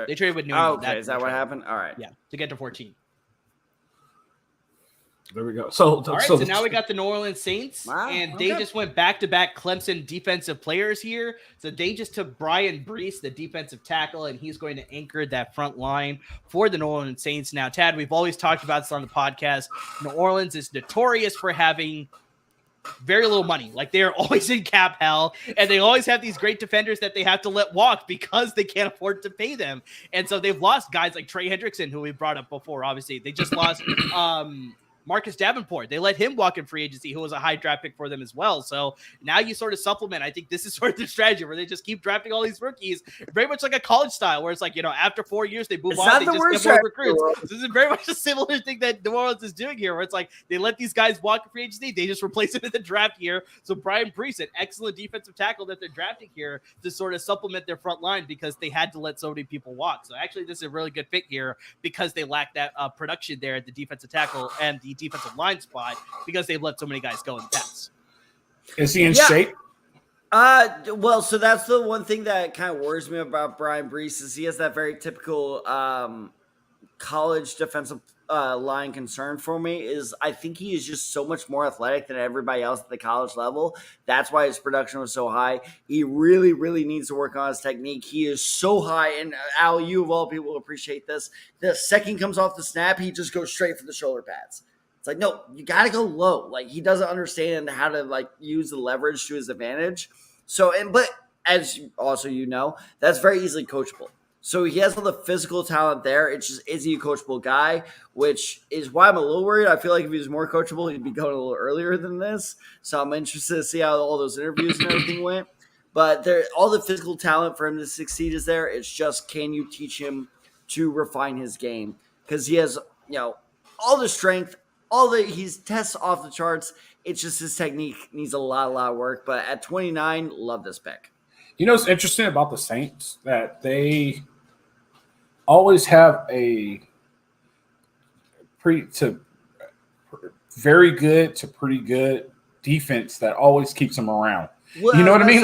They traded with New England. Okay, is that what happened? All right. Yeah, to get to 14. There we go. So now we got the New Orleans Saints, and they just went back-to-back Clemson defensive players here. So they just took Brian Brees, the defensive tackle, and he's going to anchor that front line for the New Orleans Saints. Now, Tad, we've always talked about this on the podcast. New Orleans is notorious for having very little money. Like, they are always in cap hell, and they always have these great defenders that they have to let walk because they can't afford to pay them. And so they've lost guys like Trey Hendrickson, who we brought up before. Obviously, they just lost Marcus Davenport. They let him walk in free agency, who was a high draft pick for them as well. So now you sort of supplement. I think this is sort of the strategy where they just keep drafting all these rookies, very much like a college style, where it's like, after 4 years they move on. They just get more recruits. This is very much a similar thing that New Orleans is doing here, where it's like they let these guys walk in free agency, they just replace them in the draft here. So Brian Brees, an excellent defensive tackle that they're drafting here to sort of supplement their front line because they had to let so many people walk. So actually, this is a really good fit here because they lack that production there at the defensive tackle and the defensive line spot because they've let so many guys go in the past. Is he in shape? Well, so that's the one thing that kind of worries me about Brian Brees is he has that very typical college defensive line concern for me is I think he is just so much more athletic than everybody else at the college level. That's why his production was so high. He really, really needs to work on his technique. He is so high, and Al, you of all people appreciate this. The second comes off the snap, he just goes straight for the shoulder pads. It's like, no, you got to go low. Like, he doesn't understand how to, use the leverage to his advantage. So, but as also that's very easily coachable. So he has all the physical talent there. It's just, is he a coachable guy? Which is why I'm a little worried. I feel like if he was more coachable, he'd be going a little earlier than this. So I'm interested to see how all those interviews and everything went. But all the physical talent for him to succeed is there. It's just, can you teach him to refine his game? Because he has, all the strength, he's tests off the charts. It's just his technique needs a lot of work. But at 29, love this pick. What's interesting about the Saints? That they always have a very good to pretty good defense that always keeps them around. Well, you know what I mean?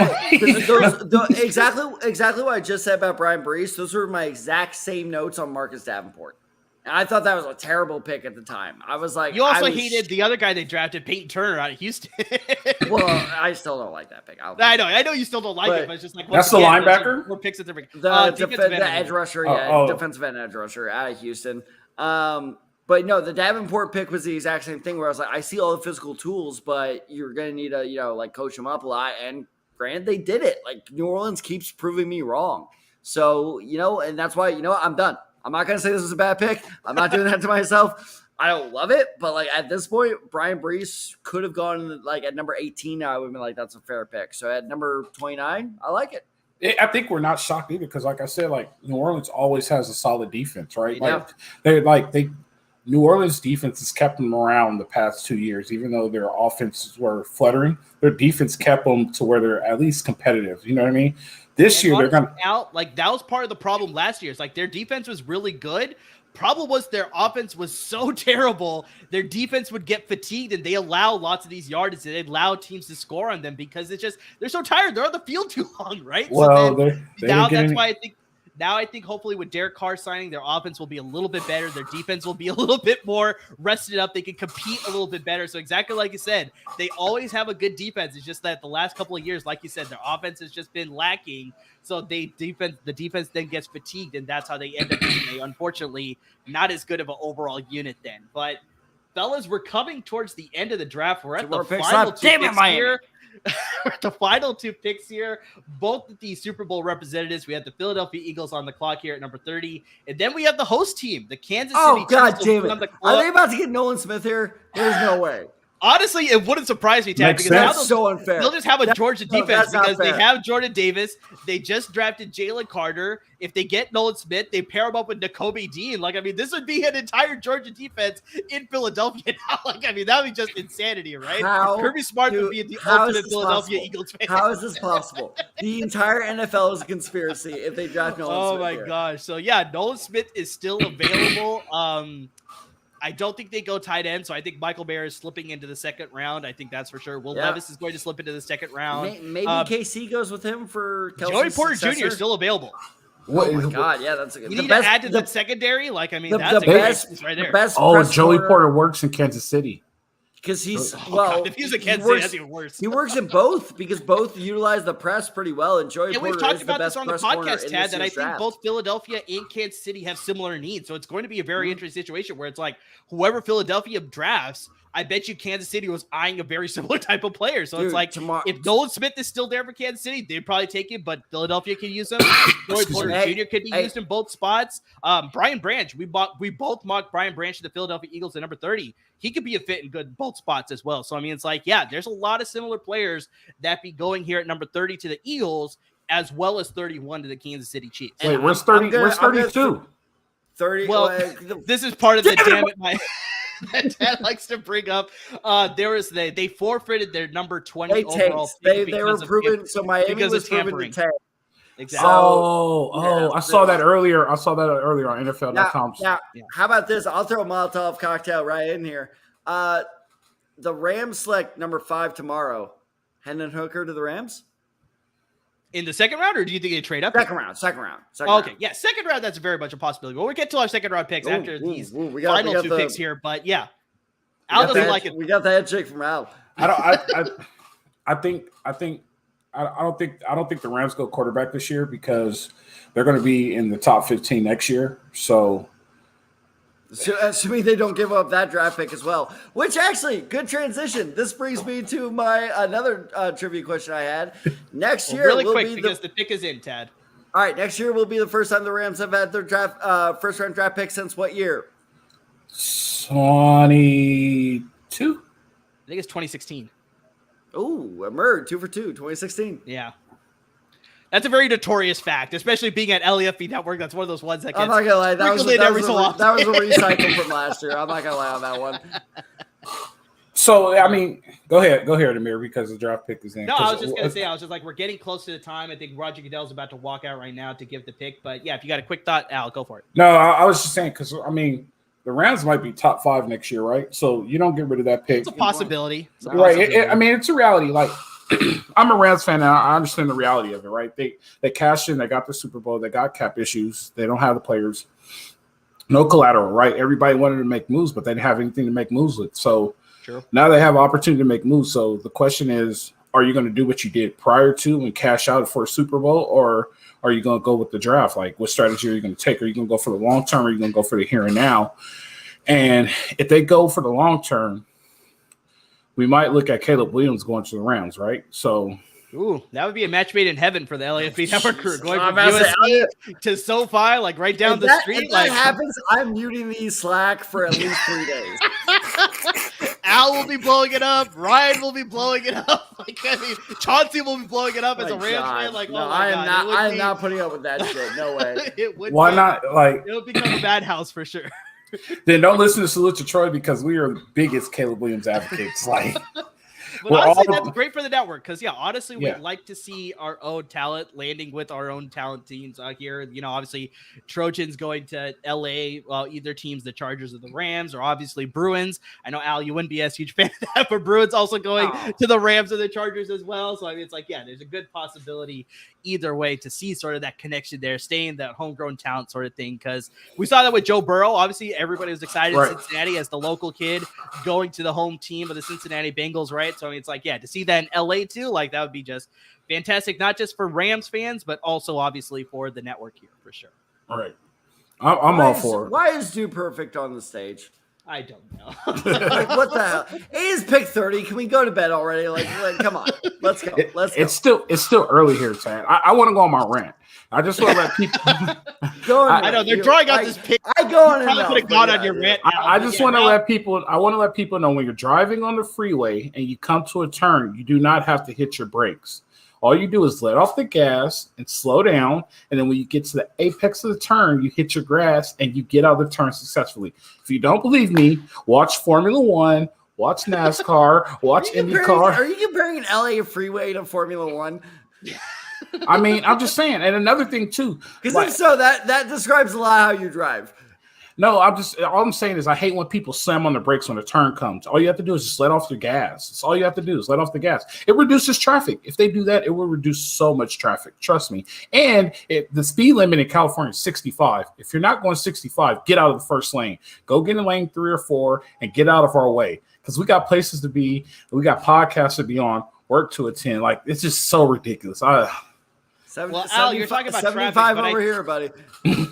Exactly what I just said about Brian Brees. Those were my exact same notes on Marcus Davenport. And I thought that was a terrible pick at the time. I was like, you also hated the other guy they drafted, Peyton Turner, out of Houston. Well, I still don't like that pick. I know you still don't like it, but it's just like that's the linebacker. More picks at the edge rusher, defensive end edge rusher out of Houston. But no, the Davenport pick was the exact same thing where I was like, I see all the physical tools, but you're going to need to, like coach him up a lot. And granted, they did it. Like New Orleans keeps proving me wrong. So, and that's why, I'm done. I'm not going to say this is a bad pick. I'm not doing that to myself. I don't love it, but like at this point, Brian Brees could have gone like at number 18. Now I would have been like, that's a fair pick. So at number 29, I like it. I think we're not shocked either because, like I said, like New Orleans always has a solid defense, right? New Orleans defense has kept them around the past 2 years, even though their offenses were fluttering. Their defense kept them to where they're at least competitive. You know what I mean? This year they're going to out like that was part of the problem last year. It's like their defense was really good. Problem was their offense was so terrible. Their defense would get fatigued and they allow lots of these yards. They allow teams to score on them because it's just they're so tired. They're on the field too long, right? Well, so that's why I think. Now I think hopefully with Derek Carr signing, their offense will be a little bit better. Their defense will be a little bit more rested up. They can compete a little bit better. So exactly like you said, they always have a good defense. It's just that the last couple of years, like you said, their offense has just been lacking. So the defense then gets fatigued, and that's how they end up being unfortunately not as good of an overall unit then. But fellas, we're coming towards the end of the draft. We're at the final two picks here. The final two picks here, both the Super Bowl representatives. We have the Philadelphia Eagles on the clock here at number 30, and then we have the host team, the Kansas City Chiefs. God damn it! Are they about to get Nolan Smith here? There's no way. Honestly, it wouldn't surprise me, Tad, because that's so unfair. They'll just have a Georgia defense because they have Jordan Davis. They just drafted Jalen Carter. If they get Nolan Smith, they pair him up with Nakobe Dean. This would be an entire Georgia defense in Philadelphia now. That would be just insanity, right? Kirby Smart would be the ultimate Philadelphia Eagles fan. How is this possible? The entire NFL is a conspiracy if they draft Nolan Smith. Oh, my gosh. So, yeah, Nolan Smith is still available. I don't think they go tight end, so I think Michael Mayer is slipping into the second round. I think that's for sure. Will Levis is going to slip into the second round. Maybe KC goes with him for Kelsey's Joey Porter successor. Jr. is still available. Oh my God, yeah, that's a good. You need to add to the secondary. That's a best right there. Joey Porter works in Kansas City. Because he's if he's a Kansas City, that's even worse. He works in both because both utilize the press pretty well. And Joey Porter we've talked is about the best this on the press corner podcast, Tad, that I think draft. both Philadelphia and Kansas City have similar needs. So it's going to be a very interesting situation where it's like whoever Philadelphia drafts, I bet you Kansas City was eyeing a very similar type of player. So it's like if Nolan Smith is still there for Kansas City, they'd probably take him, but Philadelphia can use him. Joey Porter Jr. could be used in both spots. Brian Branch, we both mocked Brian Branch to the Philadelphia Eagles at number 30. He could be a fit in both spots as well. So, it's like, yeah, there's a lot of similar players that be going here at number 30 to the Eagles as well as 31 to the Kansas City Chiefs. Wait, where's 30? Where's 32? 30. Well, this is part of the damn it, my that Dad likes to bring up. They forfeited their number 20 overall pick. They were proven, so Miami was proven to tank. Exactly. I saw that earlier. on NFL.com. Now, how about this? I'll throw a Molotov cocktail right in here. The Rams select number 5 tomorrow. Hendon Hooker to the Rams? In the second round, or do you think they trade up? Second round. Second round. Yeah, second round, that's very much a possibility. Well, we'll get to our second round picks after these final two picks here, but yeah. Al doesn't like it. We got the head shake from Al. I don't think the Rams go quarterback this year because they're going to be in the top 15 next year. So assuming they don't give up that draft pick as well, which actually good transition. This brings me to my another trivia question I had. Next year, really quick because the pick is in, Tad. All right, next year will be the first time the Rams have had their draft first round draft pick since what year? 22. I think it's 2016. Oh, a Murd, 2 for 2, 2016. Yeah. That's a very notorious fact, especially being at LAFB Network. That's one of those ones that gets I'm not going to lie. That was a so recycle from last year. I'm not going to lie on that one. So I mean, go ahead, Amir, because the draft pick is in. No, I was just gonna say, like, we're getting close to the time. I think Roger Goodell's about to walk out right now to give the pick. But yeah, if you got a quick thought, Al, go for it. No, I was just saying because I mean, the Rams might be top 5 next year, right? So you don't get rid of that pick. It's a possibility. Right. I mean, it's a reality. Like, I'm a Rams fan now. I understand the reality of it, right? They cashed in. They got the Super Bowl. They got cap issues. They don't have the players. No collateral, right? Everybody wanted to make moves, but they didn't have anything to make moves with. So now they have opportunity to make moves. So the question is, are you going to do what you did prior to and cash out for a Super Bowl, or are you going to go with the draft? Like, what strategy are you going to take? Are you going to go for the long term, or are you going to go for the here and now? And if they go for the long term, we might look at Caleb Williams going to the Rams, right? So, ooh, that would be a match made in heaven for the LAFB Network crew, going from USC to SoFi, like right down the street. If that happens, I'm muting the Slack for at least 3 days. Al will be blowing it up. Ryan will be blowing it up. Like, I mean, Chauncey will be blowing it up as a Rams fan. Like, no, I am not putting up with that shit. No way. Why not? Like, it'll become a bad house for sure. Then don't listen to Salute to Troy because we are the biggest Caleb Williams advocates. Like, but honestly, that's great for the network because, honestly, we'd like to see our own talent landing with our own talent teams out here. You know, obviously, Trojans going to LA, either teams, the Chargers or the Rams, or obviously Bruins. I know, Al, you wouldn't be a huge fan of that, but Bruins also going to the Rams or the Chargers as well. So, I mean, it's like, there's a good possibility either way to see sort of that connection there, staying that homegrown talent sort of thing. Because we saw that with Joe Burrow. Obviously, everybody was excited in Cincinnati as the local kid going to the home team of the Cincinnati Bengals, right? So, I mean, it's like, to see that in LA too, like that would be just fantastic, not just for Rams fans, but also obviously for the network here for sure. All right. I'm all for it. Why is Dude Perfect on the stage? I don't know. Like, what the hell? It is pick 30. Can we go to bed already? Like come on. Let's go. Let's go. It's still early here, Chad. I want to go on my rant. I just want to let people go. I know they're drawing out this pick. I go on. Probably could have gone on your rant. I just want to let people. I want to let people know when you're driving on the freeway and you come to a turn, you do not have to hit your brakes. All you do is let off the gas and slow down, and then when you get to the apex of the turn, you hit your grass and you get out of the turn successfully. If you don't believe me, watch Formula One, watch NASCAR, watch IndyCar. Are you comparing an LA freeway to Formula One? I mean, I'm just saying. And another thing too, because if so, that describes a lot how you drive. No, all I'm saying is I hate when people slam on the brakes when a turn comes. All you have to do is just let off the gas. That's all you have to do is let off the gas. It reduces traffic. If they do that, it will reduce so much traffic. Trust me. And the speed limit in California is 65. If you're not going 65, get out of the first lane. Go get in lane 3 or 4 and get out of our way. Because we got places to be. We got podcasts to be on, work to attend. Like, it's just so ridiculous. Al, you're talking about 75 traffic, over here, buddy.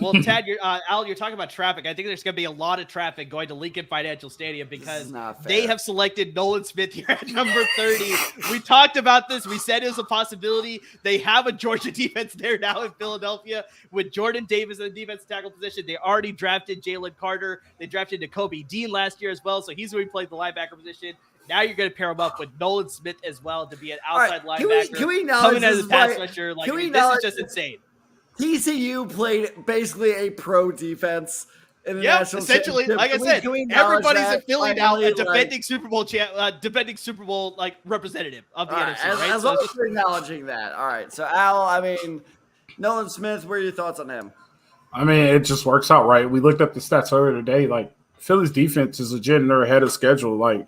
Well, Ted, Al, you're talking about traffic. I think there's going to be a lot of traffic going to Lincoln Financial Stadium because they have selected Nolan Smith here at number 30. We talked about this. We said it was a possibility. They have a Georgia defense there now in Philadelphia with Jordan Davis in the defensive tackle position. They already drafted Jalen Carter. They drafted Nakobe Dean last year as well, so he's going to play the linebacker position. Now you're going to pair him up with Nolan Smith as well to be an outside linebacker. Can we acknowledge coming as a pass rusher? Like, this is just insane. TCU played basically a pro defense in the national essentially. Like I said, everybody's in Philly now, a defending Super Bowl like representative of the NFC. As long as we're acknowledging that. All right. So Al, I mean, Nolan Smith, what are your thoughts on him? I mean, it just works out right. We looked up the stats earlier today. Like, Philly's defense is legit and they're ahead of schedule. Like,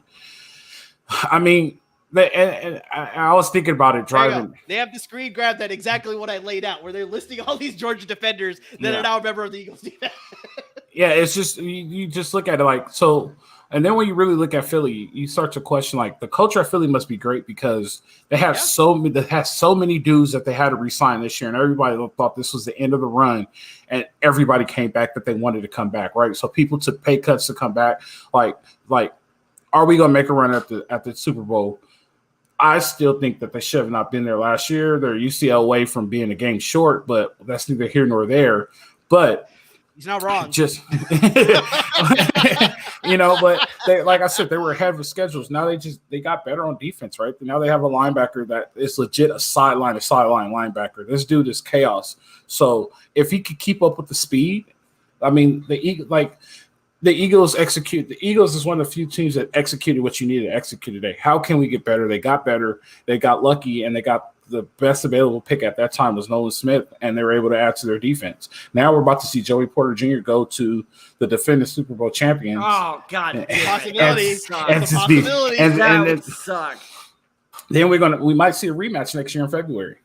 I mean, I was thinking about it driving. They have the screen grab that exactly what I laid out, where they're listing all these Georgia defenders that are now a member of the Eagles defense. Yeah, it's just you just look at it like so, and then when you really look at Philly, you start to question like the culture at Philly must be great because they have so many dudes that they had to re-sign this year, and everybody thought this was the end of the run, and everybody came back that they wanted to come back, right? So people took pay cuts to come back, like. Are we going to make a run at the Super Bowl? I still think that they should have not been there last year. They're UCL away from being a game short, but that's neither here nor there. But he's not wrong. Just but they, like I said, they were ahead of schedules. Now they got better on defense, right? Now they have a linebacker that is legit a sideline linebacker. This dude is chaos. So if he could keep up with the speed, I mean, the Eagles execute. The Eagles is one of the few teams that executed what you needed to execute today. How can we get better? They got better. They got lucky, and they got the best available pick at that time was Nolan Smith, and they were able to add to their defense. Now we're about to see Joey Porter Jr. go to the defending Super Bowl champions. Oh God, possibility. That would suck. Then we might see a rematch next year in February.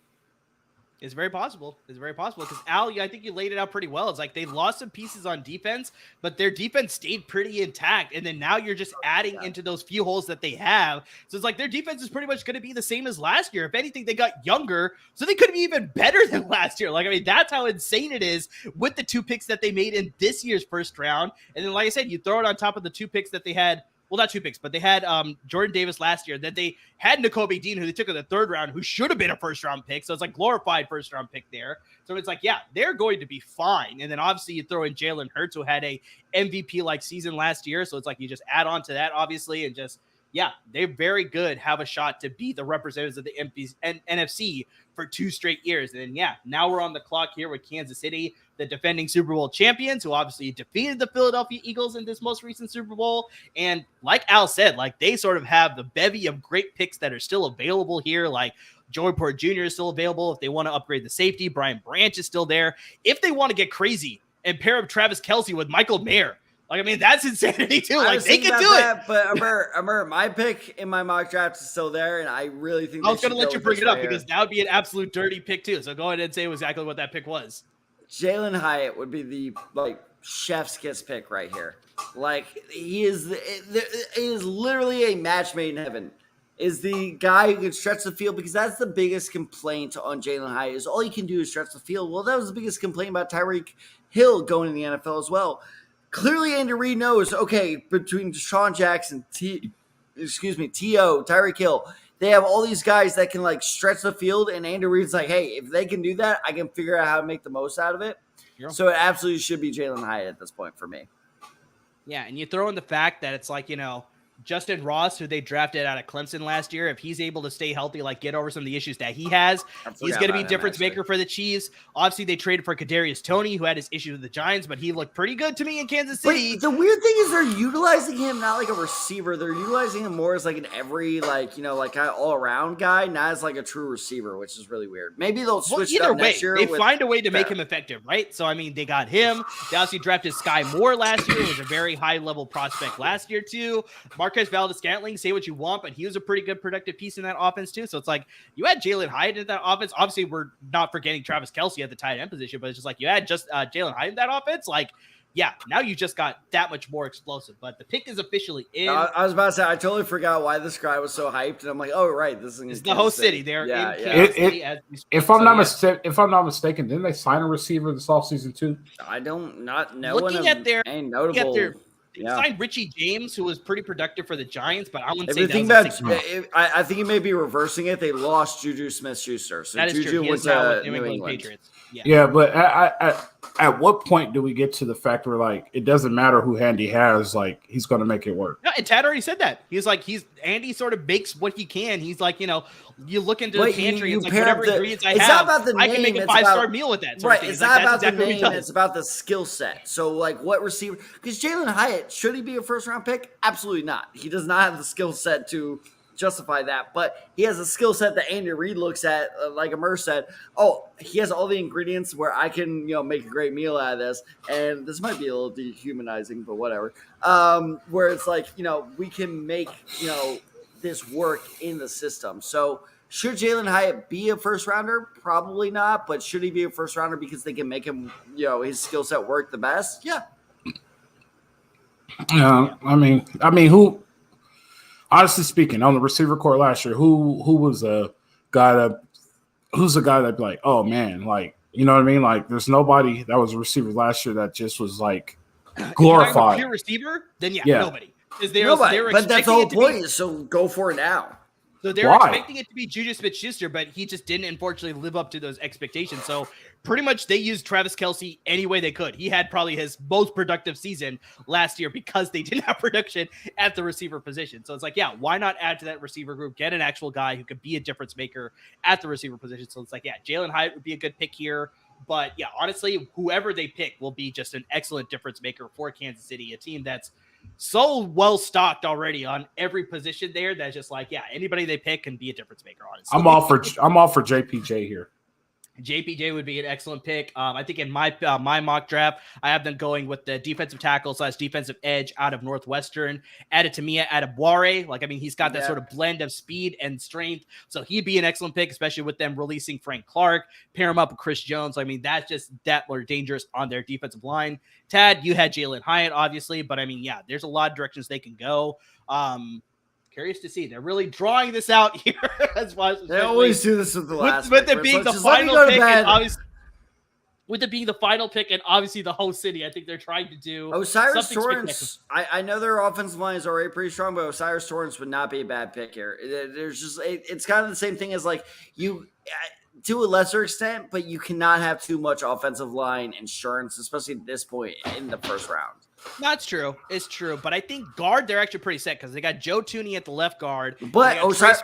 It's very possible. Because Al, I think you laid it out pretty well. It's like they lost some pieces on defense, but their defense stayed pretty intact. And then now you're just adding into those few holes that they have. So it's like their defense is pretty much going to be the same as last year. If anything, they got younger, so they could be even better than last year. Like, I mean, that's how insane it is with the 2 picks that they made in this year's first round. And then, like I said, you throw it on top of the 2 picks that they had. Well, not 2 picks, but they had Jordan Davis last year. Then they had Nakobe Dean, who they took in the 3rd round, who should have been a first-round pick. So it's like glorified first-round pick there. So it's like, yeah, they're going to be fine. And then obviously you throw in Jalen Hurts, who had a MVP-like season last year. So it's like you just add on to that, obviously, and just, yeah, they're very good, have a shot to be the representatives of the NFC for 2 straight years. And then, yeah, now we're on the clock here with Kansas City, the defending Super Bowl champions, who obviously defeated the Philadelphia Eagles in this most recent Super Bowl. And like Al said, like they sort of have the bevy of great picks that are still available here. Like Joey Porter Jr. is still available. If they want to upgrade the safety, Brian Branch is still there. If they want to get crazy and pair up Travis Kelce with Michael Mayer, like, I mean, that's insanity too. Like they can do it. But Amir, my pick in my mock draft is still there, and I really think I was going to let you bring it up because that would be an absolute dirty pick too. So go ahead and say exactly what that pick was. Jalen Hyatt would be the chef's kiss pick right here. Like he is literally a match made in heaven. Is the guy who can stretch the field, because that's the biggest complaint on Jalen Hyatt is all he can do is stretch the field. Well, that was the biggest complaint about Tyreek Hill going in the NFL as well. Clearly, Andy Reid knows, okay, between Deshaun Jackson, T.O., Tyreek Hill, they have all these guys that can, stretch the field, and Andy Reid's like, hey, if they can do that, I can figure out how to make the most out of it. Yeah. So it absolutely should be Jalen Hyatt at this point for me. Yeah, and you throw in the fact that it's Justin Ross, who they drafted out of Clemson last year, if he's able to stay healthy, get over some of the issues that he has, he's going to be a difference maker for the Chiefs. Obviously, they traded for Kadarius Toney, who had his issues with the Giants, but he looked pretty good to me in Kansas City. But the weird thing is they're utilizing him not like a receiver. They're utilizing him more as an every, kind of all-around guy, not as a true receiver, which is really weird. Maybe they'll switch it up next year. They find a way to make him effective, right? So, I mean, they got him. They obviously drafted Sky Moore last year, who was a very high-level prospect last year, too. Marquez Valdes-Scantling, say what you want, but he was a pretty good productive piece in that offense too. So it's you had Jalen Hyatt in that offense. Obviously, we're not forgetting Travis Kelce at the tight end position, but it's just you had just Jalen Hyatt in that offense. Yeah, now you just got that much more explosive. But the pick is officially in. I was about to say, I totally forgot why this guy was so hyped, and I'm like, oh right, this is the host city. They're in Kansas City. If I'm not mistaken, didn't they sign a receiver this offseason too? I don't not know. Looking at their notable. They signed Richie James, who was pretty productive for the Giants, but I wouldn't say that. I think he may be reversing it. They lost Juju Smith-Schuster, so that is Juju true. went to New England. Patriots. Yeah, but at what point do we get to the fact where it doesn't matter who Andy has, he's going to make it work? Yeah, and Tad already said that. He's Andy sort of makes what he can. He's you look into the pantry, it's whatever ingredients I have, not about the name, I can make a 5-star meal with that. Right, it's not about the name, it's about the skill set. So, what receiver? Because Jalen Hyatt, should he be a first-round pick? Absolutely not. He does not have the skill set to justify that, but he has a skill set that Andy Reid looks at, like Amir said, oh, he has all the ingredients where I can, make a great meal out of this, and this might be a little dehumanizing, but whatever, where it's we can make, this work in the system. So should Jalen Hyatt be a first rounder? Probably not, but should he be a first rounder because they can make him, his skill set work the best? Yeah. I mean, who, honestly speaking, on the receiver court last year, who was a guy who's a guy that'd be oh man, you know what I mean? There's nobody that was a receiver last year that just was glorified. Pure receiver? Then nobody. Nobody, but that's the whole point. So go for it now. So they're expecting it to be Juju Smith-Schuster, but he just didn't, unfortunately, live up to those expectations. So pretty much they used Travis Kelce any way they could. He had probably his most productive season last year because they didn't have production at the receiver position. So it's why not add to that receiver group, get an actual guy who could be a difference maker at the receiver position. So it's Jalen Hyatt would be a good pick here. But yeah, honestly, whoever they pick will be just an excellent difference maker for Kansas City, a team that's so well stocked already on every position there. That's just like, yeah, anybody they pick can be a difference maker. Honestly, I'm all for JPJ here. JPJ would be an excellent pick. I think in my mock draft, I have them going with the defensive tackle / defensive edge out of Northwestern, Adetomiwa Adebawore. Like, I mean, he's got that sort of blend of speed and strength. So he'd be an excellent pick, especially with them releasing Frank Clark, pair him up with Chris Jones. I mean, that's just that more dangerous on their defensive line. Tad, you had Jalen Hyatt, obviously, but I mean, yeah, there's a lot of directions they can go. Curious to see. They're really drawing this out here. They always do this with the last with it being the final pick, and obviously, with it being the final pick and obviously the host city, I think they're trying to do Osiris Torrance. I know their offensive line is already pretty strong, but Osiris Torrance would not be a bad pick here. There's just it's kind of the same thing as like you. To a lesser extent, but you cannot have too much offensive line insurance, especially at this point in the first round. That's true. It's true. But I think guard, they're actually pretty set because they got Joe Tooney at the left guard. But Torrance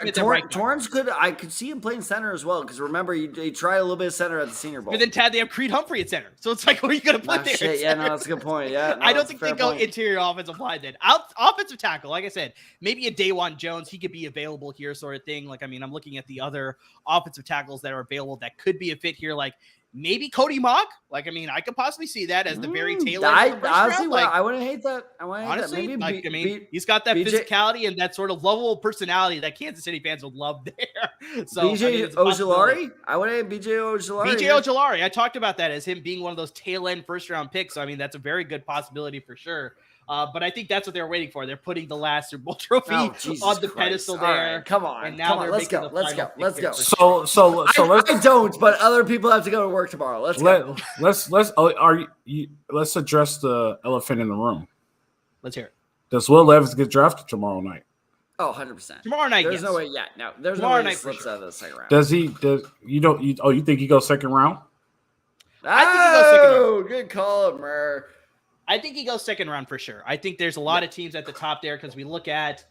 I could see him playing center as well because remember, they tried a little bit of center at the Senior Bowl. But then Tad, they have Creed Humphrey at center. So it's like, what are you going to put there? Shit, yeah, no, that's a good point. Yeah, no, I don't think they go interior offensive line then. Offensive tackle, like I said, maybe a Dawan Jones. He could be available here sort of thing. Like, I mean, I'm looking at the other offensive tackles that are available that could be a fit here. Like, maybe Cody Mock. Like, I mean, I could possibly see that as the very tail end. I wouldn't hate that. Honestly, maybe I mean, he's got that physicality and that sort of lovable personality that Kansas City fans would love there. So BJ Ojulari? I would have BJ Ojulari. BJ Ojulari. I talked about that as him being one of those tail end first round picks. So, I mean, that's a very good possibility for sure. But I think that's what they're waiting for. They're putting the last Super Bowl trophy on the pedestal there. Right, come on, and now let's go. So let's. I don't, but other people have to go to work tomorrow. Let's address the elephant in the room. Let's hear it. Does Will Levis get drafted tomorrow night? Oh, 100%. Tomorrow night, There's no way. Yeah, no. There's tomorrow no way night he slips out of the second round. Does he? You think he goes second round? I think he goes second round. Good call, Murr. I think he goes second round for sure. I think there's a lot of teams at the top there because we look at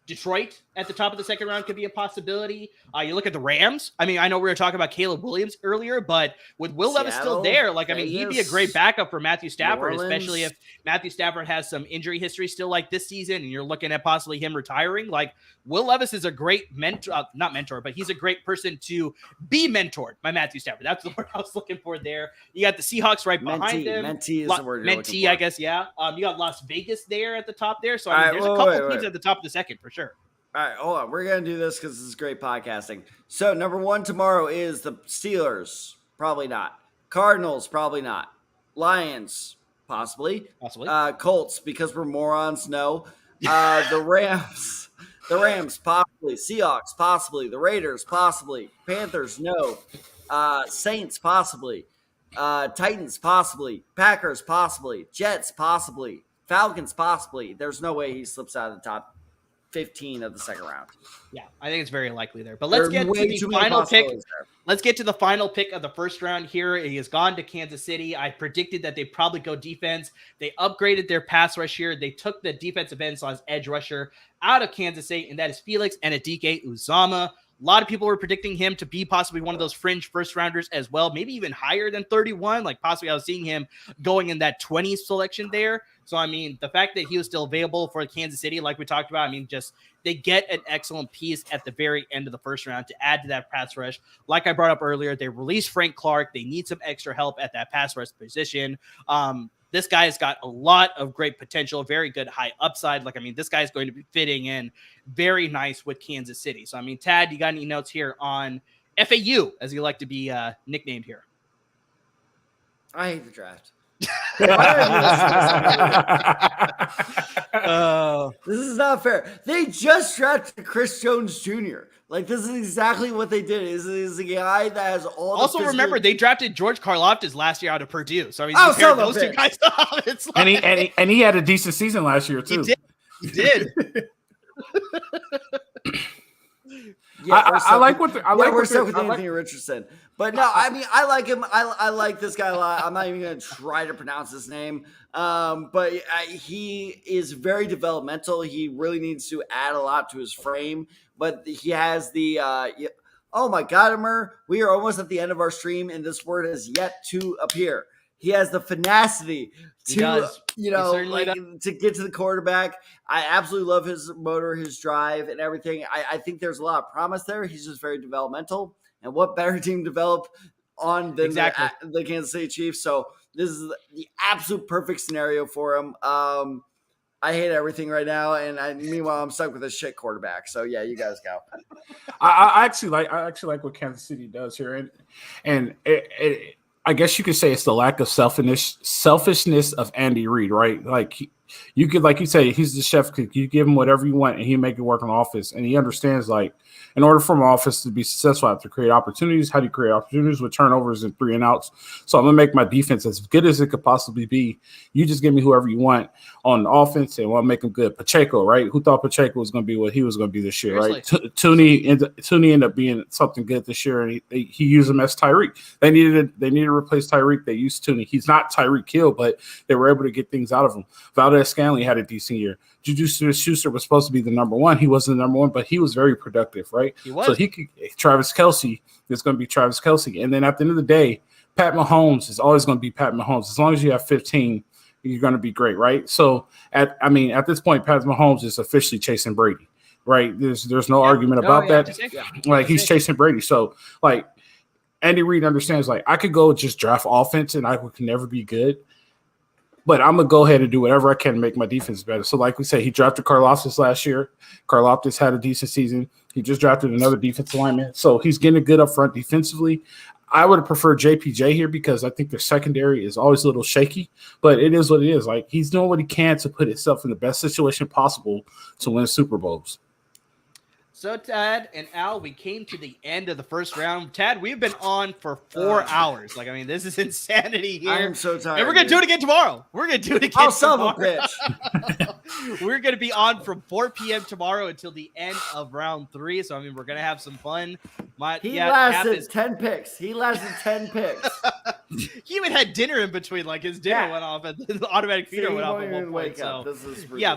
Detroit at the top of the second round could be a possibility. You look at the Rams. I mean, I know we were talking about Caleb Williams earlier, but with Will Levis still there, like, I mean, he'd be a great backup for Matthew Stafford, especially if Matthew Stafford has some injury history still like this season and you're looking at possibly him retiring. Like, Will Levis is a great mentor, not mentor, but he's a great person to be mentored by Matthew Stafford. That's the word I was looking for there. You got the Seahawks right behind him. Mentee is the word you're looking for. I guess, yeah. You got Las Vegas there at the top there. So, I mean, there's a couple teams at the top of the second for sure. All right, hold on. We're going to do this because this is great podcasting. So, number one tomorrow is the Steelers. Probably not. Cardinals. Probably not. Lions. Possibly. Colts, because we're morons. No. The Rams. The Rams. Possibly. Seahawks. Possibly. The Raiders. Possibly. Panthers. No. Saints. Possibly. Titans. Possibly. Packers. Possibly. Jets. Possibly. Falcons. Possibly. There's no way he slips out of the top 15 of the second round. Yeah, I think it's very likely there. But let's get to the final pick. Let's get to the final pick of the first round here. He has gone to Kansas City. I predicted that they'd probably go defense. They upgraded their pass rush here. They took the defensive end / edge rusher out of Kansas State, and that is Felix Anudike Uzomah. A lot of people were predicting him to be possibly one of those fringe first rounders as well, maybe even higher than 31. Like possibly I was seeing him going in that 20s selection there. So, I mean, the fact that he was still available for Kansas City, like we talked about, I mean, just they get an excellent piece at the very end of the first round to add to that pass rush. Like I brought up earlier, they released Frank Clark. They need some extra help at that pass rush position. This guy has got a lot of great potential, very good high upside. Like, I mean, this guy is going to be fitting in very nice with Kansas City. So, I mean, Tad, you got any notes here on FAU, as you like to be nicknamed here? I hate the draft. This is not fair. They just drafted Chris Jones Jr. Like, this is exactly what they did. This is a guy that has all the also remember they drafted George Karlaftis last year out of Purdue. So I mean, compare those two guys up. It's like, and he had a decent season last year too. He did. I like Anthony Richardson. But no, I mean, I like him. I like this guy a lot. I'm not even going to try to pronounce his name. But he is very developmental. He really needs to add a lot to his frame. But he has the Oh my God, Amir, we are almost at the end of our stream, and this word has yet to appear. He has the finacity to, to get to the quarterback. I absolutely love his motor, his drive, and everything. I think there's a lot of promise there. He's just very developmental. And what better team to develop on than the Kansas City Chiefs? So this is the absolute perfect scenario for him. I hate everything right now, and meanwhile I'm stuck with a shit quarterback. So yeah, you guys go. I actually like what Kansas City does here, and I guess you could say it's the lack of selfishness of Andy Reid, right? Like you could, like you say, he's the chef cook. You give him whatever you want, and he make it work on offense. And he understands, like, in order for an offense to be successful, I have to create opportunities. How do you create opportunities with turnovers and 3 and outs? So I'm gonna make my defense as good as it could possibly be. You just give me whoever you want on offense, and we'll make him good. Pacheco, right? Who thought Pacheco was gonna be what he was gonna be this year, right? Tooney ended up being something good this year, and he used him as Tyreek. They needed to replace Tyreek. They used Tooney. He's not Tyreek Hill, but they were able to get things out of him. Valdez-Scantling had a decent year. Juju Smith-Schuster was supposed to be the number one. He wasn't the number one, but he was very productive, right? He was. So Travis Kelce is going to be Travis Kelce. And then at the end of the day, Pat Mahomes is always going to be Pat Mahomes. As long as you have 15, you're going to be great, right? So at this point, Pat Mahomes is officially chasing Brady, right? There's no argument about that. Like, he's chasing Brady. So, like, Andy Reid understands, like, I could go just draft offense and I can never be good. But I'm going to go ahead and do whatever I can to make my defense better. So, like we say, he drafted Karlaftis last year. Karlaftis had a decent season. He just drafted another defensive lineman. So, he's getting good up front defensively. I would have preferred JPJ here because I think their secondary is always a little shaky. But it is what it is. Like, he's doing what he can to put himself in the best situation possible to win Super Bowls. So, Tad and Al, we came to the end of the first round. Tad, we've been on for 4 hours. Like, I mean, this is insanity here. I am so tired. And we're going to do it again tomorrow. We're going to do it again tomorrow. Son of a bitch. We're going to be on from 4 p.m. tomorrow until the end of round 3. So, I mean, we're going to have some fun. He lasted 10 picks. He even had dinner in between. Like, his dinner went off and the automatic feeder went off at one point. So,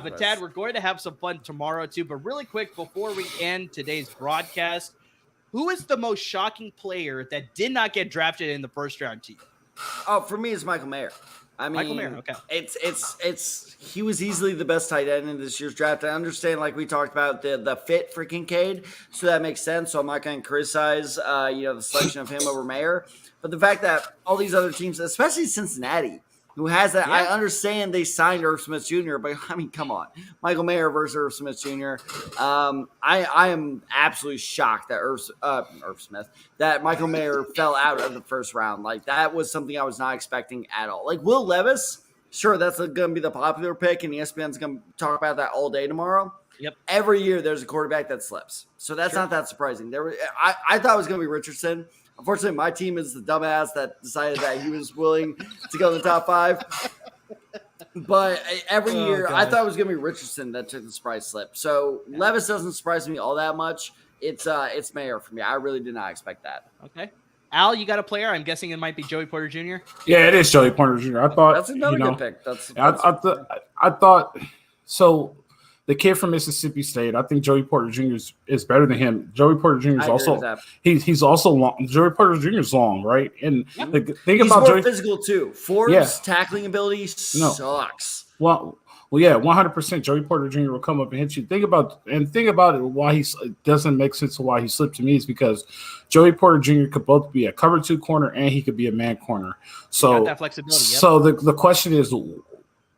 but Tad, we're going to have some fun tomorrow too. But really quick, before we end today's broadcast, who is the most shocking player that did not get drafted in the first round to you? Oh, for me, it's Michael Mayer. I mean, Michael Mayer, okay. He was easily the best tight end in this year's draft. I understand, like we talked about, the fit for Kincaid, so that makes sense. So I'm not going to criticize, the selection of him over Mayer. But the fact that all these other teams, especially Cincinnati, who has that, I understand they signed Irv Smith Jr., but I mean, come on, Michael Mayer versus Irv Smith Jr. I am absolutely shocked that that Michael Mayer fell out of the first round. Like, that was something I was not expecting at all. Like, Will Levis, sure, that's going to be the popular pick, and ESPN's going to talk about that all day tomorrow. Yep. Every year there's a quarterback that slips, so that's not that surprising. I thought it was going to be Richardson. Unfortunately, my team is the dumbass that decided that he was willing to go in the top 5. But every year, I thought it was going to be Richardson that took the surprise slip. So Levis doesn't surprise me all that much. It's Mayer for me. I really did not expect that. Okay. Al, you got a player? I'm guessing it might be Joey Porter Jr. Yeah, it is Joey Porter Jr. I thought that's another good pick. I thought so. The kid from Mississippi State, I think Joey Porter Jr. is better than him. Joey Porter Jr. is also he's also long. Joey Porter Jr. is long, right? And the thing he's about more Joey, physical too. Forbes' tackling ability sucks. Well, yeah, 100%. Joey Porter Jr. will come up and hit you. Think about it. Why he doesn't make sense of why he slipped to me is because Joey Porter Jr. could both be a cover 2 corner and he could be a man corner. So got that flexibility. Yep. So the question is.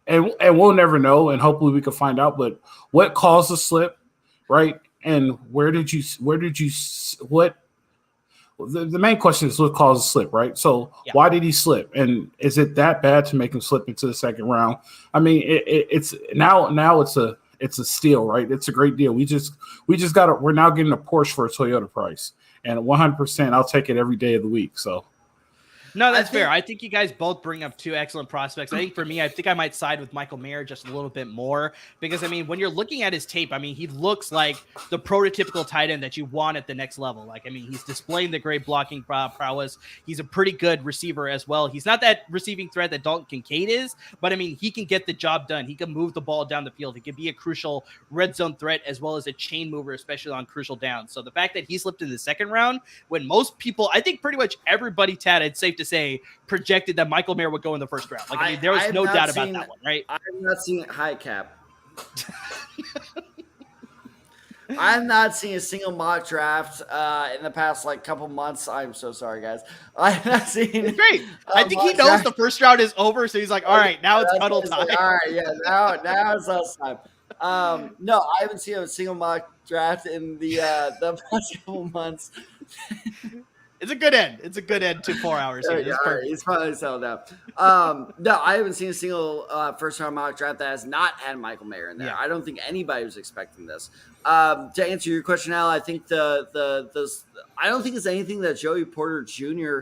And we'll never know, and hopefully we can find out. But what caused the slip, right? And the main question is what caused the slip, right? So why did he slip? And is it that bad to make him slip into the second round? I mean, it's now it's a steal, right? It's a great deal. We're now getting a Porsche for a Toyota price, and 100%, I'll take it every day of the week. So. No, that's fair. I think you guys both bring up two excellent prospects. I think for me, I think I might side with Michael Mayer just a little bit more because, I mean, when you're looking at his tape, I mean, he looks like the prototypical tight end that you want at the next level. Like, I mean, he's displaying the great blocking prowess. He's a pretty good receiver as well. He's not that receiving threat that Dalton Kincaid is, but I mean, he can get the job done. He can move the ball down the field. He can be a crucial red zone threat as well as a chain mover, especially on crucial downs. So the fact that he slipped in the second round when most people, I think pretty much everybody, Tad, it's safe to say, projected that Michael Mayer would go in the first round. Like, I mean, there was no doubt about that one, right? I'm not seeing high cap. I'm not seeing a single mock draft in the past couple months. I'm so sorry, guys. I'm not seeing. It's great. I think he knows the first round is over, so he's like, "All right, now it's cuddle time." All right, yeah, now it's us time. No, I haven't seen a single mock draft in the past couple months. It's a good end. It's a good end to 4 hours. Here. Right, he's probably settled down. No, I haven't seen a single first round mock draft that has not had Michael Mayer in there. Yeah. I don't think anybody was expecting this. To answer your question, Al, I think I don't think it's anything that Joey Porter Jr.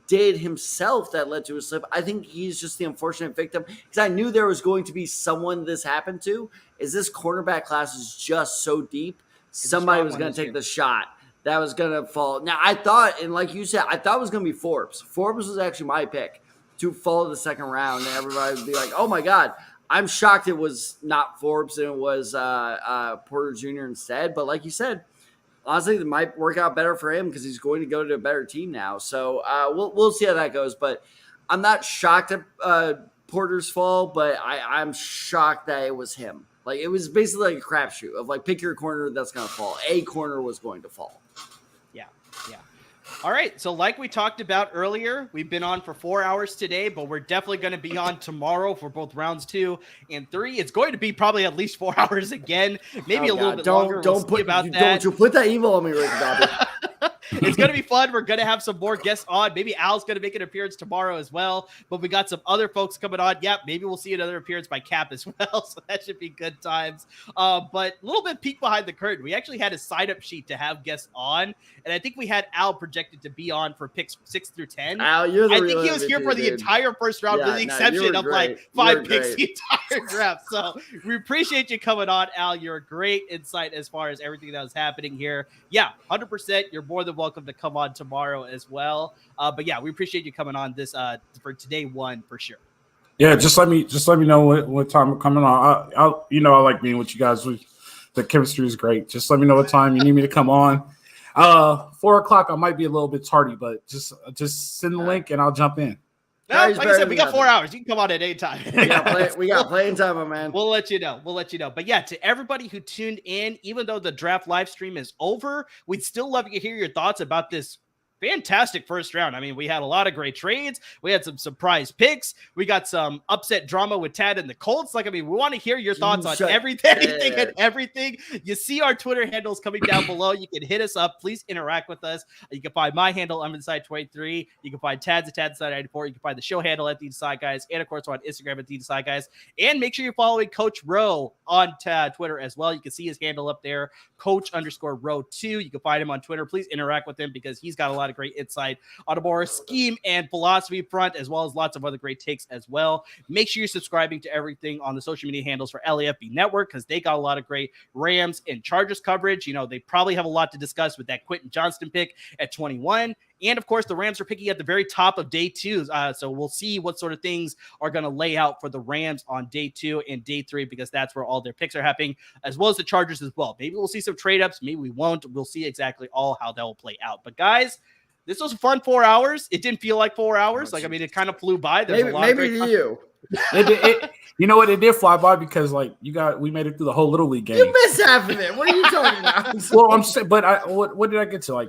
did himself that led to a slip. I think he's just the unfortunate victim because I knew there was going to be someone this happened to. Is this cornerback class is just so deep? Somebody was going to take the shot. That was going to fall. Now, I thought, and like you said, I thought it was going to be Forbes. Forbes was actually my pick to fall to the second round, and everybody would be like, oh, my God. I'm shocked it was not Forbes and it was Porter Jr. instead. But like you said, honestly, it might work out better for him because he's going to go to a better team now. So we'll see how that goes. But I'm not shocked at Porter's fall, but I'm shocked that it was him. Like, it was basically like a crapshoot of pick your corner that's going to fall. A corner was going to fall. Yeah. All right. So like we talked about earlier, we've been on for 4 hours today, but we're definitely going to be on tomorrow for both rounds 2 and 3. It's going to be probably at least 4 hours again, maybe a little bit longer. Don't you put that evil on me, Rick Bobby. It's going to be fun. We're going to have some more guests on. Maybe Al's going to make an appearance tomorrow as well. But we got some other folks coming on. Yep, maybe we'll see another appearance by Cap as well. So that should be good times. But a little bit peek behind the curtain. We actually had a sign-up sheet to have guests on. And I think we had Al projected to be on for picks 6 through 10. Al, you're the I think he was here for the entire first round with the exception of great. 5 picks the entire draft. So we appreciate you coming on, Al. You're a great insight as far as everything that was happening here. Yeah, 100%. You're more than welcome to come on tomorrow as well. But yeah, we appreciate you coming on this for today 1 for sure. Yeah, just let me know what time we're coming on. I like being with you guys. The chemistry is great. Just let me know what time you need me to come on. 4 o'clock, I might be a little bit tardy, but just send the link and I'll jump in. No, like I said, we got 4 hours. You can come on at any time. We got playing time, my man. We'll let you know. But yeah, to everybody who tuned in, even though the draft live stream is over, we'd still love to hear your thoughts about this fantastic first round. I mean, we had a lot of great trades. We had some surprise picks. We got some upset drama with Tad and the Colts. We want to hear your thoughts on everything. You see our Twitter handles coming down below. You can hit us up. Please interact with us. You can find my handle, I'm Inside23. You can find Tad's at Tad94. You can find the show handle at the Desai Guys. And of course, we're on Instagram at the Desai Guys. And make sure you're following Coach Rowe on Twitter as well. You can see his handle up there, Coach_Rowe2. You can find him on Twitter. Please interact with him because he's got a lot of great insight on a more scheme and philosophy front, as well as lots of other great takes as well. Make sure you're subscribing to everything on the social media handles for LAFB Network because they got a lot of great Rams and Chargers coverage. They probably have a lot to discuss with that Quentin Johnston pick at 21. And of course, the Rams are picking at the very top of day 2. So we'll see what sort of things are going to lay out for the Rams on day 2 and day 3, because that's where all their picks are happening, as well as the Chargers as well. Maybe we'll see some trade ups. Maybe we won't. We'll see exactly all how that will play out. But guys, this was a fun 4 hours. It didn't feel like 4 hours. It kind of flew by. There's a lot of great you. You know what? It did fly by because we made it through the whole Little League game. You missed half of it. What are you talking about? Well, I'm saying, but what did I get to? I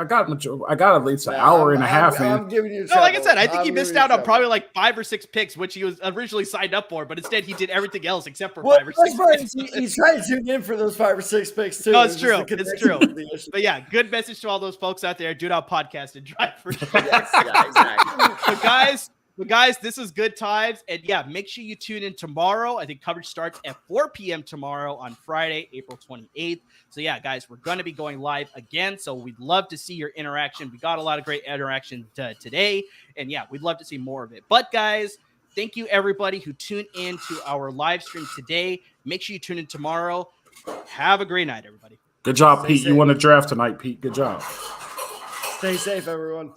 got at least an hour and a half in. I'm giving you like I said, I think he missed out on probably 5 or 6 picks, which he was originally signed up for, but instead he did everything else except for 5 or 6 picks. He's trying to tune in for those 5 or 6 picks too. No, it's true. But yeah, good message to all those folks out there. Do not podcast and drive for sure. Yes, yeah, exactly. But guys, But guys, this is good times. And yeah, make sure you tune in tomorrow. I think coverage starts at 4 p.m. tomorrow on Friday, April 28th. So yeah, guys, we're going to be going live again. So we'd love to see your interaction. We got a lot of great interaction today. And yeah, we'd love to see more of it. But guys, thank you everybody who tuned in to our live stream today. Make sure you tune in tomorrow. Have a great night, everybody. Good job, Stay Pete. safe. You won the draft tonight, Pete. Good job. Stay safe, everyone.